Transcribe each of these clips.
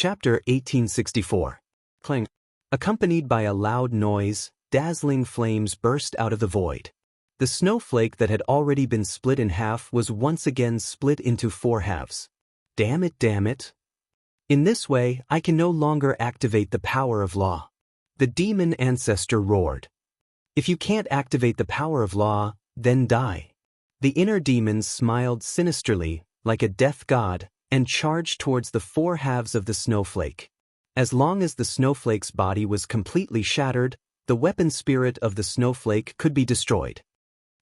Chapter 1864. Clang. Accompanied by a loud noise, dazzling flames burst out of the void. The snowflake that had already been split in half was once again split into 4 halves. Damn it, damn it. In this way, I can no longer activate the power of law. The demon ancestor roared. If you can't activate the power of law, then die. The inner demons smiled sinisterly, like a death god, and charged towards the 4 halves of the snowflake. As long as the snowflake's body was completely shattered, the weapon spirit of the snowflake could be destroyed.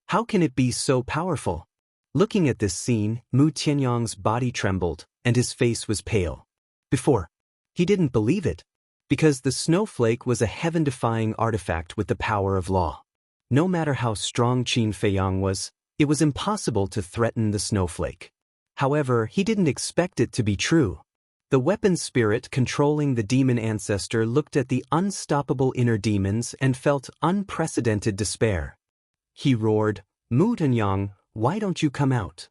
How can it be so powerful? Looking at this scene, Mu Tianyang's body trembled, and his face was pale. Before, he didn't believe it, because the snowflake was a heaven-defying artifact with the power of law. No matter how strong Qin Feiyang was, it was impossible to threaten the snowflake. However, he didn't expect it to be true. The weapon spirit controlling the demon ancestor looked at the unstoppable inner demons and felt unprecedented despair. He roared, "Mu Tianyang, why don't you come out?"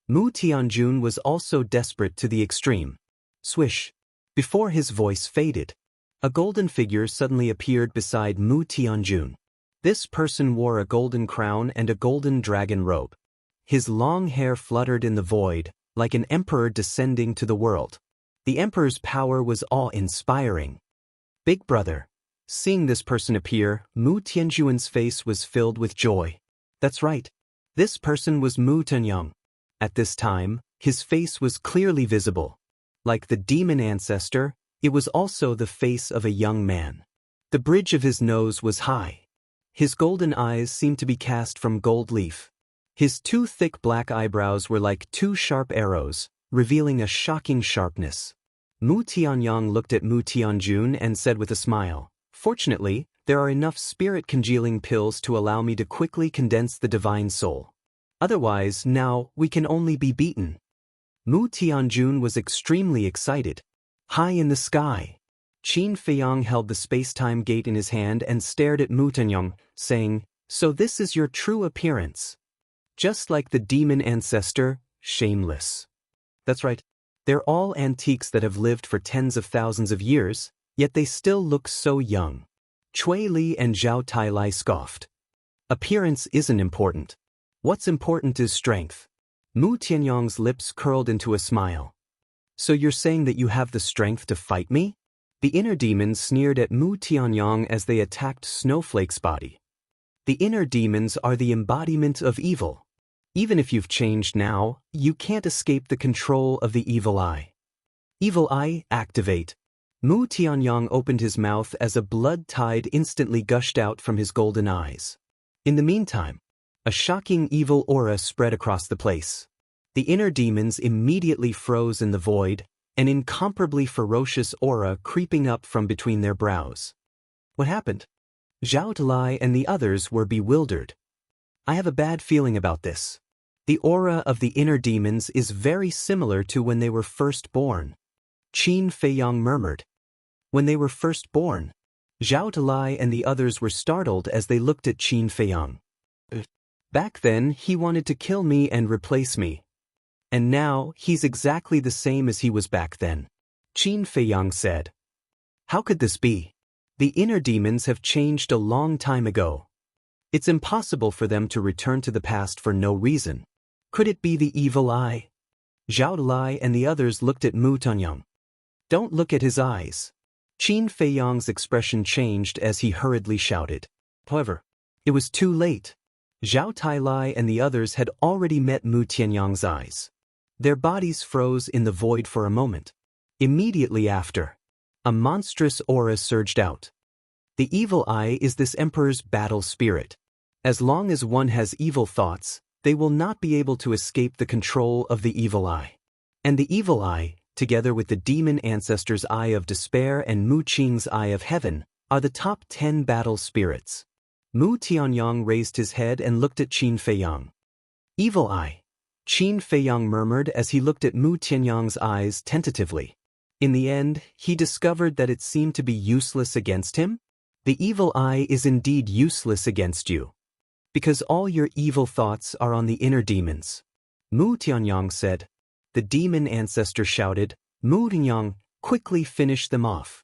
Mu Tianjun was also desperate to the extreme. Swish. Before his voice faded, a golden figure suddenly appeared beside Mu Tianjun. This person wore a golden crown and a golden dragon robe. His long hair fluttered in the void, like an emperor descending to the world. The emperor's power was awe-inspiring. Big brother. Seeing this person appear, Mu Tianjun's face was filled with joy. That's right. This person was Mu Tianyang. At this time, his face was clearly visible. Like the demon ancestor, it was also the face of a young man. The bridge of his nose was high. His golden eyes seemed to be cast from gold leaf. His 2 thick black eyebrows were like 2 sharp arrows, revealing a shocking sharpness. Mu Tianyang looked at Mu Tianjun and said with a smile, "Fortunately, there are enough spirit-congealing pills to allow me to quickly condense the divine soul. Otherwise, now, we can only be beaten." Mu Tianjun was extremely excited. High in the sky, Qin Feiyang held the space-time gate in his hand and stared at Mu Tianyang, saying, "So this is your true appearance. Just like the demon ancestor, shameless." That's right. They're all antiques that have lived for tens of thousands of years, yet they still look so young. Cui Li and Zhao Tailai scoffed. Appearance isn't important. What's important is strength. Mu Tianyang's lips curled into a smile. So you're saying that you have the strength to fight me? The inner demons sneered at Mu Tianyang as they attacked Snowflake's body. The inner demons are the embodiment of evil. Even if you've changed now, you can't escape the control of the evil eye. Evil eye, activate. Mu Tianyang opened his mouth as a blood tide instantly gushed out from his golden eyes. In the meantime, a shocking evil aura spread across the place. The inner demons immediately froze in the void, an incomparably ferocious aura creeping up from between their brows. What happened? Zhao Talai and the others were bewildered. I have a bad feeling about this. The aura of the inner demons is very similar to when they were first born. Qin Feiyang murmured. When they were first born, Zhao Talai and the others were startled as they looked at Qin Feiyang. Back then, he wanted to kill me and replace me. And now, he's exactly the same as he was back then. Qin Feiyang said. How could this be? The inner demons have changed a long time ago. It's impossible for them to return to the past for no reason. Could it be the evil eye? Zhao Dalai and the others looked at Mu Tianyang. Don't look at his eyes. Qin Feiyang's expression changed as he hurriedly shouted. However, it was too late. Zhao Tailai and the others had already met Mu Tianyang's eyes. Their bodies froze in the void for a moment. Immediately after, a monstrous aura surged out. The evil eye is this emperor's battle spirit. As long as one has evil thoughts, they will not be able to escape the control of the evil eye. And the evil eye, together with the demon ancestor's eye of despair and Mu Qing's eye of heaven, are the top 10 battle spirits. Mu Tianyang raised his head and looked at Qin Feiyang. Evil eye. Qin Feiyang murmured as he looked at Mu Tianyang's eyes tentatively. In the end, he discovered that it seemed to be useless against him. The evil eye is indeed useless against you. Because all your evil thoughts are on the inner demons. Mu Tianyang said. The demon ancestor shouted, Mu Tianyang, quickly finish them off.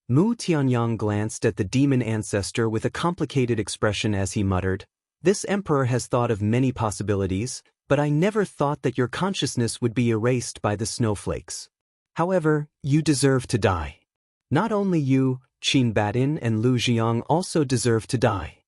Mu Tianyang glanced at the demon ancestor with a complicated expression as he muttered, "This emperor has thought of many possibilities, but I never thought that your consciousness would be erased by the snowflakes. However, you deserve to die. Not only you, Qin Batin and Lu Jiang also deserve to die."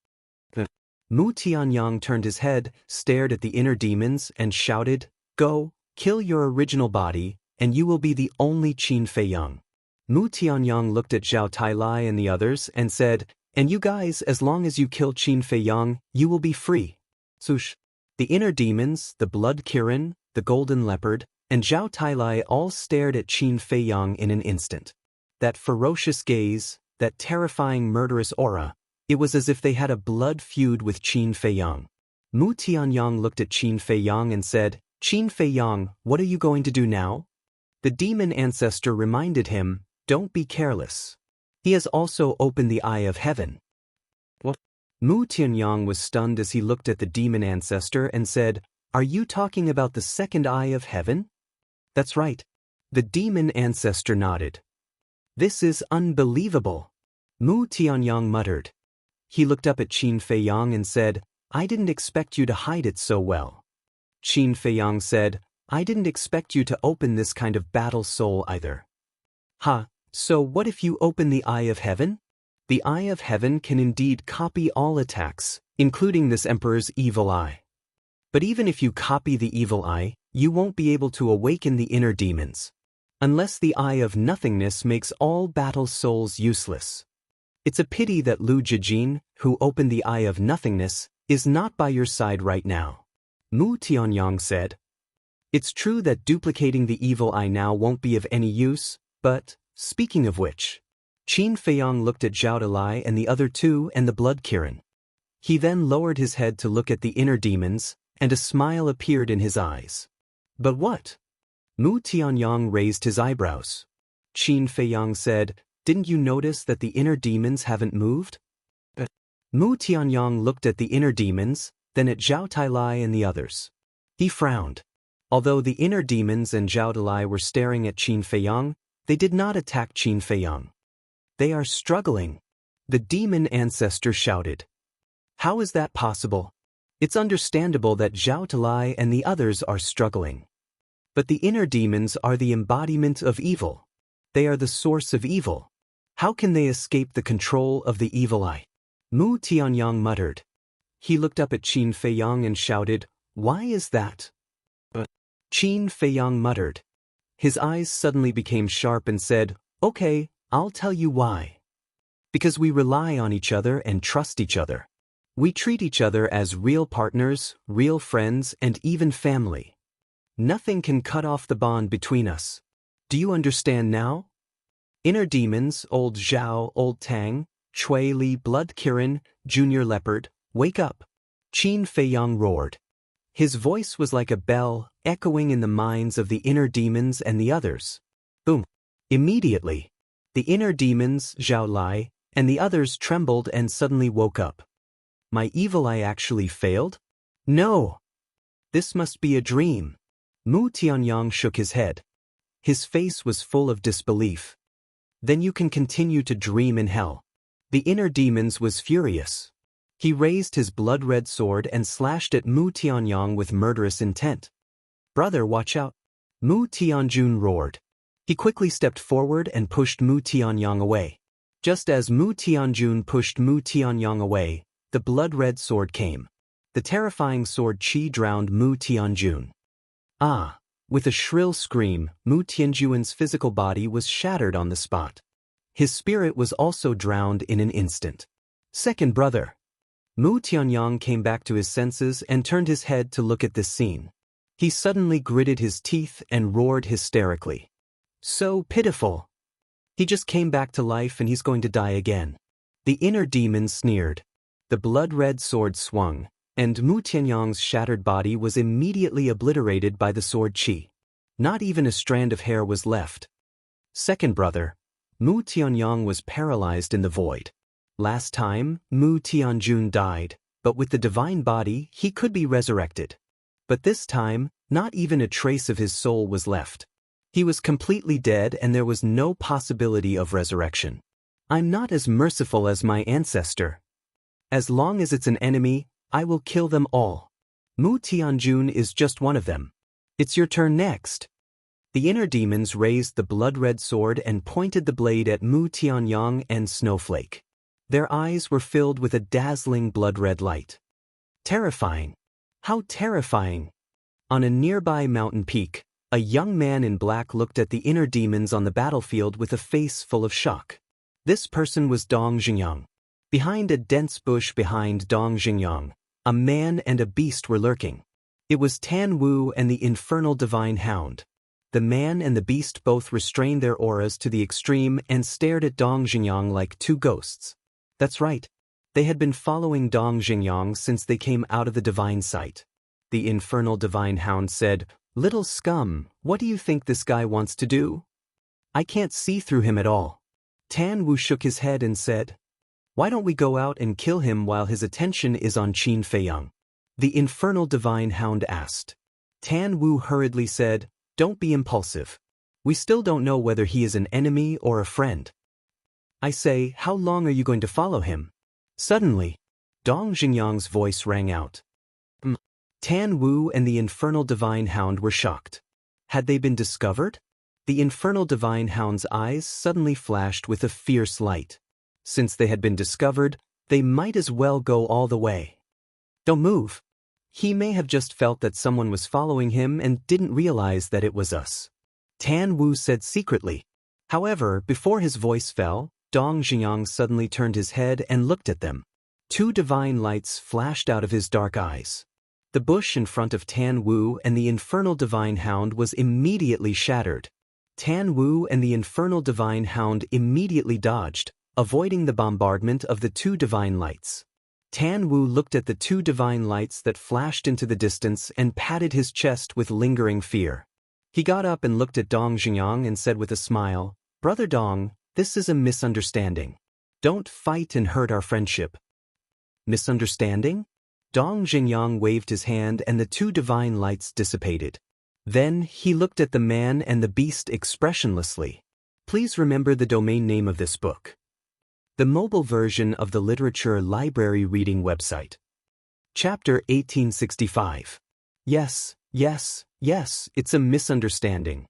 Mu Tianyang turned his head, stared at the inner demons, and shouted, "Go, kill your original body, and you will be the only Qin Feiyang." Mu Tianyang looked at Zhao Tailai and the others and said, "And you guys, as long as you kill Qin Feiyang, you will be free." Sush. The inner demons, the blood Kirin, the golden leopard, and Zhao Tailai all stared at Qin Feiyang in an instant. That ferocious gaze, that terrifying murderous aura, it was as if they had a blood feud with Qin Feiyang. Mu Tianyang looked at Qin Feiyang and said, "Qin Feiyang, what are you going to do now?" The demon ancestor reminded him, "Don't be careless. He has also opened the eye of heaven." What? Mu Tianyang was stunned as he looked at the demon ancestor and said, "Are you talking about the second eye of heaven?" "That's right." The demon ancestor nodded. "This is unbelievable," Mu Tianyang muttered. He looked up at Qin Feiyang and said, "I didn't expect you to hide it so well." Qin Feiyang said, "I didn't expect you to open this kind of battle soul either." "Ha, so what if you open the eye of heaven?" The eye of heaven can indeed copy all attacks, including this emperor's evil eye. But even if you copy the evil eye, you won't be able to awaken the inner demons. Unless the eye of nothingness makes all battle souls useless. It's a pity that Lu Jijin, who opened the eye of nothingness, is not by your side right now. Mu Tianyang said. It's true that duplicating the evil eye now won't be of any use, but, speaking of which, Qin Feiyang looked at Zhao Dalai and the other two and the blood Kirin. He then lowered his head to look at the inner demons, and a smile appeared in his eyes. "But what?" Mu Tianyang raised his eyebrows. Qin Feiyang said, "Didn't you notice that the inner demons haven't moved?" Mu Tianyang looked at the inner demons, then at Zhao Tailai and the others. He frowned. Although the inner demons and Zhao Dalai were staring at Qin Feiyang, they did not attack Qin Feiyang. "They are struggling," the demon ancestor shouted. "How is that possible? It's understandable that Zhao Dalai and the others are struggling. But the inner demons are the embodiment of evil. They are the source of evil. How can they escape the control of the evil eye?" Mu Tianyang muttered. He looked up at Qin Feiyang and shouted, "Why is that?" Qin Feiyang muttered. His eyes suddenly became sharp and said, "Okay, I'll tell you why. Because we rely on each other and trust each other. We treat each other as real partners, real friends, and even family. Nothing can cut off the bond between us. Do you understand now? Inner demons, old Zhao, old Tang, Chui Li, blood Kirin, junior leopard, wake up!" Qin Feiyang roared. His voice was like a bell, echoing in the minds of the inner demons and the others. Boom! Immediately, the inner demons, Zhao Lai, and the others trembled and suddenly woke up. My evil eye actually failed? No! This must be a dream. Mu Tianyang shook his head. His face was full of disbelief. Then you can continue to dream in hell. The inner demons was furious. He raised his blood-red sword and slashed at Mu Tianyang with murderous intent. "Brother, watch out!" Mu Tianjun roared. He quickly stepped forward and pushed Mu Tianyang away. Just as Mu Tianjun pushed Mu Tianyang away, the blood-red sword came. The terrifying sword Qi drowned Mu Tianjun. Ah! With a shrill scream, Mu Tianjun's physical body was shattered on the spot. His spirit was also drowned in an instant. Second brother. Mu Tianyang came back to his senses and turned his head to look at this scene. He suddenly gritted his teeth and roared hysterically. So pitiful. He just came back to life and he's going to die again. The inner demon sneered. The blood-red sword swung, and Mu Tianyang's shattered body was immediately obliterated by the sword Qi. Not even a strand of hair was left. Second brother. Mu Tianyang was paralyzed in the void. Last time, Mu Tianjun died, but with the divine body, he could be resurrected. But this time, not even a trace of his soul was left. He was completely dead and there was no possibility of resurrection. I'm not as merciful as my ancestor. As long as it's an enemy, I will kill them all. Mu Tianjun is just one of them. It's your turn next. The inner demons raised the blood-red sword and pointed the blade at Mu Tianyang and Snowflake. Their eyes were filled with a dazzling blood-red light. Terrifying. How terrifying! On a nearby mountain peak, a young man in black looked at the inner demons on the battlefield with a face full of shock. This person was Dong Xingyang. Behind a dense bush behind Dong Xingyang, a man and a beast were lurking. It was Tan Wu and the infernal divine hound. The man and the beast both restrained their auras to the extreme and stared at Dong Xingyang like two ghosts. That's right. They had been following Dong Xingyang since they came out of the divine sight. The infernal divine hound said, "Little scum, what do you think this guy wants to do? I can't see through him at all." Tan Wu shook his head and said, "Why don't we go out and kill him while his attention is on Qin Feiyang?" The infernal divine hound asked. Tan Wu hurriedly said, "Don't be impulsive. We still don't know whether he is an enemy or a friend. I say, how long are you going to follow him?" Suddenly, Dong Xingyang's voice rang out. Tan Wu and the infernal divine hound were shocked. Had they been discovered? The infernal divine hound's eyes suddenly flashed with a fierce light. Since they had been discovered, they might as well go all the way. "Don't move. He may have just felt that someone was following him and didn't realize that it was us," Tan Wu said secretly. However, before his voice fell, Dong Xingyang suddenly turned his head and looked at them. Two divine lights flashed out of his dark eyes. The bush in front of Tan Wu and the infernal divine hound was immediately shattered. Tan Wu and the infernal divine hound immediately dodged, avoiding the bombardment of the two divine lights. Tan Wu looked at the two divine lights that flashed into the distance and patted his chest with lingering fear. He got up and looked at Dong Xingyang and said with a smile, "Brother Dong, this is a misunderstanding. Don't fight and hurt our friendship." Misunderstanding? Dong Xingyang waved his hand and the two divine lights dissipated. Then he looked at the man and the beast expressionlessly. Please remember the domain name of this book. The mobile version of the literature library reading website. Chapter 1865. Yes, it's a misunderstanding.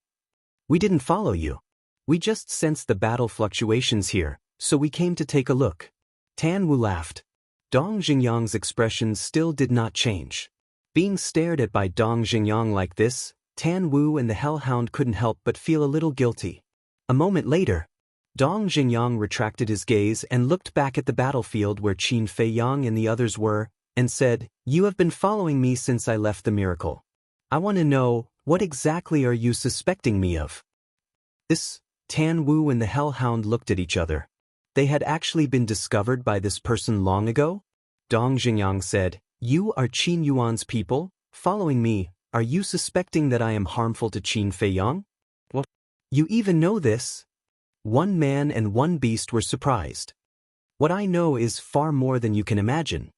We didn't follow you. We just sensed the battle fluctuations here, so we came to take a look. Tan Wu laughed. Dong Xingyang's expression still did not change. Being stared at by Dong Xingyang like this, Tan Wu and the hellhound couldn't help but feel a little guilty. A moment later, Dong Xingyang retracted his gaze and looked back at the battlefield where Qin Feiyang and the others were, and said, "You have been following me since I left the miracle. I want to know, what exactly are you suspecting me of?" This, Tan Wu and the hellhound looked at each other. They had actually been discovered by this person long ago? Dong Xingyang said, "You are Qin Yuan's people, following me. Are you suspecting that I am harmful to Qin Feiyang?" "What? You even know this?" One man and one beast were surprised. "What I know is far more than you can imagine.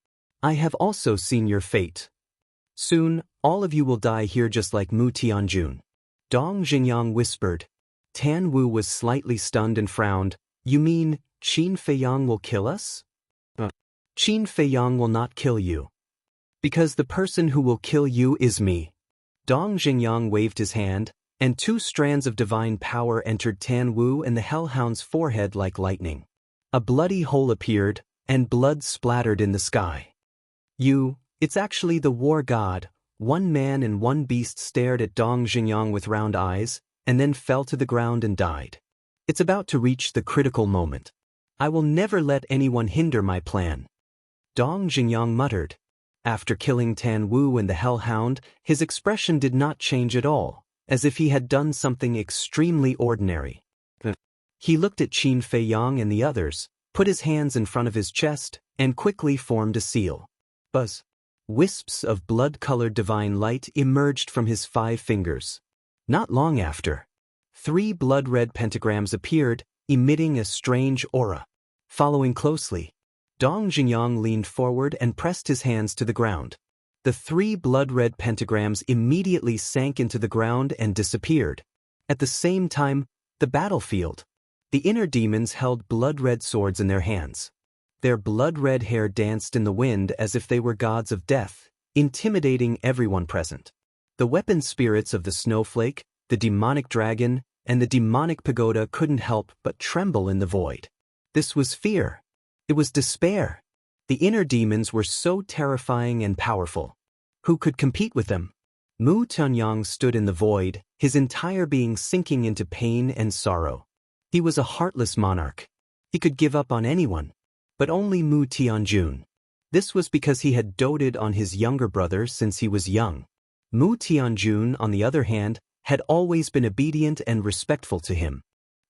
I have also seen your fate. Soon, all of you will die here just like Mu Tianjun." Dong Xingyang whispered. Tan Wu was slightly stunned and frowned. "You mean, Qin Feiyang will kill us?" "Qin Feiyang will not kill you. Because the person who will kill you is me." Dong Xingyang waved his hand, and two strands of divine power entered Tan Wu and the hellhound's forehead like lightning. A bloody hole appeared, and blood splattered in the sky. It's actually the war god." One man and one beast stared at Dong Xingyang with round eyes, and then fell to the ground and died. It's about to reach the critical moment. I will never let anyone hinder my plan. Dong Xingyang muttered. After killing Tan Wu and the hellhound, his expression did not change at all, as if he had done something extremely ordinary. He looked at Qin Feiyang and the others, put his hands in front of his chest, and quickly formed a seal. Buzz. Wisps of blood-colored divine light emerged from his 5 fingers. Not long after, 3 blood-red pentagrams appeared, emitting a strange aura. Following closely, Dong Xingyang leaned forward and pressed his hands to the ground. The 3 blood-red pentagrams immediately sank into the ground and disappeared. At the same time, the battlefield. The inner demons held blood-red swords in their hands. Their blood-red hair danced in the wind as if they were gods of death, intimidating everyone present. The weapon spirits of the snowflake, the demonic dragon, and the demonic pagoda couldn't help but tremble in the void. This was fear. It was despair. The inner demons were so terrifying and powerful. Who could compete with them? Mu Tianyang stood in the void, his entire being sinking into pain and sorrow. He was a heartless monarch. He could give up on anyone. But only Mu Tianjun. This was because he had doted on his younger brother since he was young. Mu Tianjun, on the other hand, had always been obedient and respectful to him.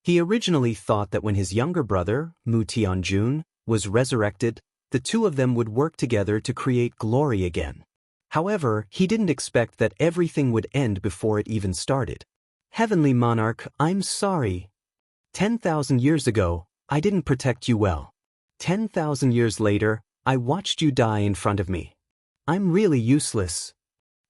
He originally thought that when his younger brother, Mu Tianjun, was resurrected, the two of them would work together to create glory again. However, he didn't expect that everything would end before it even started. Heavenly Monarch, I'm sorry. 10,000 years ago, I didn't protect you well. 10,000 years later, I watched you die in front of me. I'm really useless.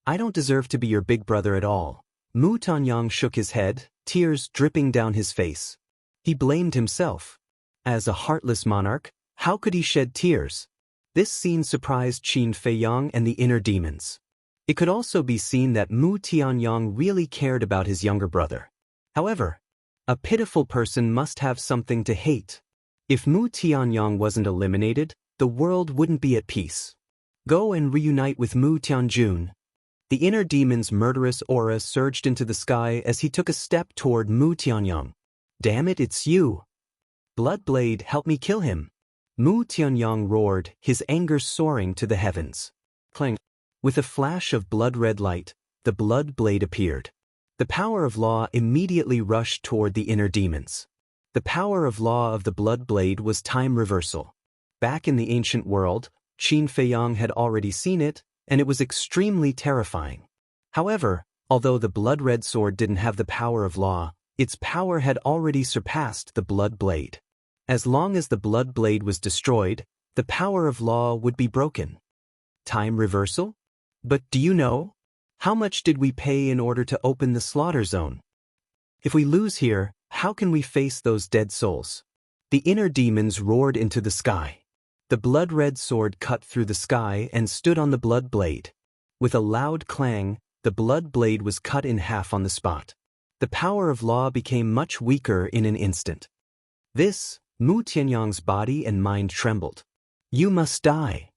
I don't deserve to be your big brother at all. Mu Tianyang shook his head, tears dripping down his face. He blamed himself. As a heartless monarch, how could he shed tears? This scene surprised Qin Feiyang and the inner demons. It could also be seen that Mu Tianyang really cared about his younger brother. However, a pitiful person must have something to hate. If Mu Tianyang wasn't eliminated, the world wouldn't be at peace. Go and reunite with Mu Tianjun. The inner demon's murderous aura surged into the sky as he took a step toward Mu Tianyang. Damn it, it's you. Bloodblade, help me kill him. Mu Tianyang roared, his anger soaring to the heavens. Clang. With a flash of blood-red light, the blood blade appeared. The power of law immediately rushed toward the inner demons. The power of law of the blood blade was time reversal. Back in the ancient world, Qin Feiyang had already seen it, and it was extremely terrifying. However, although the blood-red sword didn't have the power of law, its power had already surpassed the blood blade. As long as the blood blade was destroyed, the power of law would be broken. Time reversal? But do you know? How much did we pay in order to open the slaughter zone? If we lose here, how can we face those dead souls? The inner demons roared into the sky. The blood-red sword cut through the sky and stood on the blood blade. With a loud clang, the blood blade was cut in half on the spot. The power of law became much weaker in an instant. Mu Tianyang's body and mind trembled. You must die.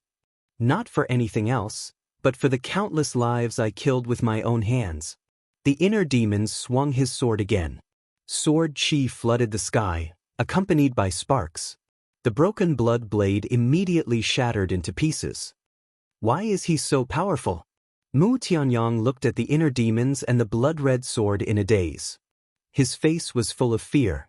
Not for anything else, but for the countless lives I killed with my own hands. The inner demon swung his sword again. Sword chi flooded the sky, accompanied by sparks. The broken blood blade immediately shattered into pieces. Why is he so powerful? Mu Tianyang looked at the inner demons and the blood-red sword in a daze. His face was full of fear.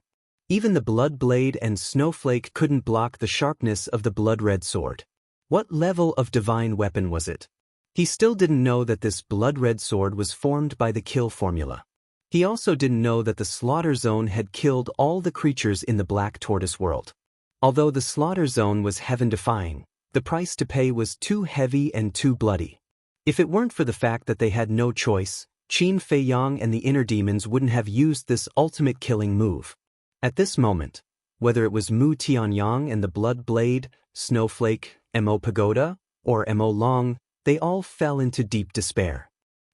Even the blood blade and snowflake couldn't block the sharpness of the blood-red sword. What level of divine weapon was it? He still didn't know that this blood-red sword was formed by the kill formula. He also didn't know that the slaughter zone had killed all the creatures in the Black Tortoise world. Although the slaughter zone was heaven-defying, the price to pay was too heavy and too bloody. If it weren't for the fact that they had no choice, Qin Feiyang and the inner demons wouldn't have used this ultimate killing move. At this moment, whether it was Mu Tianyang and the blood blade, Snowflake, Mo Pagoda, or Mo Long, they all fell into deep despair.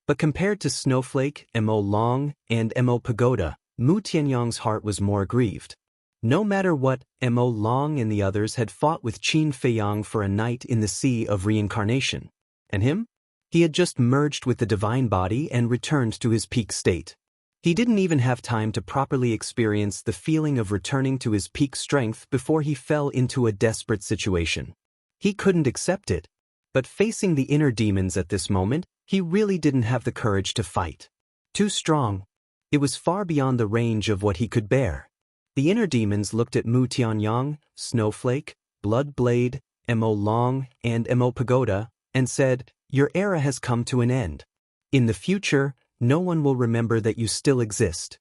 But compared to Snowflake, Mo Long, and Mo Pagoda, Mu Tianyang's heart was more grieved. No matter what, Mo Long and the others had fought with Qin Feiyang for a night in the Sea of Reincarnation. And him? He had just merged with the divine body and returned to his peak state. He didn't even have time to properly experience the feeling of returning to his peak strength before he fell into a desperate situation. He couldn't accept it. But facing the inner demons at this moment, he really didn't have the courage to fight. Too strong. It was far beyond the range of what he could bear. The inner demons looked at Mu Tianyang, Snowflake, Blood Blade, Mo Long, and Mo Pagoda, and said, "Your era has come to an end. In the future, no one will remember that you still exist."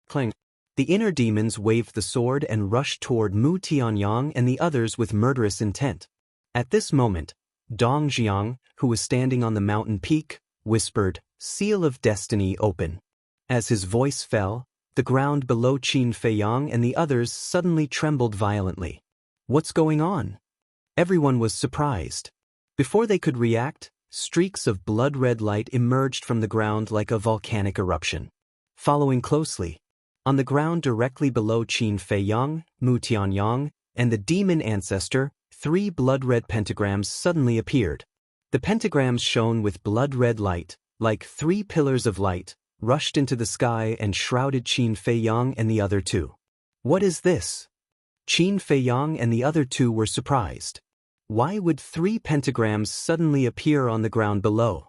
Clang. The inner demons waved the sword and rushed toward Mu Tianyang and the others with murderous intent. At this moment, Dong Jiang, who was standing on the mountain peak, whispered, "Seal of Destiny open." As his voice fell, the ground below Qin Feiyang and the others suddenly trembled violently. What's going on? Everyone was surprised. Before they could react, streaks of blood-red light emerged from the ground like a volcanic eruption. Following closely, on the ground directly below Qin Feiyang, Mu Tianyang, and the demon ancestor, 3 blood-red pentagrams suddenly appeared. The pentagrams shone with blood-red light, like 3 pillars of light, rushed into the sky and shrouded Qin Feiyang and the other 2. What is this? Qin Feiyang and the other 2 were surprised. Why would 3 pentagrams suddenly appear on the ground below?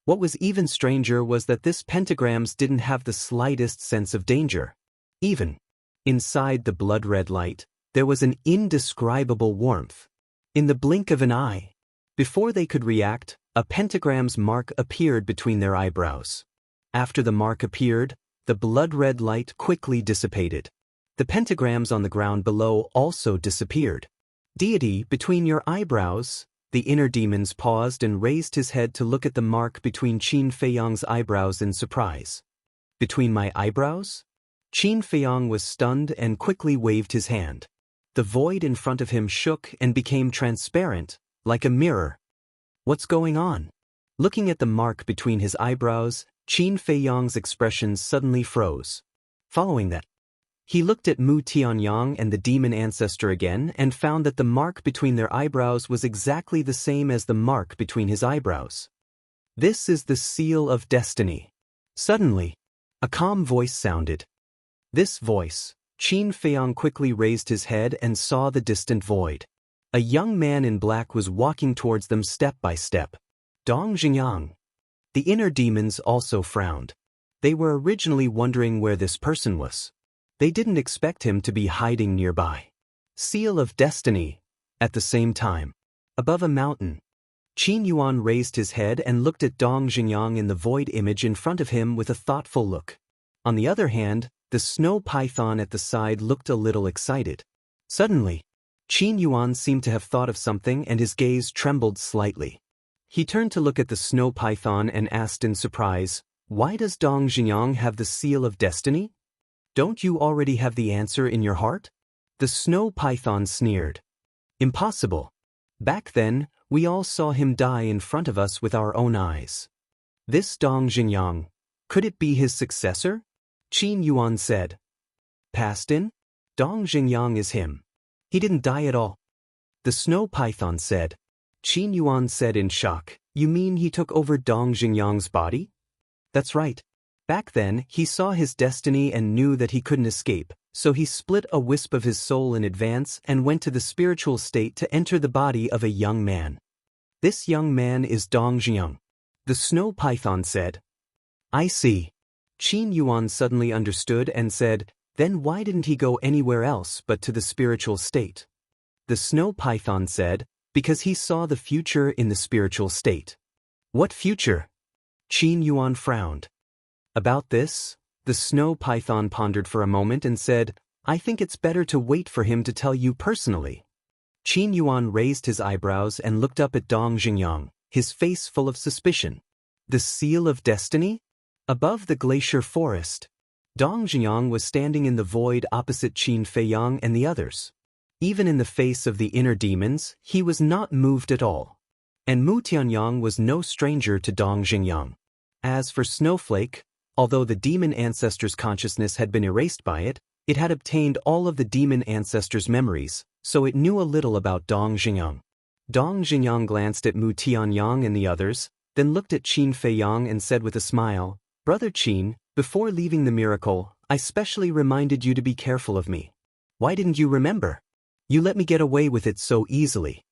What was even stranger was that these pentagrams didn't have the slightest sense of danger. Even inside the blood-red light, there was an indescribable warmth. In the blink of an eye, before they could react, a pentagram's mark appeared between their eyebrows. After the mark appeared, the blood-red light quickly dissipated. The pentagrams on the ground below also disappeared. Deity, between your eyebrows, the inner demons paused and raised his head to look at the mark between Qin Feiyang's eyebrows in surprise. Between my eyebrows? Qin Feiyang was stunned and quickly waved his hand. The void in front of him shook and became transparent, like a mirror. What's going on? Looking at the mark between his eyebrows, Qin Feiyang's expression suddenly froze. Following that, he looked at Mu Tianyang and the demon ancestor again and found that the mark between their eyebrows was exactly the same as the mark between his eyebrows. This is the seal of destiny. Suddenly, a calm voice sounded. This voice, Qin Feiyang quickly raised his head and saw the distant void. A young man in black was walking towards them step by step. Dong Jingyang. The inner demons also frowned. They were originally wondering where this person was. They didn't expect him to be hiding nearby. Seal of destiny. At the same time, above a mountain, Qin Yuan raised his head and looked at Dong Jingyang in the void image in front of him with a thoughtful look. On the other hand, the snow python at the side looked a little excited. Suddenly, Qin Yuan seemed to have thought of something and his gaze trembled slightly. He turned to look at the snow python and asked in surprise, "Why does Dong Jingyang have the seal of destiny? Don't you already have the answer in your heart?" The snow python sneered. "Impossible. Back then, we all saw him die in front of us with our own eyes. This Dong Jingyang, could it be his successor?" Qin Yuan said. "Passed in? Dong Jingyang is him. He didn't die at all." The snow python said. Qin Yuan said in shock, "You mean he took over Dong Jingyang's body?" "That's right. Back then, he saw his destiny and knew that he couldn't escape, so he split a wisp of his soul in advance and went to the spiritual state to enter the body of a young man. This young man is Dong Jingyang." The snow python said. "I see." Qin Yuan suddenly understood and said, "Then why didn't he go anywhere else but to the spiritual state?" The snow python said, "Because he saw the future in the spiritual state." "What future?" Qin Yuan frowned. About this, the snow python pondered for a moment and said, "I think it's better to wait for him to tell you personally." Qin Yuan raised his eyebrows and looked up at Dong Jingyang, his face full of suspicion. The seal of destiny? Above the glacier forest, Dong Jingyang was standing in the void opposite Qin Feiyang and the others. Even in the face of the inner demons, he was not moved at all. And Mu Tianyang was no stranger to Dong Jingyang. As for Snowflake, although the demon ancestor's consciousness had been erased by it, it had obtained all of the demon ancestor's memories, so it knew a little about Dong Jingyang. Dong Jingyang glanced at Mu Tianyang and the others, then looked at Qin Feiyang and said with a smile, "Brother Qin, before leaving the miracle, I specially reminded you to be careful of me. Why didn't you remember? You let me get away with it so easily."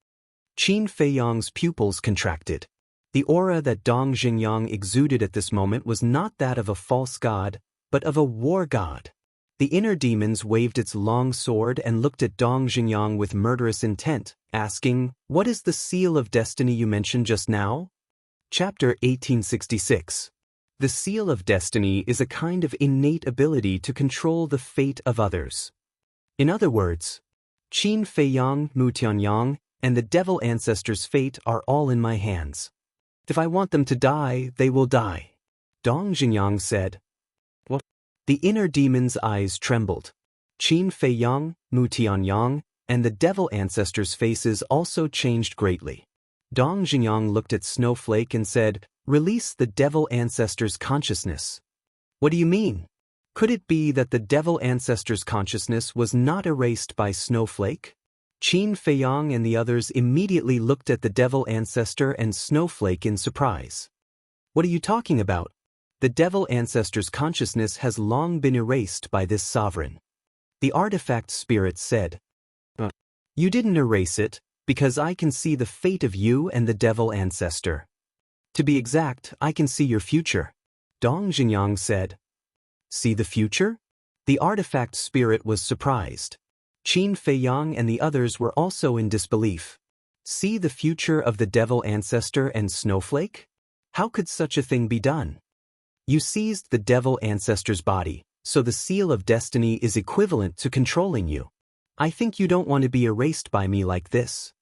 Qin Feiyang's pupils contracted. The aura that Dong Jingyang exuded at this moment was not that of a false god, but of a war god. The inner demons waved its long sword and looked at Dong Jingyang with murderous intent, asking, "What is the seal of destiny you mentioned just now?" Chapter 1866. The seal of destiny is a kind of innate ability to control the fate of others. In other words, Qin Feiyang, Mu Tianyang, and the devil ancestors' fate are all in my hands. If I want them to die, they will die. Dong Jingyang said. The inner demon's eyes trembled. Qin Fei Yang, Mu Tianyang, and the devil ancestors' faces also changed greatly. Dong Jinyang looked at Snowflake and said, "Release the devil ancestors' consciousness." What do you mean? Could it be that the devil ancestors' consciousness was not erased by Snowflake? Qin Fei Yang and the others immediately looked at the devil ancestor and Snowflake in surprise. What are you talking about? The devil ancestor's consciousness has long been erased by this sovereign. The artifact spirit said, "You didn't erase it, because I can see the fate of you and the devil ancestor. To be exact, I can see your future." Dong Jinyang said. "See the future?" The artifact spirit was surprised. Qin Fei Yang and the others were also in disbelief. See the future of the devil ancestor and Snowflake? How could such a thing be done? You seized the devil ancestor's body, so the seal of destiny is equivalent to controlling you. I think you don't want to be erased by me like this,"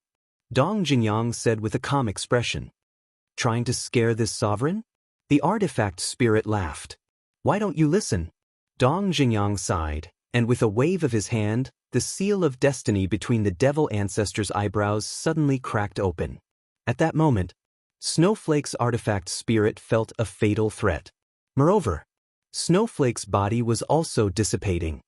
Dong Jinyang said with a calm expression. "Trying to scare this sovereign?" The artifact spirit laughed. "Why don't you listen?" Dong Jinyang sighed, and with a wave of his hand, the seal of destiny between the devil ancestor's eyebrows suddenly cracked open. At that moment, Snowflake's artifact spirit felt a fatal threat. Moreover, Snowflake's body was also dissipating.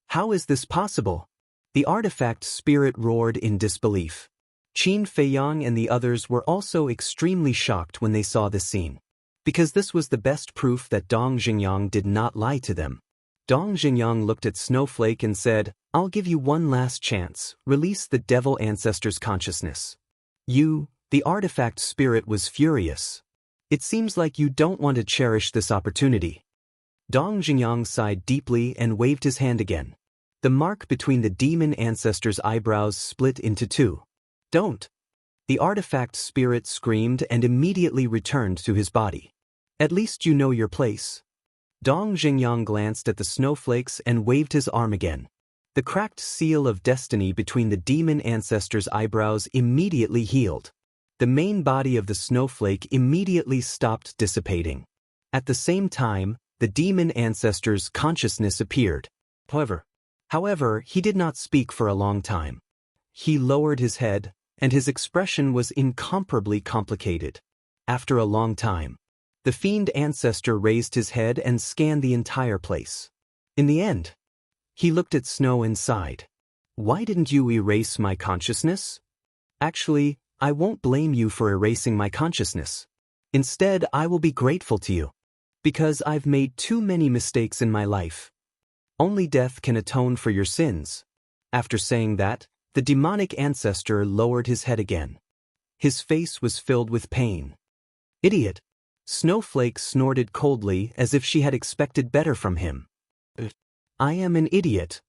How is this possible? The artifact spirit roared in disbelief. Qin Fei Yang and the others were also extremely shocked when they saw this scene, because this was the best proof that Dong Jinyang did not lie to them. Dong Jinyang looked at Snowflake and said, "I'll give you one last chance. Release the devil ancestor's consciousness." The artifact spirit was furious. "It seems like you don't want to cherish this opportunity." Dong Jinyang sighed deeply and waved his hand again. The mark between the demon ancestor's eyebrows split into two. "Don't!" The artifact spirit screamed and immediately returned to his body. "At least you know your place." Dong Jinyang glanced at the snowflakes and waved his arm again. The cracked seal of destiny between the demon ancestor's eyebrows immediately healed. The main body of the snowflake immediately stopped dissipating. At the same time, the demon ancestor's consciousness appeared. However, he did not speak for a long time. He lowered his head, and his expression was incomparably complicated. After a long time, the fiend ancestor raised his head and scanned the entire place. In the end, he looked at Snow and sighed. "Why didn't you erase my consciousness?" "Actually, I won't blame you for erasing my consciousness. Instead, I will be grateful to you, because I've made too many mistakes in my life. Only death can atone for your sins." After saying that, the demonic ancestor lowered his head again. His face was filled with pain. "Idiot!" Snowflake snorted coldly as if she had expected better from him. "I am an idiot.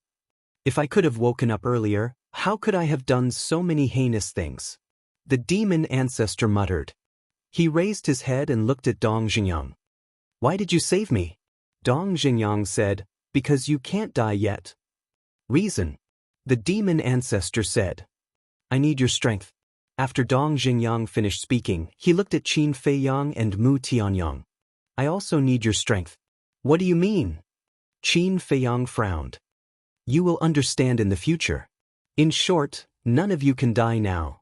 If I could have woken up earlier, how could I have done so many heinous things?" The demon ancestor muttered. He raised his head and looked at Dong Jinyang. "Why did you save me?" Dong Jinyang said, "Because you can't die yet." "Reason?" The demon ancestor said. "I need your strength." After Dong Jinyang finished speaking, he looked at Qin Fei Yang and Mu Tianyang. "I also need your strength." "What do you mean?" Qin Fei Yang frowned. "You will understand in the future. In short, none of you can die now.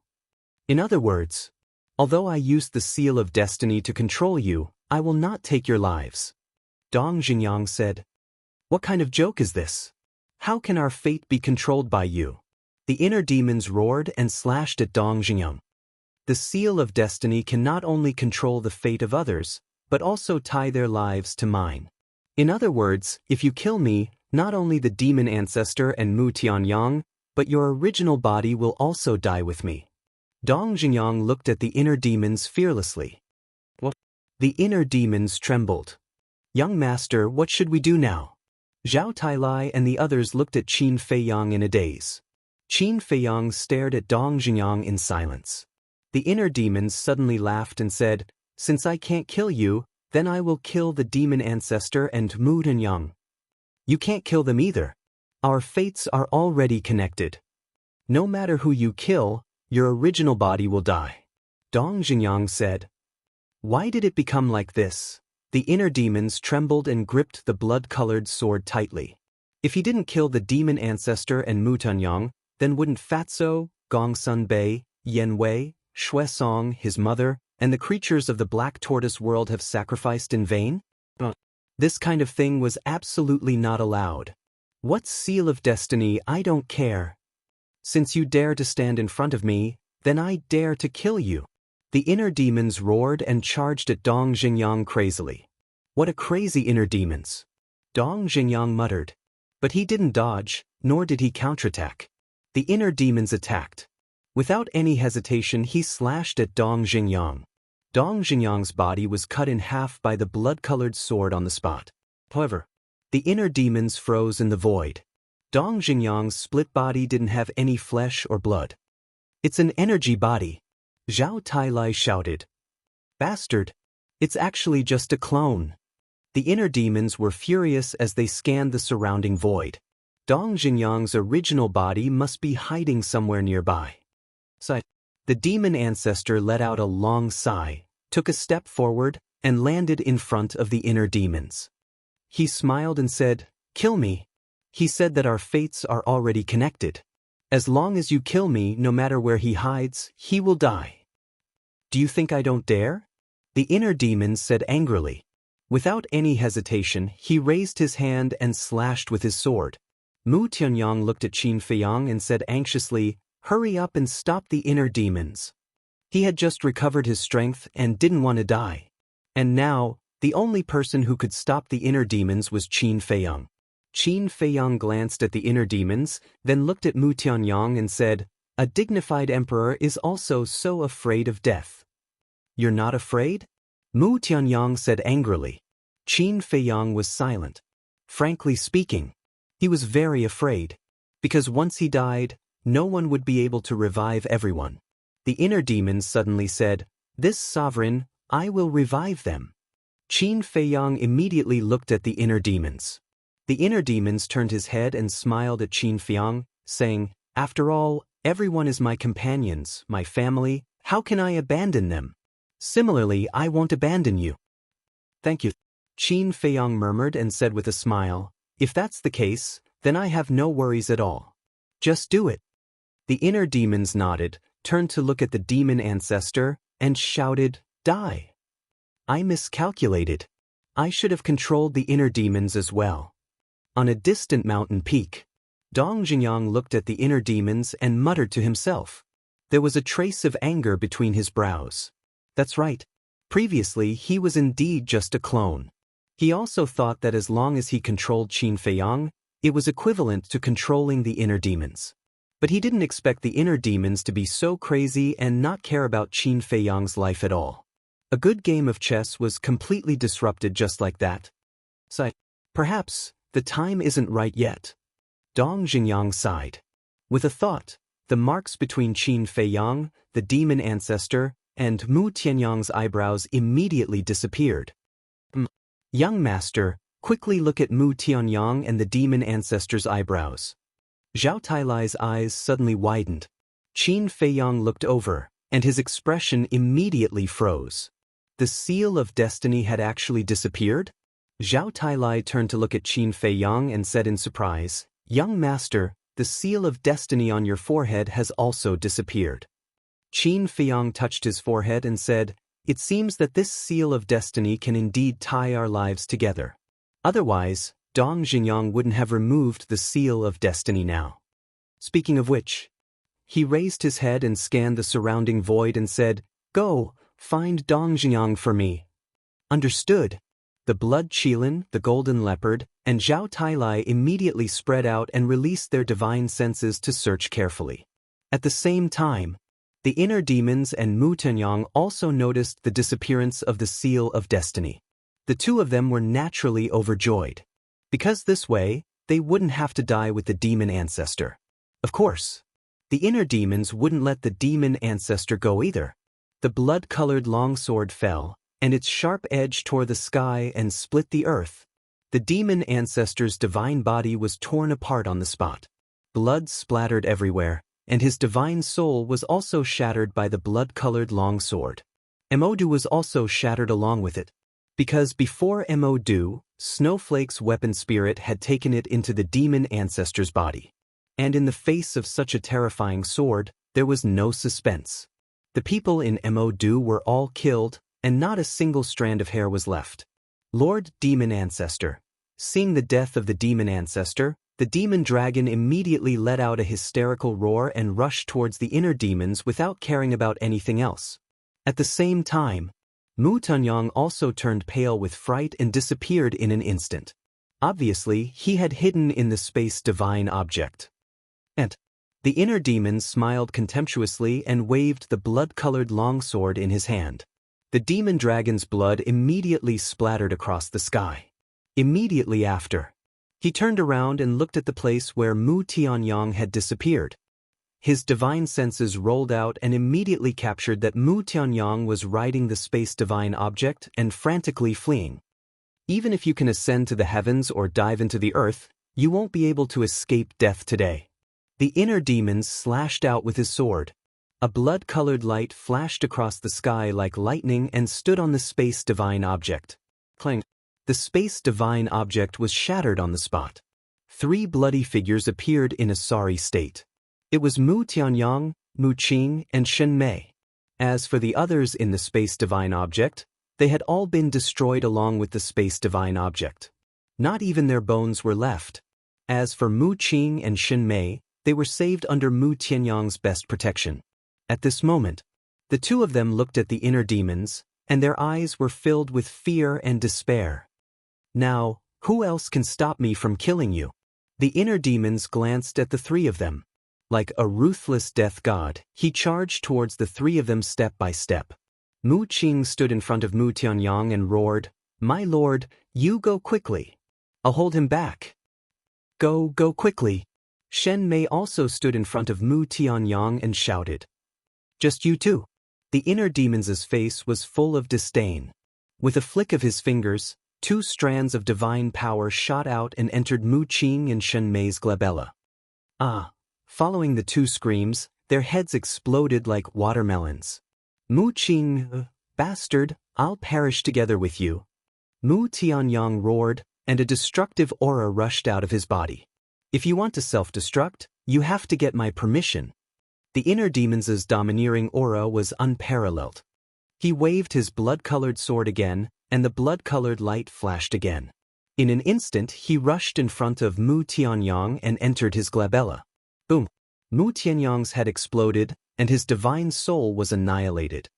In other words, although I used the seal of destiny to control you, I will not take your lives." Dong Jinyang said, "What kind of joke is this? How can our fate be controlled by you?" The inner demons roared and slashed at Dong Jinyang. "The seal of destiny can not only control the fate of others, but also tie their lives to mine. In other words, if you kill me, not only the demon ancestor and Mu Tianyang, but your original body will also die with me." Dong Jinyang looked at the inner demons fearlessly. "What?" The inner demons trembled. "Young master, what should we do now?" Zhao Tailai and the others looked at Qin Fei Yang in a daze. Qin Fei Yang stared at Dong Jinyang in silence. The inner demons suddenly laughed and said, "Since I can't kill you, then I will kill the demon ancestor and Mu Tianyang." "You can't kill them either. Our fates are already connected. No matter who you kill, your original body will die," Dong Jinyang said. "Why did it become like this?" The inner demons trembled and gripped the blood-colored sword tightly. If he didn't kill the demon ancestor and Mu Tunyang, then wouldn't Fatso, Gongsun Bei, Yen Wei, Shui Song, his mother, and the creatures of the Black Tortoise world have sacrificed in vain? This kind of thing was absolutely not allowed. What seal of destiny, I don't care. Since you dare to stand in front of me, then I dare to kill you. The inner demons roared and charged at Dong Xingyang crazily. What a crazy inner demons! Dong Xingyang muttered. But he didn't dodge, nor did he counterattack. The inner demons attacked. Without any hesitation he slashed at Dong Xingyang. Dong Xingyang's body was cut in half by the blood-colored sword on the spot. However, the inner demons froze in the void. Dong Xingyang's split body didn't have any flesh or blood. It's an energy body. Zhao Tailai shouted. Bastard! It's actually just a clone. The inner demons were furious as they scanned the surrounding void. Dong Xingyang's original body must be hiding somewhere nearby. The demon ancestor let out a long sigh, took a step forward, and landed in front of the inner demons. He smiled and said, "Kill me." He said that our fates are already connected. As long as you kill me, no matter where he hides, he will die. Do you think I don't dare? The inner demons said angrily. Without any hesitation, he raised his hand and slashed with his sword. Mu Tianyang looked at Qin Feiyang and said anxiously, "Hurry up and stop the inner demons." He had just recovered his strength and didn't want to die. And now, the only person who could stop the inner demons was Qin Feiyang. Qin Feiyang glanced at the inner demons, then looked at Mu Tianyang and said, "A dignified emperor is also so afraid of death." "You're not afraid?" Mu Tianyang said angrily. Qin Feiyang was silent. Frankly speaking, he was very afraid. Because once he died, no one would be able to revive everyone. The inner demons suddenly said, "This sovereign, I will revive them." Qin Feiyang immediately looked at the inner demons. The inner demons turned his head and smiled at Qin Feiyang, saying, "After all, everyone is my companions, my family, how can I abandon them? Similarly, I won't abandon you." "Thank you," Qin Feiyang murmured and said with a smile, "If that's the case, then I have no worries at all. Just do it." The inner demons nodded, turned to look at the demon ancestor, and shouted, "Die!" I miscalculated. I should have controlled the inner demons as well. On a distant mountain peak, Dong Xingyang looked at the inner demons and muttered to himself. There was a trace of anger between his brows. That's right. Previously, he was indeed just a clone. He also thought that as long as he controlled Qin Feiyang, it was equivalent to controlling the inner demons. But he didn't expect the inner demons to be so crazy and not care about Qin Feiyang's life at all. A good game of chess was completely disrupted just like that. Perhaps the time isn't right yet. Dong Xingyang sighed. With a thought, the marks between Qin Feiyang, the demon ancestor, and Mu Tianyang's eyebrows immediately disappeared. Young master, quickly look at Mu Tianyang and the demon ancestor's eyebrows. Zhao Tailai's eyes suddenly widened. Qin Feiyang looked over, and his expression immediately froze. The seal of destiny had actually disappeared? Zhao Tailai turned to look at Qin Feiyang and said in surprise, "Young master, the seal of destiny on your forehead has also disappeared." Qin Feiyang touched his forehead and said, "It seems that this seal of destiny can indeed tie our lives together. Otherwise, Dong Xingyang wouldn't have removed the seal of destiny now." Speaking of which, he raised his head and scanned the surrounding void and said, "Go, find Dong Xingyang for me." Understood. The blood Qilin, the golden leopard, and Zhao Tailai immediately spread out and released their divine senses to search carefully. At the same time, the inner demons and Mu Tuanyang also noticed the disappearance of the seal of destiny. The two of them were naturally overjoyed. Because this way, they wouldn't have to die with the demon ancestor. Of course, the inner demons wouldn't let the demon ancestor go either. The blood-colored longsword fell, and its sharp edge tore the sky and split the earth. The demon ancestor's divine body was torn apart on the spot. Blood splattered everywhere, and his divine soul was also shattered by the blood-colored longsword. Emodu was also shattered along with it. Because before Mo Do, Snowflake's weapon spirit had taken it into the demon ancestor's body. And in the face of such a terrifying sword, there was no suspense. The people in Mo Do were all killed, and not a single strand of hair was left. Lord Demon Ancestor. Seeing the death of the demon ancestor, the demon dragon immediately let out a hysterical roar and rushed towards the inner demons without caring about anything else. At the same time, Mu Tuanyang also turned pale with fright and disappeared in an instant. Obviously, he had hidden in the space divine object. And the inner demon smiled contemptuously and waved the blood-colored longsword in his hand. The demon dragon's blood immediately splattered across the sky. Immediately after, he turned around and looked at the place where Mu Tianyang had disappeared. His divine senses rolled out and immediately captured that Mu Tianyang was riding the space divine object and frantically fleeing. Even if you can ascend to the heavens or dive into the earth, you won't be able to escape death today. The inner demon slashed out with his sword. A blood-colored light flashed across the sky like lightning and stood on the space divine object. Clang. The space divine object was shattered on the spot. 3 bloody figures appeared in a sorry state. It was Mu Tianyang, Mu Qing, and Shen Mei. As for the others in the space divine object, they had all been destroyed along with the space divine object. Not even their bones were left. As for Mu Qing and Shen Mei, they were saved under Mu Tianyang's best protection. At this moment, the two of them looked at the inner demons, and their eyes were filled with fear and despair. Now, who else can stop me from killing you? The inner demons glanced at the 3 of them. Like a ruthless death god, he charged towards the 3 of them step by step. Mu Qing stood in front of Mu Tianyang and roared, "My lord, you go quickly. I'll hold him back. Go quickly." Shen Mei also stood in front of Mu Tianyang and shouted, "Just you two." The inner demon's face was full of disdain. With a flick of his fingers, 2 strands of divine power shot out and entered Mu Qing and Shen Mei's glabella. Ah! Following the 2 screams, their heads exploded like watermelons. Mu Qing, bastard, I'll perish together with you. Mu Tianyang roared, and a destructive aura rushed out of his body. If you want to self-destruct, you have to get my permission. The inner demon's domineering aura was unparalleled. He waved his blood-colored sword again, and the blood-colored light flashed again. In an instant, he rushed in front of Mu Tianyang and entered his glabella. Boom! Mu Tianyang's head exploded, and his divine soul was annihilated.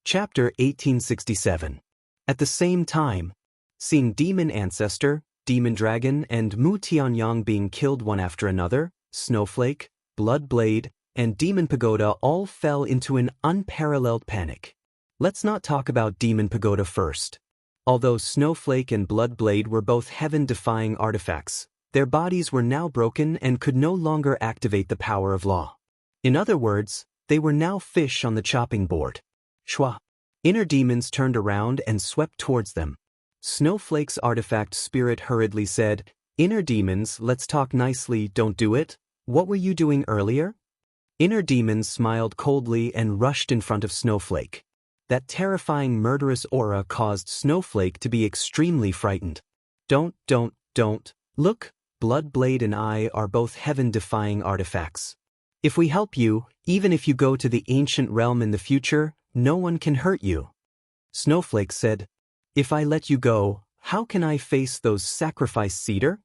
Chapter 1867. At the same time, seeing Demon Ancestor, Demon Dragon, and Mu Tianyang being killed one after another, Snowflake, Blood Blade, and Demon Pagoda all fell into an unparalleled panic. Let's not talk about Demon Pagoda first. Although Snowflake and Blood Blade were both heaven-defying artifacts, their bodies were now broken and could no longer activate the power of law. In other words, they were now fish on the chopping board. Shwa! Inner demons turned around and swept towards them. Snowflake's artifact spirit hurriedly said, "Inner demons, let's talk nicely, don't do it. What were you doing earlier?" Inner demons smiled coldly and rushed in front of Snowflake. That terrifying murderous aura caused Snowflake to be extremely frightened. Don't. Look, Blood Blade and I are both heaven-defying artifacts. If we help you, even if you go to the ancient realm in the future, no one can hurt you. Snowflake said, "If I let you go, how can I face those sacrificed cedar?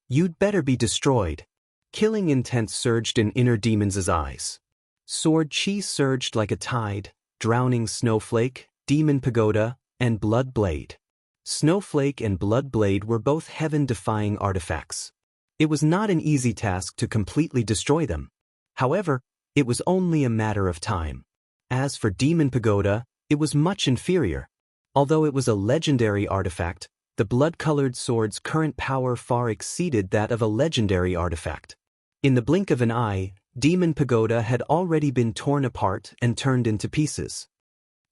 You'd better be destroyed." Killing intent surged in Inner Demon's eyes. Sword chi surged like a tide, drowning Snowflake, Demon Pagoda, and Blood Blade. Snowflake and Blood Blade were both heaven-defying artifacts. It was not an easy task to completely destroy them. However, it was only a matter of time. As for Demon Pagoda, it was much inferior. Although it was a legendary artifact, the blood-colored sword's current power far exceeded that of a legendary artifact. In the blink of an eye, Demon Pagoda had already been torn apart and turned into pieces.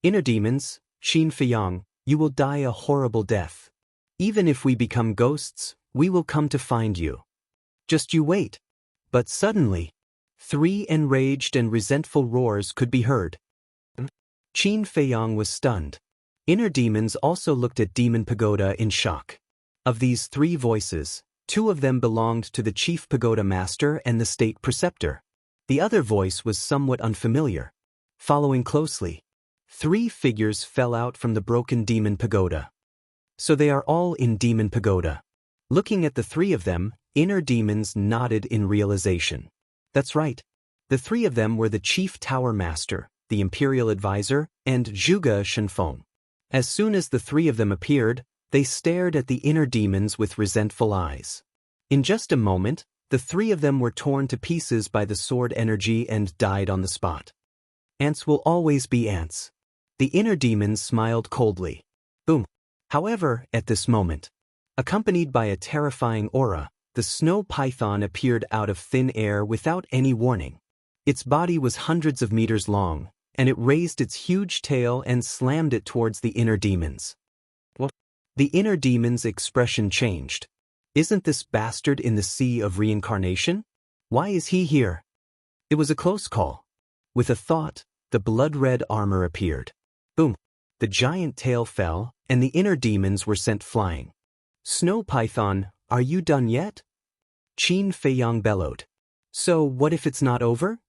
Inner demons, Xin Feiyang, you will die a horrible death. Even if we become ghosts, we will come to find you. Just you wait. But suddenly, 3 enraged and resentful roars could be heard. Qin Feiyang was stunned. Inner demons also looked at Demon Pagoda in shock. Of these 3 voices, 2 of them belonged to the chief pagoda master and the state preceptor. The other voice was somewhat unfamiliar. Following closely, 3 figures fell out from the broken Demon Pagoda. So they are all in Demon Pagoda. Looking at the 3 of them, inner demons nodded in realization. That's right. The 3 of them were the chief tower master, the imperial advisor, and Zhuge Shenfeng. As soon as the 3 of them appeared, they stared at the inner demons with resentful eyes. In just a moment, the 3 of them were torn to pieces by the sword energy and died on the spot. Ants will always be ants. The inner demons smiled coldly. Boom. However, at this moment, accompanied by a terrifying aura, the snow python appeared out of thin air without any warning. Its body was hundreds of meters long, and it raised its huge tail and slammed it towards the inner demons. What? The inner demons' expression changed. Isn't this bastard in the sea of reincarnation? Why is he here? It was a close call. With a thought, the blood-red armor appeared. Boom! The giant tail fell, and the inner demons were sent flying. Snow Python, are you done yet? Qin Feiyang bellowed. So what if it's not over?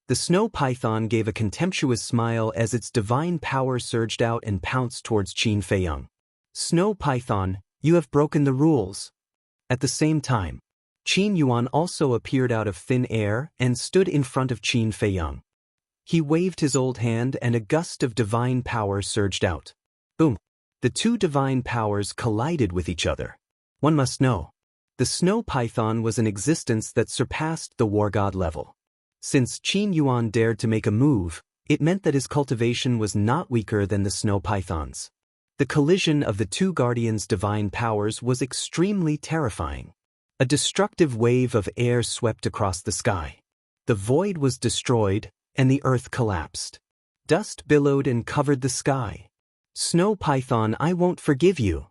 The snow python gave a contemptuous smile as its divine power surged out and pounced towards Qin Feiyang. Snow python, you have broken the rules. At the same time, Qin Yuan also appeared out of thin air and stood in front of Qin Feiyang. He waved his old hand and a gust of divine power surged out. Boom! The 2 divine powers collided with each other. One must know, the snow python was an existence that surpassed the war god level. Since Qin Yuan dared to make a move, it meant that his cultivation was not weaker than the snow python's. The collision of the 2 guardians' divine powers was extremely terrifying. A destructive wave of air swept across the sky. The void was destroyed, and the earth collapsed. Dust billowed and covered the sky. Snow python, I won't forgive you.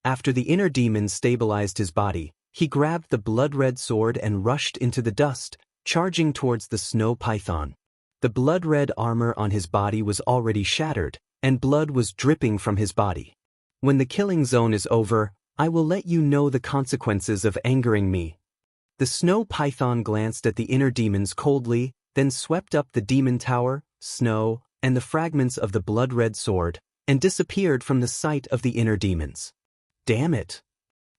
After the inner demon stabilized his body, he grabbed the blood-red sword and rushed into the dust, charging towards the snow python. The blood-red armor on his body was already shattered, and blood was dripping from his body. When the killing zone is over, I will let you know the consequences of angering me. The snow python glanced at the inner demons coldly, then swept up the demon tower, snow, and the fragments of the blood-red sword, and disappeared from the sight of the inner demons. Damn it!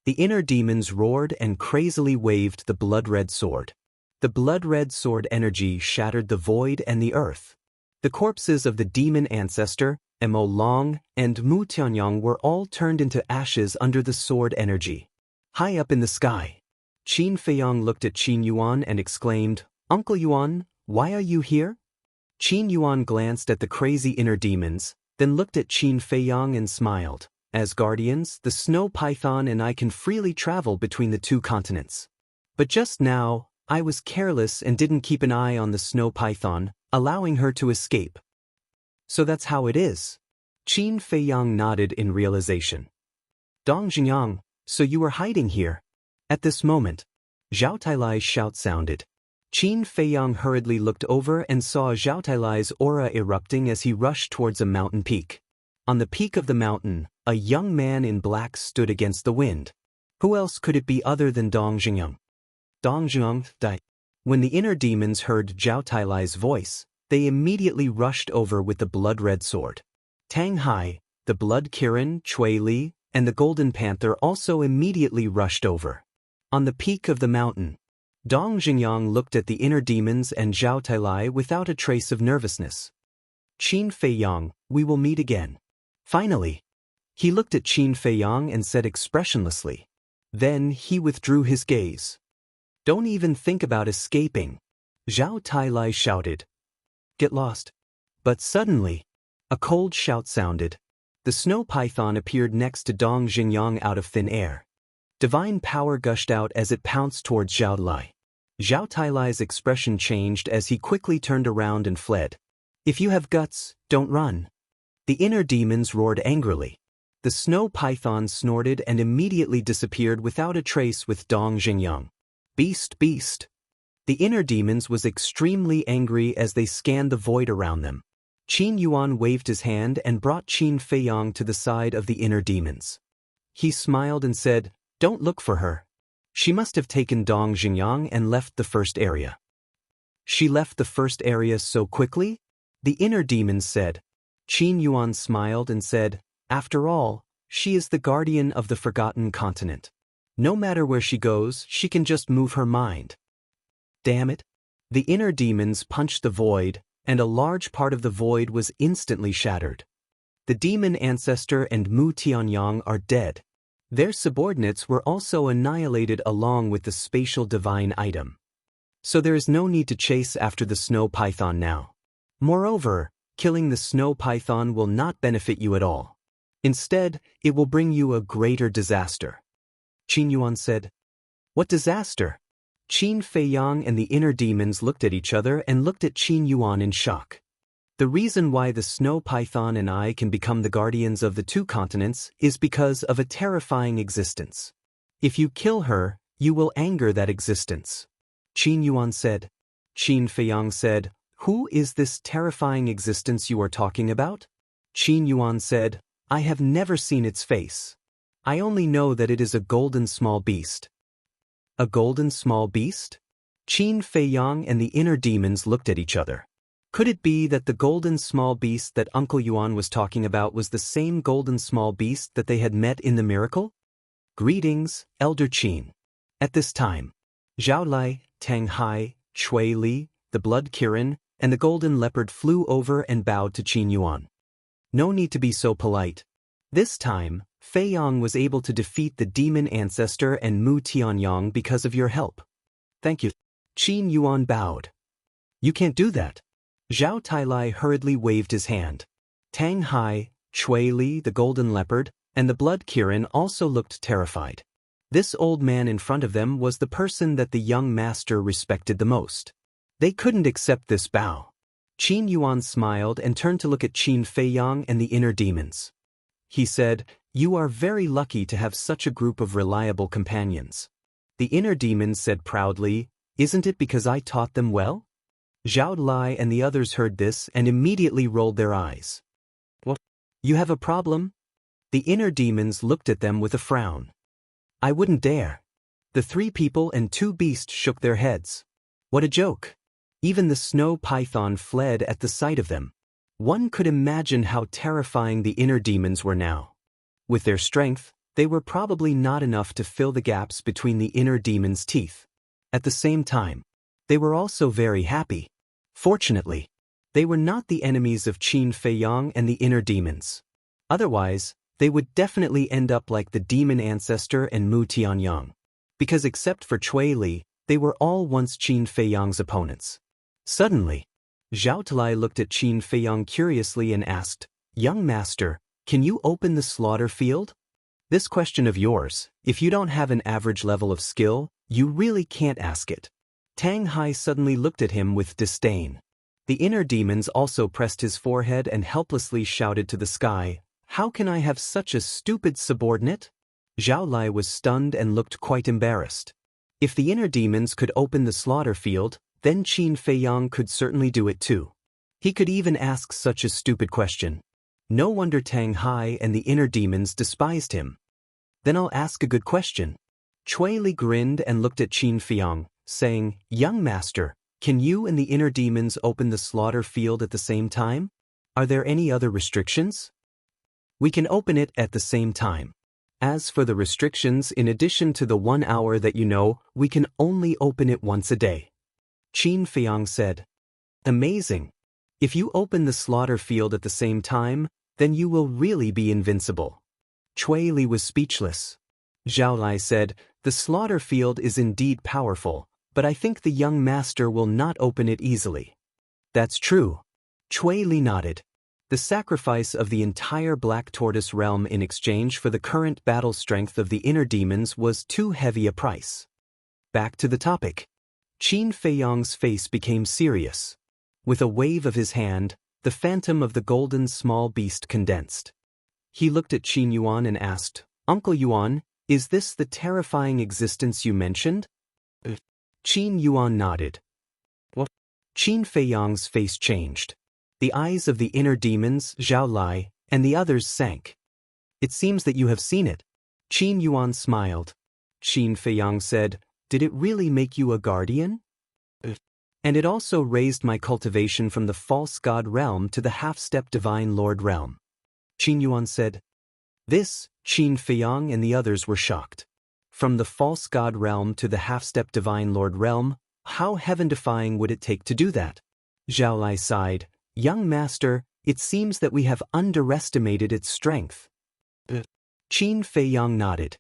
The inner demons roared and crazily waved the blood-red sword. The blood-red sword energy shattered the void and the earth. The corpses of the demon ancestor, Mo Long, and Mu Tianyang were all turned into ashes under the sword energy. High up in the sky, Qin Feiyang looked at Qin Yuan and exclaimed, Uncle Yuan, why are you here? Qin Yuan glanced at the crazy inner demons, then looked at Qin Feiyang and smiled. As guardians, the snow python and I can freely travel between the 2 continents. But just now, I was careless and didn't keep an eye on the snow python, allowing her to escape. So that's how it is. Qin Feiyang nodded in realization. Dong Jingyang, so you were hiding here. At this moment, Zhao Tailai's shout sounded. Qin Feiyang hurriedly looked over and saw Zhao Tailai's aura erupting as he rushed towards a mountain peak. On the peak of the mountain, a young man in black stood against the wind. Who else could it be other than Dong Jingyang? Dong Jingyang died. When the inner demons heard Zhao Tailai's voice, they immediately rushed over with the blood-red sword. Tang Hai, the Blood Kirin, Cui Li, and the Golden Panther also immediately rushed over. On the peak of the mountain, Dong Jingyang looked at the inner demons and Zhao Tailai without a trace of nervousness. Qin Feiyang, we will meet again. Finally, he looked at Qin Feiyang and said expressionlessly. Then he withdrew his gaze. Don't even think about escaping, Zhao Tailai shouted. Get lost. But suddenly, a cold shout sounded. The snow python appeared next to Dong Jingyang out of thin air. Divine power gushed out as it pounced towards Zhao Tailai. Zhao Tailai's expression changed as he quickly turned around and fled. If you have guts, don't run. The inner demons roared angrily. The snow python snorted and immediately disappeared without a trace with Dong Jingyang. Beast, beast. The inner demons was extremely angry as they scanned the void around them. Qin Yuan waved his hand and brought Qin Feiyang to the side of the inner demons. He smiled and said, "Don't look for her. She must have taken Dong Xingyang and left the first area." "She left the first area so quickly?" the inner demons said. Qin Yuan smiled and said, "After all, she is the guardian of the forgotten continent. No matter where she goes, she can just move her mind." Damn it. The inner demons punched the void, and a large part of the void was instantly shattered. The demon ancestor and Mu Tianyang are dead. Their subordinates were also annihilated along with the spatial divine item. So there is no need to chase after the snow python now. Moreover, killing the snow python will not benefit you at all. Instead, it will bring you a greater disaster. Qin Yuan said. "What disaster?" Qin Feiyang and the inner demons looked at each other and looked at Qin Yuan in shock. The reason why the snow python and I can become the guardians of the two continents is because of a terrifying existence. If you kill her, you will anger that existence. Qin Yuan said. Qin Feiyang said, "Who is this terrifying existence you are talking about?" Qin Yuan said, "I have never seen its face. I only know that it is a golden small beast." A golden small beast? Qin Feiyang and the inner demons looked at each other. Could it be that the golden small beast that Uncle Yuan was talking about was the same golden small beast that they had met in the miracle? "Greetings, Elder Qin." At this time, Zhao Lai, Tang Hai, Chui Li, the Blood Kirin, and the golden leopard flew over and bowed to Qin Yuan. No need to be so polite. This time, Feiyang was able to defeat the demon ancestor and Mu Tianyang because of your help. Thank you. Qin Yuan bowed. You can't do that. Zhao Tailai hurriedly waved his hand. Tang Hai, Chui Li, the golden leopard, and the Blood Kirin also looked terrified. This old man in front of them was the person that the young master respected the most. They couldn't accept this bow. Qin Yuan smiled and turned to look at Qin Feiyang and the inner demons. He said, "You are very lucky to have such a group of reliable companions." The inner demons said proudly, "Isn't it because I taught them well?" Zhao Lai and the others heard this and immediately rolled their eyes. "What? You have a problem?" The inner demons looked at them with a frown. "I wouldn't dare." The 3 people and 2 beasts shook their heads. What a joke. Even the snow python fled at the sight of them. One could imagine how terrifying the inner demons were now. With their strength, they were probably not enough to fill the gaps between the inner demons' teeth. At the same time, they were also very happy. Fortunately, they were not the enemies of Qin Feiyang and the inner demons. Otherwise, they would definitely end up like the demon ancestor and Mu Tianyang. Because except for Chui Li, they were all once Qin Feiyang's opponents. Suddenly, Zhao Talai looked at Qin Feiyang curiously and asked, "Young master, can you open the slaughter field?" This question of yours, if you don't have an average level of skill, you really can't ask it. Tang Hai suddenly looked at him with disdain. The inner demons also pressed his forehead and helplessly shouted to the sky, "How can I have such a stupid subordinate?" Zhao Lai was stunned and looked quite embarrassed. If the inner demons could open the slaughter field, then Qin Feiyang could certainly do it too. He could even ask such a stupid question. No wonder Tang Hai and the inner demons despised him. Then I'll ask a good question. Chui Li grinned and looked at Qin Feiyang, saying, "Young master, can you and the inner demons open the slaughter field at the same time? Are there any other restrictions?" "We can open it at the same time. As for the restrictions, in addition to the 1 hour that you know, we can only open it once a day." Qin Feiyang said. "Amazing. If you open the slaughter field at the same time, then you will really be invincible." Chui Li was speechless. Zhao Lai said, "The slaughter field is indeed powerful, but I think the young master will not open it easily." "That's true." Chui Li nodded. The sacrifice of the entire Black Tortoise realm in exchange for the current battle strength of the inner demons was too heavy a price. Back to the topic. Qin Feiyang's face became serious. With a wave of his hand, the phantom of the golden small beast condensed. He looked at Qin Yuan and asked, "Uncle Yuan, is this the terrifying existence you mentioned?" Qin Yuan nodded. "What?" Qin Feiyang's face changed. The eyes of the inner demons, Zhao Lai, and the others sank. It seems that you have seen it. Qin Yuan smiled. Qin Feiyang said, did it really make you a guardian? And it also raised my cultivation from the false god realm to the half-step divine lord realm. Qin Yuan said. This, Qin Feiyang and the others were shocked. From the false god realm to the half-step divine lord realm, how heaven-defying would it take to do that? Zhao Lai sighed. Young master, it seems that we have underestimated its strength. Qin Feiyang nodded.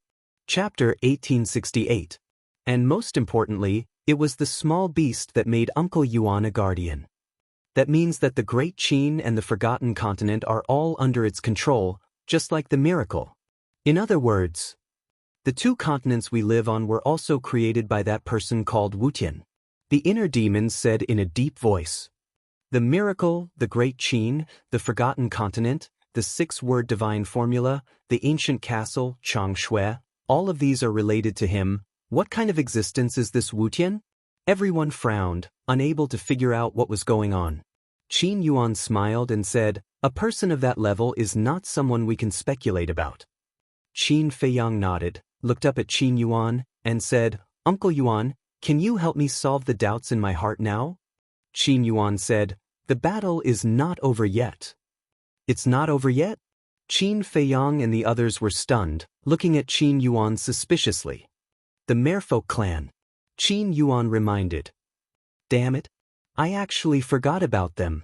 Chapter 1868. And most importantly, it was the small beast that made Uncle Yuan a guardian. That means that the Great Qin and the Forgotten Continent are all under its control, just like the miracle. In other words, the two continents we live on were also created by that person called Wuxian. The inner demons said in a deep voice. The miracle, the Great Qin, the Forgotten Continent, the six-word divine formula, the ancient castle, Changshui, all of these are related to him. What kind of existence is this Wuxian? Everyone frowned, unable to figure out what was going on. Qin Yuan smiled and said, a person of that level is not someone we can speculate about. Qin Feiyang nodded, looked up at Qin Yuan, and said, Uncle Yuan, can you help me solve the doubts in my heart now? Qin Yuan said, the battle is not over yet. It's not over yet? Qin Feiyang and the others were stunned, looking at Qin Yuan suspiciously. The Merfolk clan. Qin Yuan reminded. Damn it. I actually forgot about them.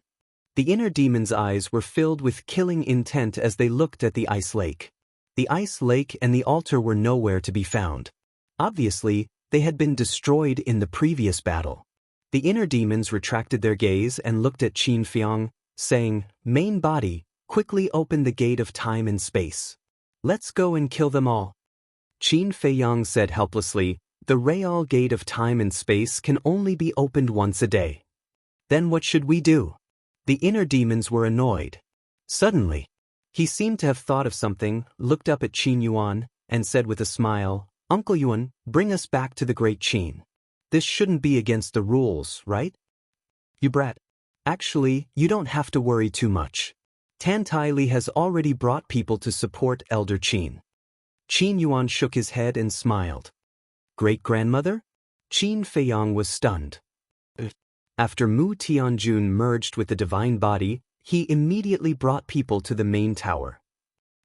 The inner demon's eyes were filled with killing intent as they looked at the ice lake. The ice lake and the altar were nowhere to be found. Obviously, they had been destroyed in the previous battle. The inner demons retracted their gaze and looked at Qin Feiyang, saying, Main body, quickly open the gate of time and space. Let's go and kill them all. Qin Feiyang said helplessly, the Real Gate of time and space can only be opened once a day. Then what should we do? The inner demons were annoyed. Suddenly, he seemed to have thought of something, looked up at Qin Yuan, and said with a smile, Uncle Yuan, bring us back to the Great Qin. This shouldn't be against the rules, right? You brat. Actually, you don't have to worry too much. Tan Tai Li has already brought people to support Elder Qin. Qin Yuan shook his head and smiled. Great-grandmother? Qin Feiyang was stunned. After Mu Tianjun merged with the divine body, he immediately brought people to the main tower.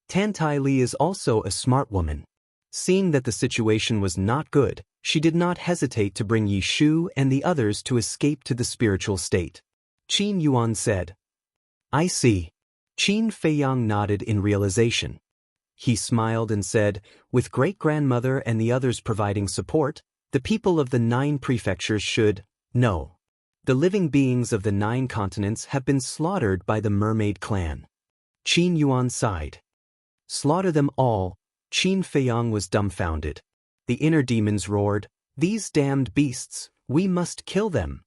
Tan Tai Li is also a smart woman. Seeing that the situation was not good, she did not hesitate to bring Yi Shu and the others to escape to the spiritual state. Qin Yuan said. I see. Qin Feiyang nodded in realization. He smiled and said, with great-grandmother and the others providing support, the people of the 9 prefectures should know. The living beings of the 9 continents have been slaughtered by the mermaid clan. Qin Yuan sighed. Slaughter them all. Qin Feiyang was dumbfounded. The inner demons roared, these damned beasts, we must kill them.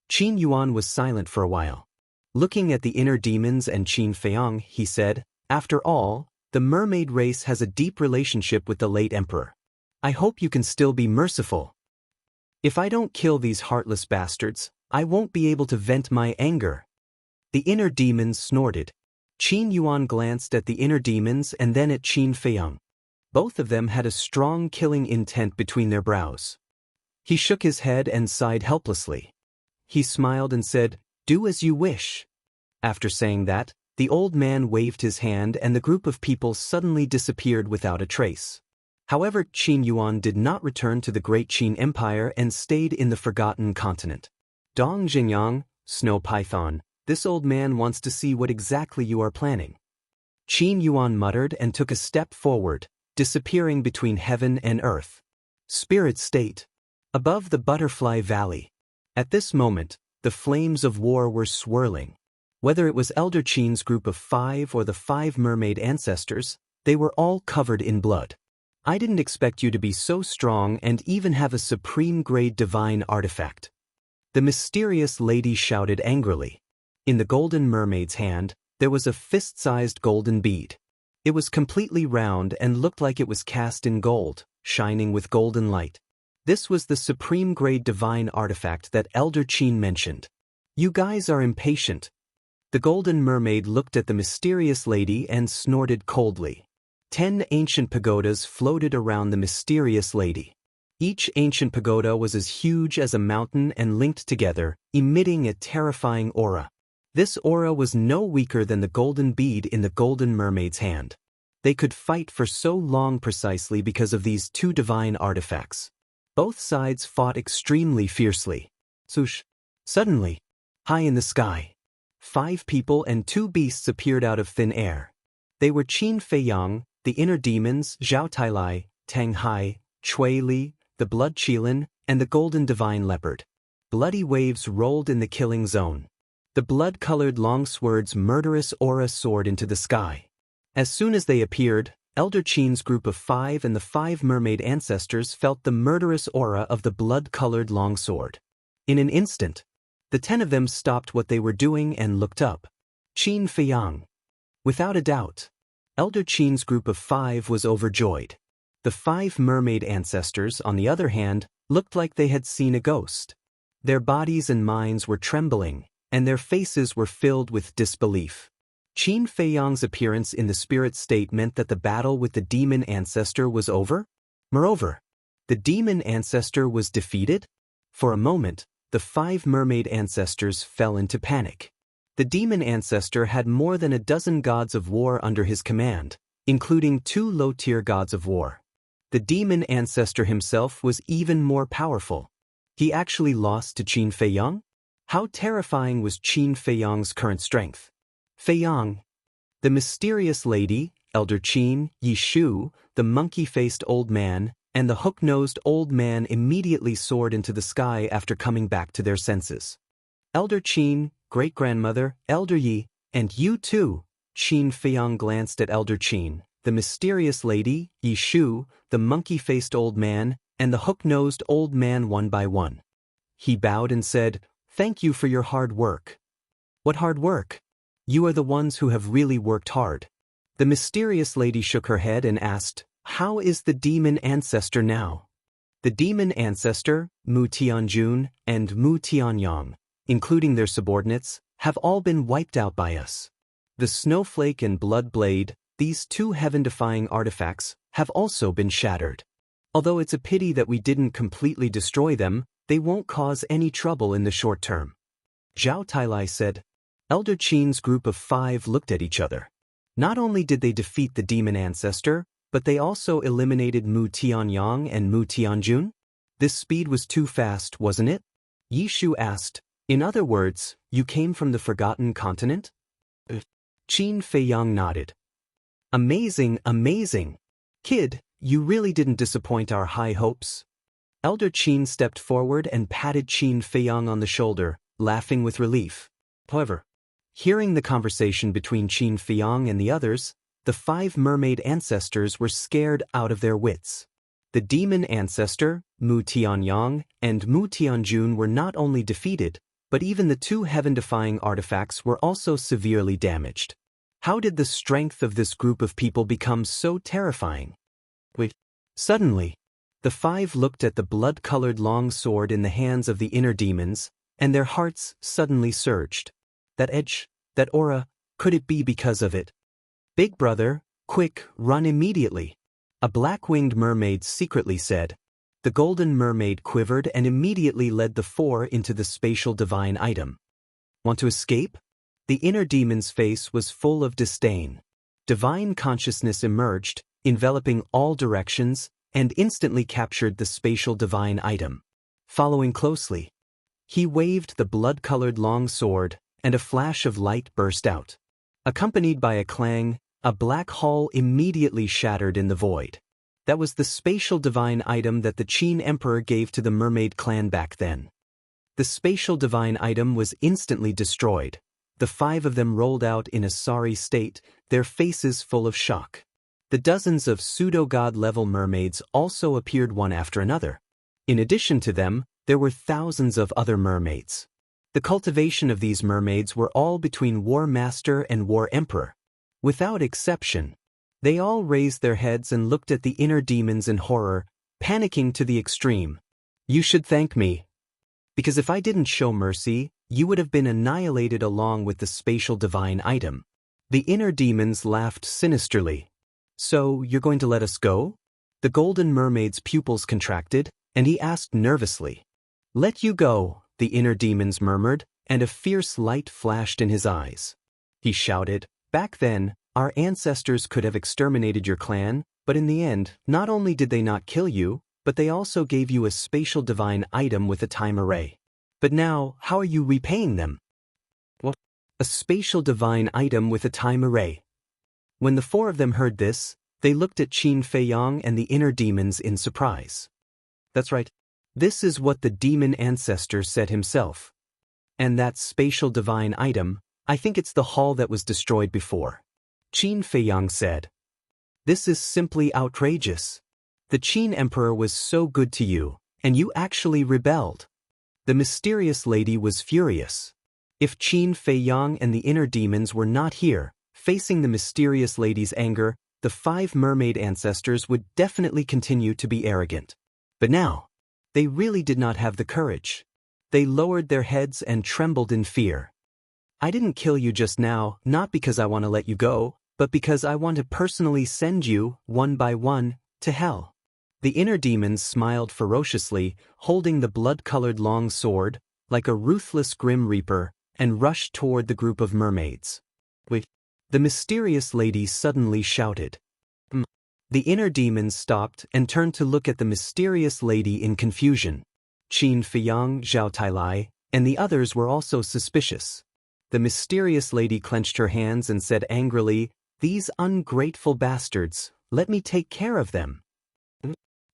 Qin Yuan was silent for a while. Looking at the inner demons and Qin Feiyang, he said, after all, the mermaid race has a deep relationship with the late emperor. I hope you can still be merciful. If I don't kill these heartless bastards, I won't be able to vent my anger. The inner demons snorted. Qin Yuan glanced at the inner demons and then at Qin Feiyang. Both of them had a strong killing intent between their brows. He shook his head and sighed helplessly. He smiled and said, do as you wish. After saying that, the old man waved his hand and the group of people suddenly disappeared without a trace. However, Qin Yuan did not return to the Great Qin Empire and stayed in the Forgotten Continent. Dong Jinyang, Snow Python, this old man wants to see what exactly you are planning. Qin Yuan muttered and took a step forward, disappearing between heaven and earth. Spirit State. Above the Butterfly Valley. At this moment, the flames of war were swirling. Whether it was Elder Qin's group of 5 or the 5 mermaid ancestors, they were all covered in blood. I didn't expect you to be so strong and even have a supreme-grade divine artifact. The mysterious lady shouted angrily. In the golden mermaid's hand, there was a fist-sized golden bead. It was completely round and looked like it was cast in gold, shining with golden light. This was the supreme-grade divine artifact that Elder Qin mentioned. You guys are impatient. The golden mermaid looked at the mysterious lady and snorted coldly. 10 ancient pagodas floated around the mysterious lady. Each ancient pagoda was as huge as a mountain and linked together, emitting a terrifying aura. This aura was no weaker than the golden bead in the golden mermaid's hand. They could fight for so long precisely because of these two divine artifacts. Both sides fought extremely fiercely. Swoosh! Suddenly, high in the sky, 5 people and 2 beasts appeared out of thin air. They were Qin Feiyang, the inner demons, Zhao Tailai, Tang Hai, Cui Li, the blood Qilin, and the golden divine leopard. Bloody waves rolled in the killing zone. The blood-colored longsword's murderous aura soared into the sky. As soon as they appeared, Elder Qin's group of 5 and the 5 mermaid ancestors felt the murderous aura of the blood-colored longsword. In an instant, the 10 of them stopped what they were doing and looked up. Qin Feiyang. Without a doubt, Elder Qin's group of 5 was overjoyed. The 5 mermaid ancestors, on the other hand, looked like they had seen a ghost. Their bodies and minds were trembling, and their faces were filled with disbelief. Qin Feiyang's appearance in the spirit state meant that the battle with the demon ancestor was over? Moreover, the demon ancestor was defeated? For a moment, the 5 mermaid ancestors fell into panic. The demon ancestor had more than a dozen gods of war under his command, including 2 low-tier gods of war. The demon ancestor himself was even more powerful. He actually lost to Qin Feiyang? How terrifying was Qin Feiyang's current strength? Feiyang. The mysterious lady, Elder Qin, Yishu, the monkey-faced old man, and the hook-nosed old man immediately soared into the sky after coming back to their senses. Elder Qin, great-grandmother, Elder Yi, and you too. Qin Feiyang glanced at Elder Qin, the mysterious lady, Yishu, the monkey-faced old man, and the hook-nosed old man one by one. He bowed and said, "Thank you for your hard work." "What hard work? You are the ones who have really worked hard." The mysterious lady shook her head and asked, "How is the demon ancestor now?" The demon ancestor, Mu Tianjun, and Mu Tianyang, including their subordinates, have all been wiped out by us. The snowflake and blood blade, these 2 heaven-defying artifacts, have also been shattered. Although it's a pity that we didn't completely destroy them, they won't cause any trouble in the short term. Zhao Tailai said. Elder Qin's group of 5 looked at each other. Not only did they defeat the demon ancestor, but they also eliminated Mu Tianyang and Mu Tianjun? This speed was too fast, wasn't it? Yishu asked. In other words, you came from the Forgotten Continent? Qin Feiyang nodded. Amazing, amazing. Kid, you really didn't disappoint our high hopes. Elder Qin stepped forward and patted Qin Feiyang on the shoulder, laughing with relief. However, hearing the conversation between Qin Feiyang and the others, the 5 mermaid ancestors were scared out of their wits. The demon ancestor, Mu Tianyang, and Mu Tianjun were not only defeated, but even the 2 heaven-defying artifacts were also severely damaged. How did the strength of this group of people become so terrifying? Wait. Suddenly, the 5 looked at the blood-colored long sword in the hands of the inner demons, and their hearts suddenly surged. That edge, that aura, could it be because of it? Big brother, quick, run immediately. A black-winged mermaid secretly said. The golden mermaid quivered and immediately led the 4 into the spatial divine item. Want to escape? The inner demon's face was full of disdain. Divine consciousness emerged, enveloping all directions, and instantly captured the spatial divine item. Following closely, he waved the blood-colored long sword, and a flash of light burst out. Accompanied by a clang, a black hole immediately shattered in the void. That was the spatial divine item that the Qin Emperor gave to the mermaid clan back then. The spatial divine item was instantly destroyed. The 5 of them rolled out in a sorry state, their faces full of shock. The dozens of pseudo-god-level mermaids also appeared one after another. In addition to them, there were thousands of other mermaids. The cultivation of these mermaids were all between War Master and War Emperor. Without exception, they all raised their heads and looked at the inner demons in horror, panicking to the extreme. You should thank me. Because if I didn't show mercy, you would have been annihilated along with the spatial divine item. The inner demons laughed sinisterly. So, you're going to let us go? The golden mermaid's pupils contracted, and he asked nervously. Let you go, the inner demons murmured, and a fierce light flashed in his eyes. He shouted, back then, our ancestors could have exterminated your clan, but in the end, not only did they not kill you, but they also gave you a spatial divine item with a time array. But now, how are you repaying them? What? A spatial divine item with a time array. When the four of them heard this, they looked at Qin Feiyang and the inner demons in surprise. That's right. This is what the demon ancestor said himself. And that spatial divine item, I think it's the hall that was destroyed before. Qin Feiyang said. This is simply outrageous. The Qin Emperor was so good to you, and you actually rebelled. The mysterious lady was furious. If Qin Feiyang and the inner demons were not here, facing the mysterious lady's anger, the 5 mermaid ancestors would definitely continue to be arrogant. But now, they really did not have the courage. They lowered their heads and trembled in fear. I didn't kill you just now, not because I want to let you go, but because I want to personally send you, one by one, to hell. The inner demons smiled ferociously, holding the blood-colored long sword, like a ruthless grim reaper, and rushed toward the group of mermaids. Wait. The mysterious lady suddenly shouted. The inner demons stopped and turned to look at the mysterious lady in confusion. Qin Feiyang, Zhao Tailai, and the others were also suspicious. The mysterious lady clenched her hands and said angrily, "These ungrateful bastards, let me take care of them."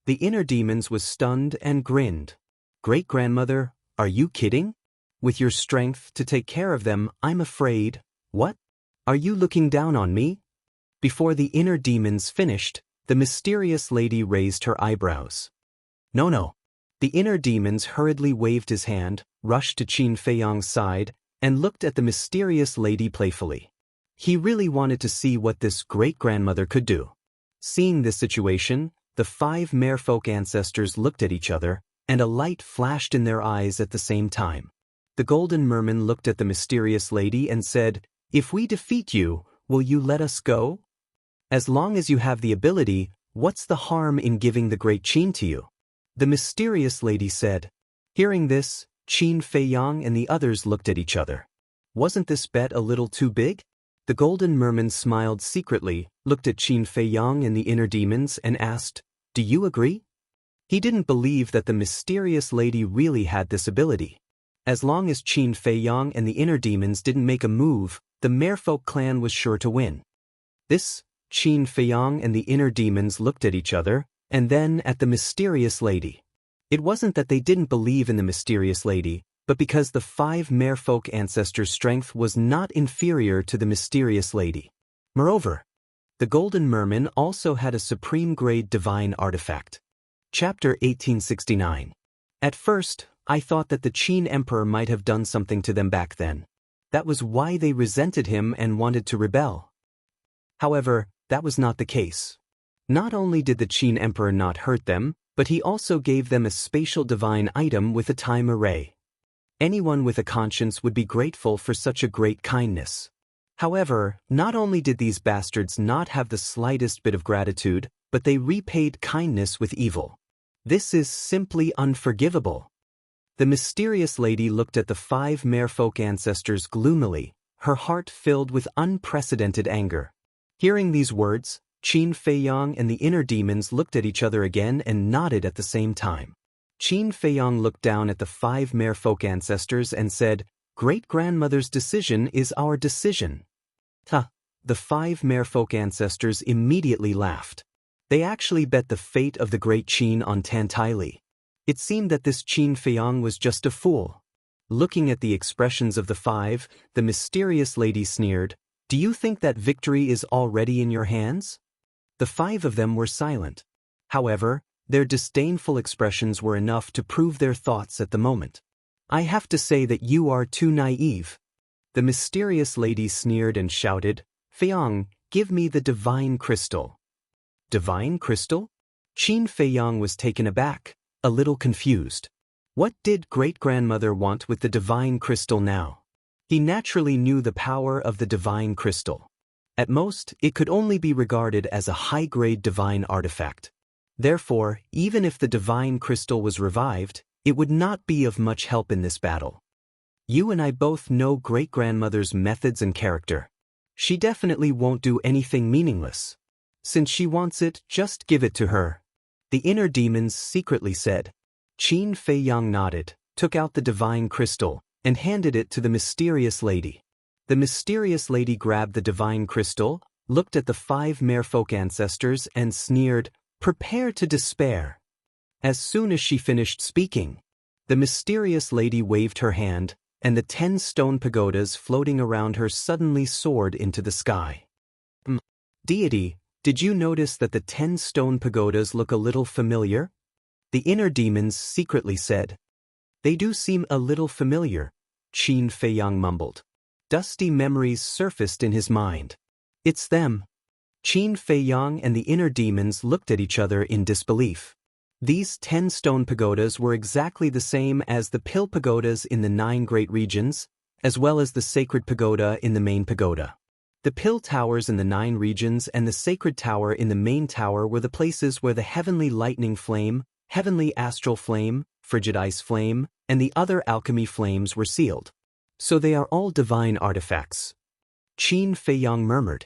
The inner demons was stunned and grinned. Great-grandmother, are you kidding? With your strength to take care of them, I'm afraid. What? Are you looking down on me? Before the inner demons finished, the mysterious lady raised her eyebrows. No. The inner demons hurriedly waved his hand, rushed to Qin Feiyang's side, and looked at the mysterious lady playfully. He really wanted to see what this great-grandmother could do. Seeing this situation, the 5 merfolk ancestors looked at each other, and a light flashed in their eyes at the same time. The golden merman looked at the mysterious lady and said, "If we defeat you, will you let us go? As long as you have the ability, what's the harm in giving the great Qin to you?" The mysterious lady said. Hearing this, Qin Feiyang and the others looked at each other. Wasn't this bet a little too big? The golden merman smiled secretly, looked at Qin Feiyang and the inner demons and asked, "Do you agree?" He didn't believe that the mysterious lady really had this ability. As long as Qin Feiyang and the inner demons didn't make a move, the merfolk clan was sure to win. Qin Feiyang and the inner demons looked at each other, and then at the mysterious lady. It wasn't that they didn't believe in the mysterious lady, but because the 5 merfolk ancestors' strength was not inferior to the mysterious lady. Moreover, the golden merman also had a supreme-grade divine artifact. Chapter 1869. At first, I thought that the Qin Emperor might have done something to them back then. That was why they resented him and wanted to rebel. However, that was not the case. Not only did the Qin Emperor not hurt them, but he also gave them a spatial divine item with a time array. Anyone with a conscience would be grateful for such a great kindness. However, not only did these bastards not have the slightest bit of gratitude, but they repaid kindness with evil. This is simply unforgivable. The mysterious lady looked at the 5 merfolk ancestors gloomily, her heart filled with unprecedented anger. Hearing these words, Qin Feiyang and the inner demons looked at each other again and nodded at the same time. Qin Feiyang looked down at the 5 merfolk ancestors and said, "Great-grandmother's decision is our decision." The 5 merfolk ancestors immediately laughed. They actually bet the fate of the great Qin on Tantaili. It seemed that this Qin Feiyang was just a fool. Looking at the expressions of the 5, the mysterious lady sneered, "Do you think that victory is already in your hands?" The 5 of them were silent. However, their disdainful expressions were enough to prove their thoughts at the moment. "I have to say that you are too naive." The mysterious lady sneered and shouted, "Feiyang, give me the divine crystal." Divine crystal? Qin Feiyang was taken aback, a little confused. What did great-grandmother want with the divine crystal now? He naturally knew the power of the divine crystal. At most, it could only be regarded as a high-grade divine artifact. Therefore, even if the divine crystal was revived, it would not be of much help in this battle. You and I both know great-grandmother's methods and character. She definitely won't do anything meaningless. Since she wants it, just give it to her. The inner demons secretly said. Qin Feiyang nodded, took out the divine crystal, and handed it to the mysterious lady. The mysterious lady grabbed the divine crystal, looked at the 5 merfolk ancestors and sneered, "Prepare to despair." As soon as she finished speaking, the mysterious lady waved her hand, and the 10 stone pagodas floating around her suddenly soared into the sky. Deity, did you notice that the 10 stone pagodas look a little familiar? The inner demons secretly said. They do seem a little familiar, Qin Feiyang mumbled. Dusty memories surfaced in his mind. It's them. Qin Feiyang and the inner demons looked at each other in disbelief. These 10 stone pagodas were exactly the same as the pill pagodas in the 9 great regions, as well as the sacred pagoda in the main pagoda. The pill towers in the 9 regions and the sacred tower in the main tower were the places where the heavenly lightning flame, heavenly astral flame, frigid ice flame, and the other alchemy flames were sealed. So they are all divine artifacts. Qin Feiyang murmured.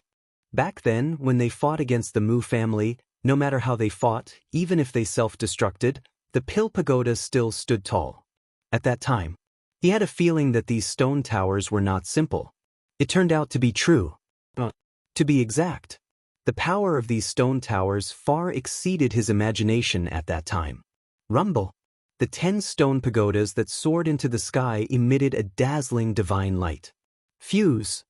Back then, when they fought against the Mu family, no matter how they fought, even if they self-destructed, the pill pagodas still stood tall. At that time, he had a feeling that these stone towers were not simple. It turned out to be true. To be exact, the power of these stone towers far exceeded his imagination at that time. Rumble. The 10 stone pagodas that soared into the sky emitted a dazzling divine light. Fuse.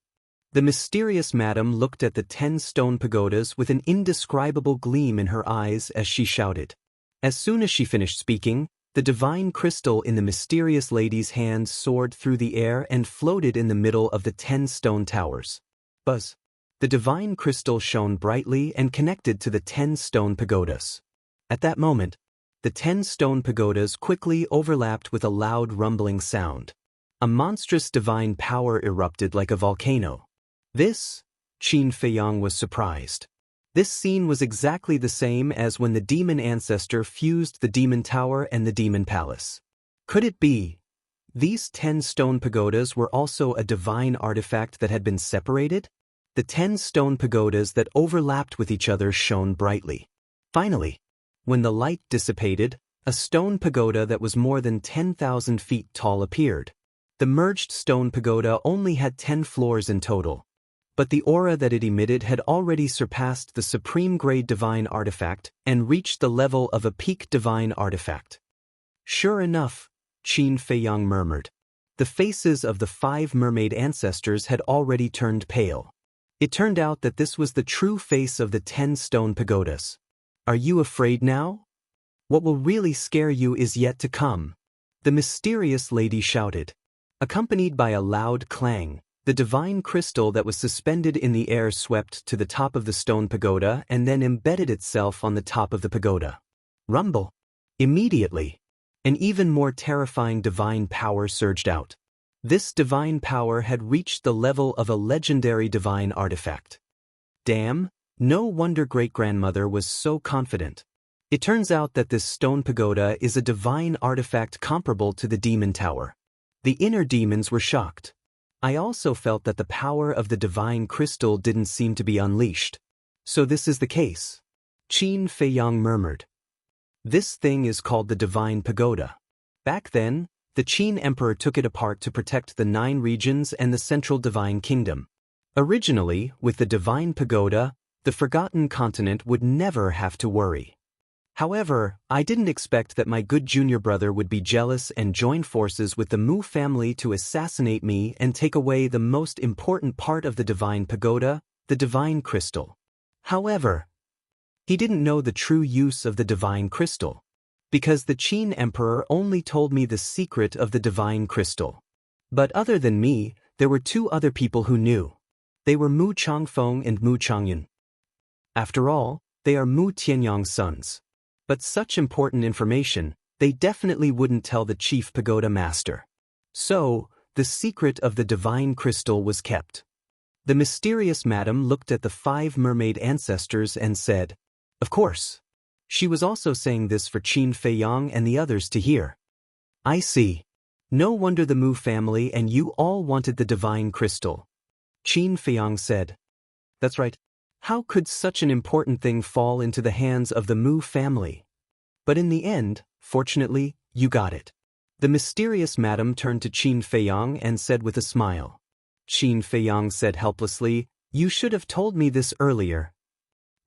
The mysterious madam looked at the 10 stone pagodas with an indescribable gleam in her eyes as she shouted. As soon as she finished speaking, the divine crystal in the mysterious lady's hand soared through the air and floated in the middle of the 10 stone towers. Buzz. The divine crystal shone brightly and connected to the 10 stone pagodas. At that moment, the 10 stone pagodas quickly overlapped with a loud rumbling sound. A monstrous divine power erupted like a volcano. This, Qin Feiyang was surprised. This scene was exactly the same as when the demon ancestor fused the demon tower and the demon palace. Could it be? These 10 stone pagodas were also a divine artifact that had been separated? The 10 stone pagodas that overlapped with each other shone brightly. Finally, when the light dissipated, a stone pagoda that was more than 10,000 feet tall appeared. The merged stone pagoda only had 10 floors in total, but the aura that it emitted had already surpassed the supreme grade divine artifact and reached the level of a peak divine artifact. Sure enough, Qin Feiyang murmured. The faces of the 5 mermaid ancestors had already turned pale. It turned out that this was the true face of the 10 stone pagodas. Are you afraid now? What will really scare you is yet to come. The mysterious lady shouted. Accompanied by a loud clang, the divine crystal that was suspended in the air swept to the top of the stone pagoda and then embedded itself on the top of the pagoda. Rumble. Immediately, an even more terrifying divine power surged out. This divine power had reached the level of a legendary divine artifact. Damn, no wonder great-grandmother was so confident. It turns out that this stone pagoda is a divine artifact comparable to the demon tower. The inner demons were shocked. I also felt that the power of the divine crystal didn't seem to be unleashed. So this is the case. Qin Feiyang murmured. This thing is called the divine pagoda. Back then, the Qin emperor took it apart to protect the 9 regions and the central divine kingdom. Originally, with the divine pagoda, the forgotten continent would never have to worry. However, I didn't expect that my good junior brother would be jealous and join forces with the Mu family to assassinate me and take away the most important part of the divine pagoda, the divine crystal. However, he didn't know the true use of the divine crystal, because the Qin emperor only told me the secret of the divine crystal. But other than me, there were 2 other people who knew. They were Mu Changfeng and Mu Changyun. After all, they are Mu Tianyang's sons. But such important information, they definitely wouldn't tell the chief pagoda master. So, the secret of the divine crystal was kept. The mysterious madam looked at the 5 mermaid ancestors and said, "Of course." She was also saying this for Qin Feiyang and the others to hear. "I see. No wonder the Mu family and you all wanted the divine crystal." Qin Feiyang said, "That's right. How could such an important thing fall into the hands of the Mu family? But in the end, fortunately, you got it." The mysterious madam turned to Qin Feiyang and said with a smile. Qin Feiyang said helplessly, "You should have told me this earlier.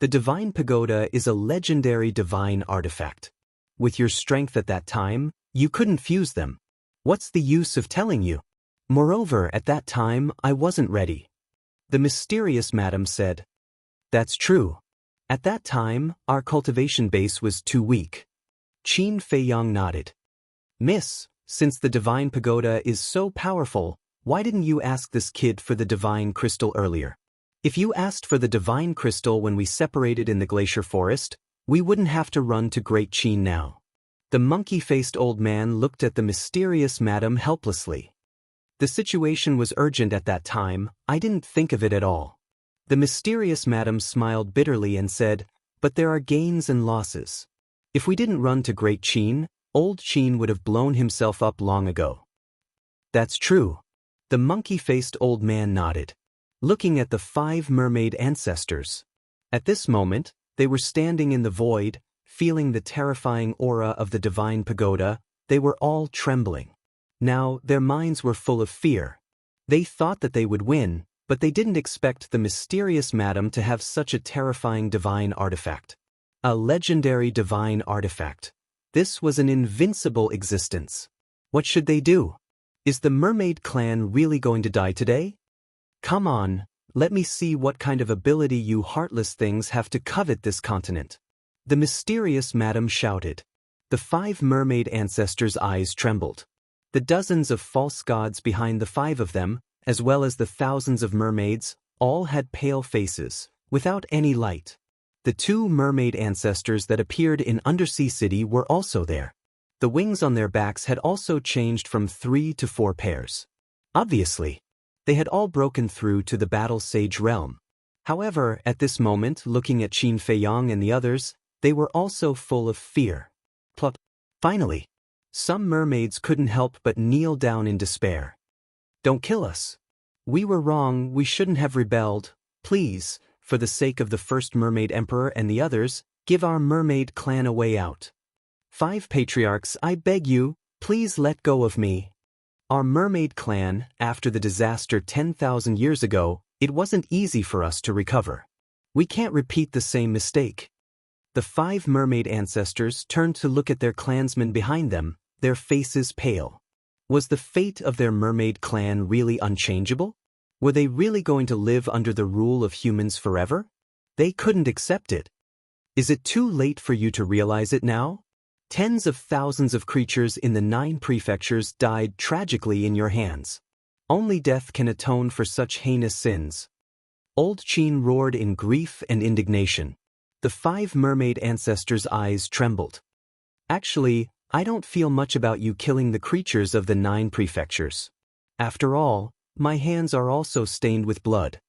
The divine pagoda is a legendary divine artifact. With your strength at that time, you couldn't fuse them. What's the use of telling you? Moreover, at that time, I wasn't ready." The mysterious madam said, "That's true. At that time, our cultivation base was too weak." Qin Feiyang nodded. "Miss, since the divine pagoda is so powerful, why didn't you ask this kid for the divine crystal earlier? If you asked for the divine crystal when we separated in the glacier forest, we wouldn't have to run to Great Qin now." The monkey-faced old man looked at the mysterious madam helplessly. "The situation was urgent at that time, I didn't think of it at all." The mysterious madam smiled bitterly and said, "But there are gains and losses. If we didn't run to Great Qin, old Qin would have blown himself up long ago." "That's true." The monkey-faced old man nodded, looking at the 5 mermaid ancestors. At this moment, they were standing in the void, feeling the terrifying aura of the divine pagoda. They were all trembling. Now, their minds were full of fear. They thought that they would win, but they didn't expect the mysterious madam to have such a terrifying divine artifact. A legendary divine artifact. This was an invincible existence. What should they do? Is the mermaid clan really going to die today? Come on, let me see what kind of ability you heartless things have to covet this continent. The mysterious madam shouted. The 5 mermaid ancestors' eyes trembled. The dozens of false gods behind the 5 of them, as well as the thousands of mermaids, all had pale faces, without any light. The 2 mermaid ancestors that appeared in Undersea City were also there. The wings on their backs had also changed from 3 to 4 pairs. Obviously, they had all broken through to the Battle Sage realm. However, at this moment, looking at Qin Feiyang and the others, they were also full of fear. Plop. Finally, some mermaids couldn't help but kneel down in despair. "Don't kill us. We were wrong, we shouldn't have rebelled. Please, for the sake of the first mermaid emperor and the others, give our mermaid clan a way out. 5 patriarchs, I beg you, please let go of me. Our mermaid clan, after the disaster 10,000 years ago, it wasn't easy for us to recover. We can't repeat the same mistake." The 5 mermaid ancestors turned to look at their clansmen behind them, their faces pale. Was the fate of their mermaid clan really unchangeable? Were they really going to live under the rule of humans forever? They couldn't accept it. Is it too late for you to realize it now? Tens of thousands of creatures in the 9 prefectures died tragically in your hands. Only death can atone for such heinous sins. Old Qin roared in grief and indignation. The 5 mermaid ancestors' eyes trembled. "Actually, I don't feel much about you killing the creatures of the 9 prefectures. After all, my hands are also stained with blood.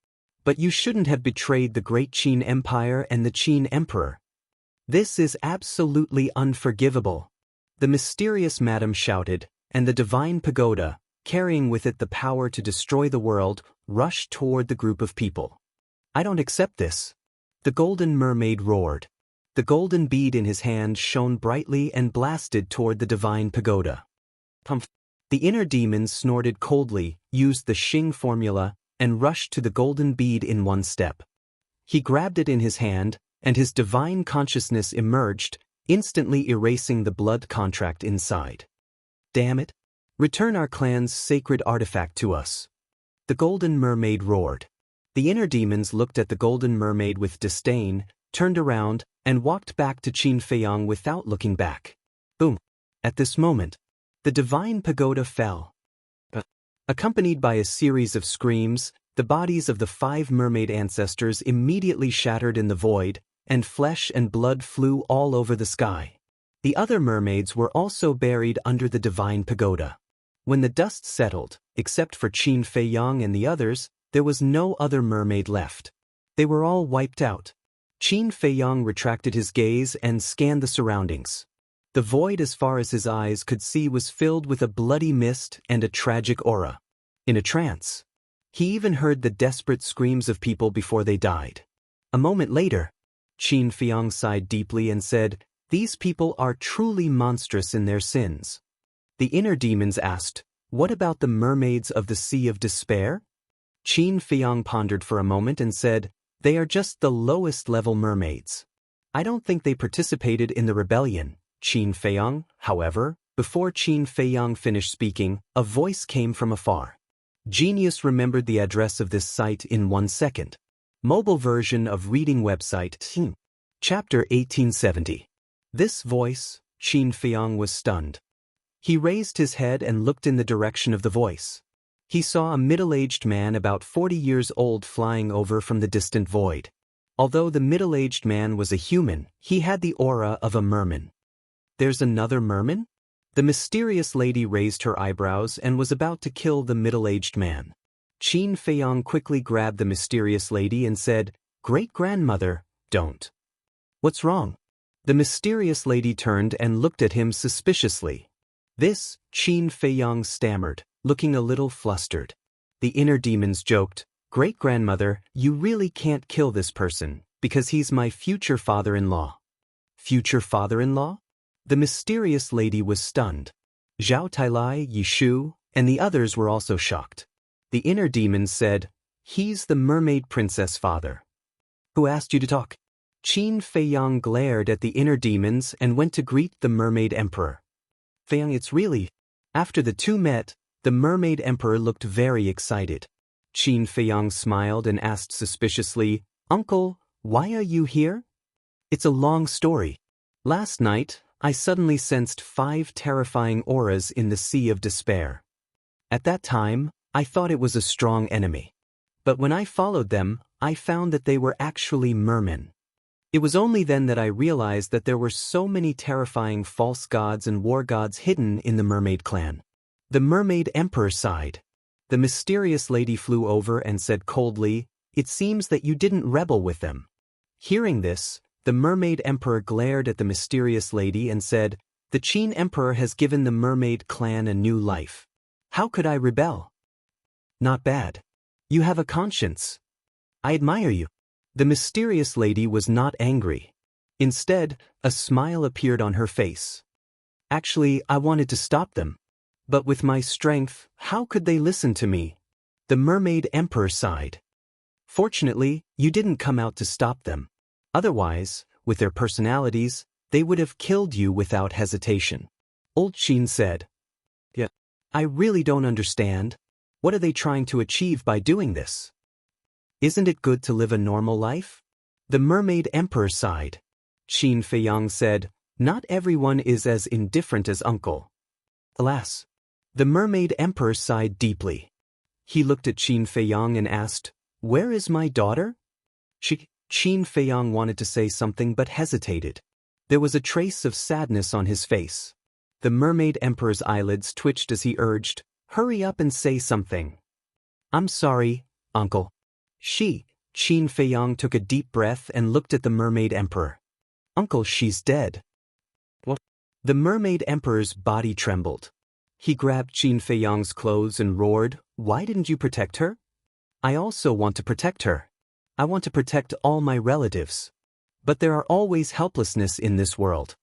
But you shouldn't have betrayed the great Qin Empire and the Qin Emperor. This is absolutely unforgivable." The mysterious madam shouted, and the divine pagoda, carrying with it the power to destroy the world, rushed toward the group of people. "I don't accept this." The golden mermaid roared. The golden bead in his hand shone brightly and blasted toward the divine pagoda. Pumph! The inner demon snorted coldly, used the Xing formula, and rushed to the golden bead in one step. He grabbed it in his hand, and his divine consciousness emerged, instantly erasing the blood contract inside. "Damn it! Return our clan's sacred artifact to us." The golden mermaid roared. The inner demons looked at the golden mermaid with disdain, turned around, and walked back to Qin Feiyang without looking back. Boom! At this moment, the divine pagoda fell. Accompanied by a series of screams, the bodies of the 5 mermaid ancestors immediately shattered in the void, and flesh and blood flew all over the sky. The other mermaids were also buried under the divine pagoda. When the dust settled, except for Qin Feiyang and the others, there was no other mermaid left. They were all wiped out. Qin Feiyang retracted his gaze and scanned the surroundings. The void as far as his eyes could see was filled with a bloody mist and a tragic aura. In a trance, he even heard the desperate screams of people before they died. A moment later, Qin Feiyang sighed deeply and said, "These people are truly monstrous in their sins." The inner demons asked, "What about the mermaids of the Sea of Despair?" Qin Feiyang pondered for a moment and said, "They are just the lowest level mermaids. I don't think they participated in the rebellion." Qin Feiyang, however, before Qin Feiyang finished speaking, a voice came from afar. Genius remembered the address of this site in 1 second. Mobile version of reading website. Chapter 1870. This voice, Qin Feiyang was stunned. He raised his head and looked in the direction of the voice. He saw a middle-aged man about 40 years old flying over from the distant void. Although the middle-aged man was a human, he had the aura of a merman. "There's another merman?" The mysterious lady raised her eyebrows and was about to kill the middle-aged man. Qin Feiyang quickly grabbed the mysterious lady and said, "Great-grandmother, don't." "What's wrong?" The mysterious lady turned and looked at him suspiciously. "This," Qin Feiyang stammered, looking a little flustered. The inner demons joked, "Great-grandmother, you really can't kill this person, because he's my future father-in-law." "Future father-in-law?" The mysterious lady was stunned. Zhao Tailai, Yishu, and the others were also shocked. The inner demons said, "He's the mermaid princess father." "Who asked you to talk?" Qin Feiyang glared at the inner demons and went to greet the mermaid emperor. "Feiyang, it's really..." After the two met, the mermaid emperor looked very excited. Qin Feiyang smiled and asked suspiciously, "Uncle, why are you here?" "It's a long story. Last night, I suddenly sensed 5 terrifying auras in the Sea of Despair. At that time, I thought it was a strong enemy. But when I followed them, I found that they were actually mermen. It was only then that I realized that there were so many terrifying false gods and war gods hidden in the mermaid clan." The mermaid emperor sighed. The mysterious lady flew over and said coldly, "It seems that you didn't rebel with them." Hearing this, the mermaid emperor glared at the mysterious lady and said, "The Qin emperor has given the mermaid clan a new life. How could I rebel?" "Not bad. You have a conscience. I admire you." The mysterious lady was not angry. Instead, a smile appeared on her face. "Actually, I wanted to stop them. But with my strength, how could they listen to me?" The mermaid emperor sighed. "Fortunately, you didn't come out to stop them. Otherwise, with their personalities, they would have killed you without hesitation." Old Qin said, "Yeah, I really don't understand. What are they trying to achieve by doing this? Isn't it good to live a normal life?" The mermaid emperor sighed. Qin Feiyang said, "Not everyone is as indifferent as Uncle." Alas. The mermaid emperor sighed deeply. He looked at Qin Feiyang and asked, "Where is my daughter?" Qin Feiyang wanted to say something but hesitated. There was a trace of sadness on his face. The mermaid emperor's eyelids twitched as he urged, "Hurry up and say something." "I'm sorry, Uncle." Qin Feiyang took a deep breath and looked at the mermaid emperor. "Uncle, she's dead." "What?" The mermaid emperor's body trembled. He grabbed Qin Feiyang's clothes and roared, "Why didn't you protect her?" "I also want to protect her. I want to protect all my relatives. But there are always helplessness in this world."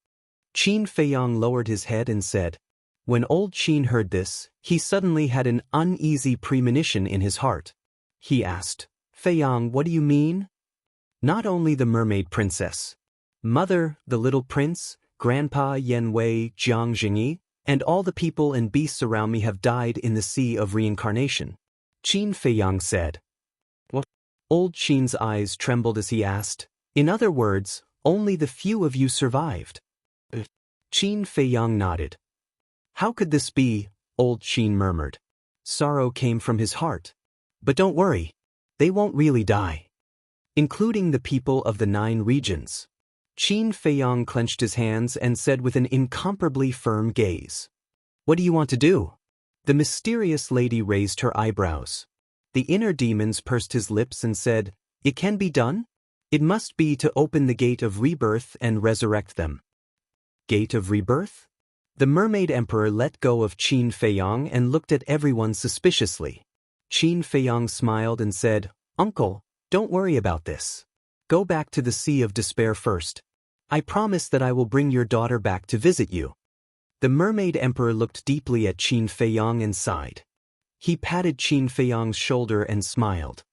Qin Feiyang lowered his head and said. When old Qin heard this, he suddenly had an uneasy premonition in his heart. He asked, "Feiyang, what do you mean?" "Not only the mermaid princess. Mother, the little prince, Grandpa Yanwei Jianghu, and all the people and beasts around me have died in the sea of reincarnation," Qin Feiyang said. "What?" Old Qin's eyes trembled as he asked, "In other words, only the few of you survived." Qin Feiyang nodded. "How could this be?" Old Qin murmured. Sorrow came from his heart. "But don't worry. They won't really die. Including the people of the 9 regions." Qin Feiyang clenched his hands and said with an incomparably firm gaze. What do you want to do? The mysterious lady raised her eyebrows. The inner demons pursed his lips and said, It can be done? It must be to open the gate of rebirth and resurrect them. Gate of rebirth? The Mermaid Emperor let go of Qin Feiyang and looked at everyone suspiciously. Qin Feiyang smiled and said, Uncle, don't worry about this. Go back to the Sea of Despair first. I promise that I will bring your daughter back to visit you. The Mermaid Emperor looked deeply at Qin Feiyang and sighed. He patted Qin Feiyang's shoulder and smiled.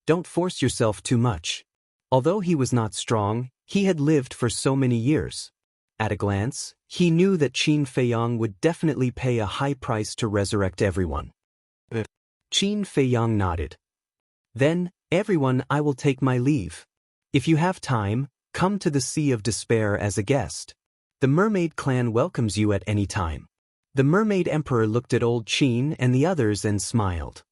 Don't force yourself too much. Although he was not strong, he had lived for so many years. At a glance, he knew that Qin Feiyang would definitely pay a high price to resurrect everyone. Qin Feiyang nodded. Then, everyone, I will take my leave. If you have time, come to the Sea of Despair as a guest. The Mermaid Clan welcomes you at any time. The Mermaid Emperor looked at Old Qin and the others and smiled.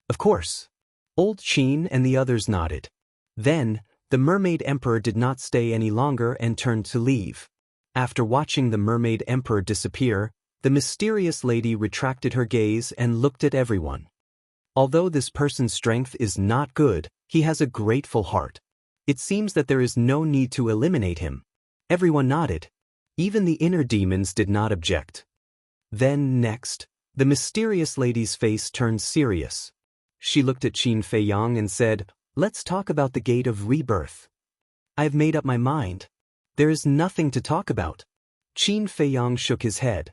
Of course. Old Qin and the others nodded. Then, the Mermaid Emperor did not stay any longer and turned to leave. After watching the Mermaid Emperor disappear, the mysterious lady retracted her gaze and looked at everyone. Although this person's strength is not good, he has a grateful heart. It seems that there is no need to eliminate him. Everyone nodded. Even the inner demons did not object. Then next, the mysterious lady's face turned serious. She looked at Qin Feiyang and said, Let's talk about the Gate of Rebirth. I've made up my mind. There is nothing to talk about. Qin Feiyang shook his head.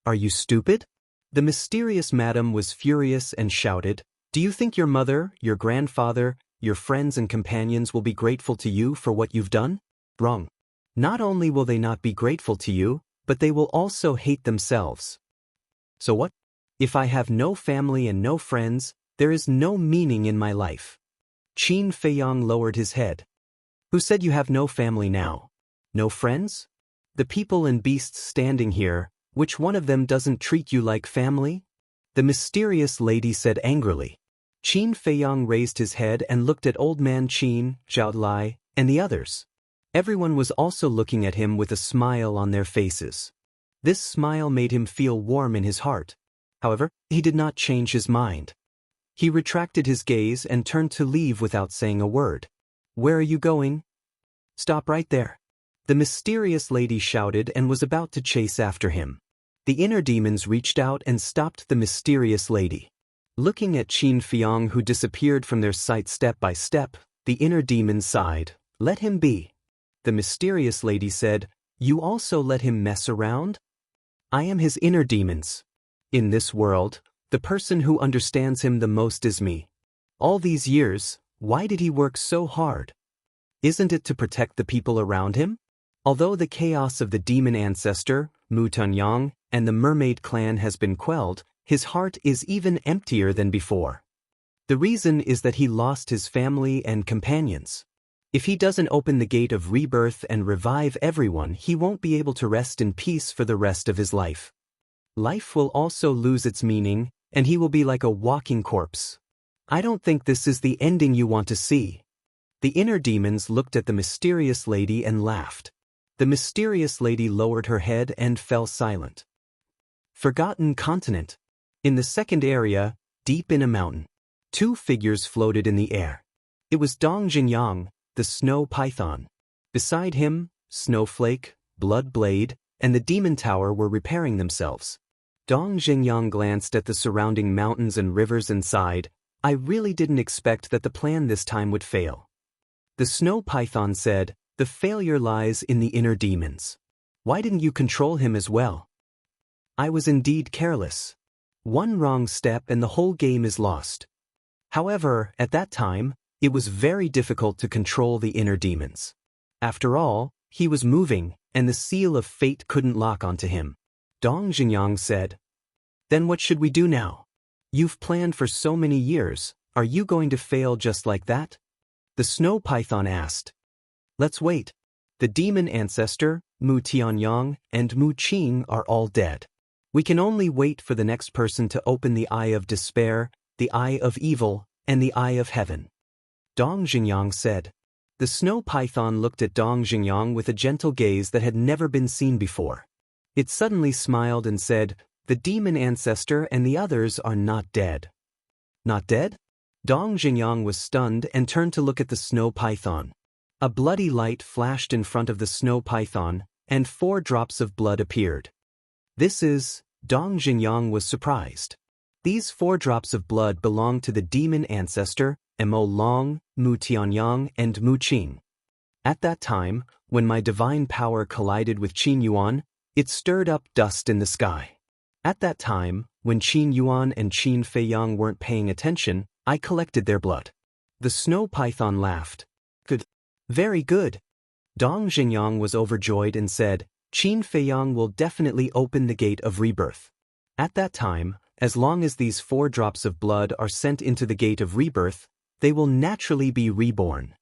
Are you stupid? The mysterious madam was furious and shouted, Do you think your mother, your grandfather, your friends and companions will be grateful to you for what you've done? Wrong. Not only will they not be grateful to you, but they will also hate themselves. So what? If I have no family and no friends, there is no meaning in my life. Qin Feiyang lowered his head. Who said you have no family now? No friends? The people and beasts standing here, which one of them doesn't treat you like family? The mysterious lady said angrily. Qin Feiyang raised his head and looked at Old Man Qin, Zhao Lai, and the others. Everyone was also looking at him with a smile on their faces. This smile made him feel warm in his heart. However, he did not change his mind. He retracted his gaze and turned to leave without saying a word. Where are you going? Stop right there. The mysterious lady shouted and was about to chase after him. The inner demons reached out and stopped the mysterious lady. Looking at Qin Feiyang, who disappeared from their sight step by step, the inner demons sighed. Let him be. The mysterious lady said, You also let him mess around? I am his inner demons. In this world, the person who understands him the most is me. All these years, why did he work so hard? Isn't it to protect the people around him? Although the chaos of the demon ancestor, Mu Tunyang, and the mermaid clan has been quelled, his heart is even emptier than before. The reason is that he lost his family and companions. If he doesn't open the gate of rebirth and revive everyone, he won't be able to rest in peace for the rest of his life. Life will also lose its meaning, and he will be like a walking corpse. I don't think this is the ending you want to see. The inner demons looked at the mysterious lady and laughed. The mysterious lady lowered her head and fell silent. Forgotten continent. In the second area, deep in a mountain, two figures floated in the air. It was Dong Jinyang, the snow python. Beside him, Snowflake, Blood Blade, and the Demon Tower were repairing themselves. Dong Jinyang glanced at the surrounding mountains and rivers and sighed, I really didn't expect that the plan this time would fail. The snow python said, The failure lies in the inner demons. Why didn't you control him as well? I was indeed careless. One wrong step and the whole game is lost. However, at that time, it was very difficult to control the inner demons. After all, he was moving, and the seal of fate couldn't lock onto him. Dong Jinyang said, Then what should we do now? You've planned for so many years, are you going to fail just like that? The snow python asked. Let's wait. The demon ancestor, Mu Tianyang, and Mu Qing are all dead. We can only wait for the next person to open the Eye of Despair, the Eye of Evil, and the Eye of Heaven. Dong Jinyang said. The snow python looked at Dong Xingyang with a gentle gaze that had never been seen before. It suddenly smiled and said, "The demon ancestor and the others are not dead." Not dead? Dong Xingyang was stunned and turned to look at the snow python. A bloody light flashed in front of the snow python, and 4 drops of blood appeared. Dong Xingyang was surprised. These 4 drops of blood belonged to the demon ancestor, Mo Long, Mu Tianyang, and Mu Qin. At that time, when my divine power collided with Qin Yuan, it stirred up dust in the sky. At that time, when Qin Yuan and Qin Feiyang weren't paying attention, I collected their blood. The snow python laughed. Good. Very good. Dong Xingyang was overjoyed and said, "Qin Feiyang will definitely open the gate of rebirth. At that time, as long as these 4 drops of blood are sent into the gate of rebirth, they will naturally be reborn."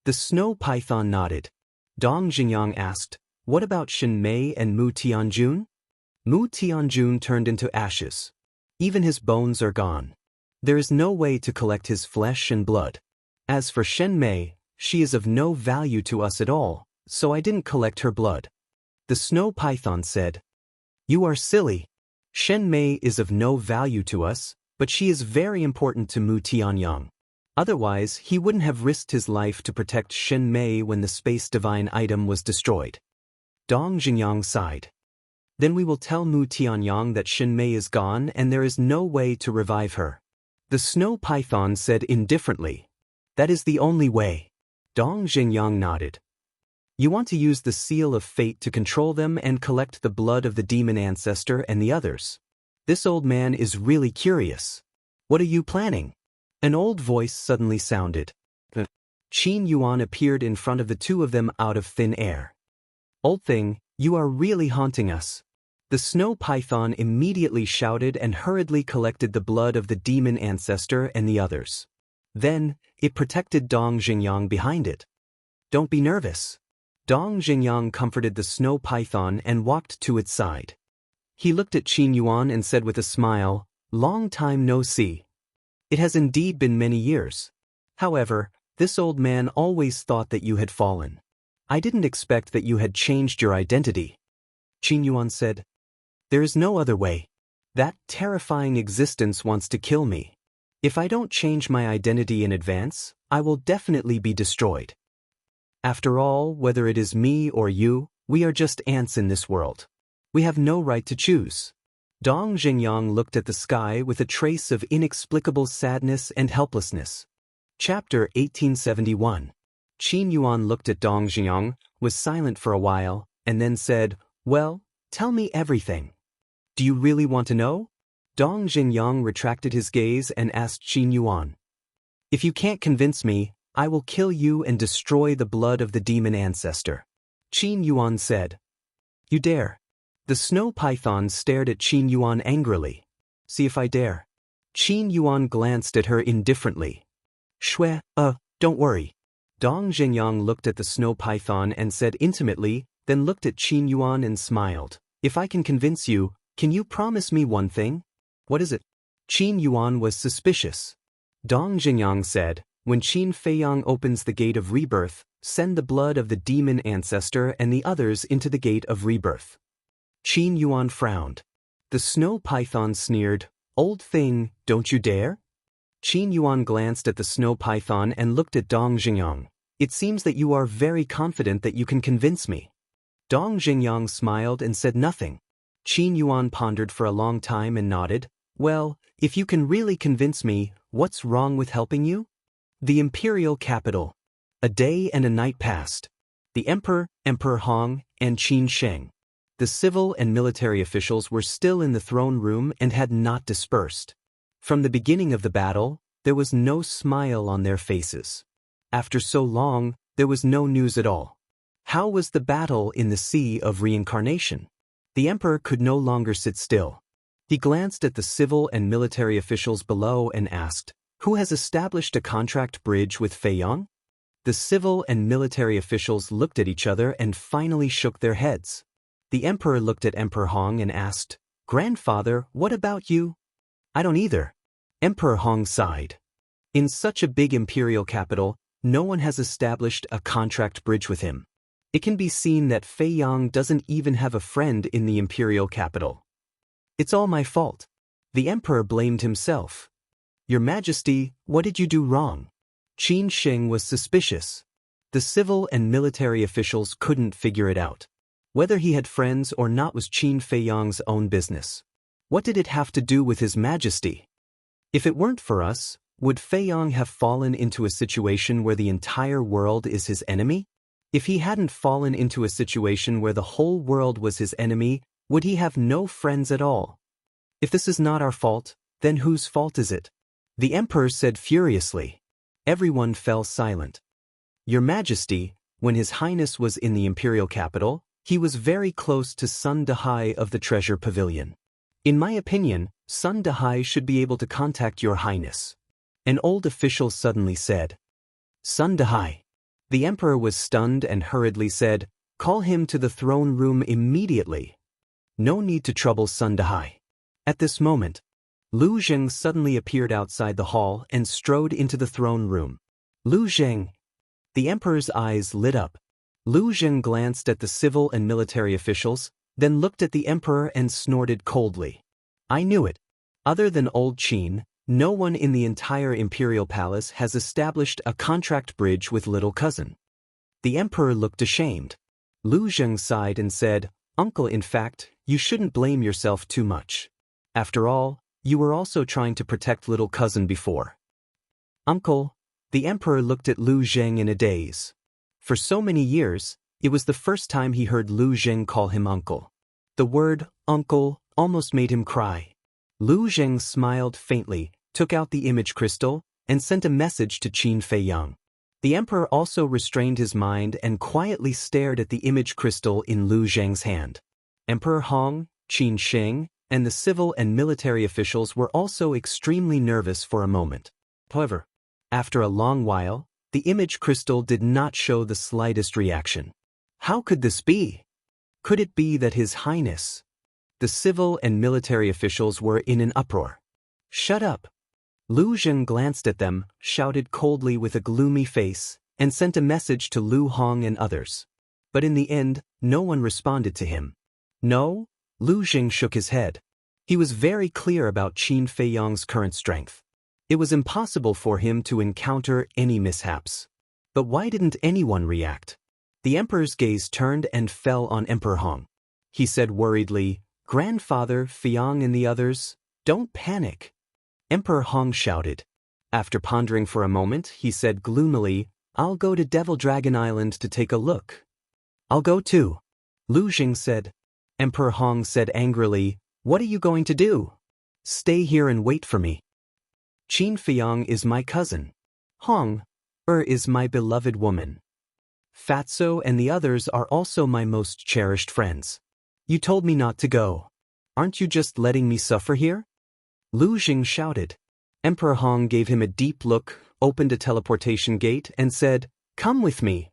The snow python nodded. Dong Xingyang asked, "What about Shen Mei and Mu Tianjun?" Mu Tianjun turned into ashes. Even his bones are gone. There is no way to collect his flesh and blood. As for Shen Mei, she is of no value to us at all, so I didn't collect her blood. The snow python said, "You are silly. Shen Mei is of no value to us, but she is very important to Mu Tianyang. Otherwise, he wouldn't have risked his life to protect Shen Mei when the space divine item was destroyed." Dong Xingyang sighed. "Then we will tell Mu Tianyang that Shen Mei is gone and there is no way to revive her." The snow python said indifferently, "That is the only way." Dong Xingyang nodded. "You want to use the seal of fate to control them and collect the blood of the demon ancestor and the others. This old man is really curious. What are you planning?" An old voice suddenly sounded. Qin Yuan appeared in front of the 2 of them out of thin air. "Old thing, you are really haunting us." The snow python immediately shouted and hurriedly collected the blood of the demon ancestor and the others. Then, it protected Dong Xingyang behind it. "Don't be nervous." Dong Xingyang comforted the snow python and walked to its side. He looked at Qin Yuan and said with a smile, "Long time no see." "It has indeed been many years. However, this old man always thought that you had fallen. I didn't expect that you had changed your identity." Qin Yuan said, "There is no other way. That terrifying existence wants to kill me. If I don't change my identity in advance, I will definitely be destroyed. After all, whether it is me or you, we are just ants in this world. We have no right to choose." Dong Xingyang looked at the sky with a trace of inexplicable sadness and helplessness. Chapter 1871. Qin Yuan looked at Dong Xingyang, was silent for a while, and then said, "Well, tell me everything. Do you really want to know?" Dong Xingyang retracted his gaze and asked Qin Yuan, "If you can't convince me, I will kill you and destroy the blood of the demon ancestor." Qin Yuan said, "You dare?" The snow python stared at Qin Yuan angrily. "See if I dare." Qin Yuan glanced at her indifferently. "Shui, don't worry." Dong Xingyang looked at the snow python and said intimately, then looked at Qin Yuan and smiled. "If I can convince you, can you promise me one thing?" "What is it?" Qin Yuan was suspicious. Dong Xingyang said, "When Qin Feiyang opens the gate of rebirth, send the blood of the demon ancestor and the others into the gate of rebirth." Qin Yuan frowned. The snow python sneered, "Old thing, don't you dare?" Qin Yuan glanced at the snow python and looked at Dong Xingyang. "It seems that you are very confident that you can convince me." Dong Xingyang smiled and said nothing. Qin Yuan pondered for a long time and nodded. "Well, if you can really convince me, what's wrong with helping you?" The imperial capital. A day and a night passed. The Emperor, Emperor Hong, and Qin Sheng. The civil and military officials were still in the throne room and had not dispersed. From the beginning of the battle, there was no smile on their faces. After so long, there was no news at all. How was the battle in the Sea of Reincarnation? The emperor could no longer sit still. He glanced at the civil and military officials below and asked, "Who has established a contract bridge with Feiyang?" The civil and military officials looked at each other and finally shook their heads. The emperor looked at Emperor Hong and asked, "Grandfather, what about you?" "I don't either." Emperor Hong sighed. In such a big imperial capital, no one has established a contract bridge with him. It can be seen that Fei Yang doesn't even have a friend in the imperial capital. It's all my fault. The emperor blamed himself. Your Majesty, what did you do wrong? Qin Sheng was suspicious. The civil and military officials couldn't figure it out. Whether he had friends or not was Qin Fei Yang's own business. What did it have to do with His Majesty? If it weren't for us, would Fei Yang have fallen into a situation where the entire world is his enemy? If he hadn't fallen into a situation where the whole world was his enemy, would he have no friends at all? If this is not our fault, then whose fault is it? The emperor said furiously. Everyone fell silent. Your Majesty, when His Highness was in the imperial capital, he was very close to Sun Dehai of the Treasure Pavilion. In my opinion, Sun Dehai should be able to contact Your Highness. An old official suddenly said. Sun Dehai. The emperor was stunned and hurriedly said, call him to the throne room immediately. No need to trouble Sun Dehai. At this moment, Lu Zheng suddenly appeared outside the hall and strode into the throne room. Lu Zheng. The emperor's eyes lit up. Lu Zheng glanced at the civil and military officials, then looked at the emperor and snorted coldly. I knew it. Other than old Qin, no one in the entire imperial palace has established a contract bridge with little cousin. The emperor looked ashamed. Lu Zheng sighed and said, Uncle, in fact, you shouldn't blame yourself too much. After all, you were also trying to protect little cousin before. Uncle, the emperor looked at Lu Zheng in a daze. For so many years, it was the first time he heard Lu Zheng call him uncle. The word, uncle, almost made him cry. Lu Zheng smiled faintly, took out the image crystal, and sent a message to Qin Fei Yang. The emperor also restrained his mind and quietly stared at the image crystal in Lu Zheng's hand. Emperor Hong, Qin Sheng, and the civil and military officials were also extremely nervous for a moment. However, after a long while, the image crystal did not show the slightest reaction. How could this be? Could it be that His Highness? The civil and military officials were in an uproar. Shut up! Lu Zheng glanced at them, shouted coldly with a gloomy face, and sent a message to Lu Hong and others. But in the end, no one responded to him. No? Lu Zheng shook his head. He was very clear about Qin Fei Yang's current strength. It was impossible for him to encounter any mishaps. But why didn't anyone react? The emperor's gaze turned and fell on Emperor Hong. He said worriedly, Grandfather, Fiang and the others, don't panic. Emperor Hong shouted. After pondering for a moment, he said gloomily, I'll go to Devil Dragon Island to take a look. I'll go too. Lu Zheng said. Emperor Hong said angrily, What are you going to do? Stay here and wait for me. Qin Fiang is my cousin. Hong is my beloved woman. Fatso and the others are also my most cherished friends. You told me not to go. Aren't you just letting me suffer here? Lu Zheng shouted. Emperor Hong gave him a deep look, opened a teleportation gate, and said, Come with me.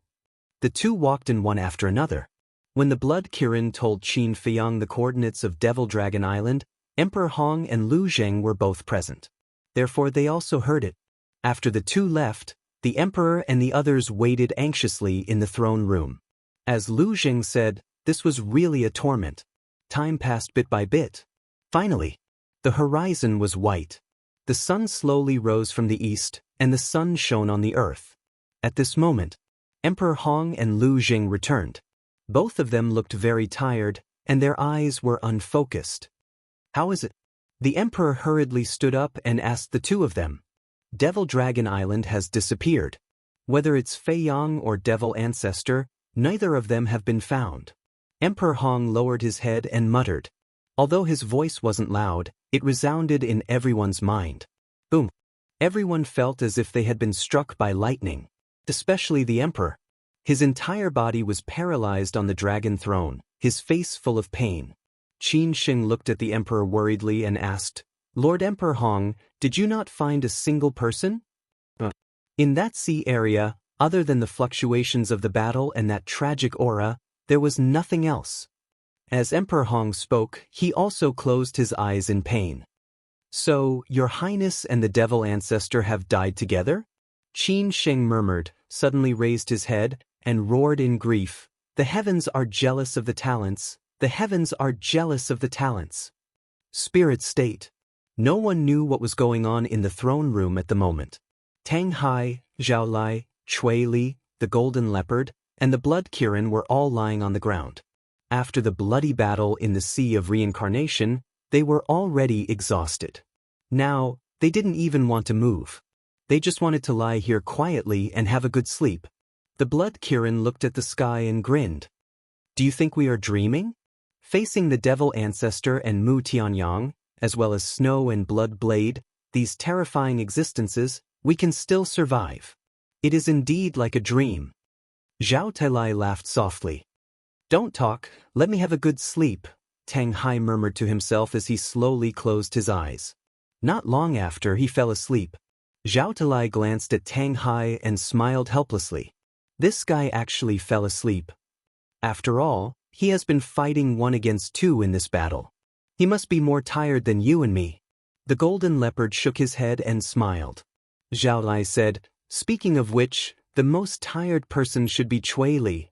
The two walked in one after another. When the Blood Kirin told Qin Fiang the coordinates of Devil Dragon Island, Emperor Hong and Lu Zheng were both present. Therefore they also heard it. After the two left, the emperor and the others waited anxiously in the throne room. As Lu Zheng said, this was really a torment. Time passed bit by bit. Finally, the horizon was white. The sun slowly rose from the east, and the sun shone on the earth. At this moment, Emperor Hong and Lu Zheng returned. Both of them looked very tired, and their eyes were unfocused. How is it? The emperor hurriedly stood up and asked the two of them. Devil Dragon Island has disappeared. Whether it's Fei Yang or Devil Ancestor, neither of them have been found. Emperor Hong lowered his head and muttered. Although his voice wasn't loud, it resounded in everyone's mind. Boom! Everyone felt as if they had been struck by lightning. Especially the emperor. His entire body was paralyzed on the dragon throne, his face full of pain. Qin Sheng looked at the emperor worriedly and asked, Lord Emperor Hong, did you not find a single person? In that sea area, other than the fluctuations of the battle and that tragic aura, there was nothing else. As Emperor Hong spoke, he also closed his eyes in pain. So, Your Highness and the Devil Ancestor have died together? Qin Sheng murmured, suddenly raised his head, and roared in grief. The heavens are jealous of the talents. The heavens are jealous of the talents. Spirit state. No one knew what was going on in the throne room at the moment. Tang Hai, Zhao Lai, Chui Li, the golden leopard, and the blood Kirin were all lying on the ground. After the bloody battle in the Sea of Reincarnation, they were already exhausted. Now, they didn't even want to move. They just wanted to lie here quietly and have a good sleep. The blood Kirin looked at the sky and grinned. Do you think we are dreaming? Facing the devil ancestor and Mu Tianyang, as well as Snow and Blood Blade, these terrifying existences, we can still survive. It is indeed like a dream. Zhao Tailai laughed softly. Don't talk, let me have a good sleep, Tang Hai murmured to himself as he slowly closed his eyes. Not long after he fell asleep, Zhao Tailai glanced at Tang Hai and smiled helplessly. This guy actually fell asleep. After all, he has been fighting 1 against 2 in this battle. He must be more tired than you and me. The golden leopard shook his head and smiled. Zhao Lai said, speaking of which, the most tired person should be Chui Li.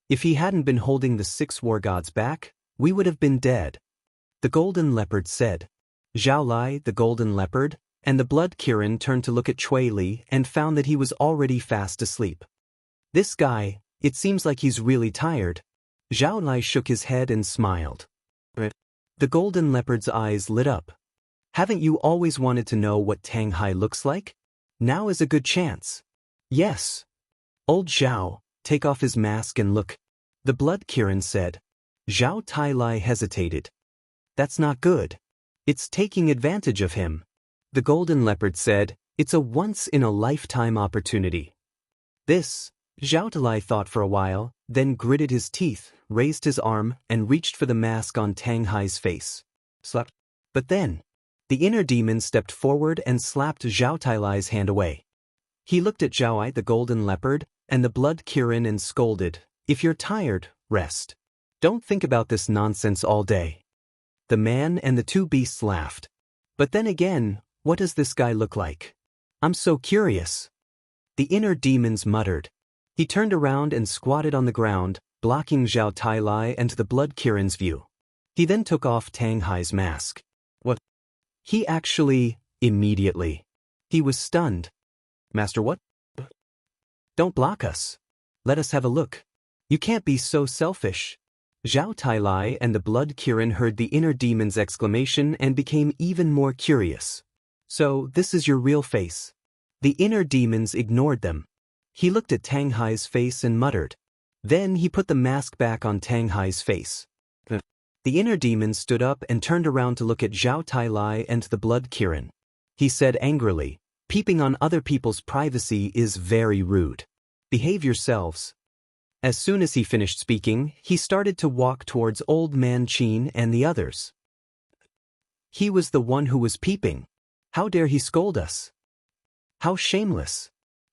If he hadn't been holding the 6 war gods back, we would have been dead. The golden leopard said. Zhao Lai, the golden leopard, and the blood Kirin turned to look at Chui Li and found that he was already fast asleep. This guy, it seems like he's really tired. Zhao Lai shook his head and smiled. The golden leopard's eyes lit up. Haven't you always wanted to know what Tang Hai looks like? Now is a good chance. Yes. Old Zhao, take off his mask and look. The blood Kirin said. Zhao Tailai hesitated. That's not good. It's taking advantage of him. The golden leopard said, it's a once-in-a-lifetime opportunity. This, Zhao Tailai thought for a while, then gritted his teeth, raised his arm, and reached for the mask on Tang Hai's face. Slap. But then, the inner demon stepped forward and slapped Zhao Tailai's hand away. He looked at Zhao Ai the golden leopard, and the blood Kirin and scolded, if you're tired, rest. Don't think about this nonsense all day. The man and the 2 beasts laughed. But then again, what does this guy look like? I'm so curious. The inner demons muttered. He turned around and squatted on the ground, blocking Zhao Tailai and the blood Kirin's view. He then took off Tang Hai's mask. What? He actually, immediately. He was stunned. Master what? Don't block us. Let us have a look. You can't be so selfish. Zhao Tailai and the blood Kirin heard the inner demon's exclamation and became even more curious. So, this is your real face. The inner demons ignored them. He looked at Tang Hai's face and muttered. Then he put the mask back on Tang Hai's face. The inner demon stood up and turned around to look at Zhao Tailai and the blood Kirin. He said angrily, peeping on other people's privacy is very rude. Behave yourselves. As soon as he finished speaking, he started to walk towards Old Man Qin and the others. He was the one who was peeping. How dare he scold us? How shameless.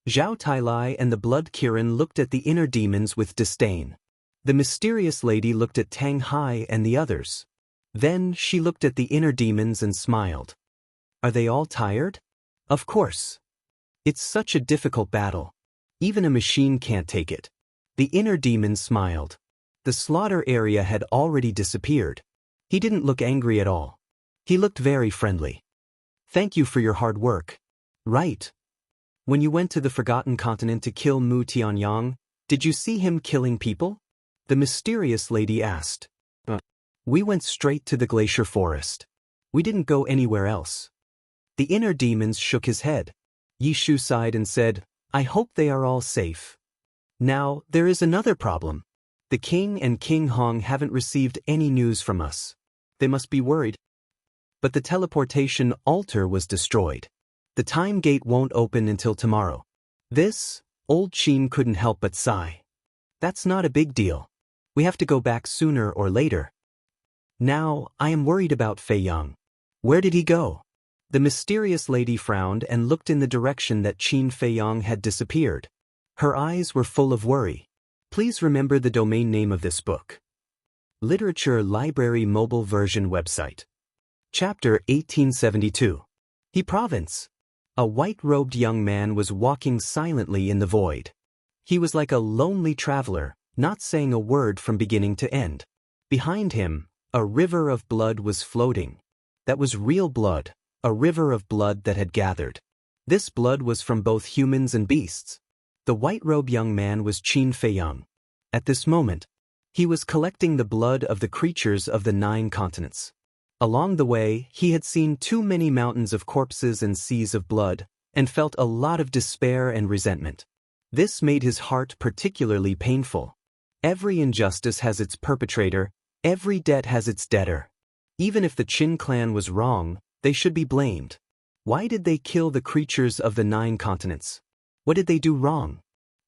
Zhao Tailai and the blood Kirin looked at the inner demons with disdain. The mysterious lady looked at Tang Hai and the others. Then she looked at the inner demons and smiled. Are they all tired? Of course. It's such a difficult battle. Even a machine can't take it. The inner demon smiled. The slaughter area had already disappeared. He didn't look angry at all. He looked very friendly. Thank you for your hard work. Right. When you went to the Forgotten Continent to kill Mu Tianyang, did you see him killing people? The mysterious lady asked. We went straight to the glacier forest. We didn't go anywhere else. The inner demons shook his head. Yishu sighed and said, I hope they are all safe. Now, there is another problem. The king and King Hong haven't received any news from us. They must be worried. But the teleportation altar was destroyed. The time gate won't open until tomorrow. This, old Qin couldn't help but sigh. That's not a big deal. We have to go back sooner or later. Now, I am worried about Fei Yang. Where did he go? The mysterious lady frowned and looked in the direction that Qin Fei Yang had disappeared. Her eyes were full of worry. Please remember the domain name of this book. Literature Library Mobile Version Website. Chapter 1872. He Province. A white-robed young man was walking silently in the void. He was like a lonely traveler, not saying a word from beginning to end. Behind him, a river of blood was floating. That was real blood, a river of blood that had gathered. This blood was from both humans and beasts. The white-robed young man was Qin Feiyang. At this moment, he was collecting the blood of the creatures of the 9 continents. Along the way, he had seen too many mountains of corpses and seas of blood, and felt a lot of despair and resentment. This made his heart particularly painful. Every injustice has its perpetrator, every debt has its debtor. Even if the Qin clan was wrong, they should be blamed. Why did they kill the creatures of the 9 continents? What did they do wrong?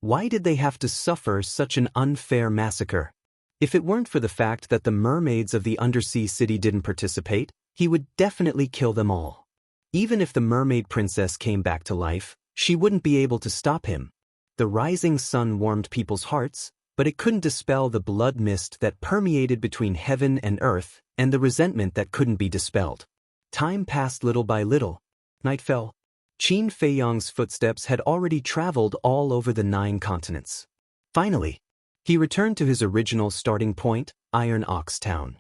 Why did they have to suffer such an unfair massacre? If it weren't for the fact that the mermaids of the undersea city didn't participate, he would definitely kill them all. Even if the mermaid princess came back to life, she wouldn't be able to stop him. The rising sun warmed people's hearts, but it couldn't dispel the blood mist that permeated between heaven and earth, and the resentment that couldn't be dispelled. Time passed little by little. Night fell. Qin Feiyang's footsteps had already traveled all over the 9 continents. Finally, he returned to his original starting point, Iron Ox Town.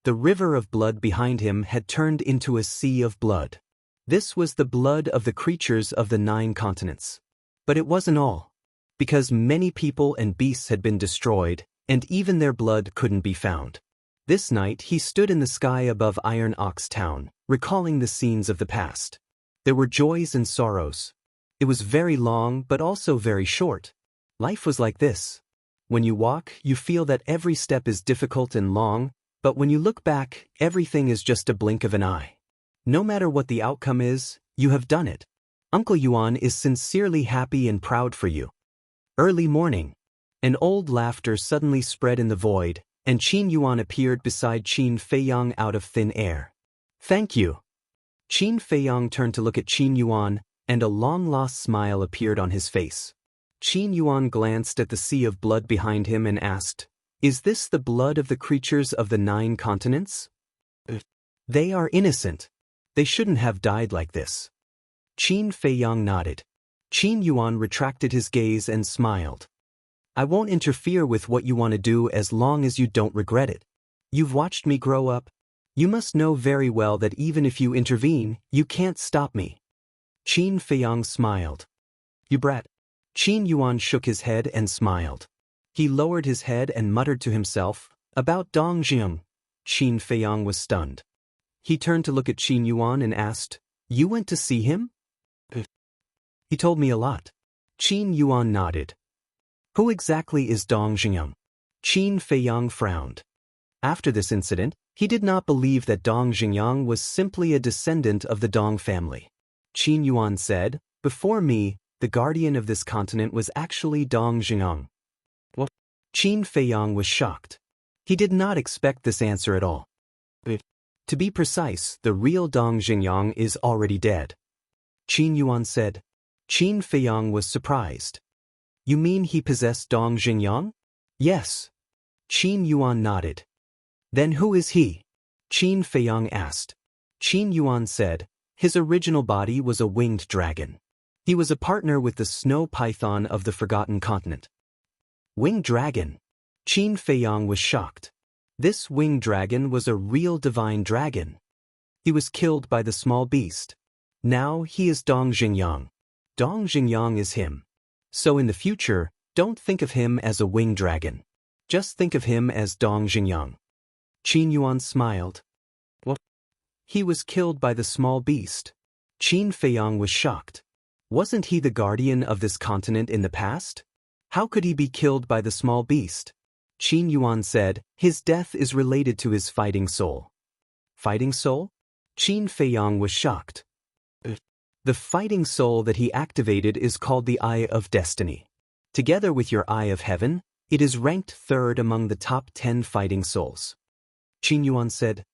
The river of blood behind him had turned into a sea of blood. This was the blood of the creatures of the 9 continents. But it wasn't all. Because many people and beasts had been destroyed, and even their blood couldn't be found. This night he stood in the sky above Iron Ox Town, recalling the scenes of the past. There were joys and sorrows. It was very long but also very short. Life was like this. When you walk, you feel that every step is difficult and long, but when you look back, everything is just a blink of an eye. No matter what the outcome is, you have done it. Uncle Yuan is sincerely happy and proud for you. Early morning. An old laughter suddenly spread in the void, and Qin Yuan appeared beside Qin Feiyang out of thin air. Thank you. Qin Feiyang turned to look at Qin Yuan, and a long-lost smile appeared on his face. Qin Yuan glanced at the sea of blood behind him and asked, "Is this the blood of the creatures of the 9 continents?" They are innocent. They shouldn't have died like this. Qin Feiyang nodded. Qin Yuan retracted his gaze and smiled. I won't interfere with what you want to do as long as you don't regret it. You've watched me grow up. You must know very well that even if you intervene, you can't stop me. Qin Feiyang smiled. You brat. Qin Yuan shook his head and smiled. He lowered his head and muttered to himself, about Dong Jiang. Qin Feiyang was stunned. He turned to look at Qin Yuan and asked, You went to see him? He told me a lot. Qin Yuan nodded. Who exactly is Dong Jiang? Qin Feiyang frowned. After this incident, he did not believe that Dong Jiang was simply a descendant of the Dong family. Qin Yuan said, Before me, the guardian of this continent was actually Dong Jiang. What? Qin Feiyang was shocked. He did not expect this answer at all. To be precise, the real Dong Jiang is already dead. Qin Yuan said. Qin Feiyang was surprised. You mean he possessed Dong Jiang? Yes. Qin Yuan nodded. Then who is he? Qin Feiyang asked. Qin Yuan said, his original body was a winged dragon. He was a partner with the snow python of the Forgotten Continent. Winged dragon? Qin Feiyang was shocked. This winged dragon was a real divine dragon. He was killed by the small beast. Now he is Dong Jiang. Dong Jiang is him. So in the future, don't think of him as a winged dragon. Just think of him as Dong Jiang. Qin Yuan smiled. What? He was killed by the small beast. Qin Feiyang was shocked. Wasn't he the guardian of this continent in the past? How could he be killed by the small beast? Qin Yuan said, his death is related to his fighting soul. Fighting soul? Qin Feiyang was shocked. The fighting soul that he activated is called the Eye of Destiny. Together with your Eye of Heaven, it is ranked third among the top 10 fighting souls. Qin Yuan said,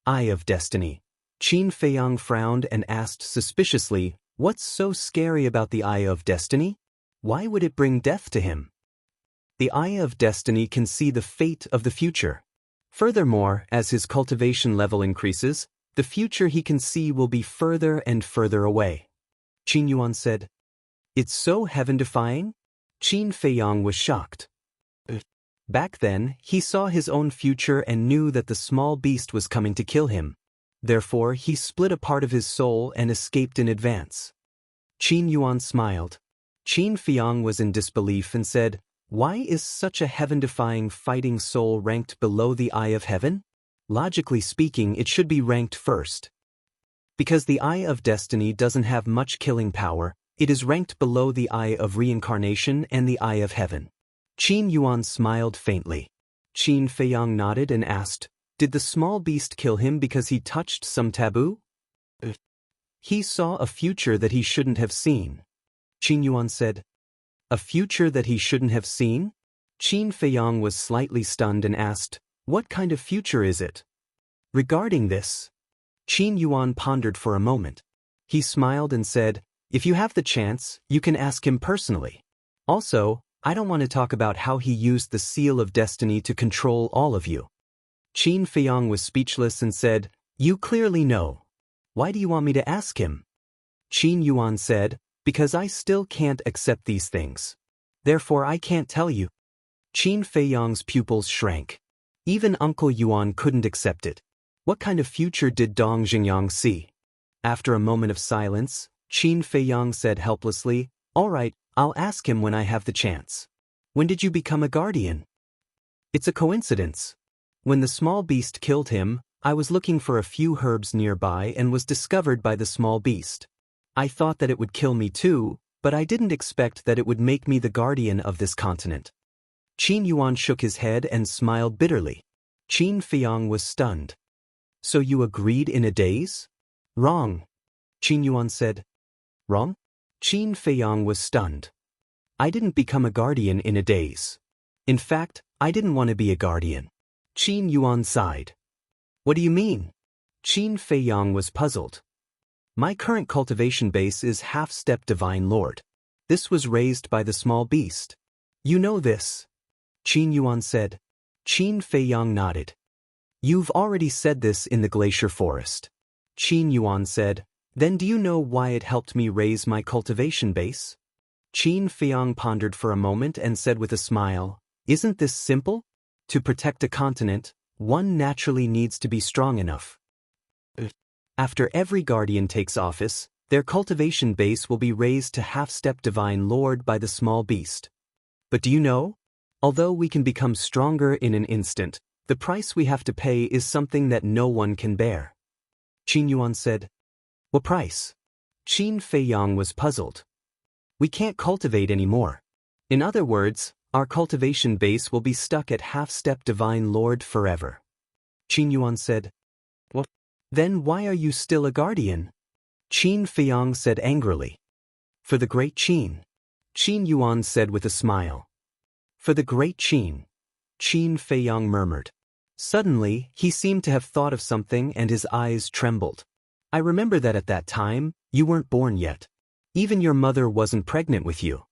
Eye of Destiny. Qin Feiyang frowned and asked suspiciously, what's so scary about the Eye of Destiny? Why would it bring death to him? The Eye of Destiny can see the fate of the future. Furthermore, as his cultivation level increases, the future he can see will be further and further away. Qin Yuan said. It's so heaven-defying? Qin Feiyang was shocked. Back then, he saw his own future and knew that the small beast was coming to kill him. Therefore, he split a part of his soul and escaped in advance. Qin Yuan smiled. Qin Feiyang was in disbelief and said, "Why is such a heaven-defying fighting soul ranked below the Eye of Heaven? Logically speaking, it should be ranked first. Because the Eye of Destiny doesn't have much killing power, it is ranked below the Eye of Reincarnation and the Eye of Heaven." Qin Yuan smiled faintly. Qin Feiyang nodded and asked, "Did the small beast kill him because he touched some taboo?" "He saw a future that he shouldn't have seen." Qin Yuan said. "A future that he shouldn't have seen?" Qin Feiyang was slightly stunned and asked, "What kind of future is it?" Regarding this, Qin Yuan pondered for a moment. He smiled and said, "If you have the chance, you can ask him personally. Also, I don't want to talk about how he used the seal of destiny to control all of you." Qin Feiyang was speechless and said, "You clearly know. Why do you want me to ask him?" Qin Yuan said, "Because I still can't accept these things. Therefore I can't tell you." Qin Feiyang's pupils shrank. Even Uncle Yuan couldn't accept it. What kind of future did Dong Xingyang see? After a moment of silence, Qin Feiyang said helplessly, "All right, I'll ask him when I have the chance." "When did you become a guardian?" "It's a coincidence. When the small beast killed him, I was looking for a few herbs nearby and was discovered by the small beast. I thought that it would kill me too, but I didn't expect that it would make me the guardian of this continent." Qin Yuan shook his head and smiled bitterly. Qin Feiyang was stunned. "So you agreed in a daze?" "Wrong." Qin Yuan said. "Wrong?" Qin Feiyang was stunned. "I didn't become a guardian in a daze. In fact, I didn't want to be a guardian." Qin Yuan sighed. "What do you mean?" Qin Feiyang was puzzled. "My current cultivation base is half-step Divine Lord. This was raised by the small beast. You know this?" Qin Yuan said. Qin Feiyang nodded. "You've already said this in the glacier forest." Qin Yuan said, "Then do you know why it helped me raise my cultivation base?" Qin Feiyang pondered for a moment and said with a smile, "Isn't this simple? To protect a continent, one naturally needs to be strong enough. After every guardian takes office, their cultivation base will be raised to half-step Divine Lord by the small beast. But do you know? Although we can become stronger in an instant, the price we have to pay is something that no one can bear." Qin Yuan said. "What price?" Qin Feiyang was puzzled. "We can't cultivate anymore. In other words, our cultivation base will be stuck at half-step Divine Lord forever." Qin Yuan said. "What? Then why are you still a guardian?" Qin Feiyang said angrily. "For the great Qin." Qin Yuan said with a smile. "For the great Qin," Qin Feiyang murmured. Suddenly, he seemed to have thought of something and his eyes trembled. "I remember that at that time, you weren't born yet. Even your mother wasn't pregnant with you.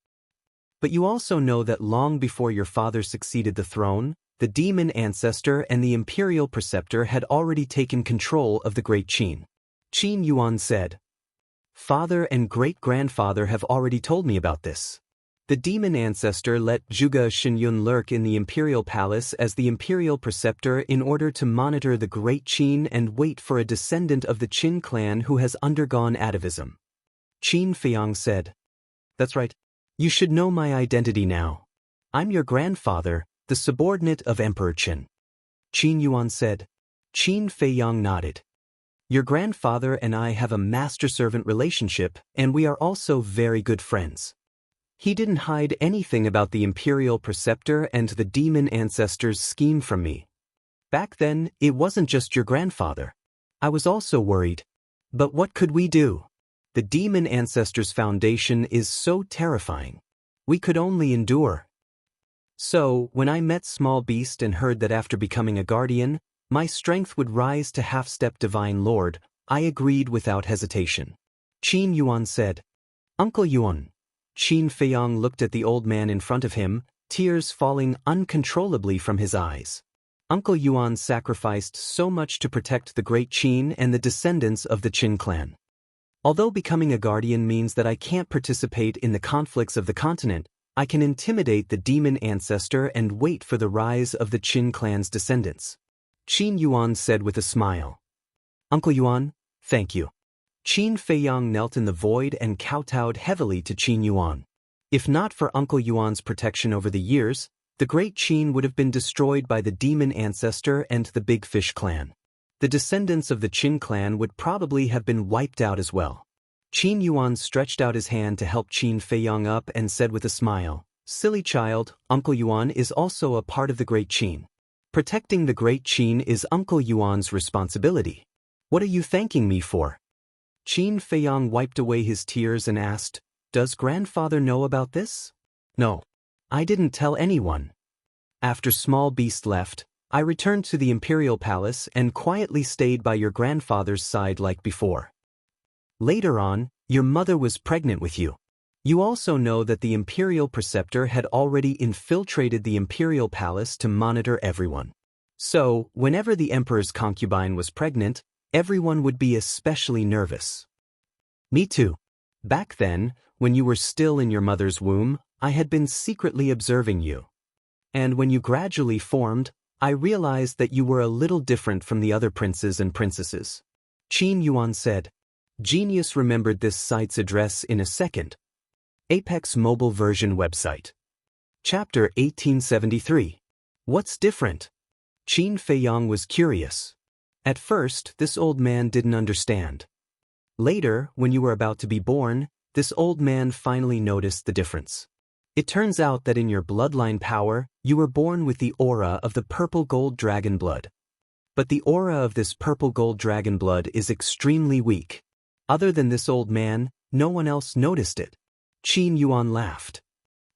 But you also know that long before your father succeeded the throne, the demon ancestor and the imperial preceptor had already taken control of the great Qin." Qin Yuan said. "Father and great-grandfather have already told me about this. The demon ancestor let Zhuge Xinyun lurk in the imperial palace as the imperial preceptor in order to monitor the great Qin and wait for a descendant of the Qin clan who has undergone atavism." Qin Feiyang said. "That's right. You should know my identity now. I'm your grandfather, the subordinate of Emperor Qin." Qin Yuan said. Qin Feiyang nodded. "Your grandfather and I have a master-servant relationship, and we are also very good friends. He didn't hide anything about the imperial preceptor and the demon ancestor's scheme from me. Back then, it wasn't just your grandfather. I was also worried. But what could we do? The demon ancestor's foundation is so terrifying. We could only endure. So, when I met Small Beast and heard that after becoming a guardian, my strength would rise to half-step Divine Lord, I agreed without hesitation." Qin Yuan said. "Uncle Yuan." Qin Feiyang looked at the old man in front of him, tears falling uncontrollably from his eyes. Uncle Yuan sacrificed so much to protect the great Qin and the descendants of the Qin clan. Although becoming a guardian means that I can't participate in the conflicts of the continent, I can intimidate the demon ancestor and wait for the rise of the Qin clan's descendants. Qin Yuan said with a smile. Uncle Yuan, thank you. Qin Feiyang knelt in the void and kowtowed heavily to Qin Yuan. If not for Uncle Yuan's protection over the years, the great Qin would have been destroyed by the demon ancestor and the Big Fish clan. The descendants of the Qin clan would probably have been wiped out as well. Qin Yuan stretched out his hand to help Qin Feiyang up and said with a smile, Silly child, Uncle Yuan is also a part of the great Qin. Protecting the great Qin is Uncle Yuan's responsibility. What are you thanking me for? Qin Feiyang wiped away his tears and asked, Does grandfather know about this? No. I didn't tell anyone. After Small Beast left, I returned to the imperial palace and quietly stayed by your grandfather's side like before. Later on, your mother was pregnant with you. You also know that the imperial preceptor had already infiltrated the imperial palace to monitor everyone. So, whenever the emperor's concubine was pregnant, everyone would be especially nervous. Me too. Back then, when you were still in your mother's womb, I had been secretly observing you. And when you gradually formed, I realized that you were a little different from the other princes and princesses. Qin Yuan said. Genius remembered this site's address in a second. Apex Mobile Version Website. Chapter 1873. What's different? Qin Feiyang was curious. At first, this old man didn't understand. Later, when you were about to be born, this old man finally noticed the difference. It turns out that in your bloodline power, you were born with the aura of the purple gold dragon blood. But the aura of this purple gold dragon blood is extremely weak. Other than this old man, no one else noticed it. Qin Yuan laughed.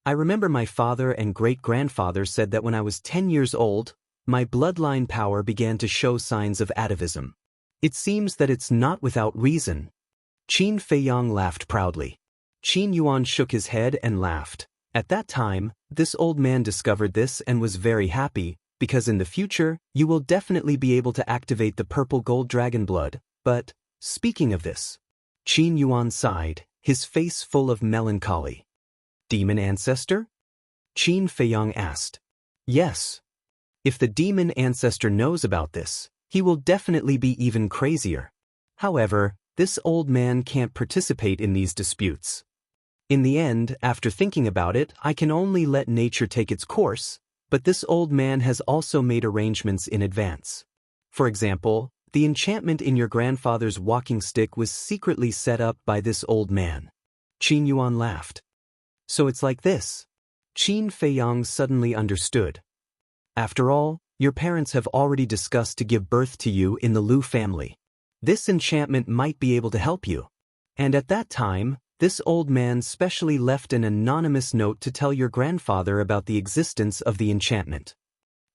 I remember my father and great-grandfather said that when I was 10 years old, my bloodline power began to show signs of atavism. It seems that it's not without reason. Qin Feiyang laughed proudly. Qin Yuan shook his head and laughed. At that time, this old man discovered this and was very happy, because in the future, you will definitely be able to activate the purple gold dragon blood. But, speaking of this, Qin Yuan sighed, his face full of melancholy. Demon ancestor? Qin Feiyang asked. Yes. If the demon ancestor knows about this, he will definitely be even crazier. However, this old man can't participate in these disputes. In the end, after thinking about it, I can only let nature take its course, but this old man has also made arrangements in advance. For example, the enchantment in your grandfather's walking stick was secretly set up by this old man. Qin Yuan laughed. So it's like this. Qin Feiyang suddenly understood. After all, your parents have already discussed to give birth to you in the Liu family. This enchantment might be able to help you. And at that time, this old man specially left an anonymous note to tell your grandfather about the existence of the enchantment.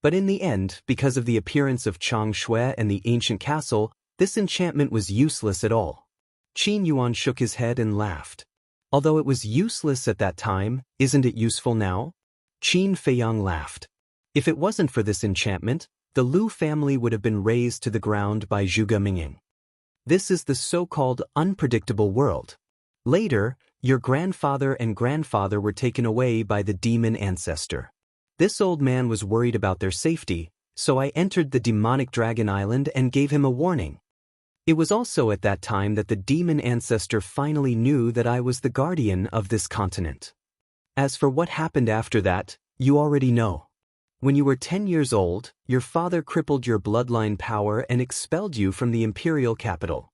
But in the end, because of the appearance of Changshui and the ancient castle, this enchantment was useless at all. Qin Yuan shook his head and laughed. Although it was useless at that time, isn't it useful now? Qin Feiyang laughed. If it wasn't for this enchantment, the Liu family would have been razed to the ground by Zhuge Minging. This is the so-called unpredictable world. Later, your grandfather and grandfather were taken away by the demon ancestor. This old man was worried about their safety, so I entered the demonic dragon island and gave him a warning. It was also at that time that the demon ancestor finally knew that I was the guardian of this continent. As for what happened after that, you already know. When you were 10 years old, your father crippled your bloodline power and expelled you from the imperial capital.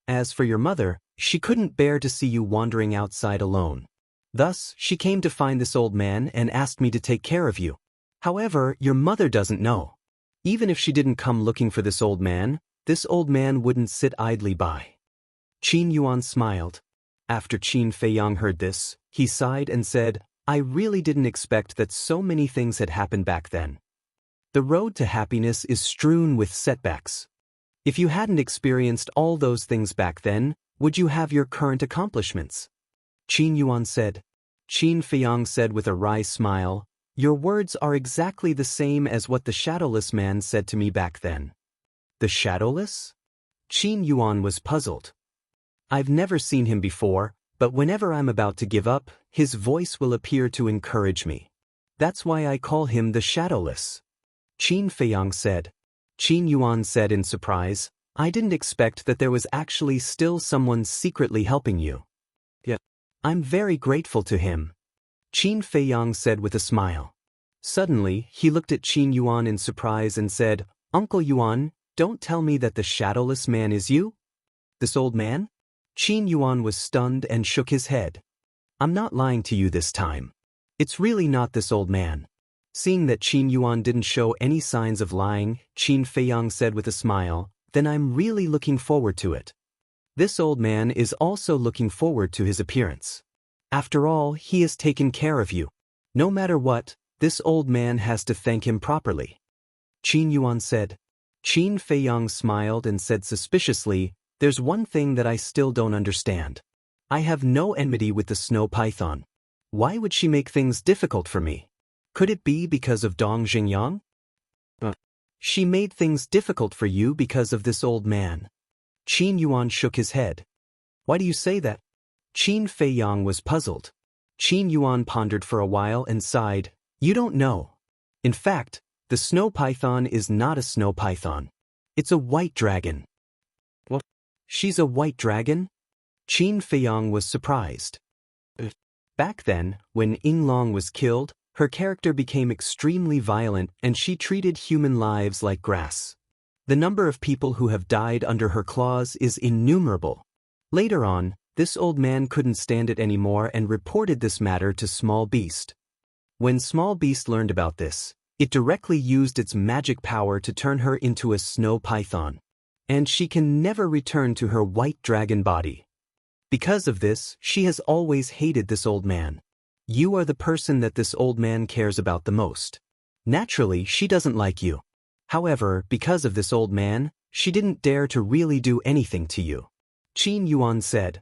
As for your mother, she couldn't bear to see you wandering outside alone. Thus, she came to find this old man and asked me to take care of you. However, your mother doesn't know. Even if she didn't come looking for this old man wouldn't sit idly by. Qin Yuan smiled. After Qin Feiyang heard this, he sighed and said, I really didn't expect that so many things had happened back then. The road to happiness is strewn with setbacks. If you hadn't experienced all those things back then, would you have your current accomplishments? Qin Yuan said. Qin Feiyang said with a wry smile, Your words are exactly the same as what the shadowless man said to me back then. The shadowless? Qin Yuan was puzzled. I've never seen him before, but whenever I'm about to give up, his voice will appear to encourage me. That's why I call him the Shadowless. Qin Feiyang said. Qin Yuan said in surprise, I didn't expect that there was actually still someone secretly helping you. Yeah. I'm very grateful to him. Qin Feiyang said with a smile. Suddenly, he looked at Qin Yuan in surprise and said, Uncle Yuan, don't tell me that the Shadowless man is you? This old man? Qin Yuan was stunned and shook his head. I'm not lying to you this time. It's really not this old man. Seeing that Qin Yuan didn't show any signs of lying, Qin Feiyang said with a smile, then I'm really looking forward to it. This old man is also looking forward to his appearance. After all, he has taken care of you. No matter what, this old man has to thank him properly. Qin Yuan said. Qin Feiyang smiled and said suspiciously, there's one thing that I still don't understand. I have no enmity with the snow python. Why would she make things difficult for me? Could it be because of Dong Xingyang? She made things difficult for you because of this old man. Qin Yuan shook his head. Why do you say that? Qin Feiyang was puzzled. Qin Yuan pondered for a while and sighed, You don't know. In fact, the snow python is not a snow python. It's a white dragon. What? She's a white dragon? Qin Feiyang was surprised. Back then, when Yinglong was killed, her character became extremely violent and she treated human lives like grass. The number of people who have died under her claws is innumerable. Later on, this old man couldn't stand it anymore and reported this matter to Small Beast. When Small Beast learned about this, it directly used its magic power to turn her into a snow python. And she can never return to her white dragon body. Because of this, she has always hated this old man. You are the person that this old man cares about the most. Naturally, she doesn't like you. However, because of this old man, she didn't dare to really do anything to you. Qin Yuan said.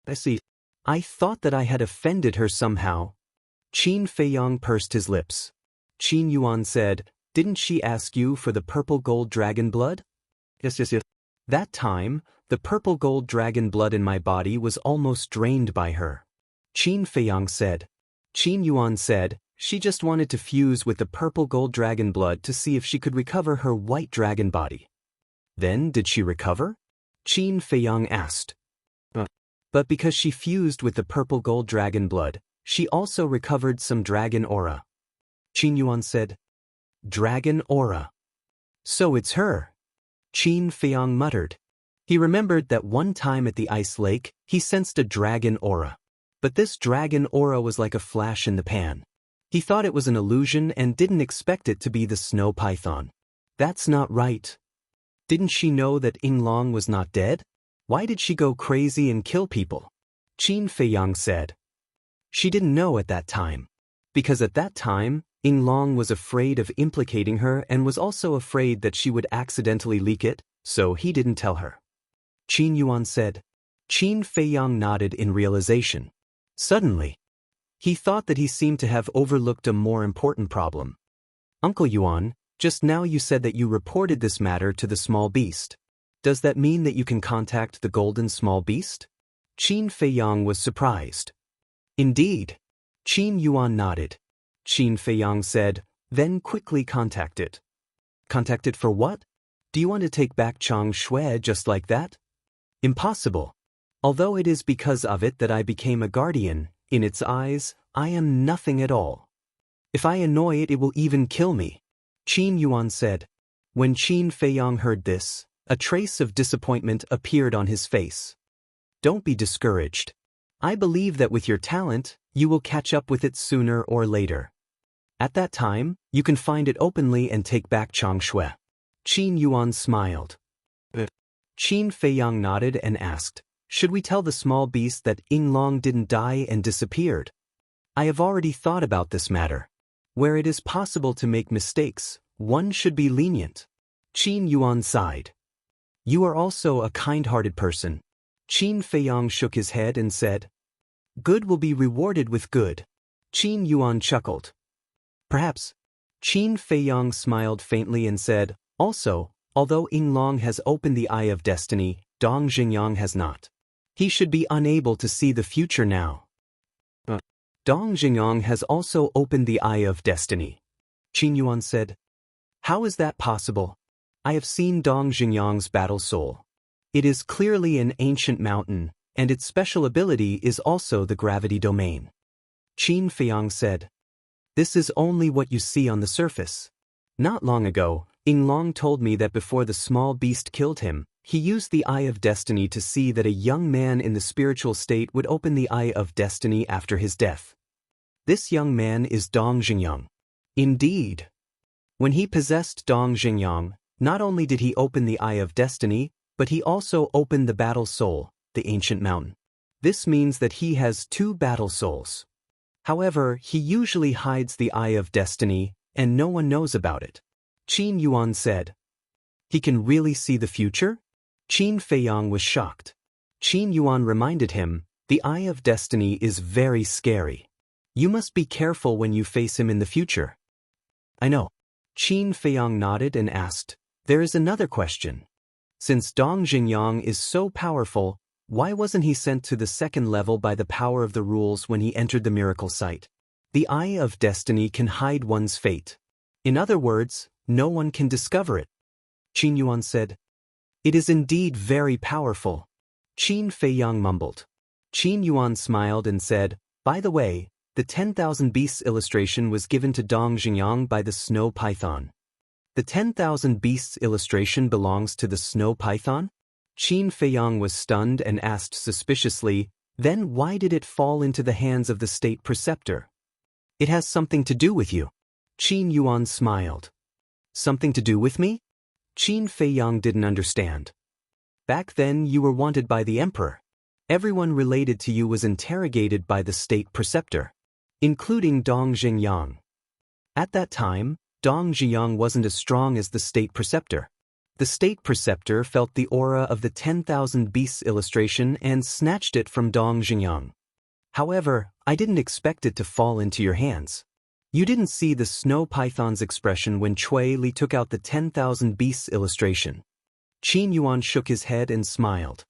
I see. I thought that I had offended her somehow. Qin Feiyang pursed his lips. Qin Yuan said, Didn't she ask you for the purple gold dragon blood? Yes. That time, the purple gold dragon blood in my body was almost drained by her. Qin Feiyang said. Qin Yuan said, she just wanted to fuse with the purple gold dragon blood to see if she could recover her white dragon body. Then, did she recover? Qin Feiyang asked. But because she fused with the purple gold dragon blood, she also recovered some dragon aura. Qin Yuan said. Dragon aura. So it's her. Qin Feiyang muttered. He remembered that one time at the ice lake, he sensed a dragon aura. But this dragon aura was like a flash in the pan. He thought it was an illusion and didn't expect it to be the snow python. That's not right. Didn't she know that Yinglong was not dead? Why did she go crazy and kill people? Qin Feiyang said. She didn't know at that time. Because at that time, Yinglong was afraid of implicating her and was also afraid that she would accidentally leak it, so he didn't tell her. Qin Yuan said. Qin Feiyang nodded in realization. Suddenly, he thought that he seemed to have overlooked a more important problem. Uncle Yuan, just now you said that you reported this matter to the small beast. Does that mean that you can contact the golden small beast? Qin Feiyang was surprised. Indeed. Qin Yuan nodded. Qin Feiyang said, then quickly contact it. Contact it for what? Do you want to take back Chang Shui just like that? Impossible. Although it is because of it that I became a guardian, in its eyes, I am nothing at all. If I annoy it, it will even kill me. Qin Yuan said. When Qin Feiyang heard this, a trace of disappointment appeared on his face. Don't be discouraged. I believe that with your talent, you will catch up with it sooner or later. At that time, you can find it openly and take back Chang Shui. Qin Yuan smiled. Qin Feiyang nodded and asked, should we tell the small beast that Yinglong didn't die and disappeared? I have already thought about this matter. Where it is possible to make mistakes, one should be lenient. Qin Yuan sighed. You are also a kind-hearted person. Qin Feiyang shook his head and said, Good will be rewarded with good. Qin Yuan chuckled. Perhaps. Qin Feiyang smiled faintly and said, Also, although Yinglong has opened the Eye of Destiny, Dong Xingyang has not. He should be unable to see the future now. Dong Jingyang has also opened the Eye of Destiny. Qin Yuan said. How is that possible? I have seen Dong Jingyang's battle soul. It is clearly an ancient mountain, and its special ability is also the gravity domain. Qin Feiyang said. This is only what you see on the surface. Not long ago, Yinglong told me that before the small beast killed him, he used the Eye of Destiny to see that a young man in the spiritual state would open the Eye of Destiny after his death. This young man is Dong Jingyang. Indeed. When he possessed Dong Jingyang, not only did he open the Eye of Destiny, but he also opened the battle soul, the ancient mountain. This means that he has 2 battle souls. However, he usually hides the Eye of Destiny, and no one knows about it. Qin Yuan said. He can really see the future? Qin Feiyang was shocked. Qin Yuan reminded him, the Eye of Destiny is very scary. You must be careful when you face him in the future. I know. Qin Feiyang nodded and asked, there is another question. Since Dong Jingyang is so powerful, why wasn't he sent to the 2nd level by the power of the rules when he entered the miracle site? The Eye of Destiny can hide one's fate. In other words, no one can discover it. Qin Yuan said. It is indeed very powerful. Qin Feiyang mumbled. Qin Yuan smiled and said, by the way, the 10,000 beasts illustration was given to Dong Jingyang by the snow python. The 10,000 beasts illustration belongs to the snow python? Qin Feiyang was stunned and asked suspiciously, then why did it fall into the hands of the state preceptor? It has something to do with you. Qin Yuan smiled. Something to do with me? Qin Feiyang didn't understand. Back then you were wanted by the emperor. Everyone related to you was interrogated by the state preceptor, including Dong Jingyang. At that time, Dong Jingyang wasn't as strong as the state preceptor. The state preceptor felt the aura of the 10,000 beasts illustration and snatched it from Dong Jingyang. However, I didn't expect it to fall into your hands. You didn't see the snow python's expression when Cui Li took out the 10,000 beasts illustration. Qin Yuan shook his head and smiled.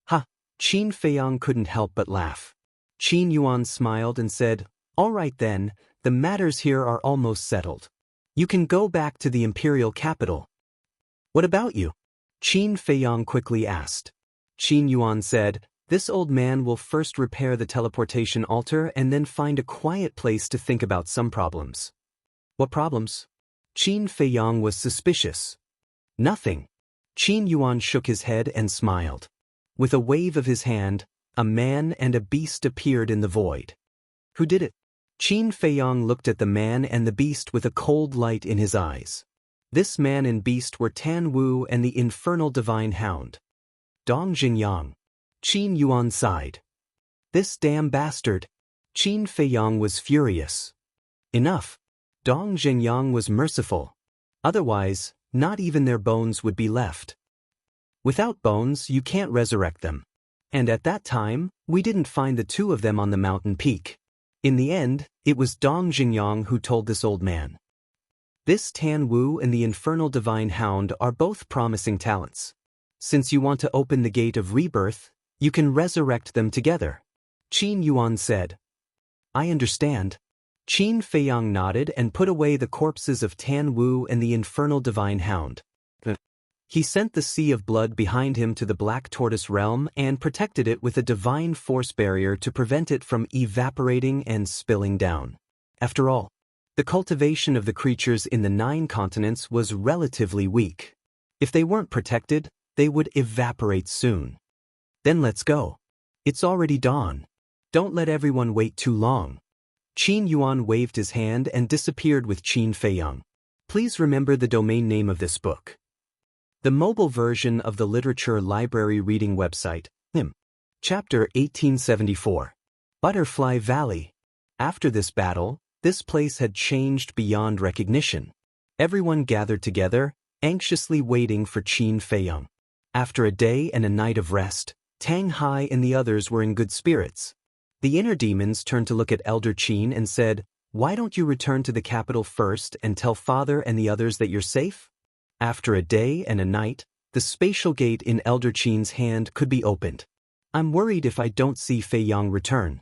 Ha! Qin Feiyang couldn't help but laugh. Qin Yuan smiled and said, all right then, the matters here are almost settled. You can go back to the imperial capital. What about you? Qin Feiyang quickly asked. Qin Yuan said, this old man will first repair the teleportation altar and then find a quiet place to think about some problems. What problems? Qin Feiyang was suspicious. Nothing. Qin Yuan shook his head and smiled. With a wave of his hand, a man and a beast appeared in the void. Who did it? Qin Feiyang looked at the man and the beast with a cold light in his eyes. This man and beast were Tan Wu and the infernal divine hound. Dong Jingyang. Qin Yuan sighed. This damn bastard. Qin Feiyang was furious. Enough. Dong Jingyang was merciful. Otherwise, not even their bones would be left. Without bones, you can't resurrect them. And at that time, we didn't find the 2 of them on the mountain peak. In the end, it was Dong Jingyang who told this old man. This Tan Wu and the infernal divine hound are both promising talents. Since you want to open the gate of rebirth, you can resurrect them together. Qin Yuan said. I understand. Qin Feiyang nodded and put away the corpses of Tan Wu and the infernal divine hound. He sent the sea of blood behind him to the Black Tortoise realm and protected it with a divine force barrier to prevent it from evaporating and spilling down. After all, the cultivation of the creatures in the 9 continents was relatively weak. If they weren't protected, they would evaporate soon. Then let's go. It's already dawn. Don't let everyone wait too long. Qin Yuan waved his hand and disappeared with Qin Feiyang. Please remember the domain name of this book. The mobile version of the literature library reading website, Chapter 1874. Butterfly Valley. After this battle, this place had changed beyond recognition. Everyone gathered together, anxiously waiting for Qin Feiyang. After a day and a night of rest, Tang Hai and the others were in good spirits. The inner demons turned to look at Elder Qin and said, why don't you return to the capital first and tell Father and the others that you're safe? After a day and a night, the spatial gate in Elder Qin's hand could be opened. I'm worried if I don't see Fei Yang return.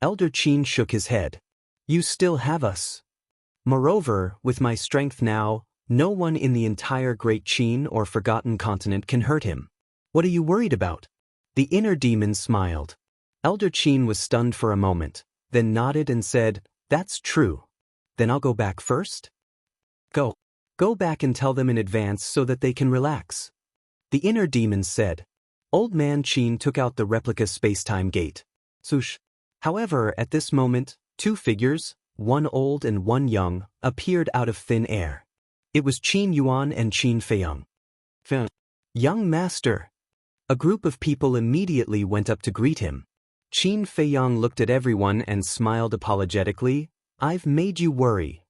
Elder Qin shook his head. You still have us. Moreover, with my strength now, no one in the entire Great Qin or Forgotten Continent can hurt him. What are you worried about? The inner demon smiled. Elder Qin was stunned for a moment, then nodded and said, That's true. Then I'll go back first? Go. Go back and tell them in advance so that they can relax. The inner demon said. Old Man Qin took out the replica space-time gate. Swoosh. However, at this moment, two figures, one old and one young, appeared out of thin air. It was Qin Yuan and Qin Feiyang. Young master. A group of people immediately went up to greet him. Qin Feiyang looked at everyone and smiled apologetically. I've made you worry.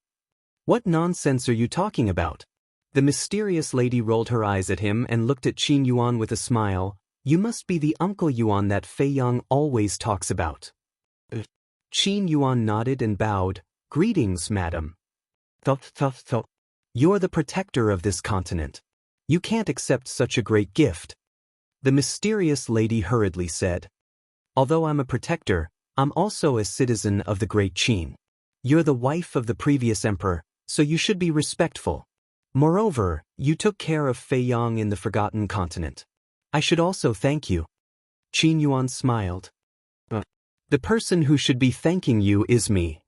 What nonsense are you talking about? The mysterious lady rolled her eyes at him and looked at Qin Yuan with a smile. You must be the Uncle Yuan that Feiyang always talks about. Qin Yuan nodded and bowed. Greetings, madam. You're the protector of this continent. You can't accept such a great gift. The mysterious lady hurriedly said. Although I'm a protector, I'm also a citizen of the Great Qin. You're the wife of the previous emperor, so you should be respectful. Moreover, you took care of Feiyang in the Forgotten Continent. I should also thank you. Qin Yuan smiled. The person who should be thanking you is me.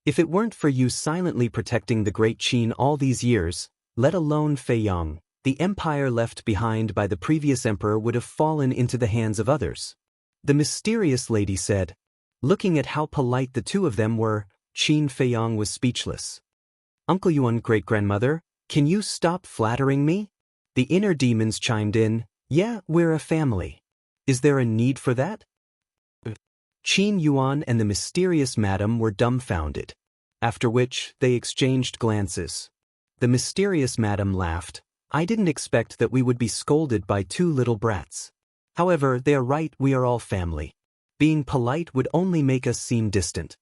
If it weren't for you silently protecting the Great Qin all these years, let alone Feiyang, the empire left behind by the previous emperor would have fallen into the hands of others. The mysterious lady said. Looking at how polite the two of them were, Qin Feiyang was speechless. Uncle Yuan, great-grandmother, can you stop flattering me? The inner demons chimed in. Yeah, we're a family. Is there a need for that? Qin Yuan and the mysterious madam were dumbfounded. After which, they exchanged glances. The mysterious madam laughed. I didn't expect that we would be scolded by two little brats. However, they are right, we are all family. Being polite would only make us seem distant.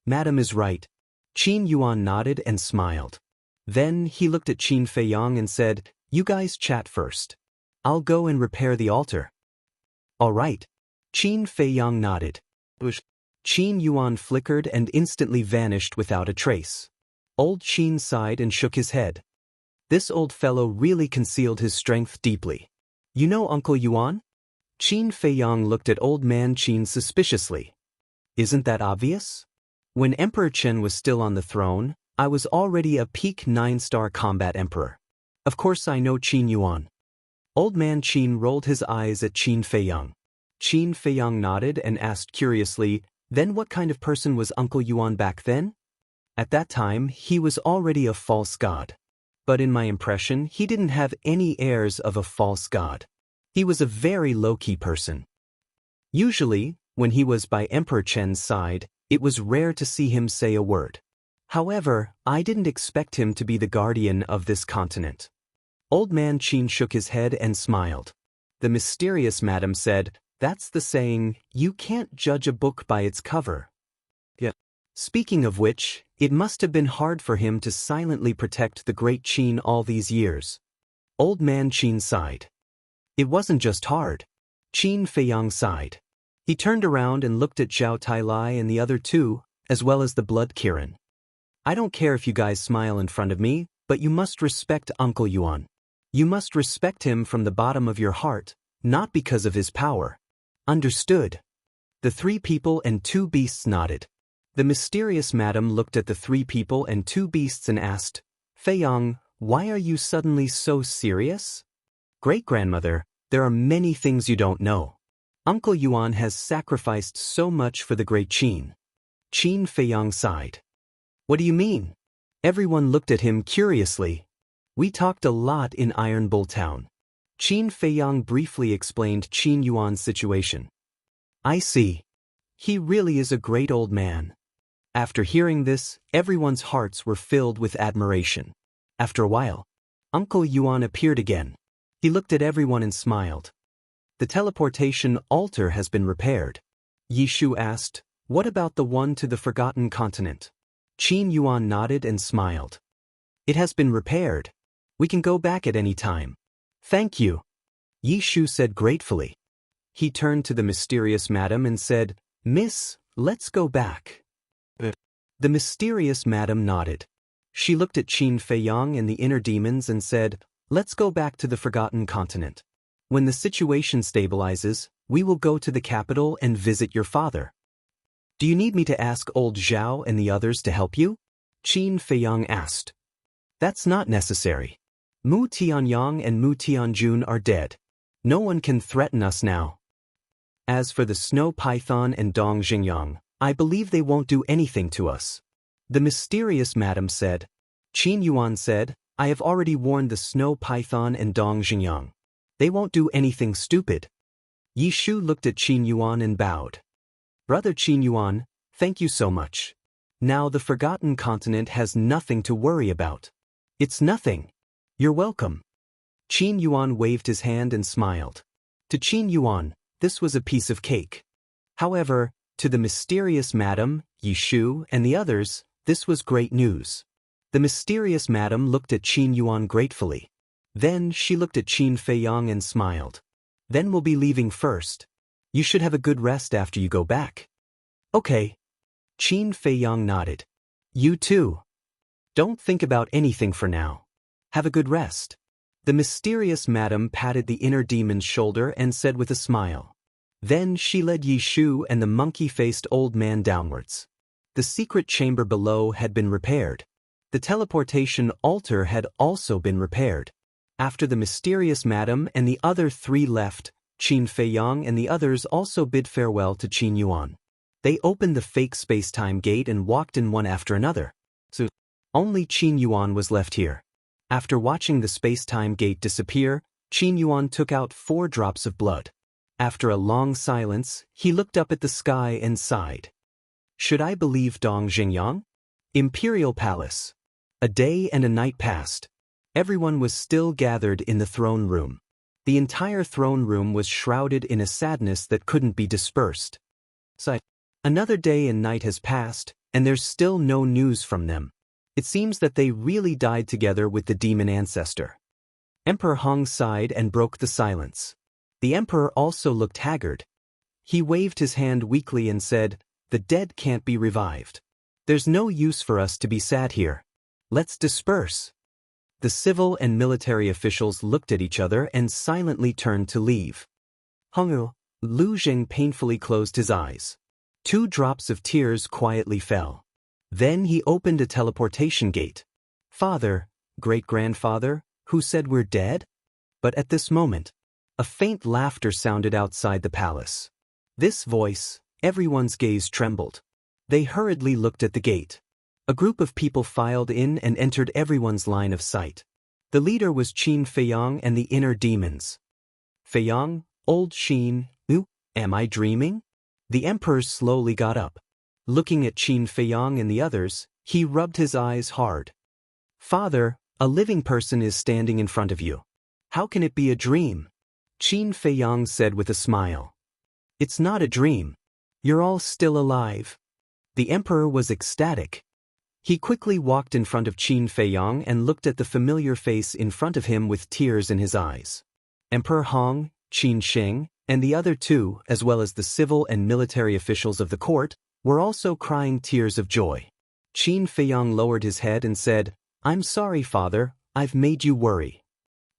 Madam is right. Qin Yuan nodded and smiled. Then he looked at Qin Feiyang and said, You guys chat first. I'll go and repair the altar. All right. Qin Feiyang nodded. Qin Yuan flickered and instantly vanished without a trace. Old Qin sighed and shook his head. This old fellow really concealed his strength deeply. You know Uncle Yuan? Qin Feiyang looked at Old Man Qin suspiciously. Isn't that obvious? When Emperor Chen was still on the throne, I was already a peak 9-star combat emperor. Of course I know Qin Yuan. Old Man Qin rolled his eyes at Qin Feiyang. Qin Feiyang nodded and asked curiously, Then what kind of person was Uncle Yuan back then? At that time, he was already a false god. But in my impression, he didn't have any airs of a false god. He was a very low-key person. Usually, when he was by Emperor Chen's side, it was rare to see him say a word. However, I didn't expect him to be the guardian of this continent. Old Man Qin shook his head and smiled. The mysterious madam said, That's the saying, you can't judge a book by its cover. Yeah. Speaking of which, it must have been hard for him to silently protect the Great Qin all these years. Old Man Qin sighed. It wasn't just hard. Qin Feiyang sighed. He turned around and looked at Zhao Tailai and the other two, as well as the Blood Kirin. I don't care if you guys smile in front of me, but you must respect Uncle Yuan. You must respect him from the bottom of your heart, not because of his power. Understood. The 3 people and 2 beasts nodded. The mysterious madam looked at the 3 people and 2 beasts and asked, Feiyang, why are you suddenly so serious? Great-grandmother, there are many things you don't know. Uncle Yuan has sacrificed so much for the Great Qin. Qin Feiyang sighed. What do you mean? Everyone looked at him curiously. We talked a lot in Iron Bull Town. Qin Feiyang briefly explained Qin Yuan's situation. I see. He really is a great old man. After hearing this, everyone's hearts were filled with admiration. After a while, Uncle Yuan appeared again. He looked at everyone and smiled. The teleportation altar has been repaired. Yishu asked, What about the one to the Forgotten Continent? Qin Yuan nodded and smiled. It has been repaired. We can go back at any time. Thank you. Yishu said gratefully. He turned to the mysterious madam and said, "Miss, let's go back." The mysterious madam nodded. She looked at Qin Feiyang and the inner demons and said, "Let's go back to the Forgotten Continent. When the situation stabilizes, we will go to the capital and visit your father." "Do you need me to ask old Zhao and the others to help you?" Qin Feiyang asked. "That's not necessary. Mu Tianyang and Mu Tianjun are dead. No one can threaten us now. As for the snow python and Dong Xingyang, I believe they won't do anything to us." The mysterious madam said. Qin Yuan said, "I have already warned the snow python and Dong Xingyang. They won't do anything stupid." Yi Shu looked at Qin Yuan and bowed. "Brother Qin Yuan, thank you so much. Now the Forgotten Continent has nothing to worry about." "It's nothing. You're welcome." Qin Yuan waved his hand and smiled. To Qin Yuan, this was a piece of cake. However, to the mysterious madam, Yi Shu, and the others, this was great news. The mysterious madam looked at Qin Yuan gratefully. Then she looked at Qin Feiyang and smiled. "Then we'll be leaving first. You should have a good rest after you go back." "Okay." Qin Feiyang nodded. "You too. Don't think about anything for now. Have a good rest." The mysterious madam patted the inner demon's shoulder and said with a smile. Then she led Yi Shu and the monkey-faced old man downwards. The secret chamber below had been repaired. The teleportation altar had also been repaired. After the mysterious madam and the other three left, Qin Feiyang and the others also bid farewell to Qin Yuan. They opened the fake space-time gate and walked in one after another. So, only Qin Yuan was left here. After watching the space-time gate disappear, Qin Yuan took out 4 drops of blood. After a long silence, he looked up at the sky and sighed. "Should I believe Dong Xingyang?" Imperial Palace. A day and a night passed. Everyone was still gathered in the throne room. The entire throne room was shrouded in a sadness that couldn't be dispersed. Another day and night has passed, and there's still no news from them. It seems that they really died together with the demon ancestor. Emperor Hong sighed and broke the silence. The emperor also looked haggard. He waved his hand weakly and said, "The dead can't be revived. There's no use for us to be sad here. Let's disperse." The civil and military officials looked at each other and silently turned to leave. Lu Zheng painfully closed his eyes. 2 drops of tears quietly fell. Then he opened a teleportation gate. "Father, great-grandfather, who said we're dead?" But at this moment, a faint laughter sounded outside the palace. This voice, everyone's gaze trembled. They hurriedly looked at the gate. A group of people filed in and entered everyone's line of sight. The leader was Qin Feiyang and the inner demons. "Feiyang, old Qin, am I dreaming?" The emperor slowly got up. Looking at Qin Feiyang and the others, he rubbed his eyes hard. "Father, a living person is standing in front of you. How can it be a dream?" Qin Feiyang said with a smile. "It's not a dream. You're all still alive." The emperor was ecstatic. He quickly walked in front of Qin Feiyang and looked at the familiar face in front of him with tears in his eyes. Emperor Hong, Qin Sheng, and the other 2, as well as the civil and military officials of the court, were also crying tears of joy. Qin Feiyang lowered his head and said, "I'm sorry, father, I've made you worry."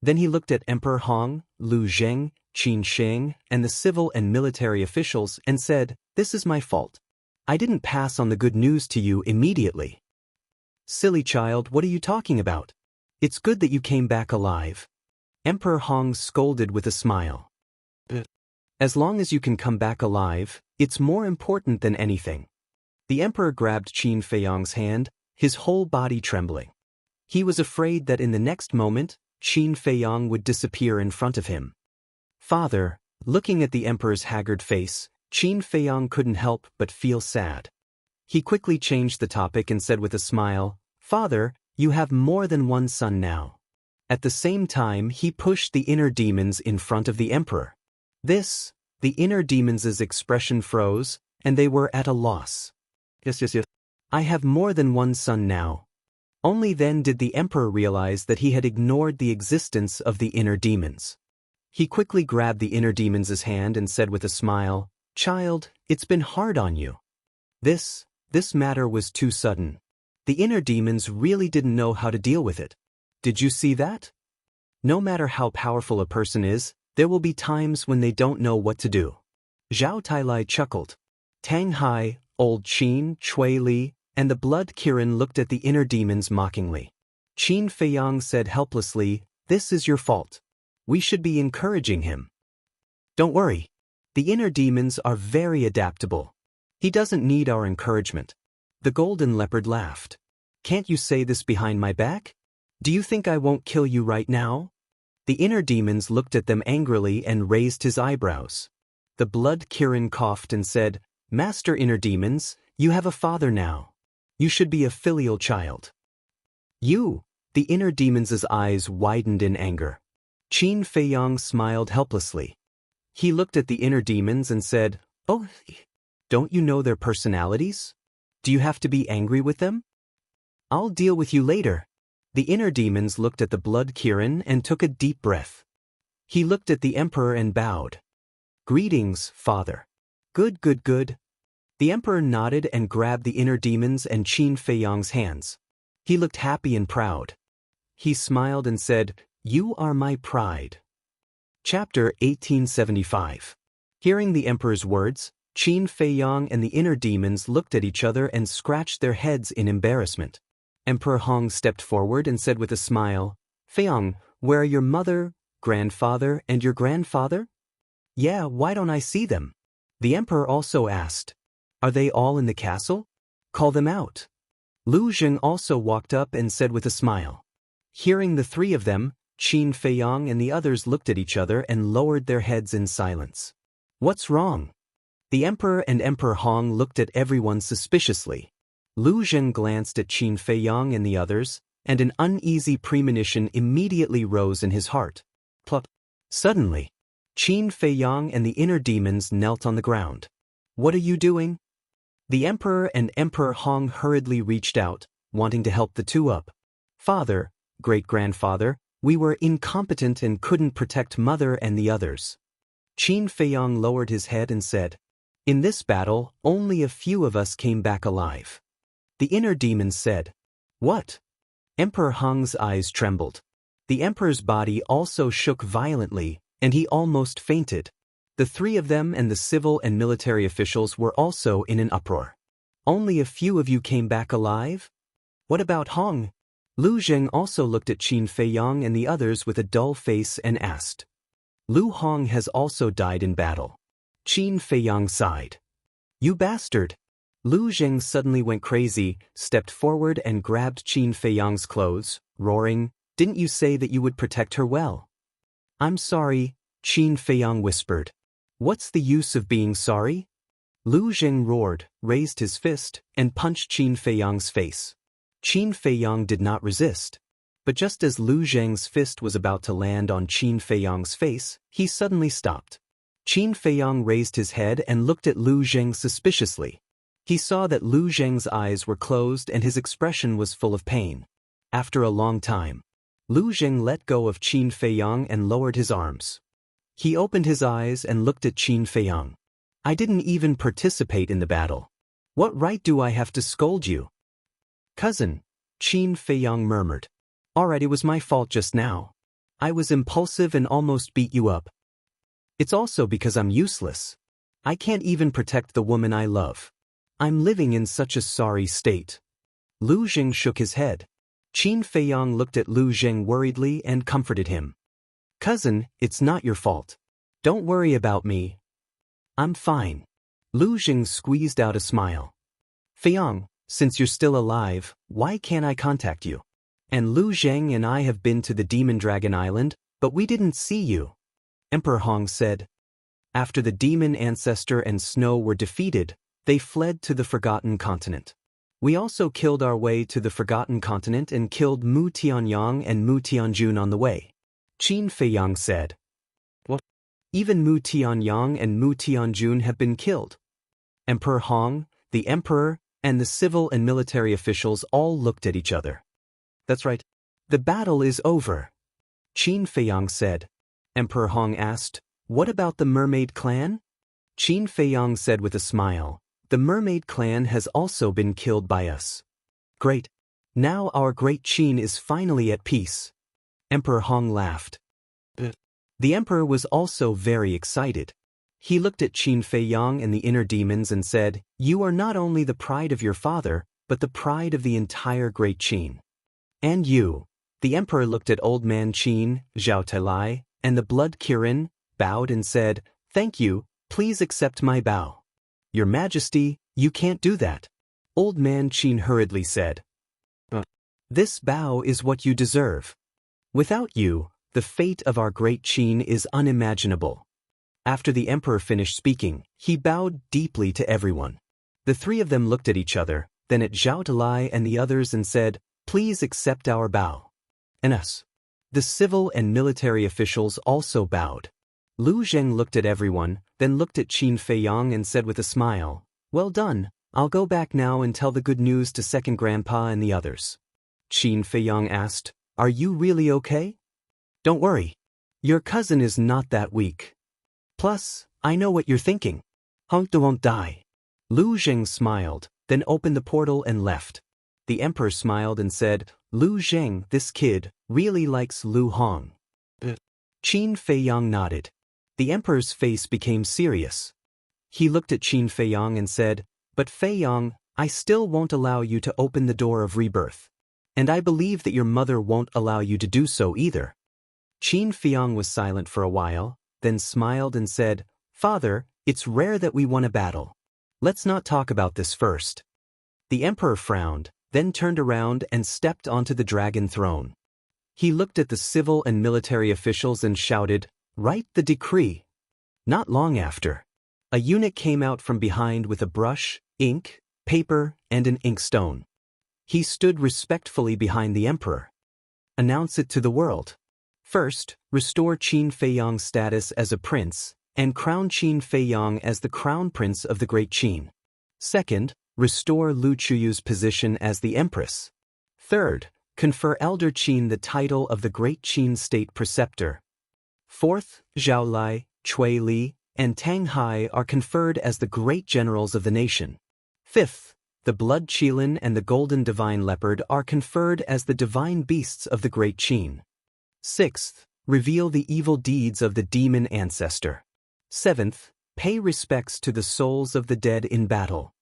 Then he looked at Emperor Hong, Lu Zheng, Qin Sheng, and the civil and military officials and said, "This is my fault. I didn't pass on the good news to you immediately." "Silly child, what are you talking about? It's good that you came back alive." Emperor Hong scolded with a smile. "As long as you can come back alive, it's more important than anything." The emperor grabbed Qin Feiyang's hand, his whole body trembling. He was afraid that in the next moment, Qin Feiyang would disappear in front of him. "Father," looking at the emperor's haggard face, Qin Feiyang couldn't help but feel sad. He quickly changed the topic and said with a smile, "Father, you have more than one son now." At the same time, he pushed the inner demons in front of the emperor. The inner demons' expression froze, and they were at a loss. Yes. "I have more than one son now." Only then did the emperor realize that he had ignored the existence of the inner demons. He quickly grabbed the inner demon's hand and said with a smile, "Child, it's been hard on you." This matter was too sudden. The inner demons really didn't know how to deal with it. Did you see that? No matter how powerful a person is, there will be times when they don't know what to do. Zhao Tailai chuckled. Tang Hai, Old Qin, Chui Li, and the Blood Kirin looked at the inner demons mockingly. Qin Feiyang said helplessly, "This is your fault. We should be encouraging him." "Don't worry. The inner demons are very adaptable. He doesn't need our encouragement." The golden leopard laughed. "Can't you say this behind my back? Do you think I won't kill you right now?" The inner demons looked at them angrily and raised his eyebrows. The Blood Kirin coughed and said, "Master inner demons, you have a father now. You should be a filial child." "You?" The inner demon's eyes widened in anger. Qin Feiyang smiled helplessly. He looked at the inner demons and said, "Oh, don't you know their personalities? Do you have to be angry with them? I'll deal with you later." The inner demons looked at the Blood Kirin and took a deep breath. He looked at the emperor and bowed. "Greetings, father." Good. The emperor nodded and grabbed the inner demons and Qin Feiyang's hands. He looked happy and proud. He smiled and said, "You are my pride." Chapter 1875. Hearing the emperor's words, Qin Feiyang and the inner demons looked at each other and scratched their heads in embarrassment. Emperor Hong stepped forward and said with a smile, "Feiyang, where are your mother, grandfather, and your grandfather?" "Yeah, why don't I see them?" The emperor also asked. "Are they all in the castle? Call them out." Lu Zheng also walked up and said with a smile. Hearing the three of them, Qin Feiyang and the others looked at each other and lowered their heads in silence. "What's wrong?" The emperor and Emperor Hong looked at everyone suspiciously. Lu Zheng glanced at Qin Feiyang and the others, and an uneasy premonition immediately rose in his heart. Plop. Suddenly, Qin Feiyang and the inner demons knelt on the ground. "What are you doing?" The emperor and Emperor Hong hurriedly reached out, wanting to help the two up. "Father, great-grandfather, we were incompetent and couldn't protect mother and the others." Qin Feiyang lowered his head and said, "In this battle, only a few of us came back alive." The inner demons said, "What?" Emperor Hong's eyes trembled. The emperor's body also shook violently, and he almost fainted. The three of them and the civil and military officials were also in an uproar. "Only a few of you came back alive? What about Hong?" Lu Zheng also looked at Qin Feiyang and the others with a dull face and asked. "Lu Hong has also died in battle." Qin Feiyang sighed. "You bastard!" Lu Zheng suddenly went crazy, stepped forward and grabbed Qin Feiyang's clothes, roaring, "Didn't you say that you would protect her well?" "I'm sorry," Qin Feiyang whispered. "What's the use of being sorry?" Lu Zheng roared, raised his fist, and punched Qin Feiyang's face. Qin Feiyang did not resist. But just as Lu Zheng's fist was about to land on Qin Feiyang's face, he suddenly stopped. Qin Feiyang raised his head and looked at Lu Zheng suspiciously. He saw that Lu Zheng's eyes were closed and his expression was full of pain. After a long time, Lu Zheng let go of Qin Feiyang and lowered his arms. He opened his eyes and looked at Qin Feiyang. "I didn't even participate in the battle. What right do I have to scold you?" "Cousin," Qin Feiyang murmured. "All right, it was my fault just now. I was impulsive and almost beat you up. It's also because I'm useless. I can't even protect the woman I love. I'm living in such a sorry state." Lu Zheng shook his head. Qin Feiyang looked at Lu Zheng worriedly and comforted him. "Cousin, it's not your fault. Don't worry about me. I'm fine." Lu Zheng squeezed out a smile. "Feiyang, since you're still alive, why can't I contact you? And Lu Zheng and I have been to the Demon Dragon Island, but we didn't see you," Emperor Hong said. After the demon ancestor and Snow were defeated, they fled to the Forgotten Continent. "We also killed our way to the Forgotten Continent and killed Mu Tianyang and Mu Tianjun on the way," Qin Feiyang said. "What? Even Mu Tianyang and Mu Tianjun have been killed?" Emperor Hong, the emperor, and the civil and military officials all looked at each other. "That's right. The battle is over," Qin Feiyang said. Emperor Hong asked. What about the mermaid clan? Qin Feiyang said with a smile. The mermaid clan has also been killed by us. Great. Now our great Qin is finally at peace. Emperor Hong laughed. The emperor was also very excited. He looked at Qin Feiyang and the inner demons and said, You are not only the pride of your father, but the pride of the entire great Qin. And you. The emperor looked at old man Qin, Zhao Talai, and the blood Kirin, bowed and said, Thank you, please accept my bow. Your Majesty, you can't do that. Old man Qin hurriedly said. This bow is what you deserve. Without you, the fate of our great Qin is unimaginable. After the emperor finished speaking, he bowed deeply to everyone. The three of them looked at each other, then at Zhao Talai and the others and said, Please accept our bow. And us. The civil and military officials also bowed. Lu Zheng looked at everyone, then looked at Qin Feiyang and said with a smile, Well done, I'll go back now and tell the good news to Second Grandpa and the others. Qin Feiyang asked, Are you really okay? Don't worry. Your cousin is not that weak. Plus, I know what you're thinking. Hongda won't die. Lu Zheng smiled, then opened the portal and left. The emperor smiled and said, Lu Zheng, this kid, really likes Lu Hong. Qin Feiyang nodded. The emperor's face became serious. He looked at Qin Feiyang and said, But Feiyang, I still won't allow you to open the door of rebirth. And I believe that your mother won't allow you to do so either. Qin Feiyang was silent for a while, then smiled and said, Father, it's rare that we won a battle. Let's not talk about this first. The emperor frowned, then turned around and stepped onto the dragon throne. He looked at the civil and military officials and shouted, Write the decree. Not long after, a eunuch came out from behind with a brush, ink, paper, and an inkstone. He stood respectfully behind the emperor. Announce it to the world. First, restore Qin Feiyang's status as a prince, and crown Qin Feiyang as the crown prince of the Great Qin. Second, restore Lu Chuyu's position as the empress. Third, confer Elder Qin the title of the Great Qin State Preceptor. Fourth, Zhao Lai, Cui Li, and Tang Hai are conferred as the great generals of the nation. Fifth, the Blood Qilin and the Golden Divine Leopard are conferred as the divine beasts of the Great Qin. Sixth, reveal the evil deeds of the demon ancestor. Seventh, pay respects to the souls of the dead in battle.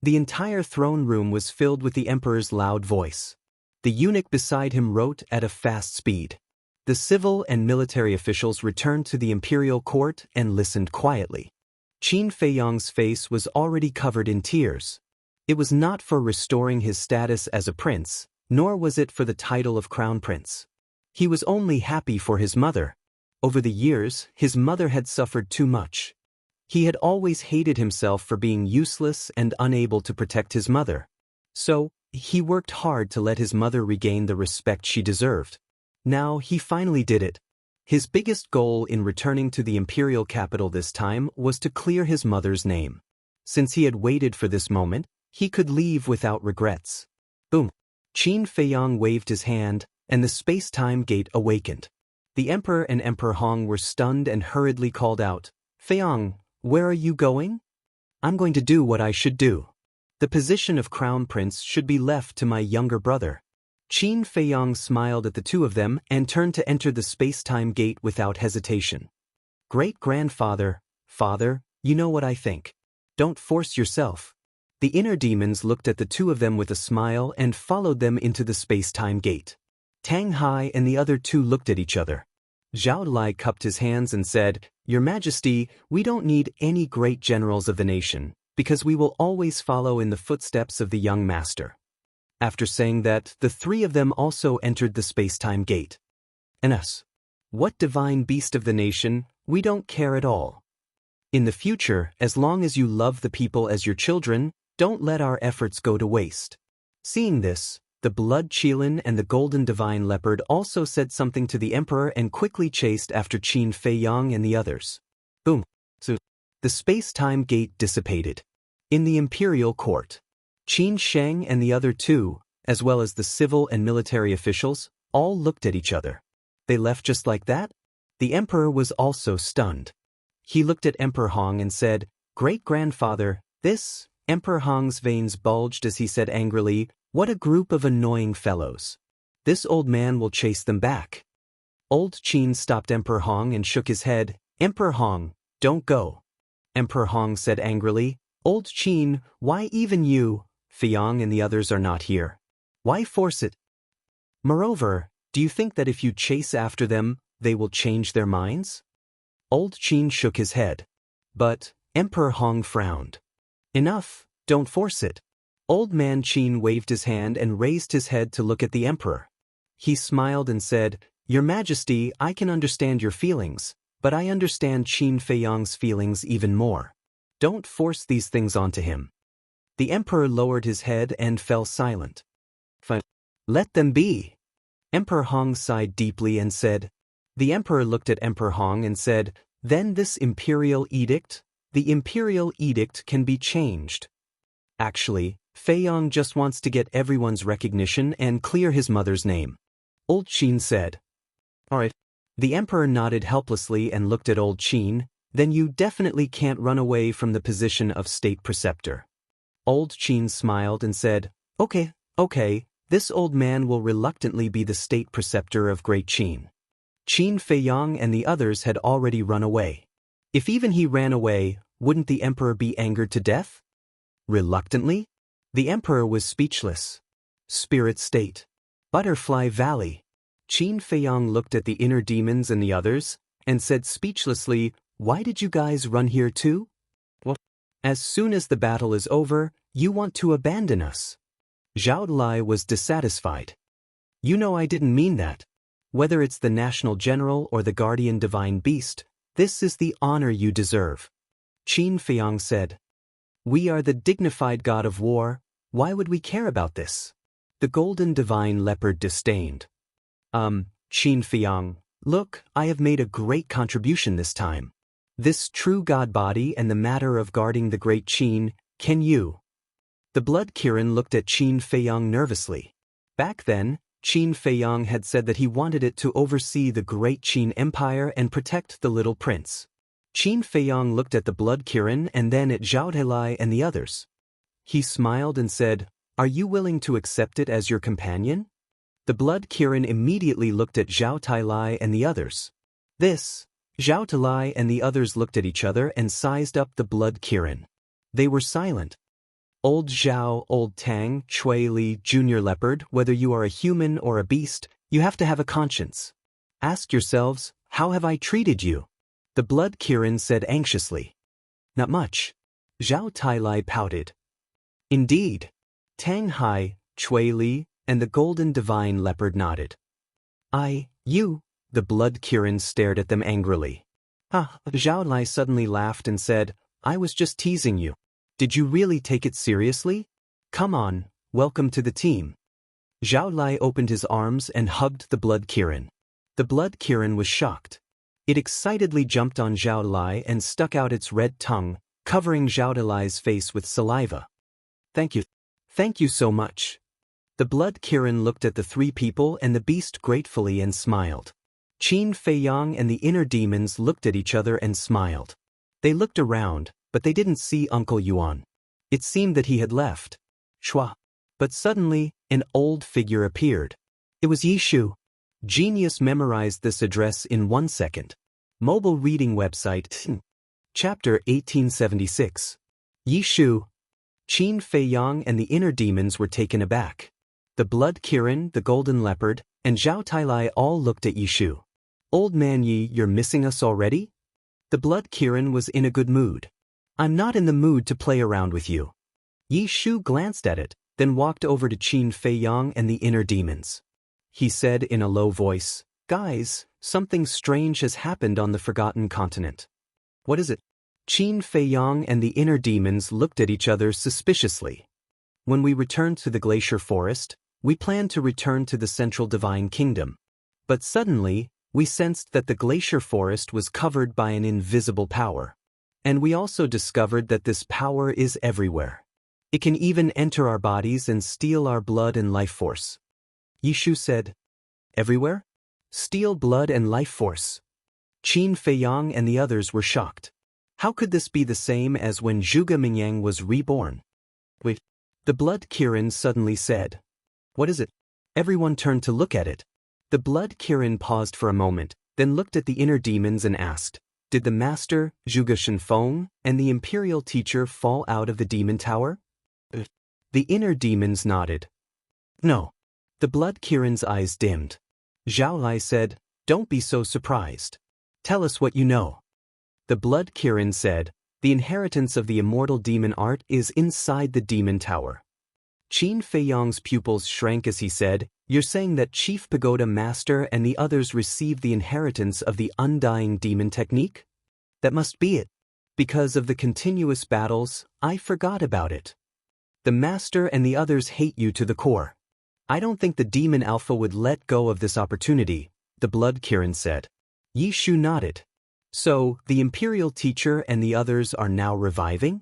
The entire throne room was filled with the emperor's loud voice. The eunuch beside him wrote at a fast speed. The civil and military officials returned to the imperial court and listened quietly. Qin Feiyang's face was already covered in tears. It was not for restoring his status as a prince, nor was it for the title of crown prince. He was only happy for his mother. Over the years, his mother had suffered too much. He had always hated himself for being useless and unable to protect his mother. So, he worked hard to let his mother regain the respect she deserved. Now, he finally did it. His biggest goal in returning to the imperial capital this time was to clear his mother's name. Since he had waited for this moment, he could leave without regrets. Boom! Qin Feiyang waved his hand, and the space-time gate awakened. The emperor and Emperor Hong were stunned and hurriedly called out, Feiyang, where are you going? I'm going to do what I should do. The position of crown prince should be left to my younger brother. Qin Feiyang smiled at the two of them and turned to enter the space-time gate without hesitation. Great-grandfather, father, you know what I think. Don't force yourself. The inner demons looked at the two of them with a smile and followed them into the space-time gate. Tang Hai and the other two looked at each other. Zhao Lai cupped his hands and said, Your Majesty, we don't need any great generals of the nation, because we will always follow in the footsteps of the young master. After saying that, the three of them also entered the space-time gate. And us. What divine beast of the nation, we don't care at all. In the future, as long as you love the people as your children, don't let our efforts go to waste. Seeing this, the Blood Qilin and the Golden Divine Leopard also said something to the emperor and quickly chased after Qin Feiyang and the others. Boom! So, the space-time gate dissipated. In the imperial court, Qin Sheng and the other two, as well as the civil and military officials, all looked at each other. They left just like that? The emperor was also stunned. He looked at Emperor Hong and said, "Great-grandfather, this?" Emperor Hong's veins bulged as he said angrily, "What a group of annoying fellows. This old man will chase them back." Old Qin stopped Emperor Hong and shook his head. "Emperor Hong, don't go." Emperor Hong said angrily, "Old Qin, why even you, Feyong and the others are not here? Why force it? Moreover, do you think that if you chase after them, they will change their minds?" Old Qin shook his head. But Emperor Hong frowned. "Enough, don't force it." Old man Qin waved his hand and raised his head to look at the emperor. He smiled and said, "Your Majesty, I can understand your feelings, but I understand Qin Feyong's feelings even more. Don't force these things onto him." The emperor lowered his head and fell silent. "Fine. Let them be." Emperor Hong sighed deeply and said. The emperor looked at Emperor Hong and said, "Then this imperial edict? The imperial edict can be changed. Actually, Feyong just wants to get everyone's recognition and clear his mother's name." Old Qin said. "All right." The emperor nodded helplessly and looked at Old Qin. "Then you definitely can't run away from the position of state preceptor." Old Qin smiled and said, Okay, this old man will reluctantly be the state preceptor of Great Qin." Qin Feyong and the others had already run away. If even he ran away, wouldn't the emperor be angered to death? Reluctantly? The emperor was speechless. Spirit State. Butterfly Valley. Qin Feyong looked at the inner demons and the others, and said speechlessly, "Why did you guys run here too? Well, as soon as the battle is over, you want to abandon us." Zhao Lai was dissatisfied. "You know I didn't mean that. Whether it's the national general or the guardian divine beast, this is the honor you deserve." Qin Feyong said, "We are the dignified god of war, why would we care about this?" The golden divine leopard disdained. Qin Feyong, look, I have made a great contribution this time. This true god body and the matter of guarding the great Qin, can you?" The blood Kirin looked at Qin Feyong nervously. Back then, Qin Feyong had said that he wanted it to oversee the great Qin Empire and protect the little prince. Qin Feyong looked at the blood Kirin and then at Zhao Tailai and the others. He smiled and said, "Are you willing to accept it as your companion?" The blood Kirin immediately looked at Zhao Tailai and the others. Zhao Tailai and the others looked at each other and sized up the blood Kirin. They were silent. "Old Zhao, Old Tang, Chui Li, Junior Leopard, whether you are a human or a beast, you have to have a conscience. Ask yourselves, how have I treated you?" The blood Kirin said anxiously. "Not much." Zhao Tailai pouted. "Indeed." Tang Hai, Chui Li, and the golden divine leopard nodded. You, the blood Kirin stared at them angrily. Zhao Lai suddenly laughed and said, "I was just teasing you. Did you really take it seriously? Come on, welcome to the team." Zhao Lai opened his arms and hugged the blood Kirin. The blood Kirin was shocked. It excitedly jumped on Zhao Lai and stuck out its red tongue, covering Zhao Lai's face with saliva. Thank you so much." The blood Kirin looked at the three people and the beast gratefully and smiled. Qin Feyong and the inner demons looked at each other and smiled. They looked around, but they didn't see Uncle Yuan. It seemed that he had left. Shua. But suddenly, an old figure appeared. It was Yishu. Genius memorized this address in 1 second. Mobile reading website. Chapter 1876. Yishu. Qin Feyong and the inner demons were taken aback. The blood Kirin, the golden leopard, and Zhao Tailai all looked at Yishu. "Old man Yi, you're missing us already?" The blood Kirin was in a good mood. "I'm not in the mood to play around with you." Yishu glanced at it, then walked over to Qin Feyong and the inner demons. He said in a low voice, "Guys, something strange has happened on the Forgotten Continent." "What is it?" Qin Feyong and the inner demons looked at each other suspiciously. "When we returned to the glacier forest, we planned to return to the central divine kingdom. But suddenly, we sensed that the glacier forest was covered by an invisible power. And we also discovered that this power is everywhere. It can even enter our bodies and steal our blood and life force." Yishu said, "Everywhere? Steal blood and life force?" Qin Feiyang and the others were shocked. How could this be the same as when Zhuge Mingyang was reborn? Wait. The blood Kirin suddenly said. What is it? Everyone turned to look at it. The blood Kirin paused for a moment, then looked at the inner demons and asked, did the master, Zhuge Shenfeng, and the imperial teacher fall out of the demon tower? The inner demons nodded. No. The blood Kirin's eyes dimmed. Zhao Lai said, don't be so surprised. Tell us what you know. The blood Kirin said, the inheritance of the immortal demon art is inside the demon tower. Qin Feiyang's pupils shrank as he said, you're saying that Chief Pagoda Master and the others received the inheritance of the undying demon technique? That must be it. Because of the continuous battles, I forgot about it. The Master and the others hate you to the core. I don't think the Demon Alpha would let go of this opportunity, the blood Kirin said. Yi Shu nodded. So, the Imperial Teacher and the others are now reviving?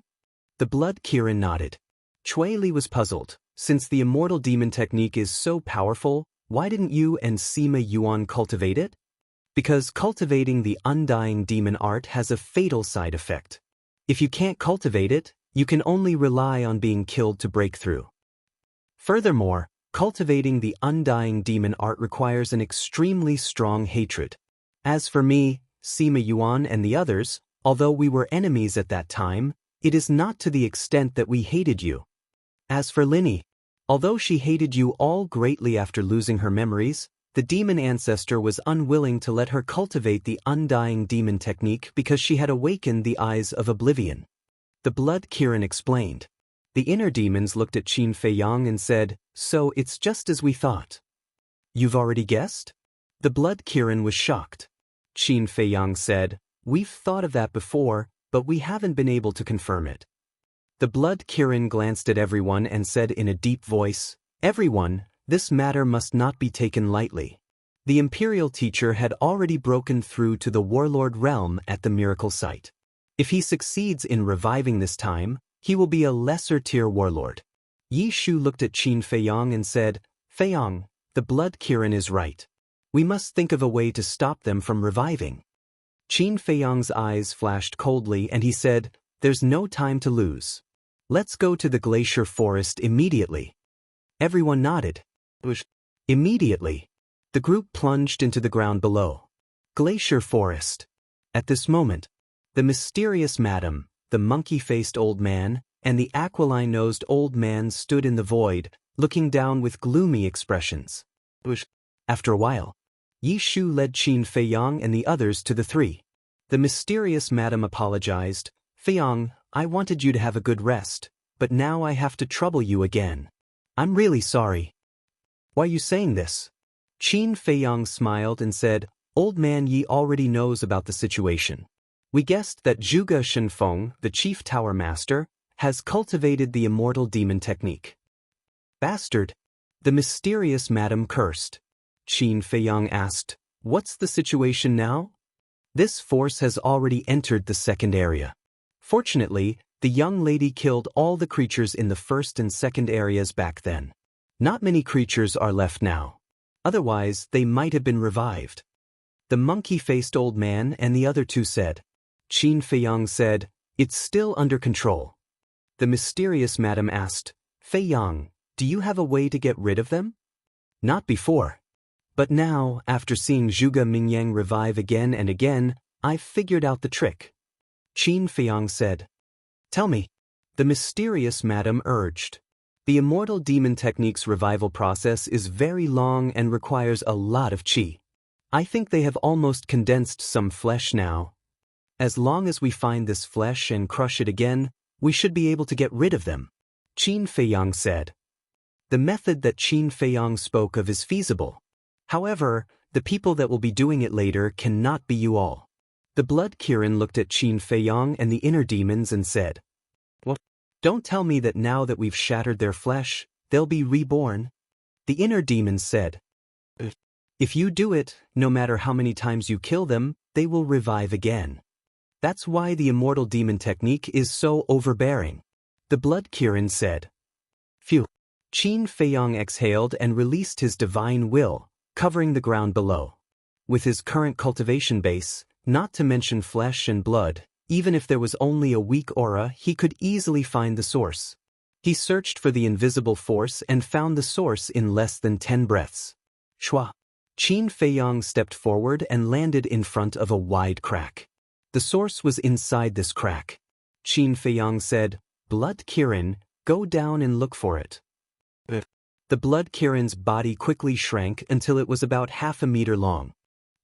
The blood Kirin nodded. Chui Li was puzzled. Since the immortal demon technique is so powerful, why didn't you and Sima Yuan cultivate it? Because cultivating the undying demon art has a fatal side effect. If you can't cultivate it, you can only rely on being killed to break through. Furthermore, cultivating the undying demon art requires an extremely strong hatred. As for me, Sima Yuan and the others, although we were enemies at that time, it is not to the extent that we hated you. As for Linny, although she hated you all greatly after losing her memories, the demon ancestor was unwilling to let her cultivate the undying demon technique because she had awakened the eyes of oblivion. The blood Kirin explained. The inner demons looked at Qin Feiyang and said, so it's just as we thought. You've already guessed? The blood Kirin was shocked. Qin Feiyang said, we've thought of that before, but we haven't been able to confirm it. The blood Kirin glanced at everyone and said in a deep voice, everyone, this matter must not be taken lightly. The imperial teacher had already broken through to the warlord realm at the miracle site. If he succeeds in reviving this time, he will be a lesser-tier warlord. Yi Shu looked at Qin Feiyang and said, Feiyang, the blood Kirin is right. We must think of a way to stop them from reviving. Qin Feiyang's eyes flashed coldly and he said, there's no time to lose. Let's go to the glacier forest immediately. Everyone nodded. Immediately. The group plunged into the ground below. Glacier forest. At this moment, the mysterious madam, the monkey-faced old man, and the aquiline-nosed old man stood in the void, looking down with gloomy expressions. After a while, Yi Shu led Qin Feiyang and the others to the three. The mysterious madam apologized. Feiyang, I wanted you to have a good rest, but now I have to trouble you again. I'm really sorry. Why are you saying this? Qin Feiyang smiled and said, Old man Yi already knows about the situation. We guessed that Zhuge Shenfeng, the chief tower master, has cultivated the immortal demon technique. Bastard! The mysterious madam cursed. Qin Feiyang asked, What's the situation now? This force has already entered the second area. Fortunately, the young lady killed all the creatures in the first and second areas back then. Not many creatures are left now. Otherwise, they might have been revived. The monkey-faced old man and the other two said. Qin Feiyang said, It's still under control. The mysterious madam asked, Feiyang, do you have a way to get rid of them? Not before. But now, after seeing Zhuge Mingyang revive again and again, I've figured out the trick. Qin Feiyang said. Tell me. The mysterious madam urged. The immortal demon technique's revival process is very long and requires a lot of qi. I think they have almost condensed some flesh now. As long as we find this flesh and crush it again, we should be able to get rid of them. Qin Feiyang said. The method that Qin Feiyang spoke of is feasible. However, the people that will be doing it later cannot be you all. The blood Kirin looked at Qin Feiyang and the inner demons and said, Well, don't tell me that now that we've shattered their flesh, they'll be reborn. The inner demons said, If you do it, no matter how many times you kill them, they will revive again. That's why the immortal demon technique is so overbearing. The blood Kirin said. Phew. Qin Feiyang exhaled and released his divine will, covering the ground below. With his current cultivation base, not to mention flesh and blood. Even if there was only a weak aura, he could easily find the source. He searched for the invisible force and found the source in less than 10 breaths. Shua. Qin Feiyang stepped forward and landed in front of a wide crack. The source was inside this crack. Qin Feiyang said, "Blood Kirin, go down and look for it." The blood Kirin's body quickly shrank until it was about half a meter long.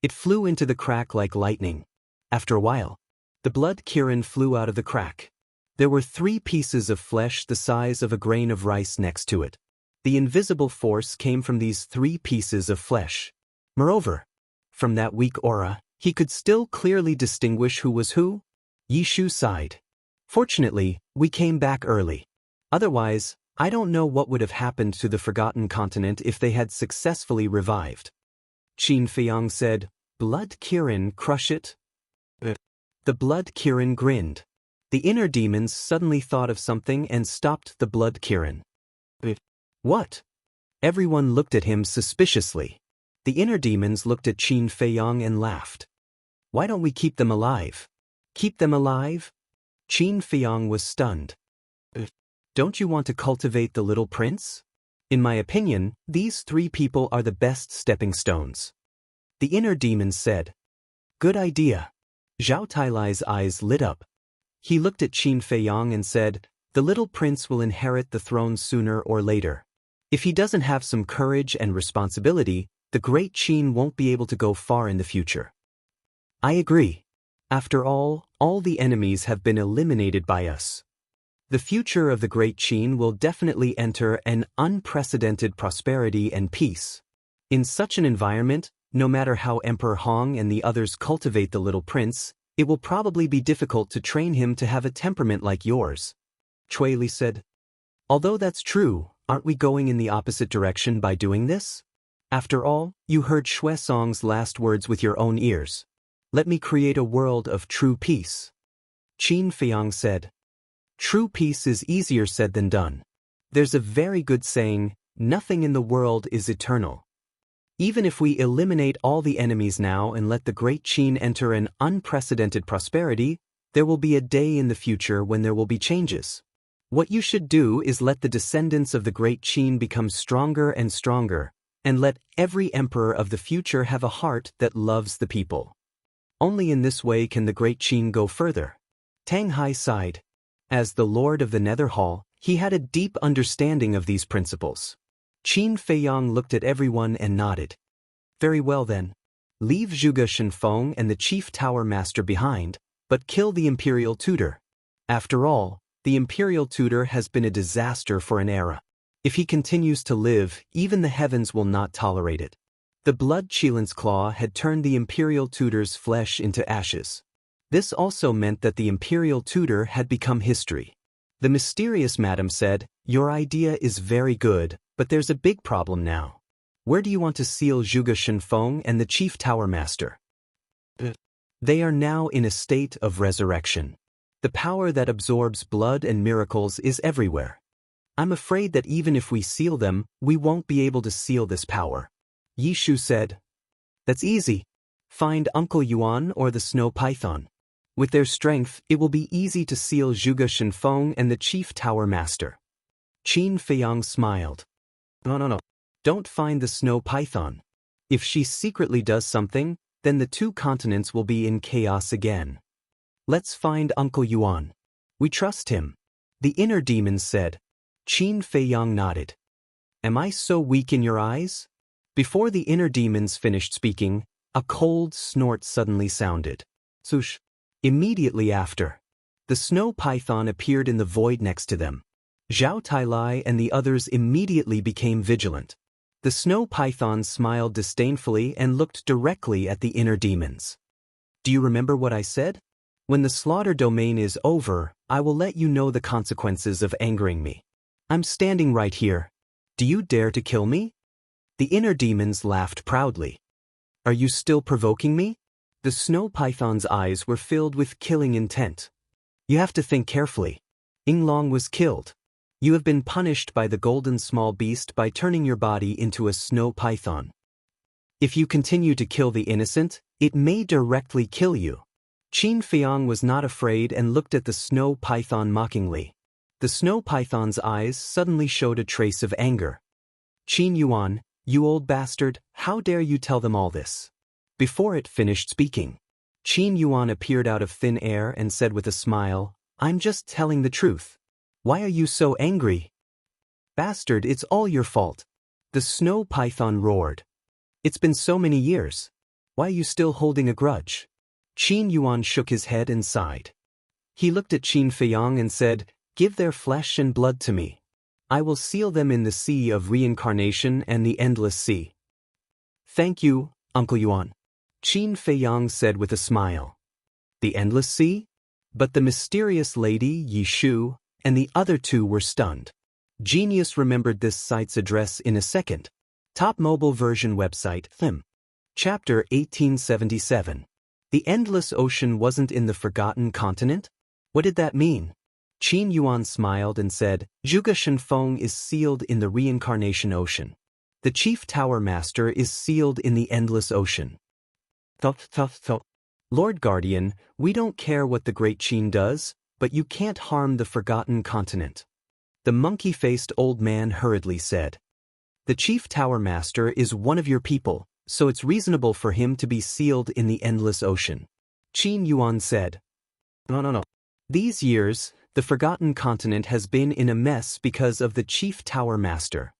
It flew into the crack like lightning. After a while, the blood Kirin flew out of the crack. There were 3 pieces of flesh the size of a grain of rice next to it. The invisible force came from these 3 pieces of flesh. Moreover, from that weak aura, he could still clearly distinguish who was who. Yishu sighed. "Fortunately, we came back early. Otherwise, I don't know what would have happened to the Forgotten Continent if they had successfully revived." Qin Feiyang said, "Blood Kirin, crush it." The blood Kirin grinned. The inner demons suddenly thought of something and stopped the blood Kirin. "What?" Everyone looked at him suspiciously. The inner demons looked at Qin Feiyang and laughed. "Why don't we keep them alive?" "Keep them alive?" Qin Feiyang was stunned. "Don't you want to cultivate the little prince? In my opinion, these 3 people are the best stepping stones." The inner demons said. "Good idea." Zhao Tailai's eyes lit up. He looked at Qin Feiyang and said, "The little prince will inherit the throne sooner or later. If he doesn't have some courage and responsibility, the great Qin won't be able to go far in the future." "I agree. After all the enemies have been eliminated by us. The future of the great Qin will definitely enter an unprecedented prosperity and peace. In such an environment, no matter how Emperor Hong and the others cultivate the little prince, it will probably be difficult to train him to have a temperament like yours." Cui Li said. "Although that's true, aren't we going in the opposite direction by doing this? After all, you heard Shui Song's last words with your own ears. Let me create a world of true peace." Qin Feiyang said. "True peace is easier said than done. There's a very good saying, nothing in the world is eternal. Even if we eliminate all the enemies now and let the great Qin enter an unprecedented prosperity, there will be a day in the future when there will be changes. What you should do is let the descendants of the great Qin become stronger and stronger, and let every emperor of the future have a heart that loves the people. Only in this way can the great Qin go further." Tang Hai sighed. As the Lord of the Nether Hall, he had a deep understanding of these principles. Qin Feiyang looked at everyone and nodded. "Very well then. Leave Zhuge Shenfeng and the Chief Tower Master behind, but kill the Imperial Tutor. After all, the Imperial Tutor has been a disaster for an era. If he continues to live, even the heavens will not tolerate it." The blood Qilin's claw had turned the Imperial Tutor's flesh into ashes. This also meant that the Imperial Tutor had become history. The mysterious madam said, "Your idea is very good, but there's a big problem now. Where do you want to seal Zhuge Shenfeng and the Chief Tower Master?" "They are now in a state of resurrection. The power that absorbs blood and miracles is everywhere. I'm afraid that even if we seal them, we won't be able to seal this power." Yishu said. "That's easy. Find Uncle Yuan or the Snow Python. With their strength, it will be easy to seal Zhuge Shenfeng and the Chief Tower Master." Qin Feiyang smiled. No. Don't find the Snow Python. If she secretly does something, then the 2 continents will be in chaos again. Let's find Uncle Yuan. We trust him." The inner demons said. Qin Feiyang nodded. "Am I so weak in your eyes?" Before the inner demons finished speaking, a cold snort suddenly sounded. Swoosh. Immediately after, the snow python appeared in the void next to them. Zhao Tailai and the others immediately became vigilant. The snow python smiled disdainfully and looked directly at the inner demons. "Do you remember what I said? When the slaughter domain is over, I will let you know the consequences of angering me. I'm standing right here. Do you dare to kill me?" The inner demons laughed proudly. "Are you still provoking me?" The snow python's eyes were filled with killing intent. "You have to think carefully. Yinglong was killed. You have been punished by the golden small beast by turning your body into a snow python. If you continue to kill the innocent, It may directly kill you. Qin Feiyang was not afraid and looked at the snow python mockingly. The snow python's eyes suddenly showed a trace of anger. Qin Yuan, you old bastard, how dare you tell them all this? Before it finished speaking, Qin Yuan appeared out of thin air and said with a smile, I'm just telling the truth. Why are you so angry? Bastard, it's all your fault. The snow python roared. It's been so many years. Why are you still holding a grudge? Qin Yuan shook his head and sighed. He looked at Qin Feiyang and said, Give their flesh and blood to me. I will seal them in the sea of reincarnation and the endless sea. Thank you, Uncle Yuan. Qin Feiyang said with a smile. The endless sea? But the mysterious lady, Yi Shu, and the other two were stunned. Genius remembered this site's address in a second. Top mobile version website, Chapter 1877. The endless ocean wasn't in the forgotten continent? What did that mean? Qin Yuan smiled and said, Zhuge Shenfeng is sealed in the reincarnation ocean. The chief tower master is sealed in the endless ocean. Lord Guardian, we don't care what the great Qin does, but you can't harm the forgotten continent. The monkey-faced old man hurriedly said. The chief tower master is one of your people, so it's reasonable for him to be sealed in the endless ocean. Qin Yuan said. No. These years, the forgotten continent has been in a mess because of the chief tower master.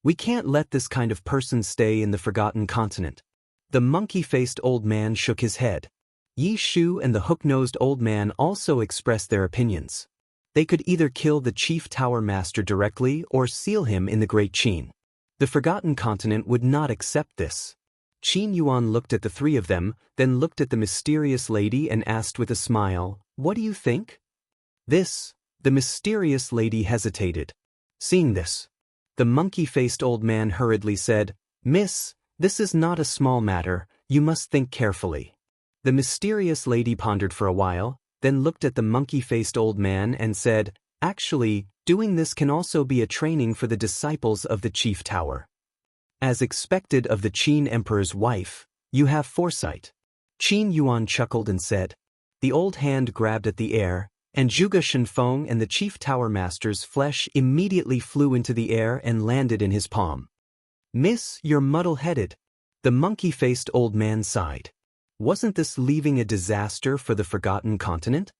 We can't let this kind of person stay in the forgotten continent. The monkey-faced old man shook his head. Yi Shu and the hook-nosed old man also expressed their opinions. They could either kill the chief tower master directly or seal him in the Great Qin. The forgotten continent would not accept this. Qin Yuan looked at the three of them, then looked at the mysterious lady and asked with a smile, What do you think? The mysterious lady hesitated. Seeing this, the monkey-faced old man hurriedly said, Miss, this is not a small matter, you must think carefully. The mysterious lady pondered for a while, then looked at the monkey-faced old man and said, Actually, doing this can also be a training for the disciples of the chief tower. As expected of the Qin emperor's wife, you have foresight. Qin Yuan chuckled and said. The old hand grabbed at the air, and Zhuge Shenfeng and the chief tower master's flesh immediately flew into the air and landed in his palm. Miss, you're muddle-headed. The monkey-faced old man sighed. Wasn't this leaving a disaster for the forgotten continent?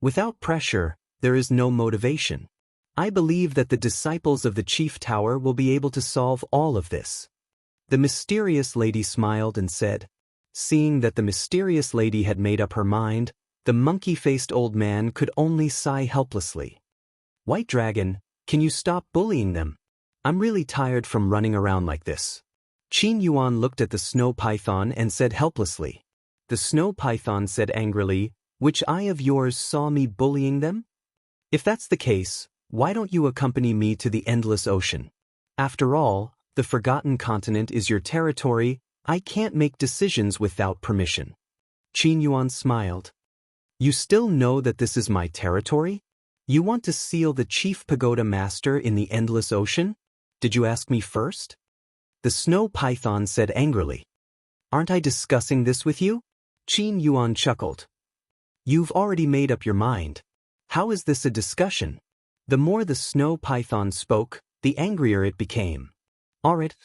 Without pressure, there is no motivation. I believe that the disciples of the chief tower will be able to solve all of this. The mysterious lady smiled and said. Seeing that the mysterious lady had made up her mind, the monkey-faced old man could only sigh helplessly. White Dragon, can you stop bullying them? I'm really tired from running around like this. Qin Yuan looked at the snow python and said helplessly. The snow python said angrily, Which eye of yours saw me bullying them? If that's the case, why don't you accompany me to the endless ocean? After all, the forgotten continent is your territory, I can't make decisions without permission. Qin Yuan smiled. You still know that this is my territory? You want to seal the chief pagoda master in the endless ocean? Did you ask me first? The snow python said angrily. Aren't I discussing this with you? Qin Yuan chuckled. You've already made up your mind. How is this a discussion? The more the snow python spoke, the angrier it became. Alright,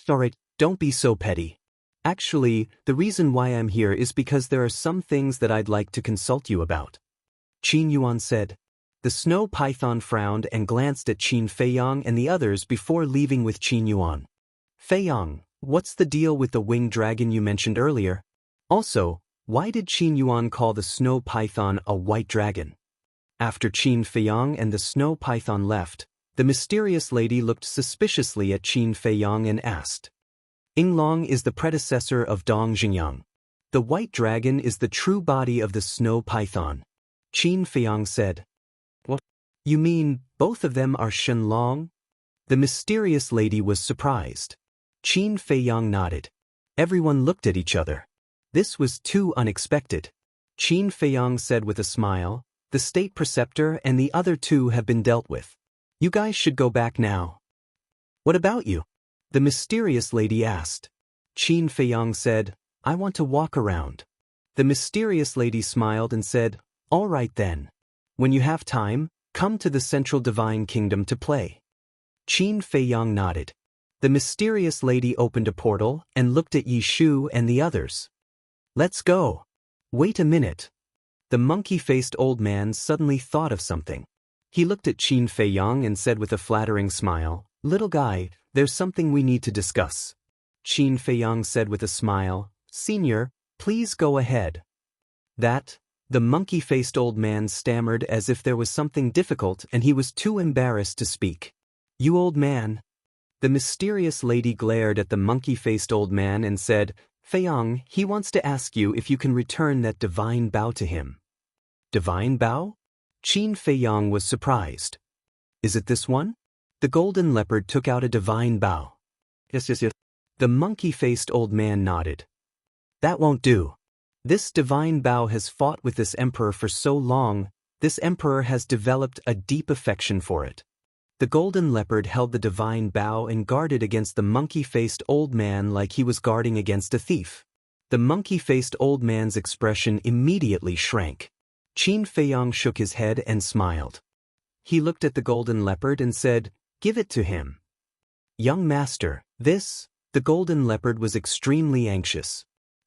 don't be so petty. Actually, the reason why I'm here is because there are some things that I'd like to consult you about. Qin Yuan said. The snow python frowned and glanced at Qin Feiyang and the others before leaving with Qin Yuan. Feiyang, what's the deal with the winged dragon you mentioned earlier? Also, why did Qin Yuan call the snow python a white dragon? After Qin Feiyang and the snow python left, the mysterious lady looked suspiciously at Qin Feiyang and asked. Yinglong is the predecessor of Dong Xingyang. The white dragon is the true body of the snow python. Qin Feiyang said. What? You mean both of them are Shenlong? The mysterious lady was surprised. Qin Feiyang nodded. Everyone looked at each other. This was too unexpected. Qin Feiyang said with a smile, The state preceptor and the other two have been dealt with. You guys should go back now. What about you? The mysterious lady asked. Qin Feiyang said, I want to walk around. The mysterious lady smiled and said, "All right then. When you have time, come to the Central Divine Kingdom to play." Qin Feiyang nodded. The mysterious lady opened a portal and looked at Yi Shu and the others. "Let's go." "Wait a minute." The monkey-faced old man suddenly thought of something. He looked at Qin Feiyang and said with a flattering smile, "Little guy, there's something we need to discuss." Qin Feiyang said with a smile, "Senior, please go ahead." The monkey-faced old man stammered as if there was something difficult and he was too embarrassed to speak. "You old man." The mysterious lady glared at the monkey-faced old man and said, "Feiyang, he wants to ask you if you can return that divine bow to him." "Divine bow?" Qin Feiyang was surprised. "Is it this one?" The golden leopard took out a divine bow. Yes. The monkey-faced old man nodded. "That won't do. This divine bow has fought with this emperor for so long, this emperor has developed a deep affection for it." The golden leopard held the divine bow and guarded against the monkey-faced old man like he was guarding against a thief. The monkey-faced old man's expression immediately shrank. Qin Feiyang shook his head and smiled. He looked at the golden leopard and said, "Give it to him." "Young master, this..." The golden leopard was extremely anxious.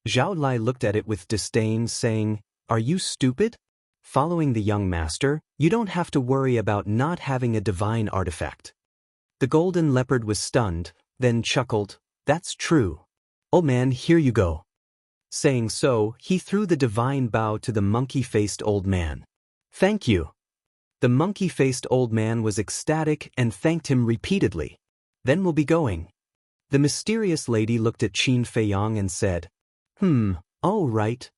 Zhao Lai looked at it with disdain, saying, "Are you stupid? Following the young master, you don't have to worry about not having a divine artifact." The golden leopard was stunned, then chuckled, "That's true. Oh man, here you go." Saying so, he threw the divine bow to the monkey-faced old man. "Thank you." The monkey-faced old man was ecstatic and thanked him repeatedly. "Then we'll be going." The mysterious lady looked at Qin Feiyang and said, "Oh right.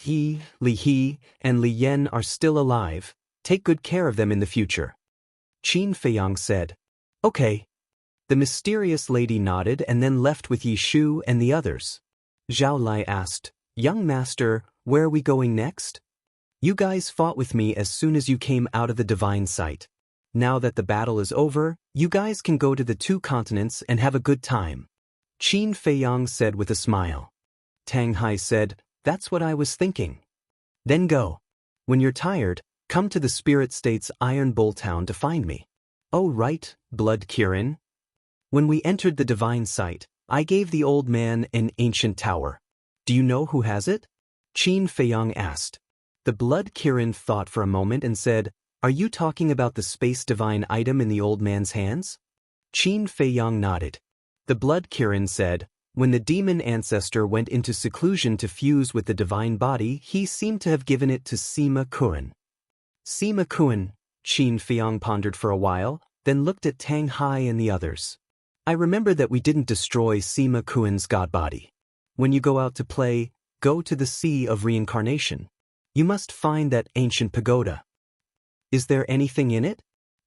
Li He, and Li Yan are still alive. Take good care of them in the future." Qin Feiyang said, "Okay." The mysterious lady nodded and then left with Yi Shu and the others. Zhao Lai asked, "Young master, where are we going next?" "You guys fought with me as soon as you came out of the divine sight. Now that the battle is over, you guys can go to the 2 continents and have a good time," Qin Feiyang said with a smile. Tang Hai said, "That's what I was thinking." "Then go. When you're tired, come to the Spirit State's Iron Bull Town to find me." "Oh right, Blood Kirin." "When we entered the divine sight, I gave the old man an ancient tower. Do you know who has it?" Qin Feiyang asked. The Blood Kirin thought for a moment and said, "Are you talking about the space divine item in the old man's hands?" Qin Feiyang nodded. The Blood Kirin said, "When the demon ancestor went into seclusion to fuse with the divine body, he seemed to have given it to Sima Kuan." Sima Kuan, Qin Feiyang pondered for a while, then looked at Tang Hai and the others. "I remember that we didn't destroy Sima Kuan's god body. When you go out to play, go to the Sea of Reincarnation. You must find that ancient pagoda." "Is there anything in it?"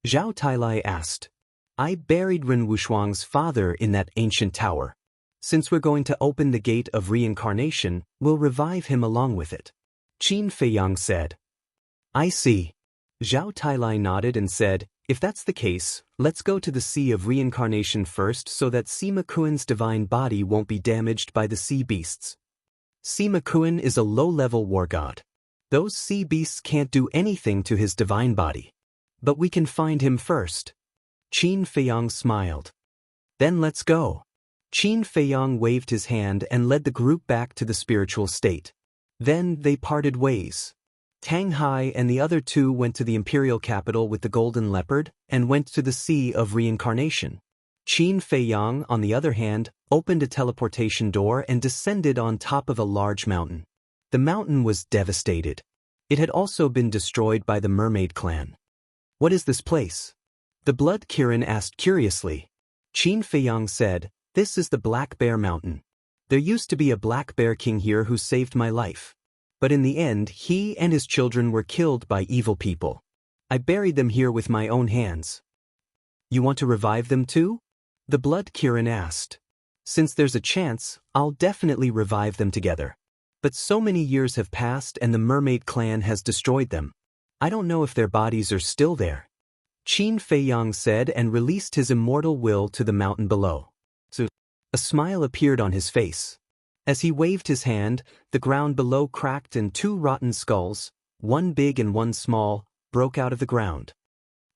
Zhao Tailai asked. "I buried Ren Wushuang's father in that ancient tower. Since we're going to open the gate of reincarnation, we'll revive him along with it," Qin Feiyang said. "I see." Zhao Tailai nodded and said, "If that's the case, let's go to the Sea of Reincarnation first so that Sima Kuan's divine body won't be damaged by the sea beasts. Sima Kuan is a low-level war god. Those sea beasts can't do anything to his divine body. But we can find him first." Qin Feiyang smiled. "Then let's go." Qin Feiyang waved his hand and led the group back to the spiritual state. Then they parted ways. Tang Hai and the other 2 went to the imperial capital with the golden leopard and went to the Sea of Reincarnation. Qin Feiyang, on the other hand, opened a teleportation door and descended on top of a large mountain. The mountain was devastated. It had also been destroyed by the mermaid clan. "What is this place?" the Blood Kirin asked curiously. Qin Feiyang said, "This is the Black Bear Mountain. There used to be a black bear king here who saved my life. But in the end, he and his children were killed by evil people. I buried them here with my own hands." "You want to revive them too?" the Blood Kirin asked. "Since there's a chance, I'll definitely revive them together. But so many years have passed and the mermaid clan has destroyed them. I don't know if their bodies are still there," Qin Feiyang said and released his immortal will to the mountain below. A smile appeared on his face. As he waved his hand, the ground below cracked and two rotten skulls, one big and one small, broke out of the ground.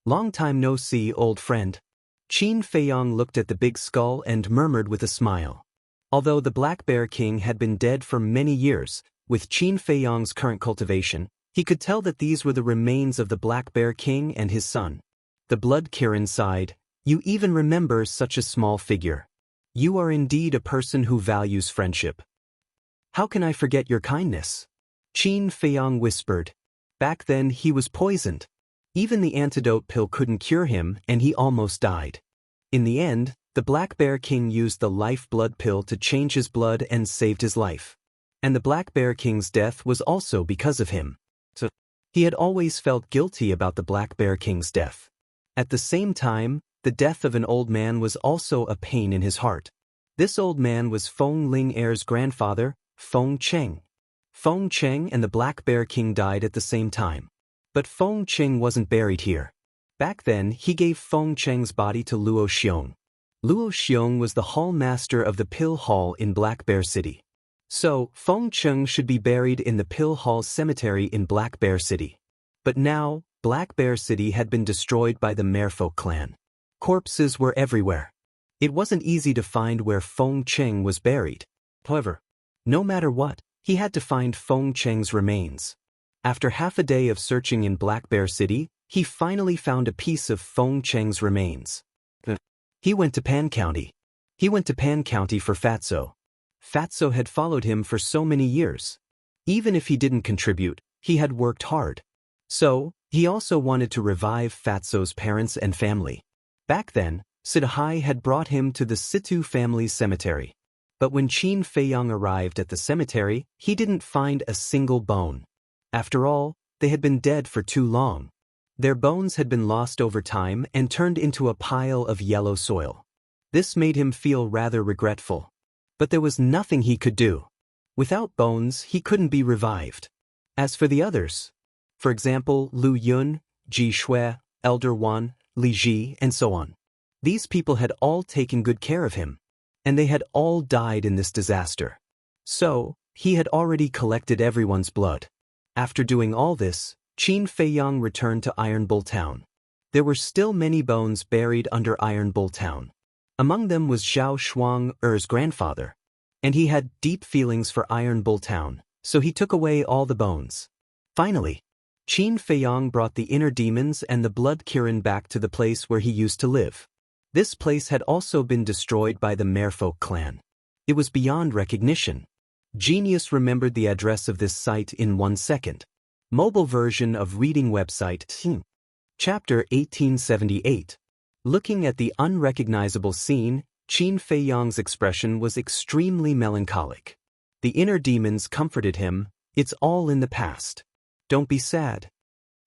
"Long time no see, old friend." Qin Feiyong looked at the big skull and murmured with a smile. Although the Black Bear King had been dead for many years, with Qin Feiyong's current cultivation, he could tell that these were the remains of the Black Bear King and his son. The Blood Kirin sighed, "You even remember such a small figure. You are indeed a person who values friendship." "How can I forget your kindness?" Qin Feiyong whispered. "Back then he was poisoned. Even the antidote pill couldn't cure him and he almost died. In the end, the Black Bear King used the life blood pill to change his blood and saved his life. And the Black Bear King's death was also because of him. So, he had always felt guilty about the Black Bear King's death. At the same time, the death of an old man was also a pain in his heart. This old man was Feng Ling Heir's grandfather, Feng Cheng. Feng Cheng and the Black Bear King died at the same time. But Feng Cheng wasn't buried here. Back then, he gave Feng Cheng's body to Luo Xiong. Luo Xiong was the hall master of the Pill Hall in Black Bear City. So, Feng Cheng should be buried in the Pill Hall Cemetery in Black Bear City. But now, Black Bear City had been destroyed by the Merfolk clan. Corpses were everywhere. It wasn't easy to find where Feng Cheng was buried. However, no matter what, he had to find Feng Cheng's remains. After half a day of searching in Black Bear City, he finally found a piece of Feng Cheng's remains. He went to Pan County. He went to Pan County for Fatso. Fatso had followed him for so many years. Even if he didn't contribute, he had worked hard. So, he also wanted to revive Fatso's parents and family. Back then, Sidahai had brought him to the Situ family's cemetery. But when Qin Feiyong arrived at the cemetery, he didn't find a single bone. After all, they had been dead for too long. Their bones had been lost over time and turned into a pile of yellow soil. This made him feel rather regretful. But there was nothing he could do. Without bones, he couldn't be revived. As for the others, for example, Lu Yun, Ji Shui, Elder Wan, Li Ji, and so on, these people had all taken good care of him. And they had all died in this disaster. So, he had already collected everyone's blood. After doing all this, Qin Feiyong returned to Iron Bull Town. There were still many bones buried under Iron Bull Town. Among them was Zhao Shuang Er's grandfather. And he had deep feelings for Iron Bull Town, so he took away all the bones. Finally, Qin Feiyong brought the inner demons and the Blood Kirin back to the place where he used to live. This place had also been destroyed by the Merfolk clan. It was beyond recognition. Genius remembered the address of this site in 1 second. Mobile version of reading website. Chapter 1878. Looking at the unrecognizable scene, Qin Feiyong's expression was extremely melancholic. The inner demons comforted him. "It's all in the past. Don't be sad."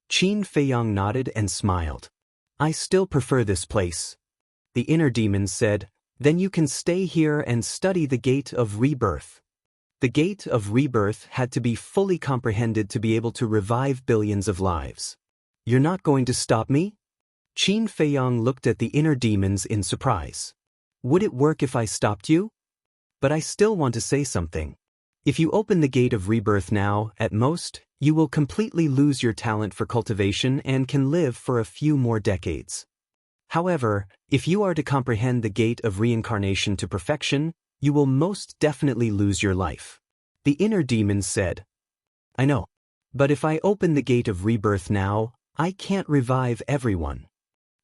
Qin Feiyong nodded and smiled. "I still prefer this place." The inner demons said, "Then you can stay here and study the Gate of Rebirth." The Gate of Rebirth had to be fully comprehended to be able to revive billions of lives. "You're not going to stop me?" Qin Feiyong looked at the inner demons in surprise. "Would it work if I stopped you?" "But I still want to say something. If you open the Gate of Rebirth now, at most, you will completely lose your talent for cultivation and can live for a few more decades. However, if you are to comprehend the Gate of Reincarnation to perfection, you will most definitely lose your life." The inner demons said, "I know. But if I open the Gate of Rebirth now, I can't revive everyone.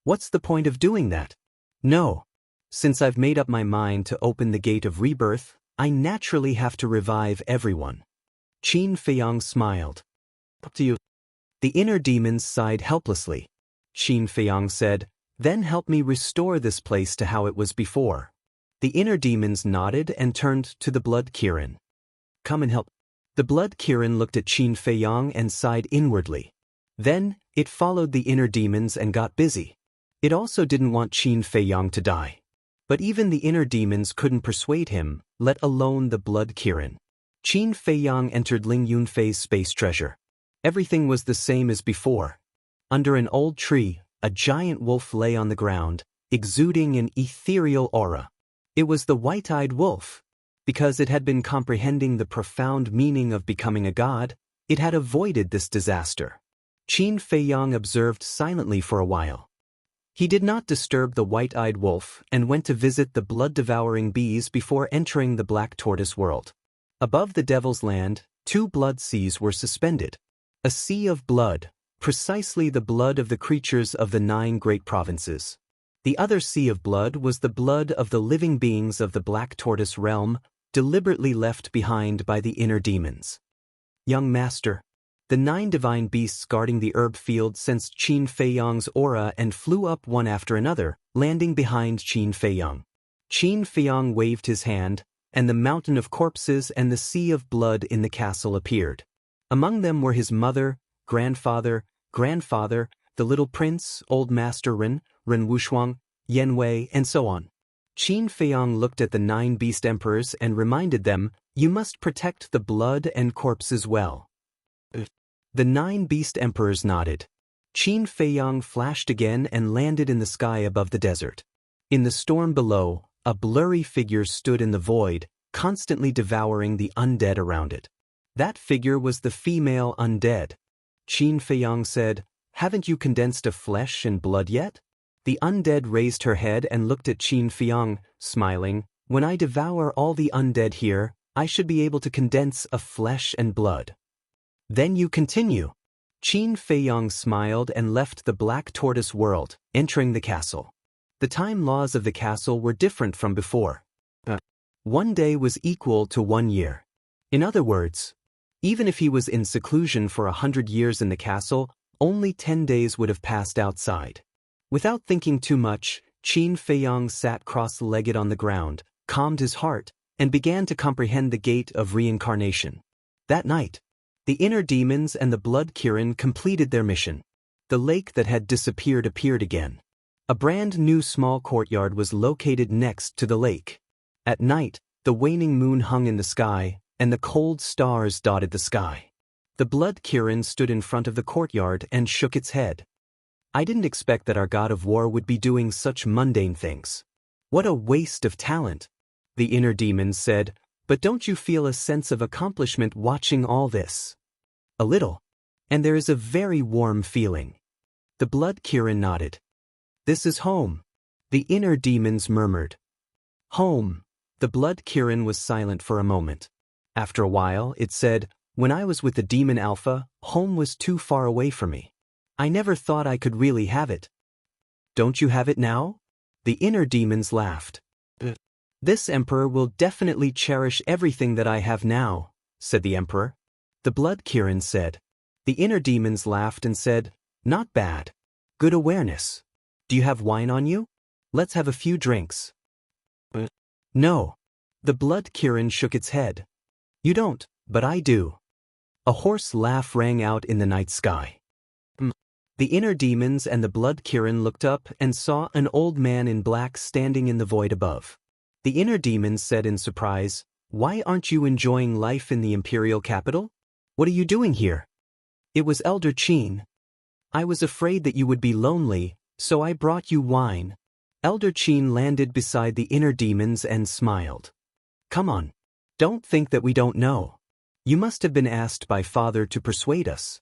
What's the point of doing that?" "No. Since I've made up my mind to open the Gate of Rebirth, I naturally have to revive everyone." Qin Feiyong smiled. "Up to you." The inner demons sighed helplessly. Qin Feiyong said, "Then help me restore this place to how it was before." The inner demons nodded and turned to the Blood Kirin. "Come and help." The Blood Kirin looked at Qin Feiyong and sighed inwardly. Then, it followed the inner demons and got busy. It also didn't want Qin Feiyong to die. But even the inner demons couldn't persuade him, let alone the Blood Kirin. Qin Feiyong entered Ling Yunfei's space treasure. Everything was the same as before. Under an old tree, a giant wolf lay on the ground, exuding an ethereal aura. It was the white-eyed wolf. Because it had been comprehending the profound meaning of becoming a god, it had avoided this disaster. Qin Feiyang observed silently for a while. He did not disturb the white-eyed wolf and went to visit the blood-devouring bees before entering the black tortoise world. Above the Devil's Land, 2 blood seas were suspended. A sea of blood, precisely the blood of the creatures of the 9 great provinces. The other sea of blood was the blood of the living beings of the black tortoise realm, deliberately left behind by the inner demons. Young master, the 9 divine beasts guarding the herb field sensed Qin Feiyang's aura and flew up one after another, landing behind Qin Feiyang. Qin Feiyang waved his hand, and the mountain of corpses and the sea of blood in the castle appeared. Among them were his mother, grandfather, the little prince, old master Ren Wushuang, Yan Wei, and so on. Qin Feiyang looked at the 9 beast emperors and reminded them, "You must protect the blood and corpses well." The 9 beast emperors nodded. Qin Feiyang flashed again and landed in the sky above the desert. In the storm below, a blurry figure stood in the void, constantly devouring the undead around it. That figure was the female undead. Qin Feiyang said, "Haven't you condensed a flesh and blood yet?" The undead raised her head and looked at Qin Feiyang, smiling. "When I devour all the undead here, I should be able to condense a flesh and blood." "Then you continue." Qin Feiyang smiled and left the black tortoise world, entering the castle. The time laws of the castle were different from before. 1 day was equal to 1 year. In other words, even if he was in seclusion for 100 years in the castle, only 10 days would have passed outside. Without thinking too much, Qin Feiyang sat cross-legged on the ground, calmed his heart, and began to comprehend the gate of reincarnation. That night, the inner demons and the blood Kirin completed their mission. The lake that had disappeared appeared again. A brand new small courtyard was located next to the lake. At night, the waning moon hung in the sky, and the cold stars dotted the sky. The blood Kirin stood in front of the courtyard and shook its head. "I didn't expect that our god of war would be doing such mundane things. What a waste of talent," the inner demons said. "But don't you feel a sense of accomplishment watching all this?" "A little. And there is a very warm feeling." The blood Kirin nodded. "This is home," the inner demons murmured. "Home." The blood Kirin was silent for a moment. After a while, it said, "When I was with the demon Alpha, home was too far away for me. I never thought I could really have it." "Don't you have it now?" The inner demons laughed. "This emperor will definitely cherish everything that I have now," said the emperor. The blood Kirin said. The inner demons laughed and said, "Not bad. Good awareness. Do you have wine on you? Let's have a few drinks." "No." The blood Kirin shook its head. "You don't, but I do." A hoarse laugh rang out in the night sky. The inner demons and the blood Kirin looked up and saw an old man in black standing in the void above. The inner demons said in surprise, "Why aren't you enjoying life in the imperial capital? What are you doing here?" "It was Elder Qin. I was afraid that you would be lonely, so I brought you wine." Elder Qin landed beside the inner demons and smiled. "Come on. Don't think that we don't know. You must have been asked by Father to persuade us.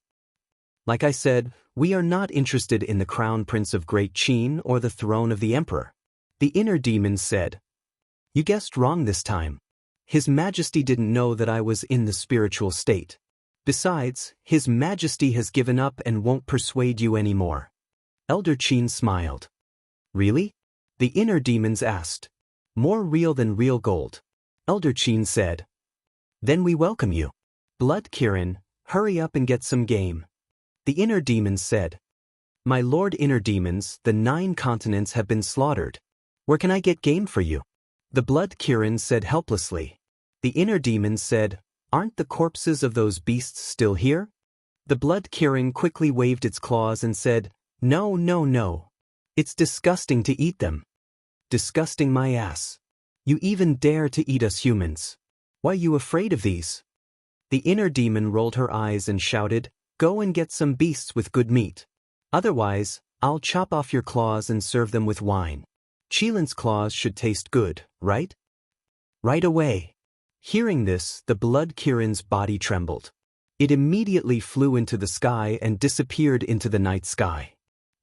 Like I said, we are not interested in the crown prince of Great Qin or the throne of the emperor." The inner demons said, "You guessed wrong this time. His Majesty didn't know that I was in the spiritual state. Besides, His Majesty has given up and won't persuade you anymore." Elder Qin smiled. "Really?" the inner demons asked. "More real than real gold," Elder Qin said. "Then we welcome you." "Blood Kirin, hurry up and get some game," the inner demons said. "My lord inner demons, the 9 continents have been slaughtered. Where can I get game for you?" The blood Kirin said helplessly. The inner demons said, "Aren't the corpses of those beasts still here?" The blood Kirin quickly waved its claws and said, "No, no, no. It's disgusting to eat them." "Disgusting my ass. You even dare to eat us humans. Why are you afraid of these?" The inner demon rolled her eyes and shouted, "Go and get some beasts with good meat. Otherwise, I'll chop off your claws and serve them with wine. Qilin's claws should taste good, right?" "Right away." Hearing this, the blood Kirin's body trembled. It immediately flew into the sky and disappeared into the night sky.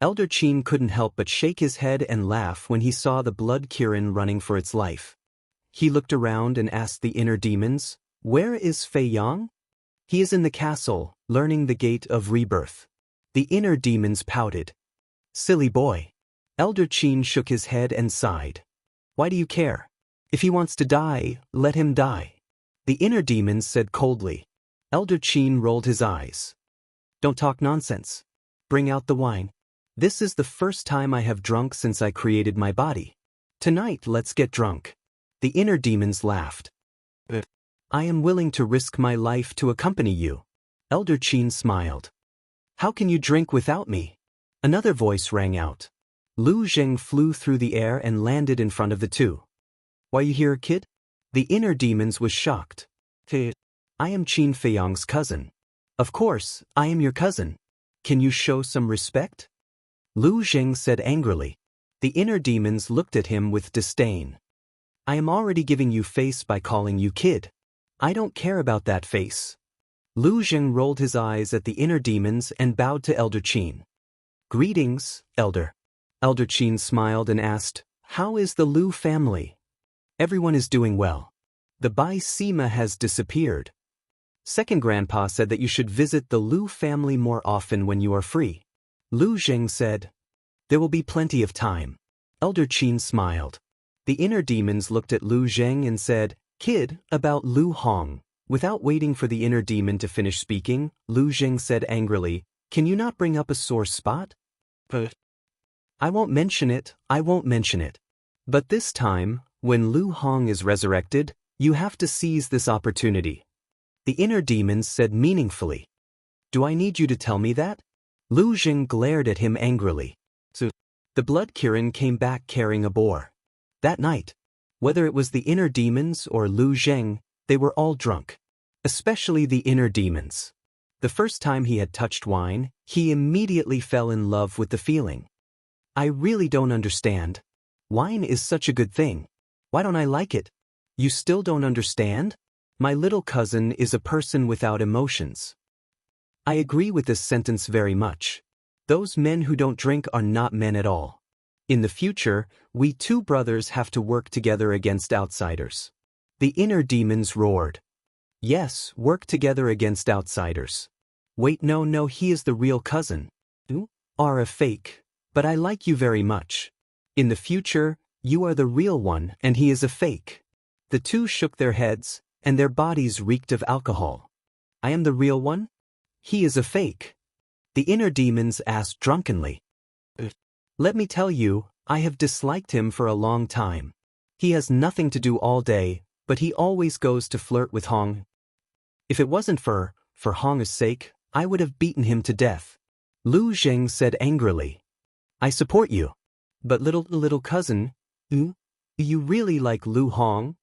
Elder Qin couldn't help but shake his head and laugh when he saw the blood Kirin running for its life. He looked around and asked the inner demons, "Where is Fei Yang?" "He is in the castle, learning the gate of rebirth." The inner demons pouted. "Silly boy." Elder Qin shook his head and sighed. "Why do you care? If he wants to die, let him die." The inner demons said coldly. Elder Qin rolled his eyes. "Don't talk nonsense. Bring out the wine. This is the first time I have drunk since I created my body. Tonight let's get drunk." The inner demons laughed. "I am willing to risk my life to accompany you." Elder Qin smiled. "How can you drink without me?" Another voice rang out. Lu Zheng flew through the air and landed in front of the two. "Why you here, kid?" The inner demons was shocked. "I am Qin Feiyang's cousin." "Of course, I am your cousin. Can you show some respect?" Lu Zheng said angrily. The inner demons looked at him with disdain. "I am already giving you face by calling you kid. I don't care about that face." Lu Zheng rolled his eyes at the inner demons and bowed to Elder Qin. "Greetings, Elder." Elder Qin smiled and asked, "How is the Lu family?" "Everyone is doing well. The Bai Sima has disappeared. Second Grandpa said that you should visit the Lu family more often when you are free." Lu Zheng said, "There will be plenty of time." Elder Qin smiled. The inner demons looked at Lu Zheng and said, "Kid, about Lu Hong." Without waiting for the inner demon to finish speaking, Lu Zheng said angrily, "Can you not bring up a sore spot?" "I won't mention it, I won't mention it. But this time, when Lu Hong is resurrected, you have to seize this opportunity." The inner demons said meaningfully, "Do I need you to tell me that?" Lu Zheng glared at him angrily. So, the blood Kirin came back carrying a boar. That night, whether it was the inner demons or Lu Zheng, they were all drunk. Especially the inner demons. The first time he had touched wine, he immediately fell in love with the feeling. "I really don't understand. Wine is such a good thing. Why don't I like it?" "You still don't understand? My little cousin is a person without emotions." I agree with this sentence very much. Those men who don't drink are not men at all. In the future, we two brothers have to work together against outsiders. The inner demons roared. "Yes, work together against outsiders." "Wait, no, he is the real cousin. You are a fake, but I like you very much. In the future, you are the real one and he is a fake." The two shook their heads, and their bodies reeked of alcohol. "I am the real one? He is a fake." The inner demons asked drunkenly. "Let me tell you, I have disliked him for a long time. He has nothing to do all day, but he always goes to flirt with Hong. If it wasn't for Hong's sake, I would have beaten him to death." Lu Zheng said angrily. "I support you. But little cousin, you really like Lu Hong?"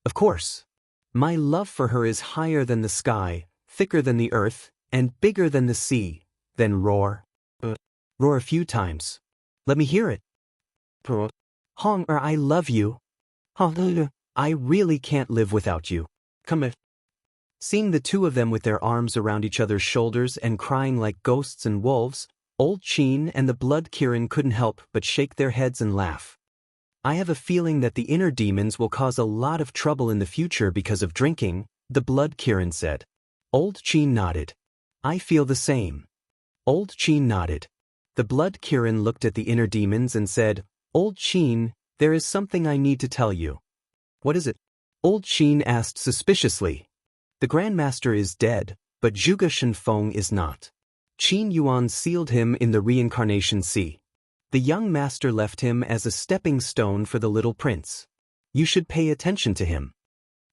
"Of course. My love for her is higher than the sky, thicker than the earth, and bigger than the sea." "Then roar. Roar a few times. Let me hear it." "Hong, I love you. I really can't live without you. Come here." Seeing the two of them with their arms around each other's shoulders and crying like ghosts and wolves, Old Qin and the blood Kirin couldn't help but shake their heads and laugh. "I have a feeling that the inner demons will cause a lot of trouble in the future because of drinking," the blood Kirin said. Old Qin nodded. "I feel the same." Old Qin nodded. The blood Kirin looked at the inner demons and said, "Old Qin, there is something I need to tell you." "What is it?" Old Qin asked suspiciously. "The Grandmaster is dead, but Zhuge Shenfeng is not. Qin Yuan sealed him in the reincarnation sea. The young master left him as a stepping stone for the little prince. You should pay attention to him."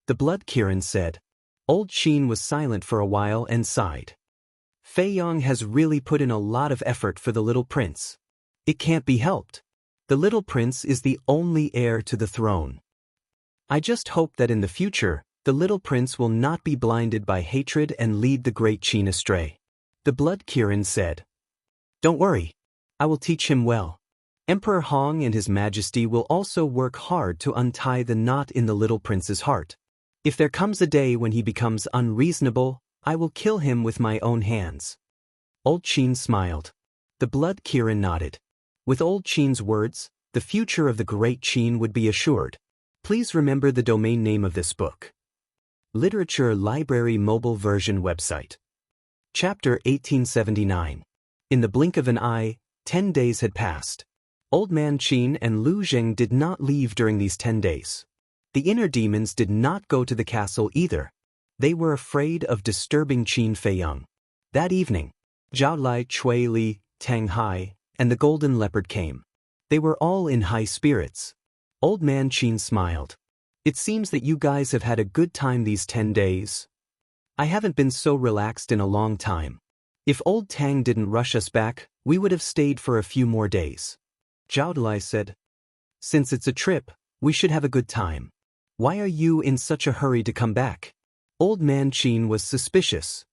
The blood Kirin said. Old Qin was silent for a while and sighed. "Fei Yang has really put in a lot of effort for the little prince. It can't be helped. The little prince is the only heir to the throne. I just hope that in the future, the little prince will not be blinded by hatred and lead the great Qin astray." The blood Kirin said. "Don't worry. I will teach him well. Emperor Hong and His Majesty will also work hard to untie the knot in the little prince's heart. If there comes a day when he becomes unreasonable, I will kill him with my own hands. Old Qin smiled. The blood Kirin nodded. With Old Qin's words, the future of the great Qin would be assured. Please remember the domain name of this book. Literature Library Mobile Version Website. Chapter 1879. In the blink of an eye, 10 days had passed. Old Man Qin and Lu Zheng did not leave during these 10 days. The inner demons did not go to the castle either. They were afraid of disturbing Qin Feiyang. That evening, Zhao Lai, Chui Li, Tang Hai, and the Golden Leopard came. They were all in high spirits. Old Man Qin smiled. It seems that you guys have had a good time these 10 days. I haven't been so relaxed in a long time. If old Tang didn't rush us back, we would have stayed for a few more days. Zhao Lai said. Since it's a trip, we should have a good time. Why are you in such a hurry to come back? Old Man Qin was suspicious.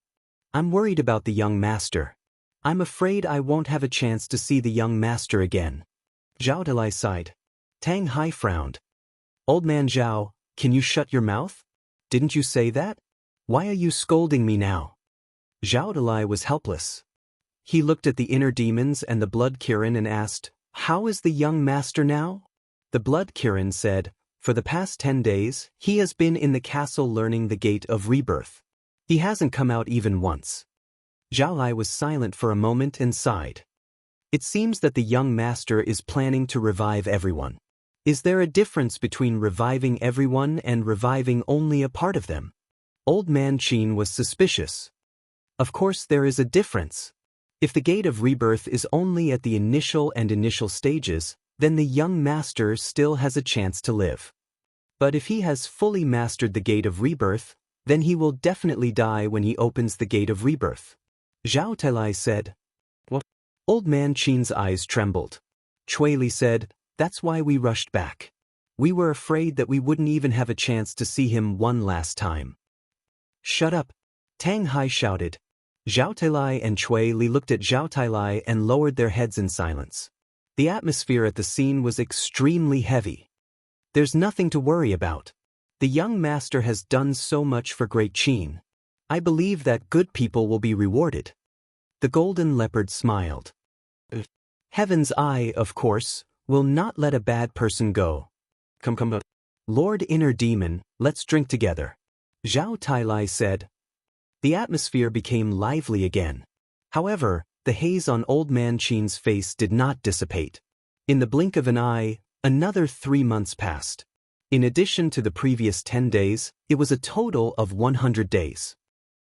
I'm worried about the young master. I'm afraid I won't have a chance to see the young master again. Zhao Lai sighed. Tang Hai frowned. Old Man Zhao, can you shut your mouth? Didn't you say that? Why are you scolding me now? Zhao Lai was helpless. He looked at the inner demons and the blood Kirin and asked, How is the young master now? The blood Kirin said, For the past 10 days, he has been in the castle learning the gate of rebirth. He hasn't come out even once. Zhao Lai was silent for a moment and sighed. It seems that the young master is planning to revive everyone. Is there a difference between reviving everyone and reviving only a part of them? Old Man Qin was suspicious. Of course there is a difference. If the gate of rebirth is only at the initial stages, then the young master still has a chance to live. But if he has fully mastered the gate of rebirth, then he will definitely die when he opens the gate of rebirth. Zhao Telai said. What? Old Man Qin's eyes trembled. Chui Li said, That's why we rushed back. We were afraid that we wouldn't even have a chance to see him one last time. Shut up! Tang Hai shouted. Zhao Telai and Chui Li looked at Zhao Telai and lowered their heads in silence. The atmosphere at the scene was extremely heavy. There's nothing to worry about. The young master has done so much for Great Qin. I believe that good people will be rewarded. The Golden Leopard smiled. Heaven's Eye, of course, will not let a bad person go. Come. Lord Inner Demon, let's drink together. Zhao Telai said. The atmosphere became lively again. However, the haze on Old Man Qin's face did not dissipate. In the blink of an eye, another 3 months passed. In addition to the previous 10 days, it was a total of 100 days.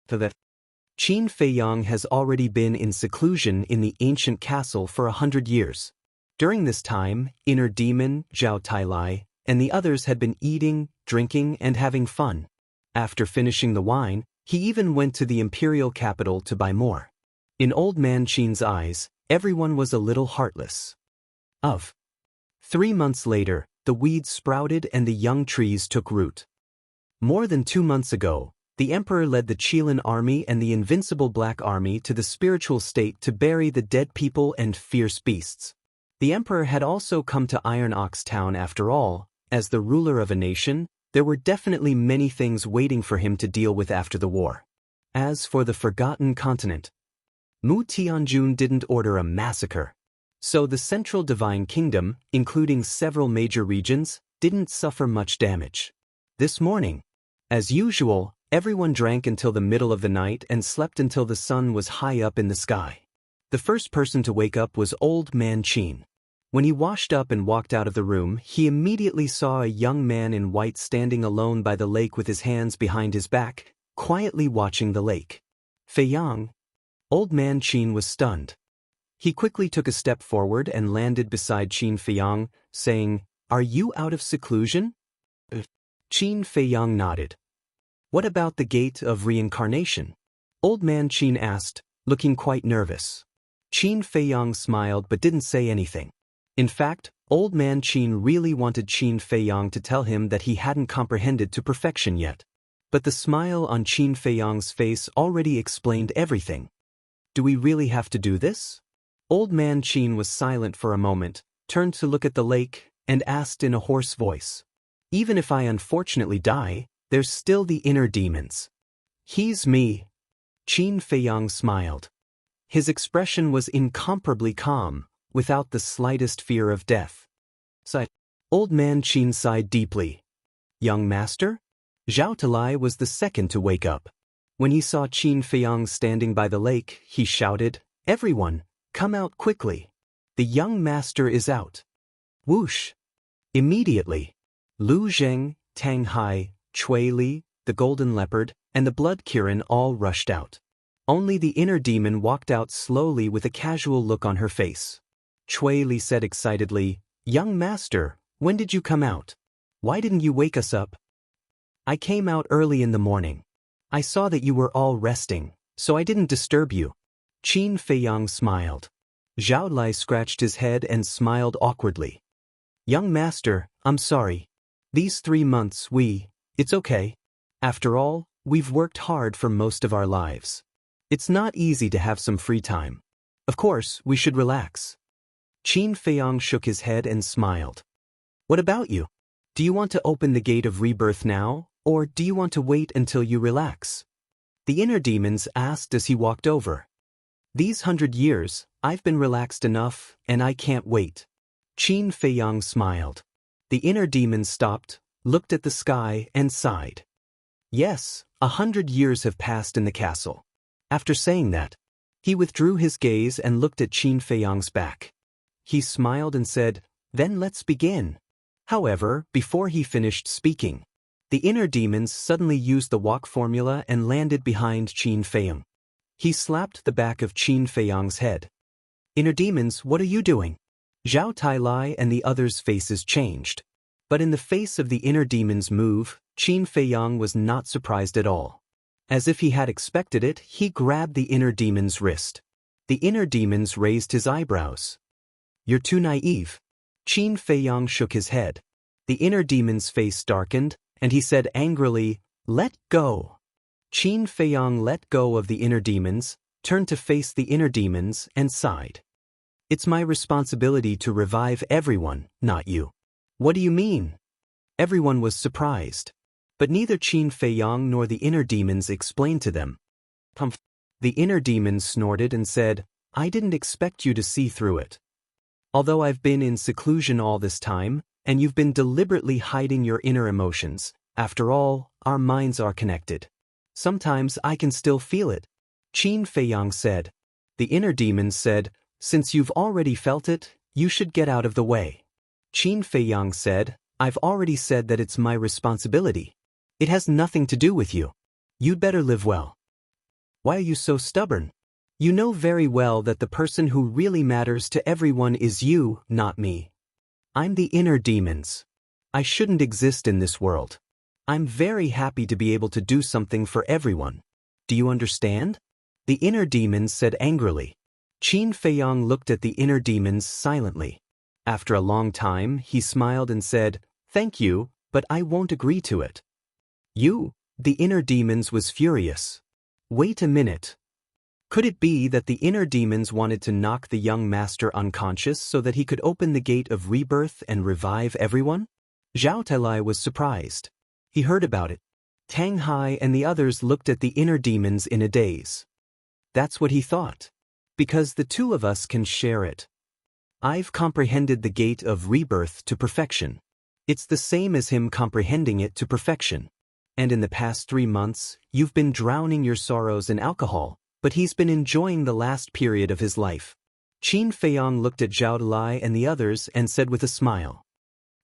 Qin Feiyang has already been in seclusion in the ancient castle for 100 years. During this time, Inner Demon, Zhao Telai, and the others had been eating, drinking, and having fun. After finishing the wine, he even went to the imperial capital to buy more. In Old Man Qin's eyes, everyone was a little heartless. 3 months later, the weeds sprouted and the young trees took root. More than 2 months ago, the emperor led the Qilin army and the invincible Black Army to the spiritual state to bury the dead people and fierce beasts. The emperor had also come to Iron Ox Town after all. As the ruler of a nation, there were definitely many things waiting for him to deal with after the war. As for the Forgotten Continent, Mu Tianjun didn't order a massacre. So the Central Divine Kingdom, including several major regions, didn't suffer much damage. This morning, as usual, everyone drank until the middle of the night and slept until the sun was high up in the sky. The first person to wake up was Old Man Qin. When he washed up and walked out of the room, he immediately saw a young man in white standing alone by the lake with his hands behind his back, quietly watching the lake. Feiyang. Old Man Qin was stunned. He quickly took a step forward and landed beside Qin Feiyang, saying, Are you out of seclusion? Qin Feiyang nodded. What about the gate of reincarnation? Old Man Qin asked, looking quite nervous. Qin Feiyang smiled but didn't say anything. In fact, Old Man Qin really wanted Qin Feiyang to tell him that he hadn't comprehended to perfection yet. But the smile on Qin Feiyang's face already explained everything. Do we really have to do this? Old Man Qin was silent for a moment, turned to look at the lake, and asked in a hoarse voice. Even if I unfortunately die, there's still the inner demons. He's me. Qin Feiyang smiled. His expression was incomparably calm, without the slightest fear of death. Sighed. Old man Qin sighed deeply. Young master? Zhao Talai was the second to wake up. When he saw Qin Feiyang standing by the lake, he shouted, "Everyone, come out quickly. The young master is out." Whoosh! Immediately, Lu Zheng, Tang Hai, Chui Li, the golden leopard, and the blood Kirin all rushed out. Only the inner demon walked out slowly with a casual look on her face. Chui Li said excitedly, "Young master, when did you come out? Why didn't you wake us up?" "I came out early in the morning. I saw that you were all resting, so I didn't disturb you." Qin Feiyang smiled. Zhao Lai scratched his head and smiled awkwardly. "Young master, I'm sorry. These 3 months it's okay. After all, we've worked hard for most of our lives. It's not easy to have some free time. Of course, we should relax." Qin Feiyang shook his head and smiled. "What about you? Do you want to open the gate of rebirth now, or do you want to wait until you relax?" The inner demons asked as he walked over. "These 100 years, I've been relaxed enough, and I can't wait." Qin Feiyang smiled. The inner demons stopped, looked at the sky, and sighed. "Yes, 100 years have passed in the castle." After saying that, he withdrew his gaze and looked at Qin Feiyang's back. He smiled and said, "Then let's begin." However, before he finished speaking, the inner demons suddenly used the walk formula and landed behind Qin Feiyang. He slapped the back of Qin Feiyang's head. "Inner demons, what are you doing?" Zhao Tailai and the others' faces changed. But in the face of the inner demon's move, Qin Feiyang was not surprised at all. As if he had expected it, he grabbed the inner demon's wrist. The inner demons raised his eyebrows. "You're too naive." Qin Feiyang shook his head. The inner demon's face darkened, and he said angrily, "Let go." Qin Feiyang let go of the inner demons, turned to face the inner demons, and sighed. "It's my responsibility to revive everyone, not you." "What do you mean?" Everyone was surprised. But neither Qin Feiyang nor the inner demons explained to them. The inner demons snorted and said, "I didn't expect you to see through it. Although I've been in seclusion all this time, and you've been deliberately hiding your inner emotions, after all, our minds are connected. Sometimes I can still feel it." Qin Feiyang said. The inner demons said, "Since you've already felt it, you should get out of the way." Qin Feiyang said, "I've already said that it's my responsibility. It has nothing to do with you. You'd better live well." "Why are you so stubborn? You know very well that the person who really matters to everyone is you, not me. I'm the inner demons. I shouldn't exist in this world. I'm very happy to be able to do something for everyone. Do you understand?" The inner demons said angrily. Qin Feiyang looked at the inner demons silently. After a long time, he smiled and said, "Thank you, but I won't agree to it." "You?" The inner demons was furious. "Wait a minute. Could it be that the inner demons wanted to knock the young master unconscious so that he could open the gate of rebirth and revive everyone?" Zhao Talai was surprised. He heard about it. Tang Hai and the others looked at the inner demons in a daze. That's what he thought. Because the two of us can share it. I've comprehended the gate of rebirth to perfection. It's the same as him comprehending it to perfection. And in the past 3 months, you've been drowning your sorrows in alcohol, but he's been enjoying the last period of his life. Qin Feiyang looked at Zhao Dalai and the others and said with a smile,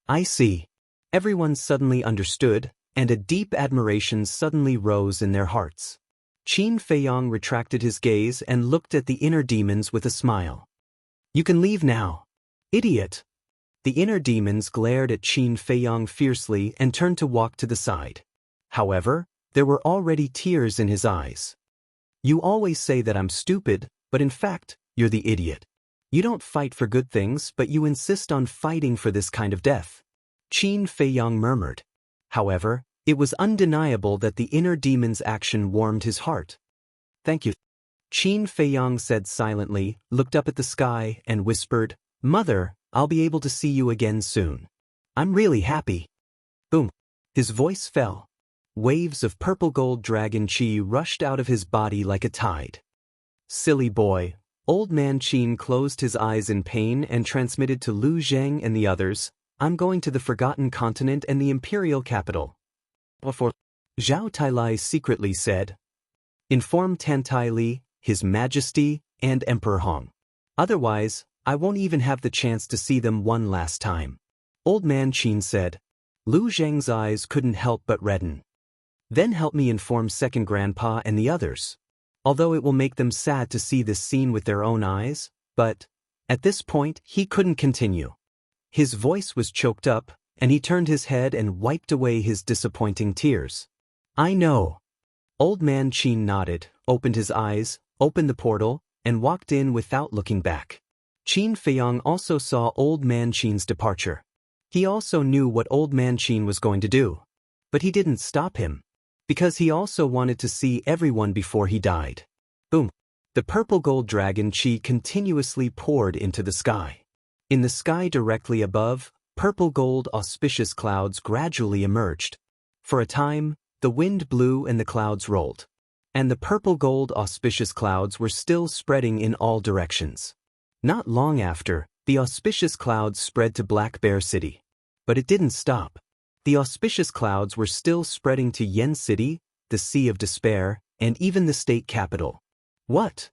"I see." Everyone suddenly understood, and a deep admiration suddenly rose in their hearts. Qin Feiyang retracted his gaze and looked at the inner demons with a smile. "You can leave now. Idiot." The inner demons glared at Qin Feiyang fiercely and turned to walk to the side. However, there were already tears in his eyes. "You always say that I'm stupid, but in fact, you're the idiot. You don't fight for good things, but you insist on fighting for this kind of death." Qin Feiyang murmured. However, it was undeniable that the inner demon's action warmed his heart. "Thank you." Qin Feiyang said silently, looked up at the sky, and whispered, "Mother, I'll be able to see you again soon. I'm really happy." Boom. His voice fell. Waves of purple gold dragon chi rushed out of his body like a tide. Silly boy, Old Man Qin closed his eyes in pain and transmitted to Lu Zhang and the others, I'm going to the Forgotten Continent and the Imperial Capital. Before Zhao Tailai secretly said, inform Tantai Li, His Majesty, and Emperor Hong. Otherwise, I won't even have the chance to see them one last time. Old Man Qin said. Lu Zhang's eyes couldn't help but redden. Then help me inform Second Grandpa and the others. Although it will make them sad to see this scene with their own eyes, but, at this point, he couldn't continue. His voice was choked up, and he turned his head and wiped away his disappointing tears. I know. Old Man Qin nodded, opened his eyes, opened the portal, and walked in without looking back. Qin Feiyong also saw Old Man Qin's departure. He also knew what Old Man Qin was going to do. But he didn't stop him. Because he also wanted to see everyone before he died. Boom. The purple gold dragon chi continuously poured into the sky. In the sky directly above, purple gold auspicious clouds gradually emerged. For a time, the wind blew and the clouds rolled. And the purple gold auspicious clouds were still spreading in all directions. Not long after, the auspicious clouds spread to Black Bear City. But it didn't stop. The auspicious clouds were still spreading to Yen City, the Sea of Despair, and even the state capital. What?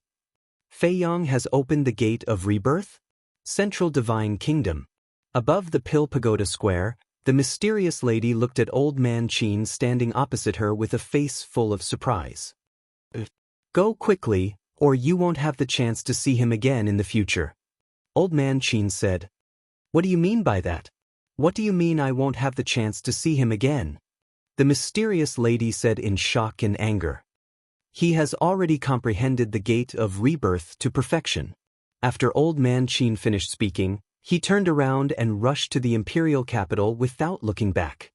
Feiyong has opened the gate of rebirth? Central Divine Kingdom. Above the Pill Pagoda Square, the mysterious lady looked at Old Man Qin standing opposite her with a face full of surprise. Go quickly, or you won't have the chance to see him again in the future. Old Man Qin said. What do you mean by that? What do you mean I won't have the chance to see him again? The mysterious lady said in shock and anger. He has already comprehended the gate of rebirth to perfection. After Old Man Qin finished speaking, he turned around and rushed to the imperial capital without looking back.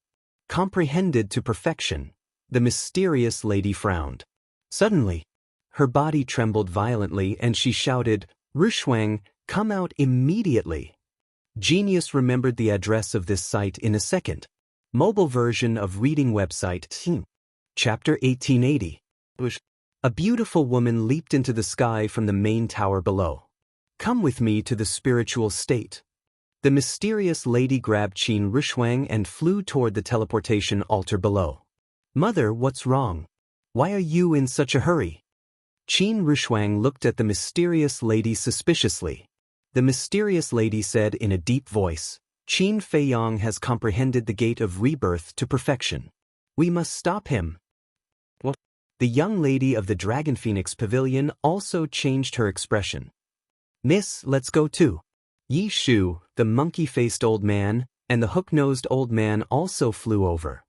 Comprehended to perfection, the mysterious lady frowned. Suddenly, her body trembled violently and she shouted, Rushuang, come out immediately. Genius remembered the address of this site in a second. Mobile version of reading website. Chapter 1880. A beautiful woman leaped into the sky from the main tower below. Come with me to the spiritual state. The mysterious lady grabbed Qin Rushuang and flew toward the teleportation altar below. Mother, what's wrong? Why are you in such a hurry? Qin Rushuang looked at the mysterious lady suspiciously. The mysterious lady said in a deep voice, Qin Feiyong has comprehended the gate of rebirth to perfection. We must stop him. What? The young lady of the Dragon Phoenix Pavilion also changed her expression. Miss, let's go too. Yi Shu, the monkey-faced old man, and the hook-nosed old man also flew over.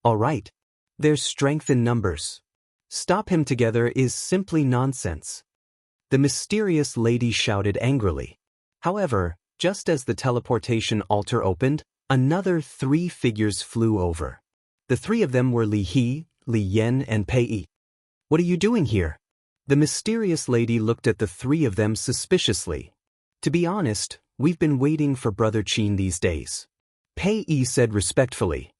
All right. There's strength in numbers. Stop him together is simply nonsense. The mysterious lady shouted angrily. However, just as the teleportation altar opened, another 3 figures flew over. The 3 of them were Li He, Li Yen, and Pei Yi. What are you doing here? The mysterious lady looked at the 3 of them suspiciously. To be honest, we've been waiting for Brother Qin these days. Pei Yi said respectfully.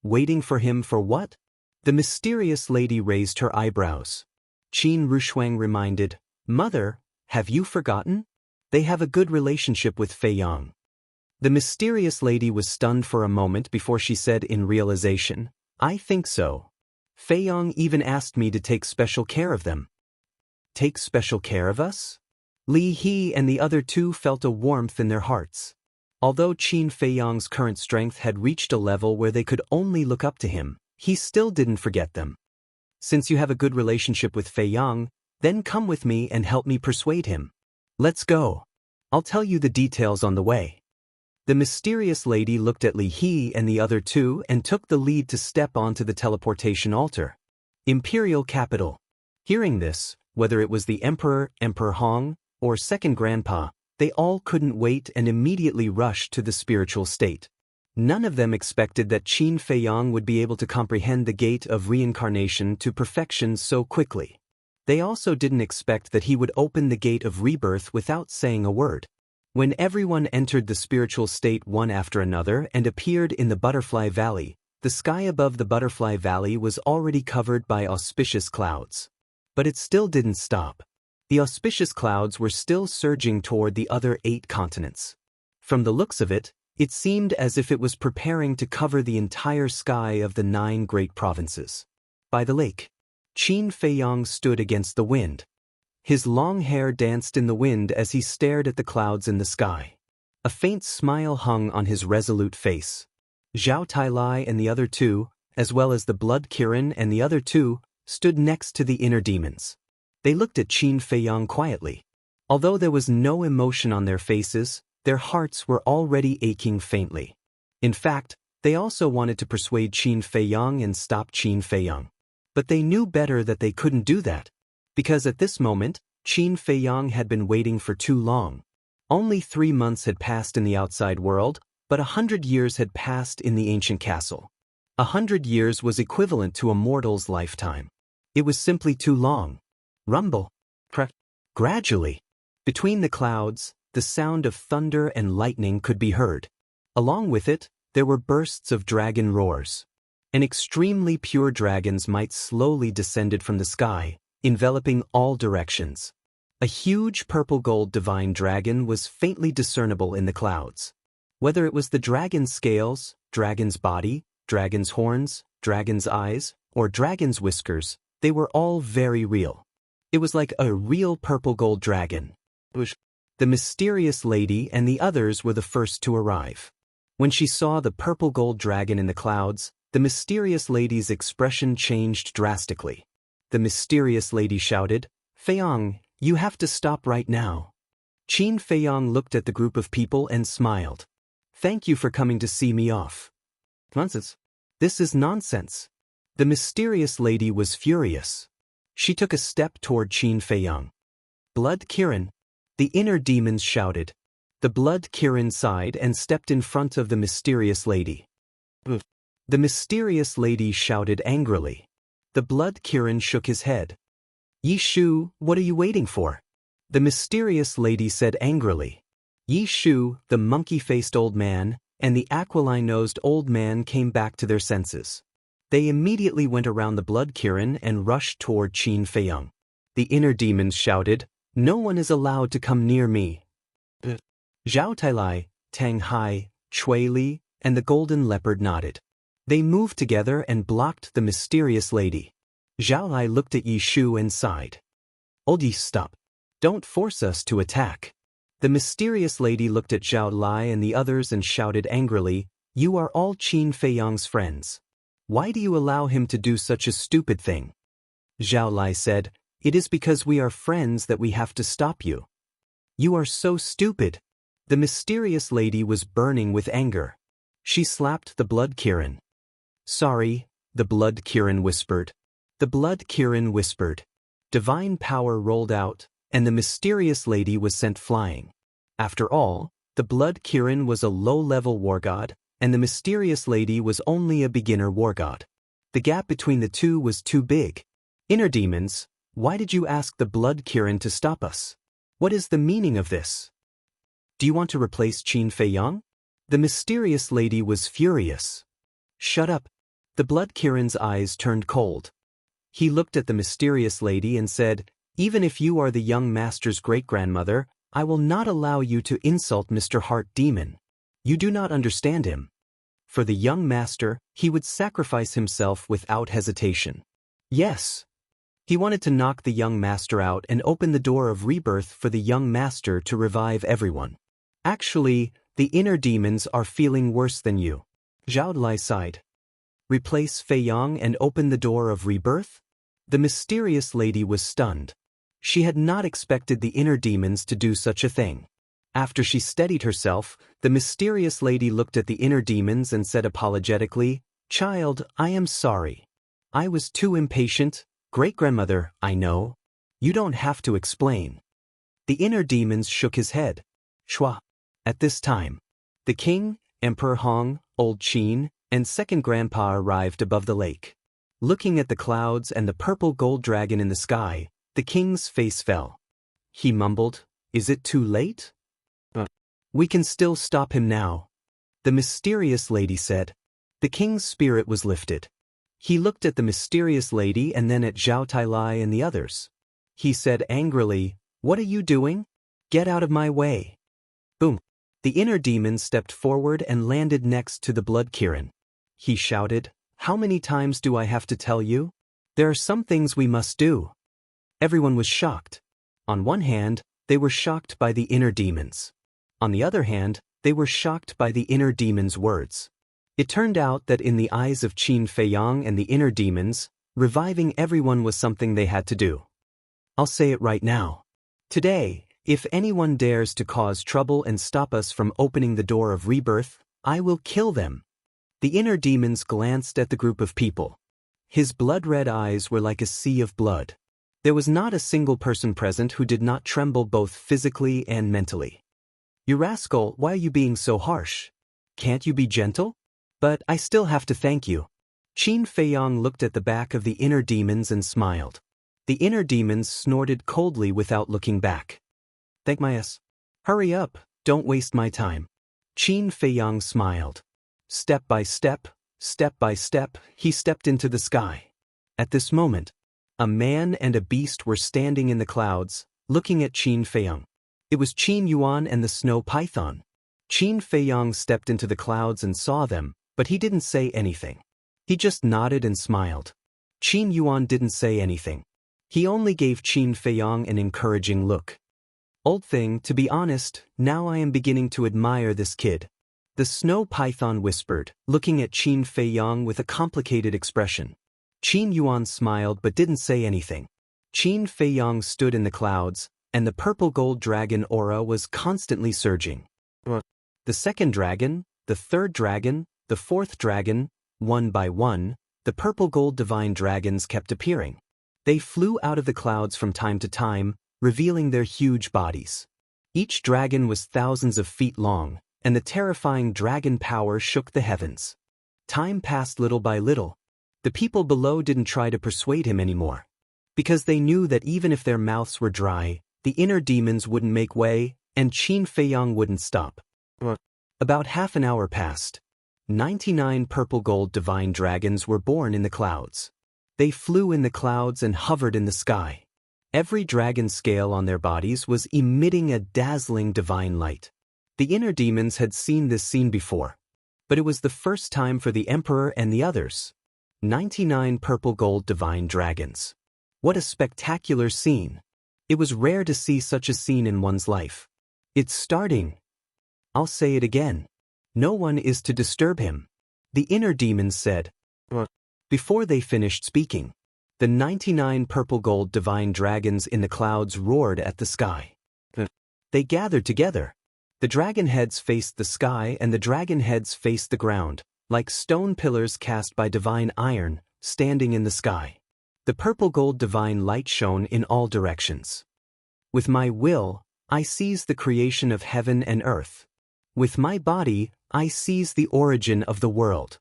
Waiting for him for what? The mysterious lady raised her eyebrows. Qin Rushuang reminded, Mother, have you forgotten? They have a good relationship with Feiyong. The mysterious lady was stunned for a moment before she said in realization, I think so. Feiyong even asked me to take special care of them. Take special care of us? Li He and the other 2 felt a warmth in their hearts. Although Qin Feiyong's current strength had reached a level where they could only look up to him, he still didn't forget them. Since you have a good relationship with Feiyong, then come with me and help me persuade him. Let's go. I'll tell you the details on the way. The mysterious lady looked at Li He and the other 2 and took the lead to step onto the teleportation altar. Imperial capital. Hearing this, whether it was the Emperor, Emperor Hong, or Second Grandpa, they all couldn't wait and immediately rushed to the spiritual state. None of them expected that Qin Feiyong would be able to comprehend the gate of reincarnation to perfection so quickly. They also didn't expect that he would open the gate of rebirth without saying a word. When everyone entered the spiritual state one after another and appeared in the Butterfly Valley, The sky above the Butterfly Valley was already covered by auspicious clouds. But it still didn't stop. The auspicious clouds were still surging toward the other 8 continents. From the looks of it, it seemed as if it was preparing to cover the entire sky of the 9 great provinces. By the lake, Qin Feiyang stood against the wind. His long hair danced in the wind as he stared at the clouds in the sky. A faint smile hung on his resolute face. Zhao Tailai and the other 2, as well as the Blood Kirin and the other 2, stood next to the inner demons. They looked at Qin Feiyang quietly. Although there was no emotion on their faces, their hearts were already aching faintly. In fact, they also wanted to persuade Qin Feiyang and stop Qin Feiyang. But they knew better that they couldn't do that, because at this moment, Qin Feiyang had been waiting for too long. Only 3 months had passed in the outside world, but 100 years had passed in the ancient castle. 100 years was equivalent to a mortal's lifetime. It was simply too long. Rumble. Gradually, between the clouds, the sound of thunder and lightning could be heard. Along with it, there were bursts of dragon roars. An extremely pure dragon's might slowly descended from the sky, enveloping all directions. A huge purple-gold divine dragon was faintly discernible in the clouds. Whether it was the dragon's scales, dragon's body, dragon's horns, dragon's eyes, or dragon's whiskers, they were all very real. It was like a real purple-gold dragon. The mysterious lady and the others were the first to arrive. When she saw the purple-gold dragon in the clouds, the mysterious lady's expression changed drastically. The mysterious lady shouted, "Feiyang, you have to stop right now." Qin Feiyang looked at the group of people and smiled. "Thank you for coming to see me off." "Nonsense. This is nonsense." The mysterious lady was furious. She took a step toward Qin Feiyang. "Blood Kirin." The inner demons shouted. The Blood Kirin sighed and stepped in front of the mysterious lady. The mysterious lady shouted angrily. The Blood Kirin shook his head. "Yi Shu, what are you waiting for?" The mysterious lady said angrily. Yi Shu, the monkey-faced old man, and the aquiline-nosed old man came back to their senses. They immediately went around the Blood Kirin and rushed toward Qin Feiyang. The inner demons shouted, "No one is allowed to come near me." Zhao Tailai, Tang Hai, Chui Li, and the golden leopard nodded. They moved together and blocked the mysterious lady. Zhao Lai looked at Yi Shu and sighed. "Old Yi, stop. Don't force us to attack." The mysterious lady looked at Zhao Lai and the others and shouted angrily, "You are all Qin Feiyang's friends. Why do you allow him to do such a stupid thing?" Zhao Lai said, "It is because we are friends that we have to stop you." "You are so stupid." The mysterious lady was burning with anger. She slapped the Blood Kirin. "Sorry," the Blood Kirin whispered. The Blood Kirin whispered. Divine power rolled out, and the mysterious lady was sent flying. After all, the Blood Kirin was a low-level war god, and the mysterious lady was only a beginner war god. The gap between the two was too big. "Inner demons, why did you ask the Blood Kirin to stop us? What is the meaning of this? Do you want to replace Qin Feiyang?" The mysterious lady was furious. "Shut up." The Blood Kirin's eyes turned cold. He looked at the mysterious lady and said, "Even if you are the young master's great-grandmother, I will not allow you to insult Mr. Heart Demon. You do not understand him. For the young master, he would sacrifice himself without hesitation." Yes. He wanted to knock the young master out and open the door of rebirth for the young master to revive everyone. "Actually, the inner demons are feeling worse than you." Zhao Lai sighed. "Replace Feiyang and open the door of rebirth?" The mysterious lady was stunned. She had not expected the inner demons to do such a thing. After she steadied herself, the mysterious lady looked at the inner demons and said apologetically, "Child, I am sorry. I was too impatient. Great-grandmother, I know. You don't have to explain." The inner demons shook his head. Shua. At this time, the king, Emperor Hong, Old Qin, and second grandpa arrived above the lake. Looking at the clouds and the purple gold dragon in the sky, the king's face fell. He mumbled, "Is it too late?" "We can still stop him now," the mysterious lady said. The king's spirit was lifted. He looked at the mysterious lady and then at Zhao Tailai and the others. He said angrily, "What are you doing? Get out of my way." Boom. The inner demon stepped forward and landed next to the blood Kirin. He shouted, "How many times do I have to tell you? There are some things we must do." Everyone was shocked. On one hand, they were shocked by the inner demons. On the other hand, they were shocked by the inner demon's words. It turned out that in the eyes of Qin Feiyang and the inner demons, reviving everyone was something they had to do. I'll say it right now. Today, if anyone dares to cause trouble and stop us from opening the door of rebirth, I will kill them. The inner demons glanced at the group of people. His blood-red eyes were like a sea of blood. There was not a single person present who did not tremble both physically and mentally. "You rascal, why are you being so harsh? Can't you be gentle? But I still have to thank you." Qin Feiyang looked at the back of the inner demons and smiled. The inner demons snorted coldly without looking back. "Thank my ass. Hurry up, don't waste my time." Qin Feiyang smiled. Step by step, he stepped into the sky. At this moment, a man and a beast were standing in the clouds, looking at Qin Feiyang. It was Qin Yuan and the snow python. Qin Feiyang stepped into the clouds and saw them, but he didn't say anything. He just nodded and smiled. Qin Yuan didn't say anything. He only gave Qin Feiyang an encouraging look. "Old thing, to be honest, now I am beginning to admire this kid." The snow python whispered, looking at Qin Feiyang with a complicated expression. Qin Yuan smiled but didn't say anything. Qin Feiyang stood in the clouds, and the purple-gold dragon aura was constantly surging. The second dragon, the third dragon, the fourth dragon, one by one, the purple-gold divine dragons kept appearing. They flew out of the clouds from time to time, revealing their huge bodies. Each dragon was thousands of feet long, and the terrifying dragon power shook the heavens. Time passed little by little. The people below didn't try to persuade him anymore. Because they knew that even if their mouths were dry, the inner demons wouldn't make way, and Qin Feiyang wouldn't stop. About half an hour passed. 99 purple-gold divine dragons were born in the clouds. They flew in the clouds and hovered in the sky. Every dragon scale on their bodies was emitting a dazzling divine light. The inner demons had seen this scene before, but it was the first time for the Emperor and the others. 99 purple-gold divine dragons. What a spectacular scene. It was rare to see such a scene in one's life. It's starting. I'll say it again. No one is to disturb him. The inner demons said. Before they finished speaking, the 99 purple-gold divine dragons in the clouds roared at the sky. They gathered together. The dragon heads faced the sky and the dragon heads faced the ground, like stone pillars cast by divine iron, standing in the sky. The purple-gold divine light shone in all directions. With my will, I seize the creation of heaven and earth. With my body, I seize the origin of the world.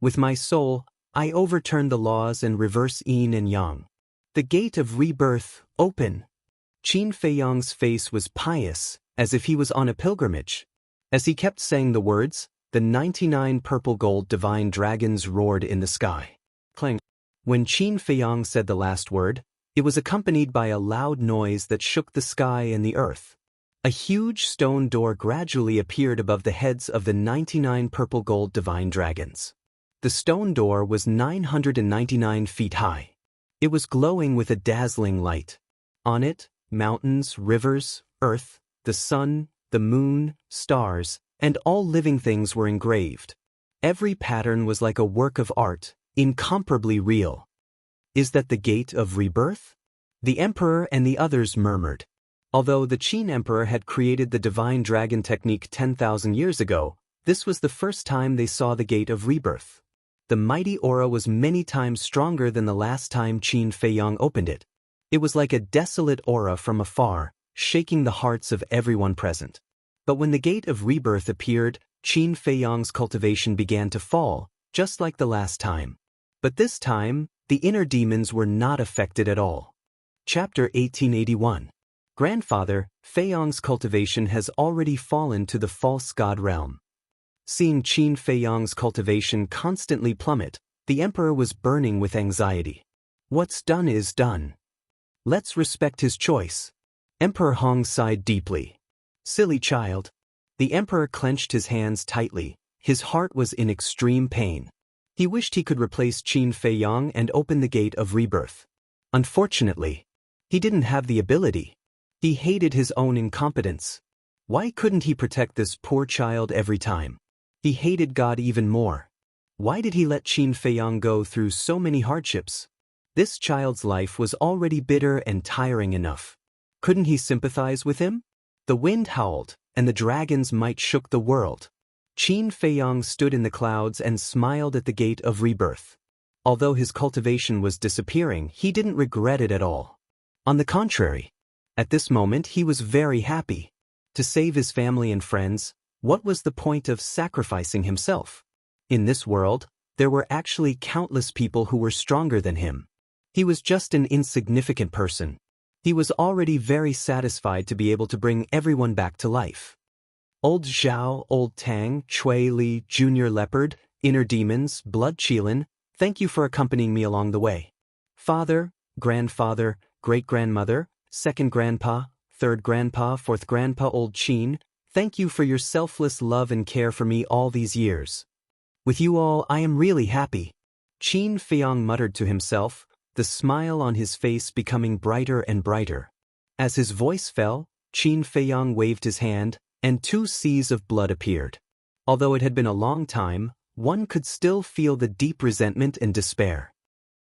With my soul, I overturn the laws and reverse yin and yang. The gate of rebirth, open. Qin Feiyang's face was pious, as if he was on a pilgrimage. As he kept saying the words, the 99 purple-gold divine dragons roared in the sky. Clang. When Qin Feiyang said the last word, it was accompanied by a loud noise that shook the sky and the earth. A huge stone door gradually appeared above the heads of the 99 purple-gold divine dragons. The stone door was 999 feet high. It was glowing with a dazzling light. On it, mountains, rivers, earth, the sun, the moon, stars, and all living things were engraved. Every pattern was like a work of art, incomparably real. Is that the gate of rebirth? The Emperor and the others murmured. Although the Qin Emperor had created the divine dragon technique 10,000 years ago, this was the first time they saw the gate of rebirth. The mighty aura was many times stronger than the last time Qin Feiyang opened it. It was like a desolate aura from afar, shaking the hearts of everyone present. But when the gate of rebirth appeared, Qin Feiyang's cultivation began to fall, just like the last time. But this time, the inner demons were not affected at all. Chapter 1881. Grandfather, Feiyang's cultivation has already fallen to the false god realm. Seeing Qin Feiyang's cultivation constantly plummet, the emperor was burning with anxiety. What's done is done. Let's respect his choice. Emperor Hong sighed deeply. Silly child. The emperor clenched his hands tightly. His heart was in extreme pain. He wished he could replace Qin Feiyang and open the gate of rebirth. Unfortunately, he didn't have the ability. He hated his own incompetence. Why couldn't he protect this poor child every time? He hated God even more. Why did he let Qin Feiyang go through so many hardships? This child's life was already bitter and tiring enough. Couldn't he sympathize with him? The wind howled, and the dragon's might shook the world. Qin Feiyang stood in the clouds and smiled at the gate of rebirth. Although his cultivation was disappearing, he didn't regret it at all. On the contrary, at this moment he was very happy. To save his family and friends, what was the point of sacrificing himself? In this world, there were actually countless people who were stronger than him. He was just an insignificant person. He was already very satisfied to be able to bring everyone back to life. Old Zhao, Old Tang, Chui Li, Junior Leopard, Inner Demons, Blood Qilin, thank you for accompanying me along the way. Father, grandfather, great-grandmother, second grandpa, third grandpa, fourth grandpa Old Qin, thank you for your selfless love and care for me all these years. With you all, I am really happy. Qin Feiyang muttered to himself, the smile on his face becoming brighter and brighter. As his voice fell, Qin Feiyang waved his hand, and 2 seas of blood appeared. Although it had been a long time, one could still feel the deep resentment and despair.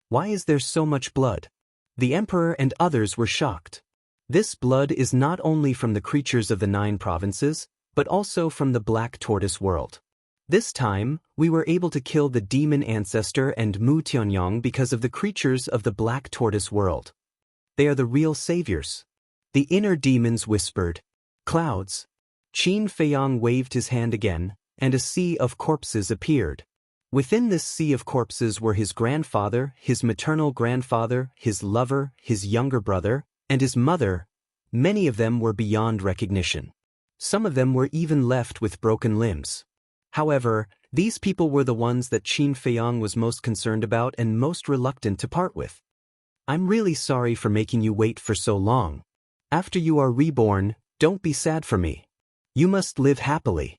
Why is there so much blood? The emperor and others were shocked. This blood is not only from the creatures of the 9 provinces, but also from the Black Tortoise world. This time, we were able to kill the demon ancestor and Mu Tianyang because of the creatures of the Black Tortoise world. They are the real saviors. The inner demons whispered. Clouds. Qin Feiyang waved his hand again, and a sea of corpses appeared. Within this sea of corpses were his grandfather, his maternal grandfather, his lover, his younger brother, and his mother. Many of them were beyond recognition. Some of them were even left with broken limbs. However, these people were the ones that Qin Feiyang was most concerned about and most reluctant to part with. I'm really sorry for making you wait for so long. After you are reborn, don't be sad for me. You must live happily.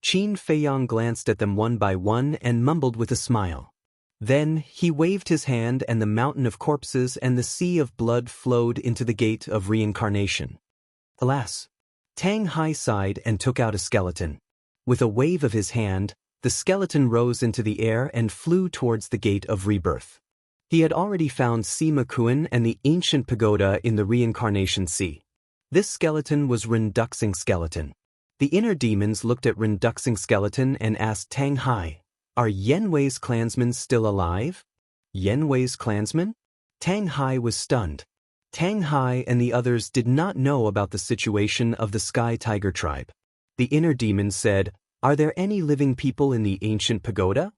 Qin Feiyang glanced at them one by one and mumbled with a smile. Then, he waved his hand and the mountain of corpses and the sea of blood flowed into the gate of reincarnation. Alas! Tang Hai sighed and took out a skeleton. With a wave of his hand, the skeleton rose into the air and flew towards the gate of rebirth. He had already found Sima Kuan and the ancient pagoda in the reincarnation sea. This skeleton was Renduxing Skeleton. The inner demons looked at Renduxing Skeleton and asked Tang Hai, are Yanwei's clansmen still alive? Yanwei's clansmen? Tang Hai was stunned. Tang Hai and the others did not know about the situation of the Sky Tiger tribe. The inner demons said, are there any living people in the ancient pagoda?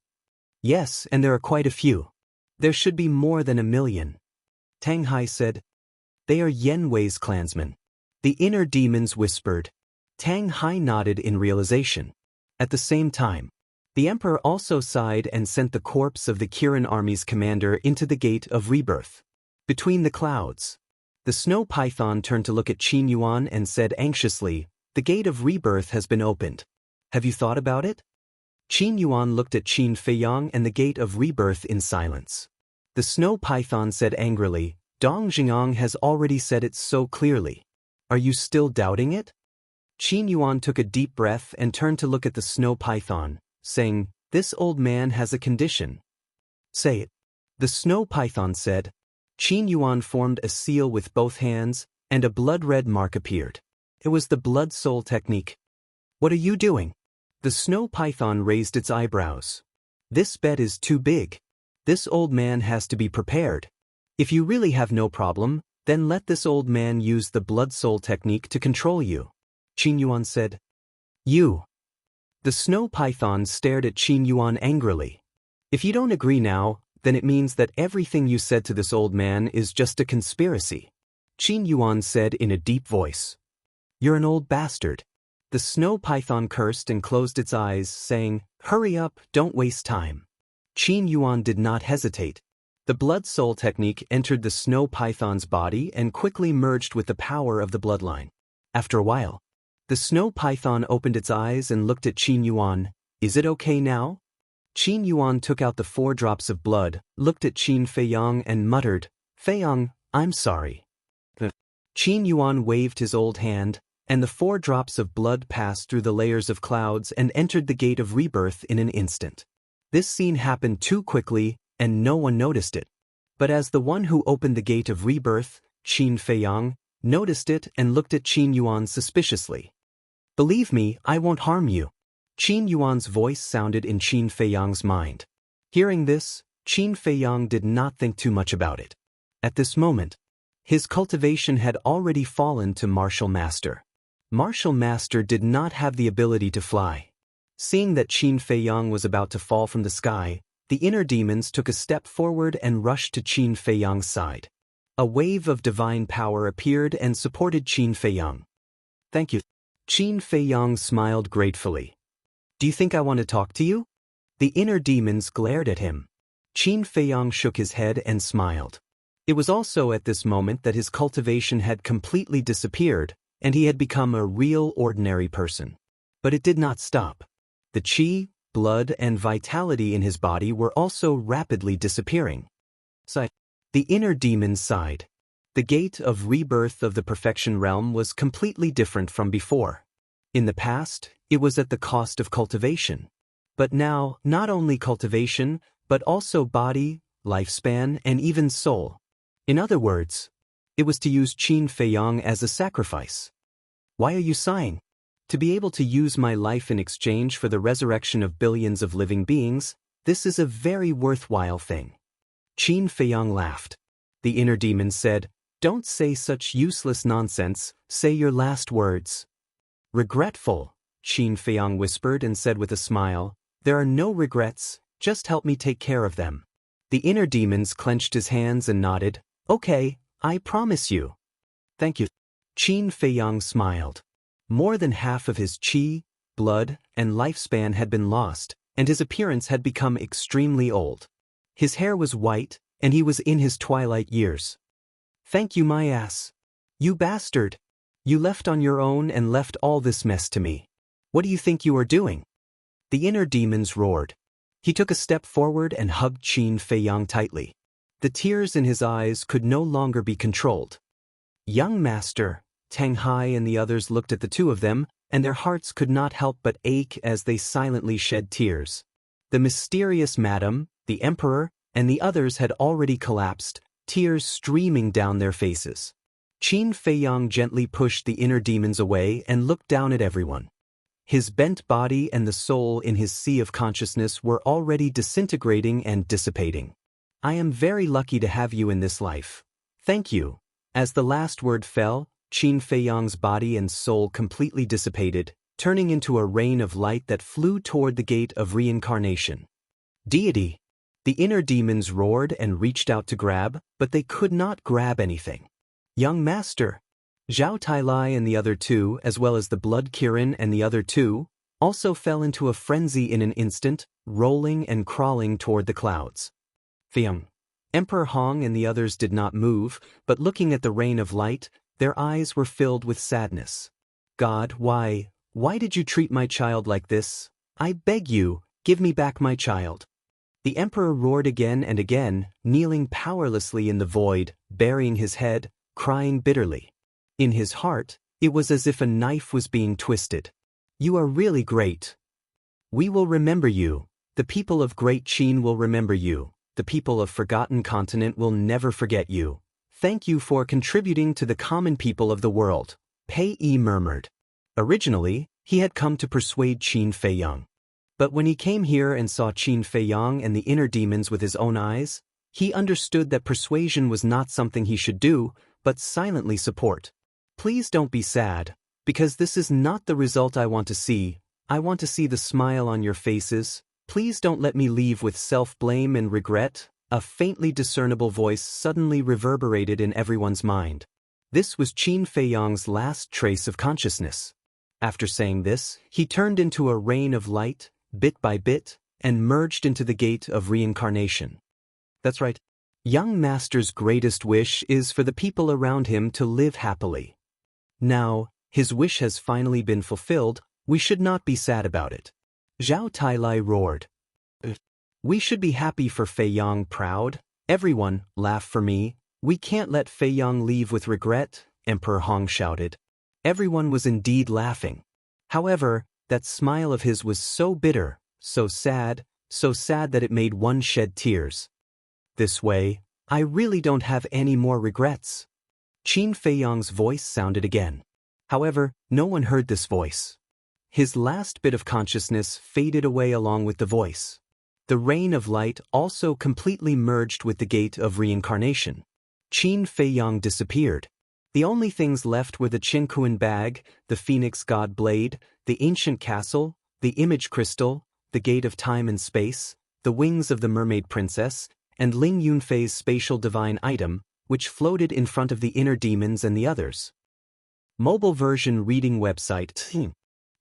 Yes, and there are quite a few. There should be more than 1 million. Tang Hai said, they are Yanwei's clansmen. The inner demons whispered. Tang Hai nodded in realization. At the same time, the emperor also sighed and sent the corpse of the Kirin army's commander into the gate of rebirth. Between the clouds, the snow python turned to look at Qin Yuan and said anxiously, the gate of rebirth has been opened. Have you thought about it? Qin Yuan looked at Qin Feiyang and the gate of rebirth in silence. The snow python said angrily, Dong Jing'ang has already said it so clearly. Are you still doubting it? Qin Yuan took a deep breath and turned to look at the snow python, saying, this old man has a condition. Say it. The snow python said. Qin Yuan formed a seal with both hands, and a blood-red mark appeared. It was the blood soul technique. What are you doing? The snow python raised its eyebrows. This bet is too big. This old man has to be prepared. If you really have no problem, then let this old man use the blood soul technique to control you. Qin Yuan said. You. The snow python stared at Qin Yuan angrily. If you don't agree now, then it means that everything you said to this old man is just a conspiracy. Qin Yuan said in a deep voice. You're an old bastard. The snow python cursed and closed its eyes, saying, "Hurry up, don't waste time." Qin Yuan did not hesitate. The blood soul technique entered the snow python's body and quickly merged with the power of the bloodline. After a while, the snow python opened its eyes and looked at Qin Yuan. "Is it okay now?" Qin Yuan took out the 4 drops of blood, looked at Qin Feiyang and muttered, "Feiyang, I'm sorry." Qin Yuan waved his old hand, and the 4 drops of blood passed through the layers of clouds and entered the gate of rebirth in an instant. This scene happened too quickly, and no one noticed it. But as the one who opened the gate of rebirth, Qin Feiyang, noticed it and looked at Qin Yuan suspiciously. "Believe me, I won't harm you." Qin Yuan's voice sounded in Qin Feiyang's mind. Hearing this, Qin Feiyang did not think too much about it. At this moment, his cultivation had already fallen to Martial Master. Martial Master did not have the ability to fly. Seeing that Qin Feiyang was about to fall from the sky, the inner demons took a step forward and rushed to Qin Feiyang's side. A wave of divine power appeared and supported Qin Feiyang. "Thank you." Qin Feiyang smiled gratefully. "Do you think I want to talk to you?" The inner demons glared at him. Qin Feiyang shook his head and smiled. It was also at this moment that his cultivation had completely disappeared, and he had become a real ordinary person. But it did not stop. The qi, blood, and vitality in his body were also rapidly disappearing. The inner demons sighed. The gate of rebirth of the perfection realm was completely different from before. In the past, it was at the cost of cultivation. But now, not only cultivation, but also body, lifespan, and even soul. In other words, it was to use Qin Feiyang as a sacrifice. "Why are you sighing?" "To be able to use my life in exchange for the resurrection of billions of living beings, this is a very worthwhile thing." Qin Feiyang laughed. The inner demon said, "Don't say such useless nonsense, say your last words." "Regretful," Qin Feiyang whispered and said with a smile, "There are no regrets, just help me take care of them." The inner demons clenched his hands and nodded, "Okay, I promise you." "Thank you." Qin Feiyang smiled. More than half of his qi, blood, and lifespan had been lost, and his appearance had become extremely old. His hair was white, and he was in his twilight years. "Thank you, my ass. You bastard. You left on your own and left all this mess to me. What do you think you are doing?" The inner demons roared. He took a step forward and hugged Qin Feiyang tightly. The tears in his eyes could no longer be controlled. "Young master," Tang Hai and the others looked at the two of them, and their hearts could not help but ache as they silently shed tears. The mysterious madam, the emperor, and the others had already collapsed, tears streaming down their faces. Qin Feiyang gently pushed the inner demons away and looked down at everyone. His bent body and the soul in his sea of consciousness were already disintegrating and dissipating. "I am very lucky to have you in this life. Thank you." As the last word fell, Qin Feiyang's body and soul completely dissipated, turning into a rain of light that flew toward the gate of reincarnation. "Deity!" The inner demons roared and reached out to grab, but they could not grab anything. "Young master!" Zhao Tailai and the other two, as well as the blood Kirin and the other two, also fell into a frenzy in an instant, rolling and crawling toward the clouds. Fiang. Emperor Hong and the others did not move, but looking at the rain of light, their eyes were filled with sadness. "God, why did you treat my child like this? I beg you, give me back my child." The emperor roared again and again, kneeling powerlessly in the void, burying his head, crying bitterly. In his heart, it was as if a knife was being twisted. "You are really great. We will remember you. The people of Great Qin will remember you. The people of Forgotten Continent will never forget you. Thank you for contributing to the common people of the world," Pei Yi murmured. Originally, he had come to persuade Qin Feiyang. But when he came here and saw Qin Feiyang and the inner demons with his own eyes, he understood that persuasion was not something he should do, but silently support. "Please don't be sad, because this is not the result I want to see. I want to see the smile on your faces. Please don't let me leave with self-blame and regret." A faintly discernible voice suddenly reverberated in everyone's mind. This was Qin Feiyang's last trace of consciousness. After saying this, he turned into a rain of light, bit by bit, and merged into the gate of reincarnation. That's right. Young Master's greatest wish is for the people around him to live happily. Now, his wish has finally been fulfilled. We should not be sad about it. Zhao Tailai roared. We should be happy for Fei Yang, proud. Everyone, laugh for me. We can't let Fei Yang leave with regret, Emperor Hong shouted. Everyone was indeed laughing. However, that smile of his was so bitter, so sad that it made one shed tears. This way, I really don't have any more regrets. Qin Fei Yang's voice sounded again. However, no one heard this voice. His last bit of consciousness faded away along with the voice. The rain of light also completely merged with the gate of reincarnation. Qin Fei Yang disappeared. The only things left were the Qinkuan bag, the phoenix god blade, the ancient castle, the image crystal, the gate of time and space, the wings of the mermaid princess, and Ling Yunfei's spatial divine item, which floated in front of the inner demons and the others. Mobile version reading website.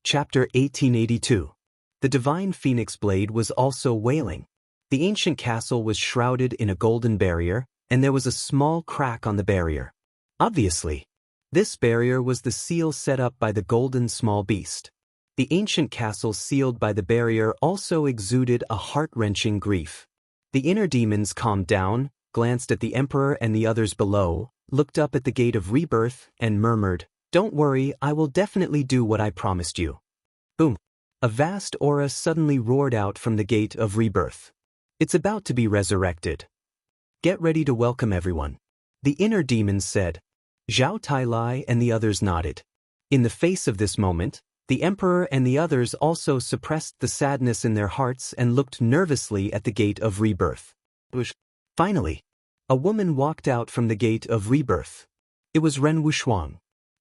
Chapter 1882. The divine phoenix blade was also wailing. The ancient castle was shrouded in a golden barrier, and there was a small crack on the barrier. Obviously, this barrier was the seal set up by the golden small beast. The ancient castle sealed by the barrier also exuded a heart-wrenching grief. The inner demons calmed down, glanced at the emperor and the others below, looked up at the gate of rebirth, and murmured, "Don't worry, I will definitely do what I promised you." Boom! A vast aura suddenly roared out from the gate of rebirth. It's about to be resurrected. Get ready to welcome everyone. The inner demons said. Zhao Tailai and the others nodded. In the face of this moment, the emperor and the others also suppressed the sadness in their hearts and looked nervously at the gate of rebirth. Finally, a woman walked out from the gate of rebirth. It was Ren Wushuang.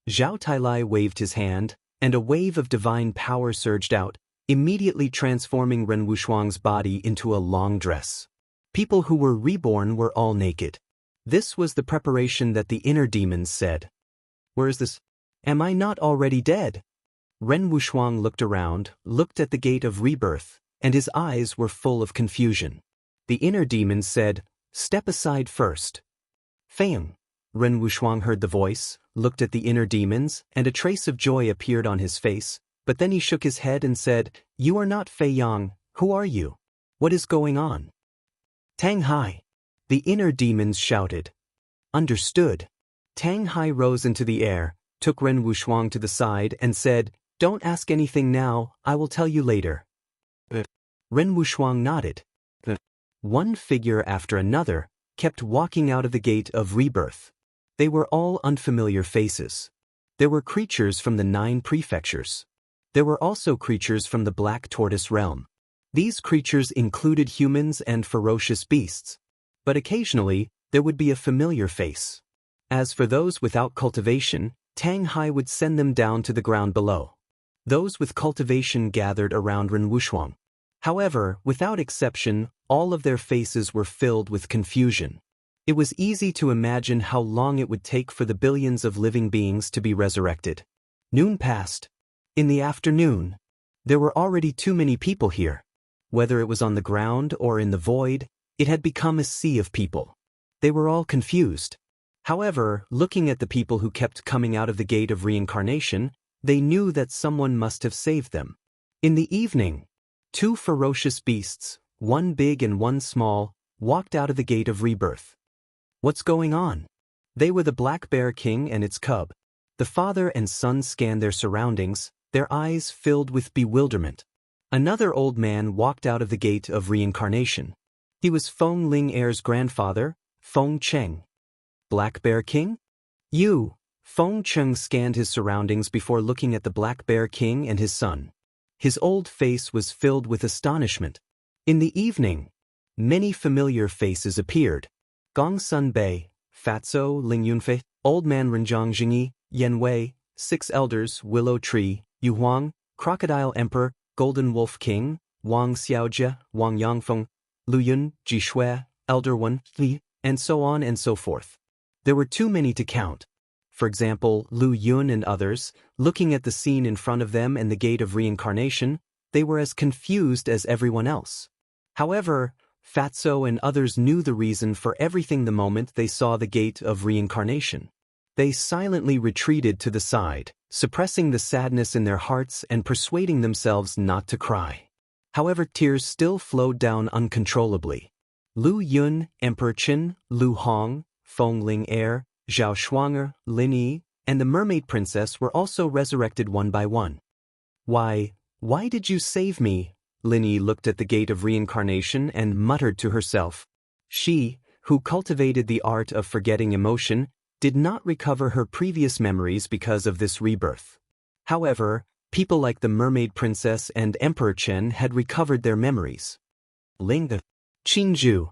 Zhao Tailai waved his hand, and a wave of divine power surged out, immediately transforming Ren Wushuang's body into a long dress. People who were reborn were all naked. This was the preparation that the inner demons said. Where is this? Am I not already dead? Ren Wushuang looked around, looked at the gate of rebirth, and his eyes were full of confusion. The inner demons said, "Step aside first." Feiang. Ren Wushuang heard the voice, looked at the inner demons, and a trace of joy appeared on his face, but then he shook his head and said, "You are not Fei Yang. Who are you? What is going on?" Tang Hai. The inner demons shouted. Understood. Tang Hai rose into the air, took Ren Wushuang to the side and said, "Don't ask anything now, I will tell you later." Ren Wushuang nodded. One figure after another kept walking out of the gate of rebirth. They were all unfamiliar faces. There were creatures from the 9 prefectures. There were also creatures from the Black Tortoise realm. These creatures included humans and ferocious beasts. But occasionally, there would be a familiar face. As for those without cultivation, Tang Hai would send them down to the ground below. Those with cultivation gathered around Ren Wushuang. However, without exception, all of their faces were filled with confusion. It was easy to imagine how long it would take for the billions of living beings to be resurrected. Noon passed. In the afternoon, there were already too many people here. Whether it was on the ground or in the void, it had become a sea of people. They were all confused. However, looking at the people who kept coming out of the gate of reincarnation, they knew that someone must have saved them. In the evening, 2 ferocious beasts, one big and one small, walked out of the gate of rebirth. What's going on? They were the Black Bear King and its cub. The father and son scanned their surroundings, their eyes filled with bewilderment. Another old man walked out of the gate of reincarnation. He was Feng Ling Heir's grandfather, Feng Cheng. Black Bear King? You! Feng Cheng scanned his surroundings before looking at the Black Bear King and his son. His old face was filled with astonishment. In the evening, many familiar faces appeared. Gong Sun Bei, Fatso Ling Yunfei, Old Man Renjiang Jingyi, Yen Wei, 6 elders, Willow Tree, Yu Huang, Crocodile Emperor, Golden Wolf King, Wang Xiaojie, Wang Yangfeng, Lu Yun, Ji Shui, Elder One, Li, and so on and so forth. There were too many to count. for example Lu Yun and others, looking at the scene in front of them and the gate of reincarnation, they were as confused as everyone else. However, Fatso and others knew the reason for everything the moment they saw the gate of reincarnation. They silently retreated to the side, suppressing the sadness in their hearts and persuading themselves not to cry. However, tears still flowed down uncontrollably. Lu Yun, Emperor Qin, Lu Hong, Feng Ling Heir, Zhao Shuang'er, Lin Yi, and the Mermaid Princess were also resurrected one by one. Why did you save me? Lin Yi looked at the gate of reincarnation and muttered to herself. She, who cultivated the art of forgetting emotion, did not recover her previous memories because of this rebirth. However, people like the Mermaid Princess and Emperor Chen had recovered their memories. Ling Qingzhu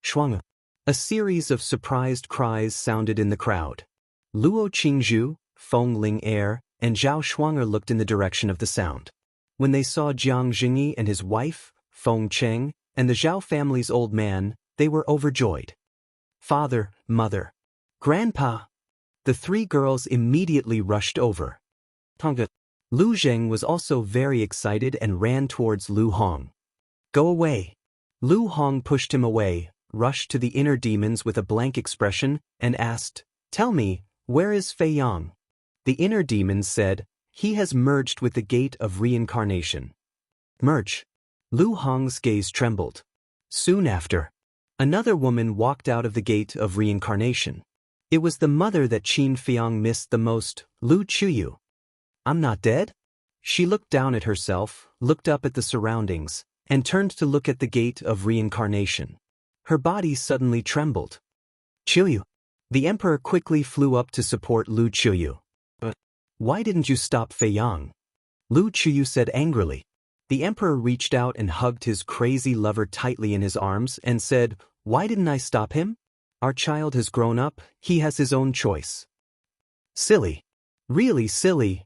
Shuang. A series of surprised cries sounded in the crowd. Luo Qingzhu, Feng Ling Heir, and Zhao Shuang'er looked in the direction of the sound. When they saw Jiang Jingyi and his wife, Feng Cheng, and the Zhao family's old man, they were overjoyed. Father, mother, grandpa. The three girls immediately rushed over. Lu Zheng was also very excited and ran towards Lu Hong. Go away. Lu Hong pushed him away, rushed to the inner demons with a blank expression, and asked, Tell me, where is Fei Yang? The inner demons said, He has merged with the gate of reincarnation. Merge. Lu Hong's gaze trembled. Soon after, another woman walked out of the gate of reincarnation. It was the mother that Qin Fiang missed the most, Lu Chuyu. I'm not dead? She looked down at herself, looked up at the surroundings, and turned to look at the gate of reincarnation. Her body suddenly trembled. Chuyu. The emperor quickly flew up to support Lu Chuyu. But why didn't you stop Fei Yang? Lu Chuyu said angrily. The emperor reached out and hugged his crazy lover tightly in his arms and said, Why didn't I stop him? Our child has grown up, he has his own choice. Silly. Really silly.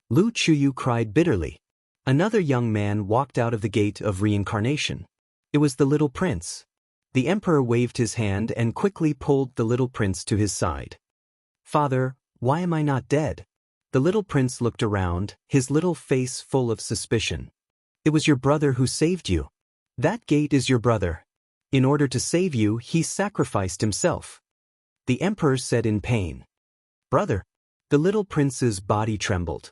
Lu Chuyu cried bitterly. Another young man walked out of the gate of reincarnation. It was the little prince. The emperor waved his hand and quickly pulled the little prince to his side. Father, why am I not dead? The little prince looked around, his little face full of suspicion. It was your brother who saved you. That gate is your brother. In order to save you, he sacrificed himself. The emperor said in pain. Brother. The little prince's body trembled.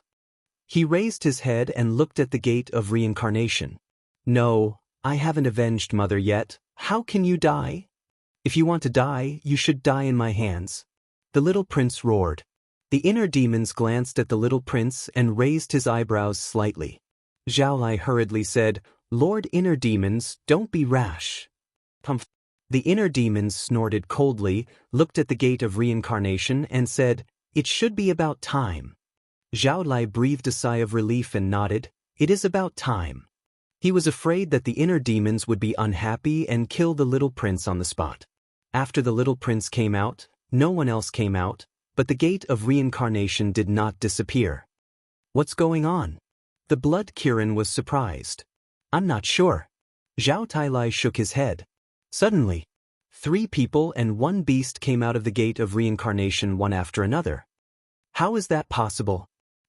He raised his head and looked at the gate of reincarnation. No, I haven't avenged mother yet. How can you die? If you want to die, you should die in my hands. The little prince roared. The inner demons glanced at the little prince and raised his eyebrows slightly. Zhao Lai hurriedly said, Lord inner demons, don't be rash. The inner demons snorted coldly, looked at the gate of reincarnation and said, It should be about time. Zhao Lai breathed a sigh of relief and nodded, It is about time. He was afraid that the inner demons would be unhappy and kill the little prince on the spot. After the little prince came out, no one else came out, but the gate of reincarnation did not disappear. What's going on? The blood Kirin was surprised. I'm not sure. Zhao Tailai shook his head. Suddenly, 3 people and 1 beast came out of the gate of reincarnation one after another. How is that possible?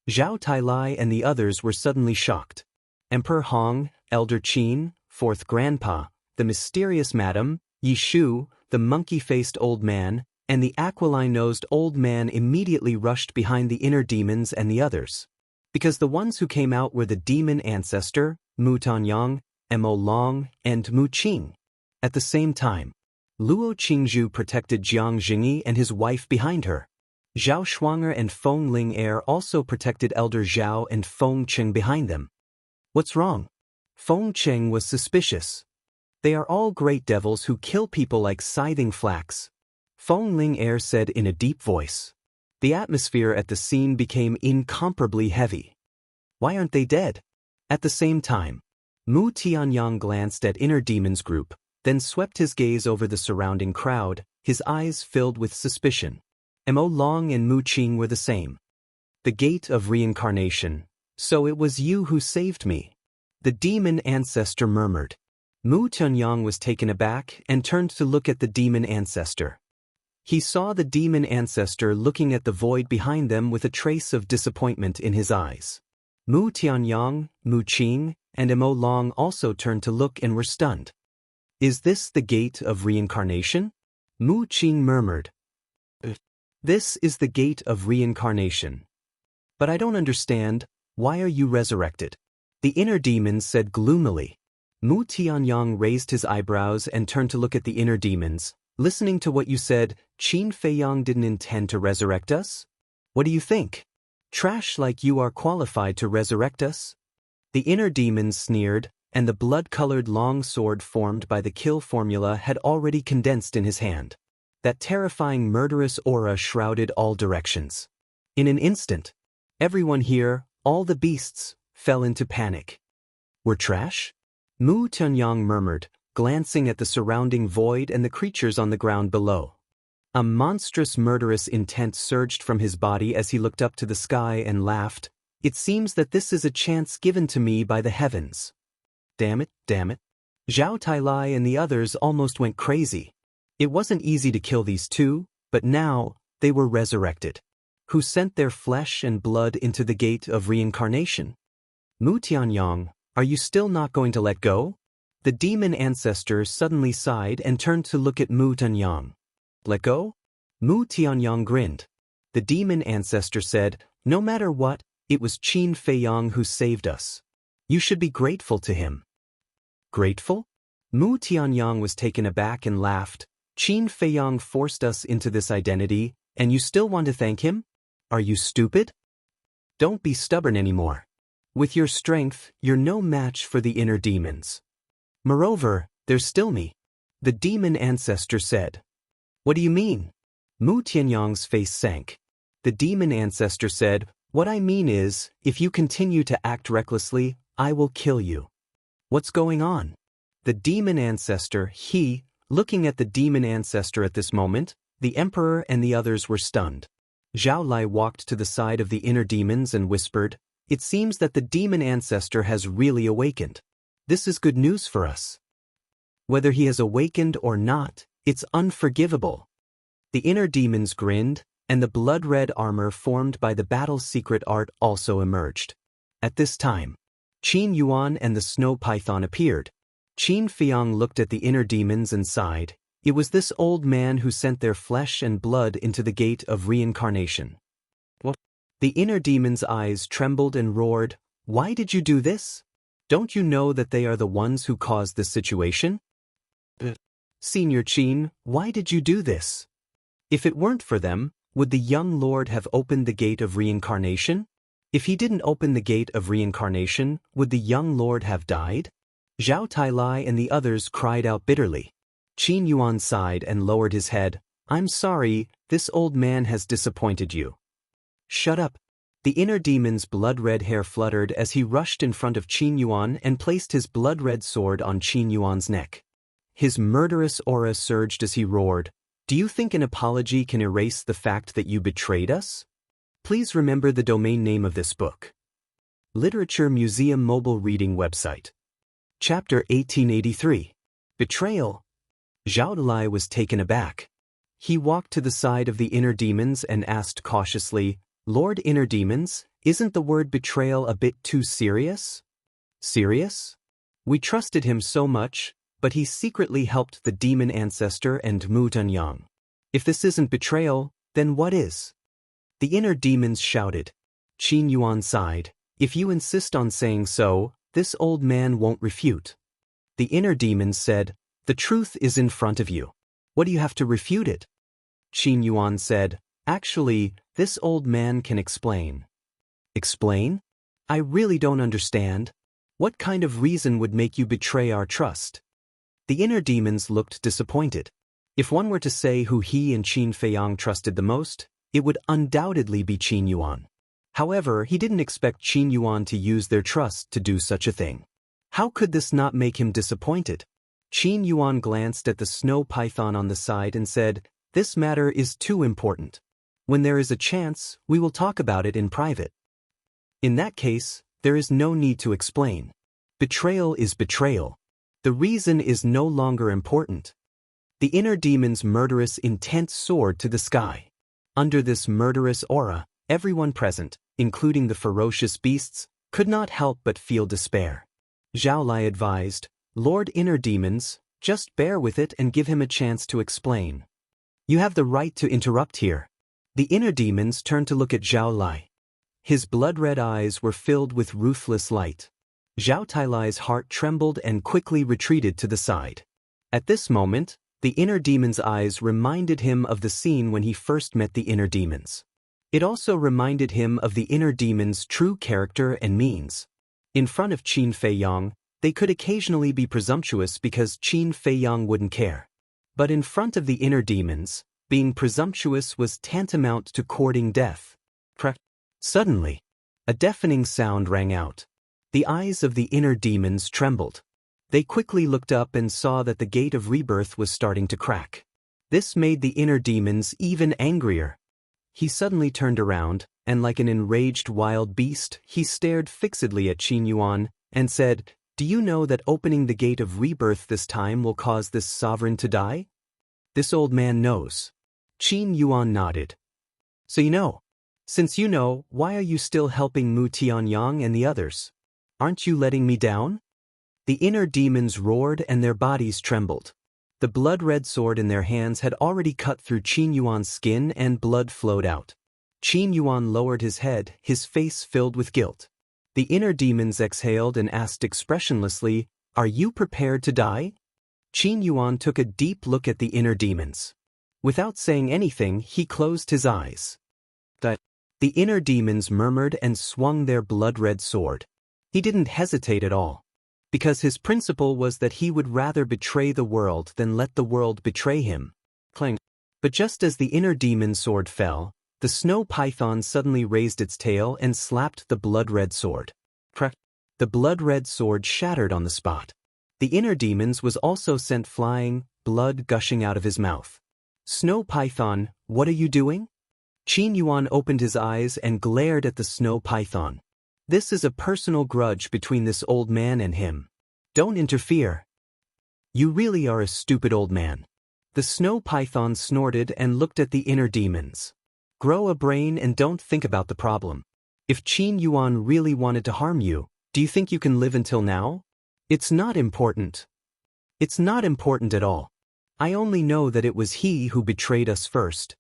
Zhao Tailai and the others were suddenly shocked. Emperor Hong, Elder Qin, 4th Grandpa, the mysterious Madam, Yi Shu, the monkey-faced old man, and the aquiline-nosed old man immediately rushed behind the inner demons and the others. Because the ones who came out were the demon ancestor, Mu Tanyang, Mo Long, and Mu Qing. At the same time, Luo Qingzhu protected Jiang Jingyi and his wife behind her. Zhao Shuang'er and Feng Ling Heir also protected Elder Zhao and Feng Cheng behind them. What's wrong? Feng Cheng was suspicious. They are all great devils who kill people like scything flax. Feng Ling Heir said in a deep voice. The atmosphere at the scene became incomparably heavy. Why aren't they dead? At the same time, Mu Tianyang glanced at Inner Demon's group, then swept his gaze over the surrounding crowd, his eyes filled with suspicion. Mo Long and Mu Qing were the same. The gate of reincarnation. So it was you who saved me. The demon ancestor murmured. Mu Tunyang was taken aback and turned to look at the demon ancestor. He saw the demon ancestor looking at the void behind them with a trace of disappointment in his eyes. Mu Tianyang, Mu Qing, and Mo Long also turned to look and were stunned. Is this the gate of reincarnation? Mu Qing murmured. This is the gate of reincarnation. But I don't understand, why are you resurrected? The inner demons said gloomily. Mu Tianyang raised his eyebrows and turned to look at the inner demons. Listening to what you said, Qin Feiyang didn't intend to resurrect us? What do you think? Trash like you are qualified to resurrect us? The inner demons sneered, and the blood-colored long sword formed by the kill formula had already condensed in his hand. That terrifying murderous aura shrouded all directions. In an instant, everyone here, all the beasts, fell into panic. We're trash? Mu Tianyang murmured, glancing at the surrounding void and the creatures on the ground below. A monstrous murderous intent surged from his body as he looked up to the sky and laughed. It seems that this is a chance given to me by the heavens. Damn it, damn it. Zhao Tailai and the others almost went crazy. It wasn't easy to kill these two, but now, they were resurrected. Who sent their flesh and blood into the gate of reincarnation? Mu Tianyang, are you still not going to let go? The demon ancestor suddenly sighed and turned to look at Mu Tianyang. Let go? Mu Tianyang grinned. The demon ancestor said, no matter what, it was Qin Feiyang who saved us. You should be grateful to him. Grateful? Mu Tianyang was taken aback and laughed. Qin Feiyang forced us into this identity, and you still want to thank him? Are you stupid? Don't be stubborn anymore. With your strength, you're no match for the inner demons. Moreover, there's still me. The demon ancestor said. What do you mean? Mu Tianyang's face sank. The demon ancestor said, what I mean is, if you continue to act recklessly, I will kill you. What's going on? The demon ancestor, looking at the demon ancestor at this moment, the emperor and the others were stunned. Zhao Lai walked to the side of the inner demons and whispered, it seems that the demon ancestor has really awakened. This is good news for us. Whether he has awakened or not, it's unforgivable. The inner demons grinned, and the blood-red armor formed by the battle's secret art also emerged. At this time, Qin Yuan and the snow python appeared. Qin Feiyang looked at the inner demons and sighed. It was this old man who sent their flesh and blood into the gate of reincarnation. What? The inner demons' eyes trembled and roared, why did you do this? Don't you know that they are the ones who caused this situation? Senior Qin, why did you do this? If it weren't for them, would the young lord have opened the gate of reincarnation? If he didn't open the gate of reincarnation, would the young lord have died? Zhao Tailai and the others cried out bitterly. Qin Yuan sighed and lowered his head. I'm sorry, this old man has disappointed you. Shut up. The inner demon's blood-red hair fluttered as he rushed in front of Qin Yuan and placed his blood-red sword on Qin Yuan's neck. His murderous aura surged as he roared, do you think an apology can erase the fact that you betrayed us? Please remember the domain name of this book. Literature Museum Mobile Reading Website. Chapter 1883. Betrayal. Zhao Dalai was taken aback. He walked to the side of the inner demons and asked cautiously, Lord Inner Demons, isn't the word betrayal a bit too serious? Serious? We trusted him so much, but he secretly helped the demon ancestor and Mu Tianyang. If this isn't betrayal, then what is? The inner demons shouted. Qin Yuan sighed. If you insist on saying so, this old man won't refute. The inner demons said, the truth is in front of you. What do you have to refute it? Qin Yuan said, actually, this old man can explain. Explain? I really don't understand. What kind of reason would make you betray our trust? The inner demons looked disappointed. If one were to say who he and Qin Feiyang trusted the most, it would undoubtedly be Qin Yuan. However, he didn't expect Qin Yuan to use their trust to do such a thing. How could this not make him disappointed? Qin Yuan glanced at the snow python on the side and said, this matter is too important. When there is a chance, we will talk about it in private. In that case, there is no need to explain. Betrayal is betrayal. The reason is no longer important. The inner demon's murderous intent soared to the sky. Under this murderous aura, everyone present, including the ferocious beasts, could not help but feel despair. Zhao Lai advised, "Lord Inner Demons, just bear with it and give him a chance to explain." "You have the right to interrupt here." The inner demons turned to look at Zhao Lai. His blood-red eyes were filled with ruthless light. Zhao Tailai's heart trembled and quickly retreated to the side. At this moment, the inner demon's eyes reminded him of the scene when he first met the inner demons. It also reminded him of the inner demon's true character and means. In front of Qin Feiyang, they could occasionally be presumptuous because Qin Feiyang wouldn't care. But in front of the inner demons, being presumptuous was tantamount to courting death. Suddenly, a deafening sound rang out. The eyes of the inner demons trembled. They quickly looked up and saw that the gate of rebirth was starting to crack. This made the inner demons even angrier. He suddenly turned around, and like an enraged wild beast, he stared fixedly at Qin Yuan and said, "Do you know that opening the gate of rebirth this time will cause this sovereign to die?" "This old man knows." Qin Yuan nodded. "So you know. Since you know, why are you still helping Mu Tianyang and the others? Aren't you letting me down?" The inner demons roared and their bodies trembled. The blood-red sword in their hands had already cut through Qin Yuan's skin and blood flowed out. Qin Yuan lowered his head, his face filled with guilt. The inner demons exhaled and asked expressionlessly, "Are you prepared to die?" Qin Yuan took a deep look at the inner demons. Without saying anything, he closed his eyes. The inner demons murmured and swung their blood-red sword. He didn't hesitate at all. Because his principle was that he would rather betray the world than let the world betray him. Clang. But just as the inner demon sword fell, the snow python suddenly raised its tail and slapped the blood-red sword. Crack. The blood-red sword shattered on the spot. The inner demons was also sent flying, blood gushing out of his mouth. "Snow python, what are you doing?" Qin Yuan opened his eyes and glared at the snow python. "This is a personal grudge between this old man and him. Don't interfere." "You really are a stupid old man." The snow python snorted and looked at the inner demons. "Grow a brain and don't think about the problem. If Qin Yuan really wanted to harm you, do you think you can live until now? It's not important. It's not important at all. I only know that it was he who betrayed us first."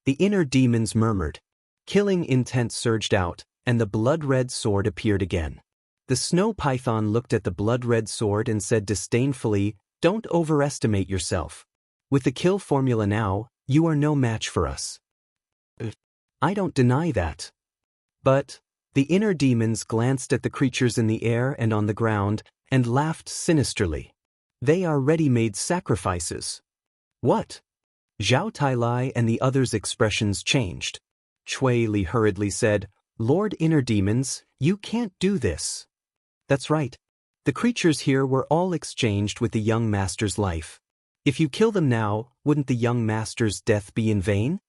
The inner demons murmured. Killing intent surged out, and the blood-red sword appeared again. The snow python looked at the blood-red sword and said disdainfully, "Don't overestimate yourself. With the kill formula now, you are no match for us." "I don't deny that." But the inner demons glanced at the creatures in the air and on the ground, and laughed sinisterly. "They are ready-made sacrifices." "What?" Zhao Tailai and the others' expressions changed. Chui Li hurriedly said, "Lord Inner Demons, you can't do this." "That's right. The creatures here were all exchanged with the young master's life. If you kill them now, wouldn't the young master's death be in vain?"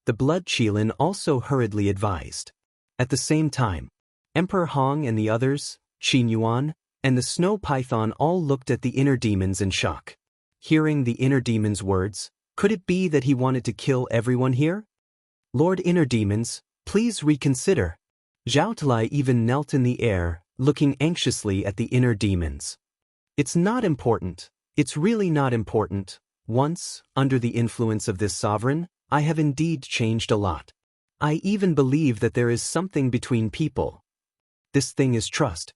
The Blood Qilin also hurriedly advised. At the same time, Emperor Hong and the others, Qin Yuan, and the snow python all looked at the inner demons in shock. Hearing the inner demon's words, could it be that he wanted to kill everyone here? "Lord Inner Demons, please reconsider." Zhao Talai even knelt in the air, looking anxiously at the inner demons. "It's not important. It's really not important. Once, under the influence of this sovereign, I have indeed changed a lot. I even believe that there is something between people. This thing is trust.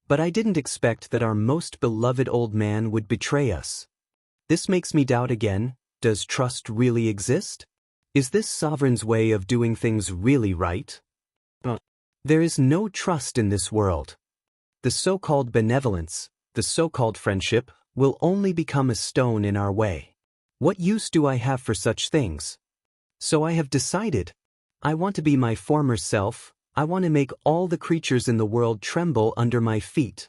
But I didn't expect that our most beloved old man would betray us. This makes me doubt again, does trust really exist? Is this sovereign's way of doing things really right? There is no trust in this world. The so-called benevolence, the so-called friendship, will only become a stone in our way. What use do I have for such things? So I have decided. I want to be my former self. I want to make all the creatures in the world tremble under my feet."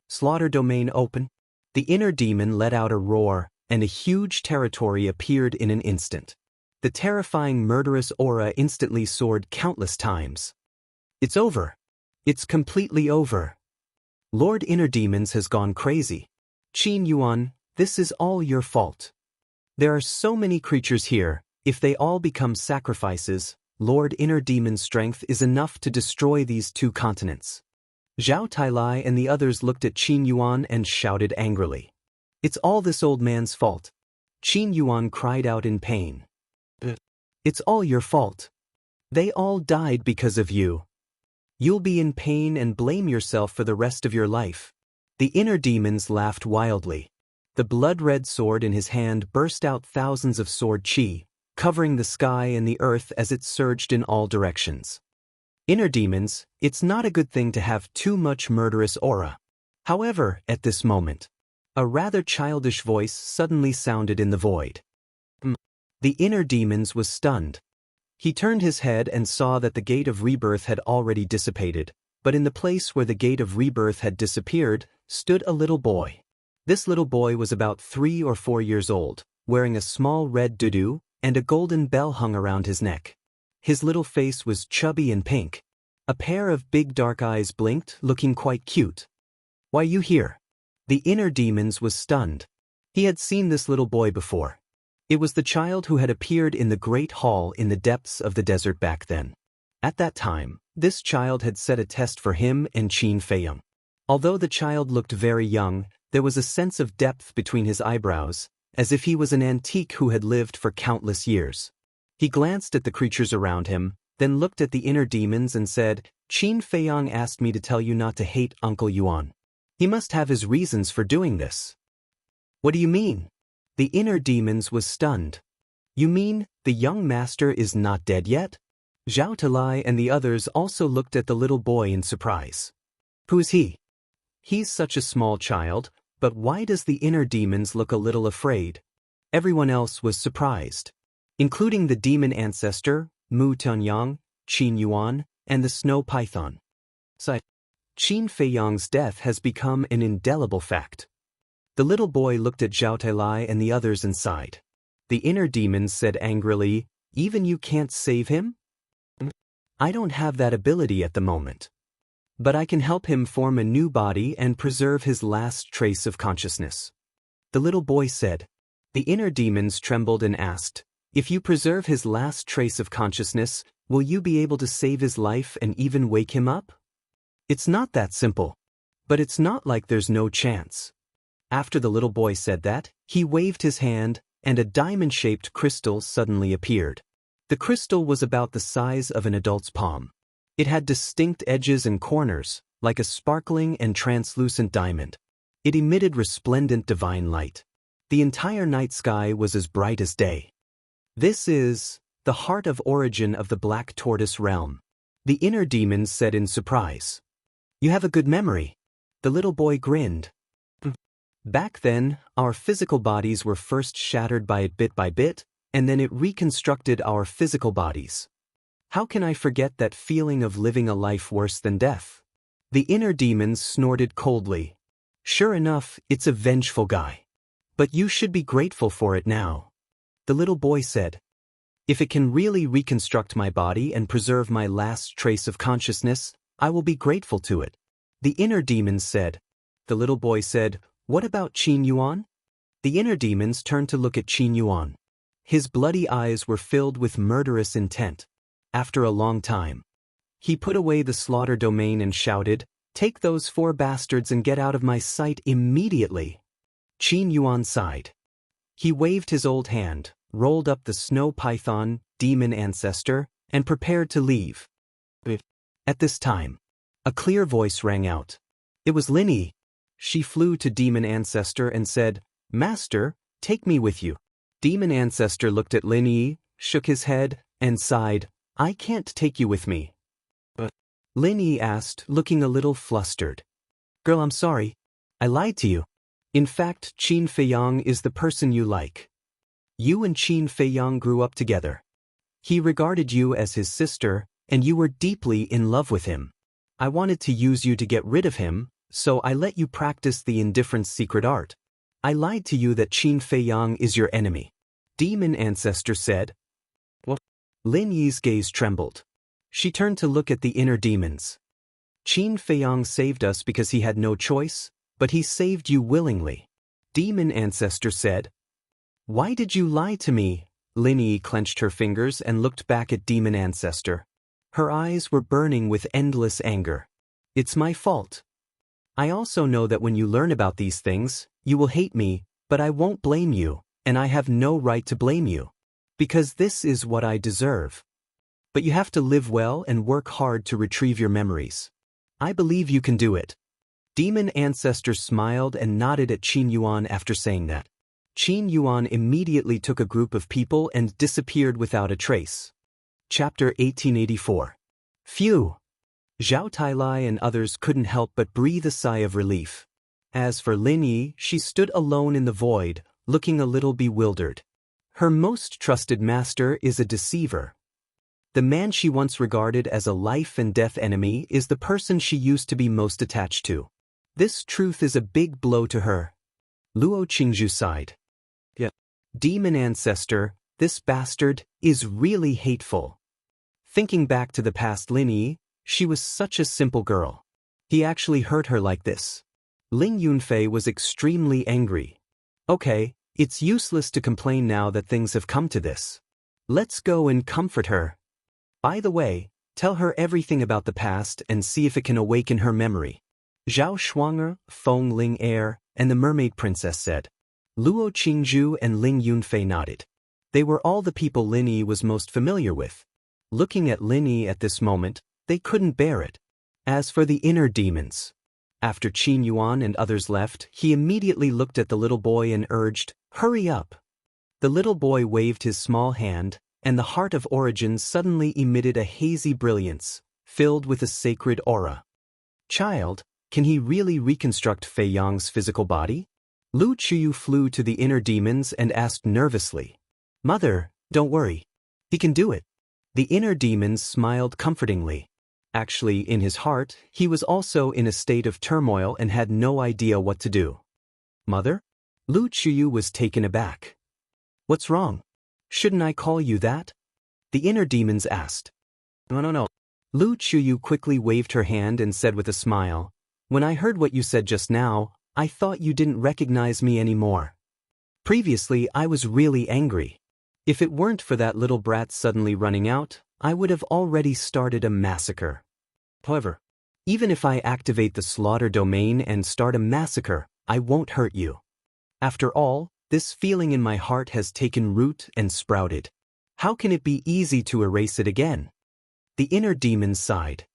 Slaughter domain open. The inner demon let out a roar, and a huge territory appeared in an instant. The terrifying murderous aura instantly soared countless times. "It's over. It's completely over. Lord Inner Demons has gone crazy. Qin Yuan, this is all your fault." There are so many creatures here, if they all become sacrifices, Lord Inner Demon's strength is enough to destroy these 2 continents. Zhao Tailai and the others looked at Qin Yuan and shouted angrily. It's all this old man's fault. Qin Yuan cried out in pain. It's all your fault. They all died because of you. You'll be in pain and blame yourself for the rest of your life. The inner demons laughed wildly. The blood-red sword in his hand burst out thousands of sword chi, covering the sky and the earth as it surged in all directions. Inner demons, it's not a good thing to have too much murderous aura. However, at this moment, a rather childish voice suddenly sounded in the void. The inner demons was stunned. He turned his head and saw that the gate of rebirth had already dissipated, but in the place where the gate of rebirth had disappeared, stood a little boy. This little boy was about 3 or 4 years old, wearing a small red doudou, and a golden bell hung around his neck. His little face was chubby and pink. A pair of big dark eyes blinked, looking quite cute. Why you here? The inner demons was stunned. He had seen this little boy before. It was the child who had appeared in the great hall in the depths of the desert back then. At that time, this child had set a test for him and Qin Feiyang. Although the child looked very young, there was a sense of depth between his eyebrows, as if he was an antique who had lived for countless years. He glanced at the creatures around him, then looked at the inner demons and said, Qin Feiyang asked me to tell you not to hate Uncle Yuan. He must have his reasons for doing this. What do you mean? The inner demons was stunned. You mean, the young master is not dead yet? Zhao Talai and the others also looked at the little boy in surprise. Who is he? He's such a small child, but why does the inner demons look a little afraid? Everyone else was surprised, including the demon ancestor, Mu Tuanyang, Qin Yuan, and the snow python. Qin Feiyang's death has become an indelible fact. The little boy looked at Zhao Tailai and the others and sighed. The inner demons said angrily, even you can't save him? I don't have that ability at the moment. But I can help him form a new body and preserve his last trace of consciousness. The little boy said. The inner demons trembled and asked, if you preserve his last trace of consciousness, will you be able to save his life and even wake him up? It's not that simple. But it's not like there's no chance. After the little boy said that, he waved his hand, and a diamond-shaped crystal suddenly appeared. The crystal was about the size of an adult's palm. It had distinct edges and corners, like a sparkling and translucent diamond. It emitted resplendent divine light. The entire night sky was as bright as day. This is the heart of origin of the Black Tortoise realm. The inner demons said in surprise. You have a good memory. The little boy grinned. Back then, our physical bodies were first shattered by bit, and then it reconstructed our physical bodies. How can I forget that feeling of living a life worse than death? The inner demons snorted coldly. Sure enough, it's a vengeful guy. But you should be grateful for it now. The little boy said. If it can really reconstruct my body and preserve my last trace of consciousness, I will be grateful to it. The inner demons said. The little boy said, what about Qin Yuan? The inner demons turned to look at Qin Yuan. His bloody eyes were filled with murderous intent. After a long time, he put away the slaughter domain and shouted, take those 4 bastards and get out of my sight immediately. Qin Yuan sighed. He waved his old hand, rolled up the snow python, demon ancestor, and prepared to leave. At this time, a clear voice rang out. It was Linyi. She flew to demon ancestor and said, Master, take me with you. Demon ancestor looked at Linyi, shook his head, and sighed, I can't take you with me. But Linyi asked, looking a little flustered. Girl, I'm sorry. I lied to you. In fact, Qin Feiyang is the person you like. You and Qin Feiyang grew up together. He regarded you as his sister, and you were deeply in love with him. I wanted to use you to get rid of him, so I let you practice the indifference secret art. I lied to you that Qin Feiyang is your enemy. Demon ancestor said. What? Lin Yi's gaze trembled. She turned to look at the inner demons. Qin Feiyang saved us because he had no choice, but he saved you willingly. Demon ancestor said. Why did you lie to me? Lin Yi clenched her fingers and looked back at Demon Ancestor. Her eyes were burning with endless anger. It's my fault. I also know that when you learn about these things, you will hate me, but I won't blame you, and I have no right to blame you. Because this is what I deserve. But you have to live well and work hard to retrieve your memories. I believe you can do it. Demon Ancestor smiled and nodded at Qin Yuan after saying that. Qin Yuan immediately took a group of people and disappeared without a trace. Chapter 1884. Phew! Zhao Tailai and others couldn't help but breathe a sigh of relief. As for Lin Yi, she stood alone in the void, looking a little bewildered. Her most trusted master is a deceiver. The man she once regarded as a life-and-death enemy is the person she used to be most attached to. This truth is a big blow to her. Luo Qingzhu sighed. Yeah. Demon Ancestor, this bastard, is really hateful. Thinking back to the past Lin Yi, she was such a simple girl. He actually hurt her like this. Ling Yunfei was extremely angry. Okay, it's useless to complain now that things have come to this. Let's go and comfort her. By the way, tell her everything about the past and see if it can awaken her memory. Zhao Shuang'er, Feng Ling Air, and the Mermaid Princess said. Luo Qingzhu and Ling Yunfei nodded. They were all the people Lin Yi was most familiar with. Looking at Lin Yi at this moment, they couldn't bear it. As for the inner demons, after Qin Yuan and others left, he immediately looked at the little boy and urged, "Hurry up." The little boy waved his small hand, and the Heart of Origin suddenly emitted a hazy brilliance, filled with a sacred aura. Child, can he really reconstruct Fei Yang's physical body? Lu Chuyu flew to the inner demons and asked nervously. Mother, don't worry. He can do it. The inner demons smiled comfortingly. Actually, in his heart, he was also in a state of turmoil and had no idea what to do. Mother? Lu Chuyu was taken aback. What's wrong? Shouldn't I call you that? The inner demons asked. No. Lu Chuyu quickly waved her hand and said with a smile, When I heard what you said just now, I thought you didn't recognize me anymore. Previously, I was really angry. If it weren't for that little brat suddenly running out, I would have already started a massacre. However, even if I activate the slaughter domain and start a massacre, I won't hurt you. After all, this feeling in my heart has taken root and sprouted. How can it be easy to erase it again? The inner demons sighed.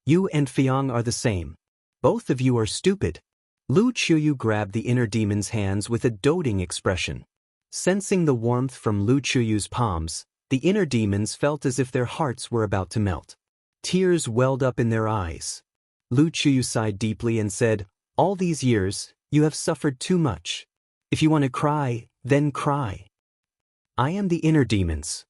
You and Fiang are the same. Both of you are stupid. Lu Chuyu grabbed the inner demon's hands with a doting expression. Sensing the warmth from Lu Chuyu's palms, the inner demons felt as if their hearts were about to melt. Tears welled up in their eyes. Lu Chuyu sighed deeply and said, All these years, you have suffered too much. If you want to cry, then cry. I am the inner demons.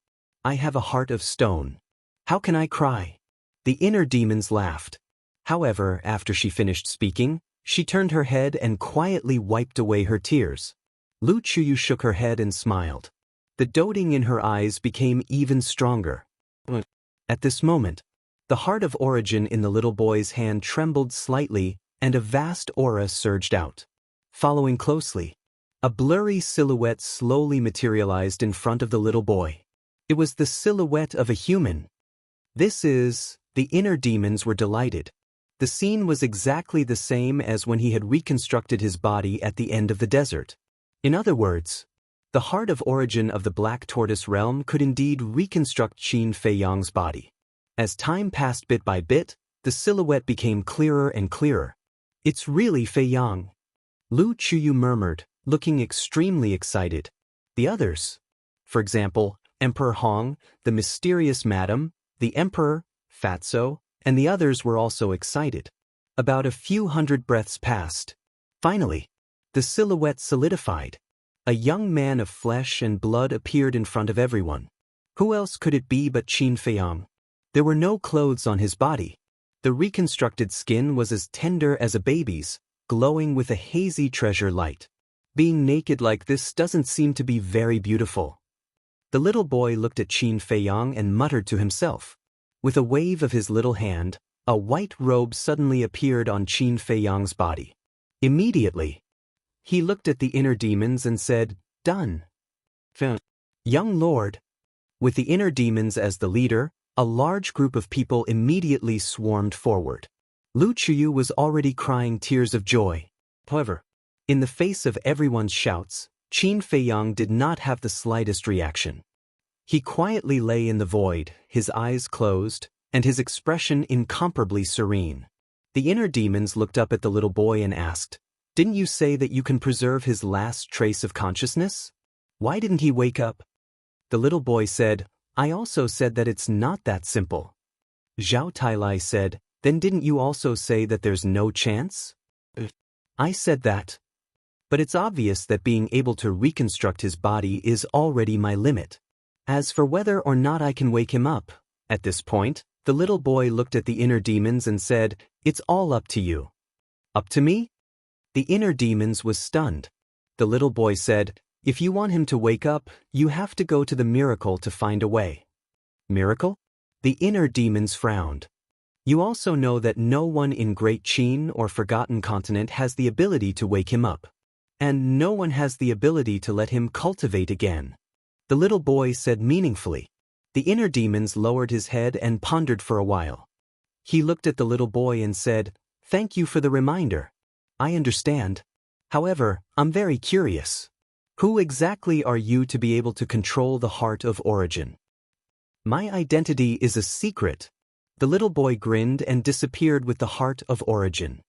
I have a heart of stone. How can I cry? The inner demons laughed. However, after she finished speaking, she turned her head and quietly wiped away her tears. Lu Chuyu shook her head and smiled. The doting in her eyes became even stronger. At this moment, the Heart of Origin in the little boy's hand trembled slightly, and a vast aura surged out. Following closely, a blurry silhouette slowly materialized in front of the little boy. It was the silhouette of a human. The inner demons were delighted. The scene was exactly the same as when he had reconstructed his body at the end of the desert. In other words, the Heart of Origin of the Black Tortoise realm could indeed reconstruct Qin Fei Yang's body. As time passed bit by bit, the silhouette became clearer and clearer. It's really Fei Yang. Lu Chuyu murmured, looking extremely excited. The others, for example, Emperor Hong, the mysterious madam, the Emperor, Fatso, and the others were also excited. About a few hundred breaths passed. Finally, the silhouette solidified. A young man of flesh and blood appeared in front of everyone. Who else could it be but Qin Fei Yang? There were no clothes on his body. The reconstructed skin was as tender as a baby's, glowing with a hazy treasure light. Being naked like this doesn't seem to be very beautiful. The little boy looked at Qin Fei Yang and muttered to himself. With a wave of his little hand, a white robe suddenly appeared on Qin Fei Yang's body. Immediately, he looked at the inner demons and said, Done. Young lord. With the inner demons as the leader, a large group of people immediately swarmed forward. Lu Chuyu was already crying tears of joy. However, in the face of everyone's shouts, Qin Feiyang did not have the slightest reaction. He quietly lay in the void, his eyes closed, and his expression incomparably serene. The inner demons looked up at the little boy and asked, "Didn't you say that you can preserve his last trace of consciousness? Why didn't he wake up?" The little boy said, "I also said that it's not that simple." Zhao Tailai said, "Then didn't you also say that there's no chance?" "I said that. But it's obvious that being able to reconstruct his body is already my limit. As for whether or not I can wake him up," at this point, the little boy looked at the inner demons and said, "It's all up to you." "Up to me?" The inner demons was stunned. The little boy said, "If you want him to wake up, you have to go to the miracle to find a way." "Miracle?" The inner demons frowned. "You also know that no one in Great Qin or Forgotten Continent has the ability to wake him up. And no one has the ability to let him cultivate again." The little boy said meaningfully. The inner demons lowered his head and pondered for a while. He looked at the little boy and said, "Thank you for the reminder. I understand. However, I'm very curious. Who exactly are you to be able to control the heart of origin?" "My identity is a secret." The little boy grinned and disappeared with the heart of origin.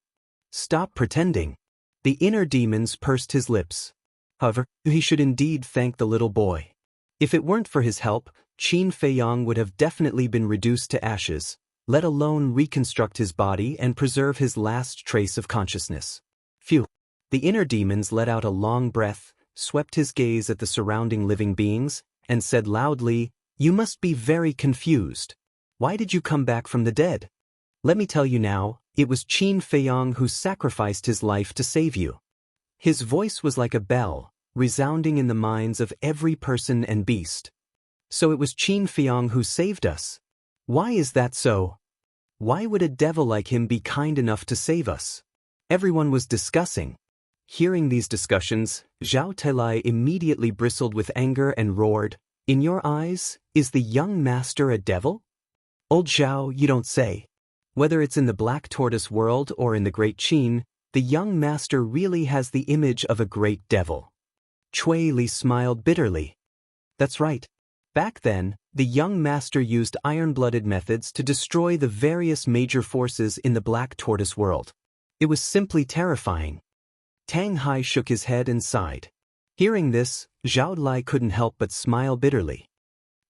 "Stop pretending." The inner demons pursed his lips. However, he should indeed thank the little boy. If it weren't for his help, Qin Feiyang would have definitely been reduced to ashes, let alone reconstruct his body and preserve his last trace of consciousness. Phew. The inner demons let out a long breath, swept his gaze at the surrounding living beings, and said loudly, "You must be very confused. Why did you come back from the dead? Let me tell you now, it was Qin Feiyang who sacrificed his life to save you." His voice was like a bell, resounding in the minds of every person and beast. "So it was Qin Feiyang who saved us. Why is that so? Why would a devil like him be kind enough to save us?" Everyone was discussing. Hearing these discussions, Zhao Tailai immediately bristled with anger and roared, "In your eyes, is the young master a devil?" "Old Zhao, you don't say. Whether it's in the Black Tortoise world or in the Great Qin, the young master really has the image of a great devil." Cui Li smiled bitterly. "That's right. Back then, the young master used iron-blooded methods to destroy the various major forces in the Black Tortoise world. It was simply terrifying." Tang Hai shook his head and sighed. Hearing this, Zhao Lai couldn't help but smile bitterly.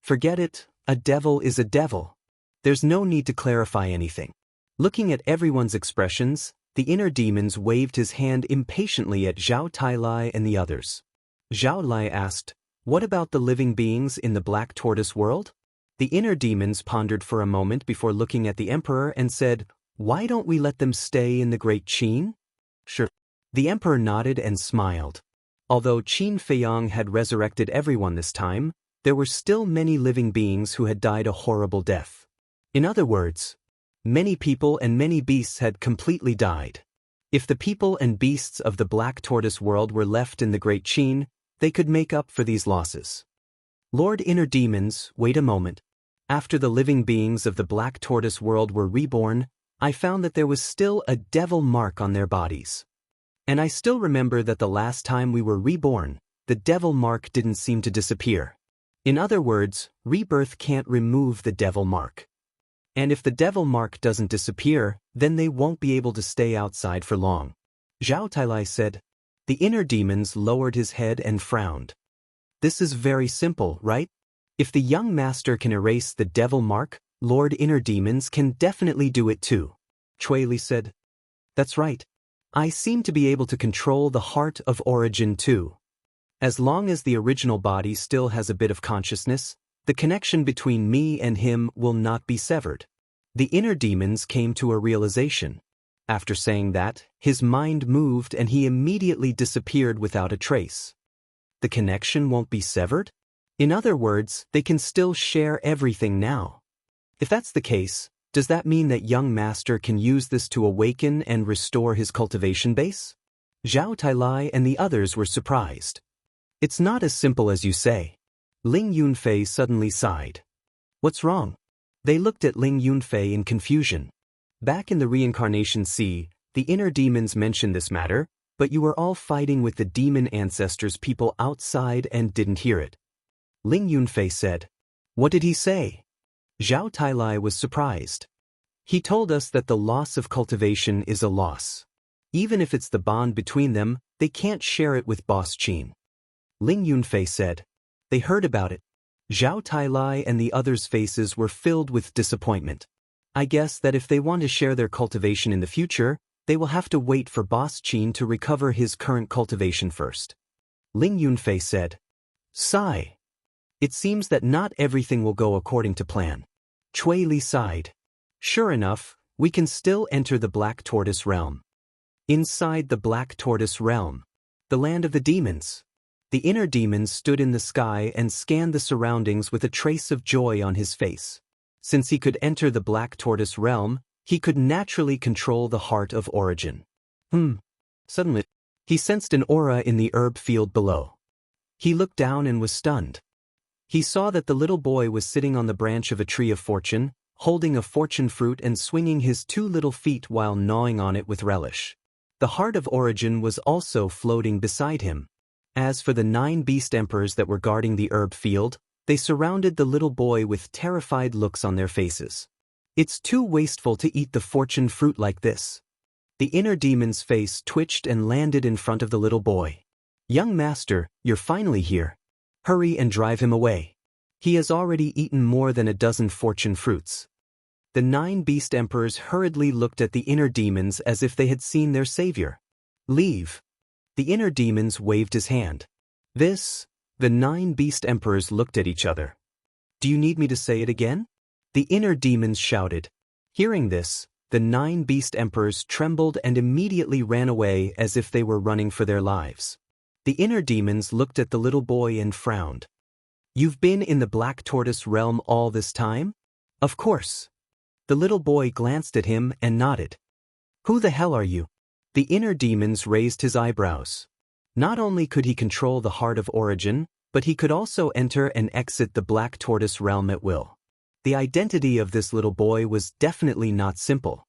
"Forget it, a devil is a devil. There's no need to clarify anything." Looking at everyone's expressions, the inner demons waved his hand impatiently at Zhao Tailai and the others. Zhao Lai asked, "What about the living beings in the Black Tortoise world?" The inner demons pondered for a moment before looking at the emperor and said, "Why don't we let them stay in the Great Qin?" "Sure." The emperor nodded and smiled. Although Qin Feiyang had resurrected everyone this time, there were still many living beings who had died a horrible death. In other words, many people and many beasts had completely died. If the people and beasts of the Black Tortoise world were left in the Great Qin, they could make up for these losses. "Lord Inner Demons, wait a moment. After the living beings of the Black Tortoise world were reborn, I found that there was still a devil mark on their bodies. And I still remember that the last time we were reborn, the devil mark didn't seem to disappear. In other words, rebirth can't remove the devil mark. And if the devil mark doesn't disappear, then they won't be able to stay outside for long." Zhao Tailai said. The inner demons lowered his head and frowned. "This is very simple, right? If the young master can erase the devil mark, Lord Inner Demons can definitely do it too." Cui Li said. "That's right. I seem to be able to control the heart of origin too. As long as the original body still has a bit of consciousness, the connection between me and him will not be severed." The inner demons came to a realization. After saying that, his mind moved and he immediately disappeared without a trace. The connection won't be severed? In other words, they can still share everything now. If that's the case, does that mean that young master can use this to awaken and restore his cultivation base? Zhao Tailai and the others were surprised. It's not as simple as you say. Ling Yunfei suddenly sighed. What's wrong? They looked at Ling Yunfei in confusion. Back in the reincarnation sea, the inner demons mentioned this matter, but you were all fighting with the demon ancestors people outside and didn't hear it. Ling Yunfei said. What did he say? Zhao Tailai was surprised. He told us that the loss of cultivation is a loss. Even if it's the bond between them, they can't share it with Boss Qin. Ling Yunfei said. They heard about it. Zhao Tailai and the others' faces were filled with disappointment. I guess that if they want to share their cultivation in the future, they will have to wait for Boss Qin to recover his current cultivation first. Ling Yunfei said. Sigh. It seems that not everything will go according to plan. Cui Li sighed. Sure enough, we can still enter the Black Tortoise realm. Inside the Black Tortoise realm, the land of the demons. The inner demon stood in the sky and scanned the surroundings with a trace of joy on his face. Since he could enter the Black Tortoise realm, he could naturally control the heart of origin. Suddenly, he sensed an aura in the herb field below. He looked down and was stunned. He saw that the little boy was sitting on the branch of a tree of fortune, holding a fortune fruit and swinging his 2 little feet while gnawing on it with relish. The heart of origin was also floating beside him. As for the 9 beast emperors that were guarding the herb field, they surrounded the little boy with terrified looks on their faces. It's too wasteful to eat the fortune fruit like this. The inner demon's face twitched and landed in front of the little boy. Young master, you're finally here. Hurry and drive him away. He has already eaten more than a dozen fortune fruits. The 9 beast emperors hurriedly looked at the inner demons as if they had seen their savior. Leave. The inner demons waved his hand. The 9 beast emperors looked at each other. Do you need me to say it again? The inner demons shouted. Hearing this, the 9 beast emperors trembled and immediately ran away as if they were running for their lives. The inner demons looked at the little boy and frowned. You've been in the Black Tortoise realm all this time? Of course. The little boy glanced at him and nodded. Who the hell are you? The inner demons raised his eyebrows. Not only could he control the heart of origin, but he could also enter and exit the Black Tortoise realm at will. The identity of this little boy was definitely not simple.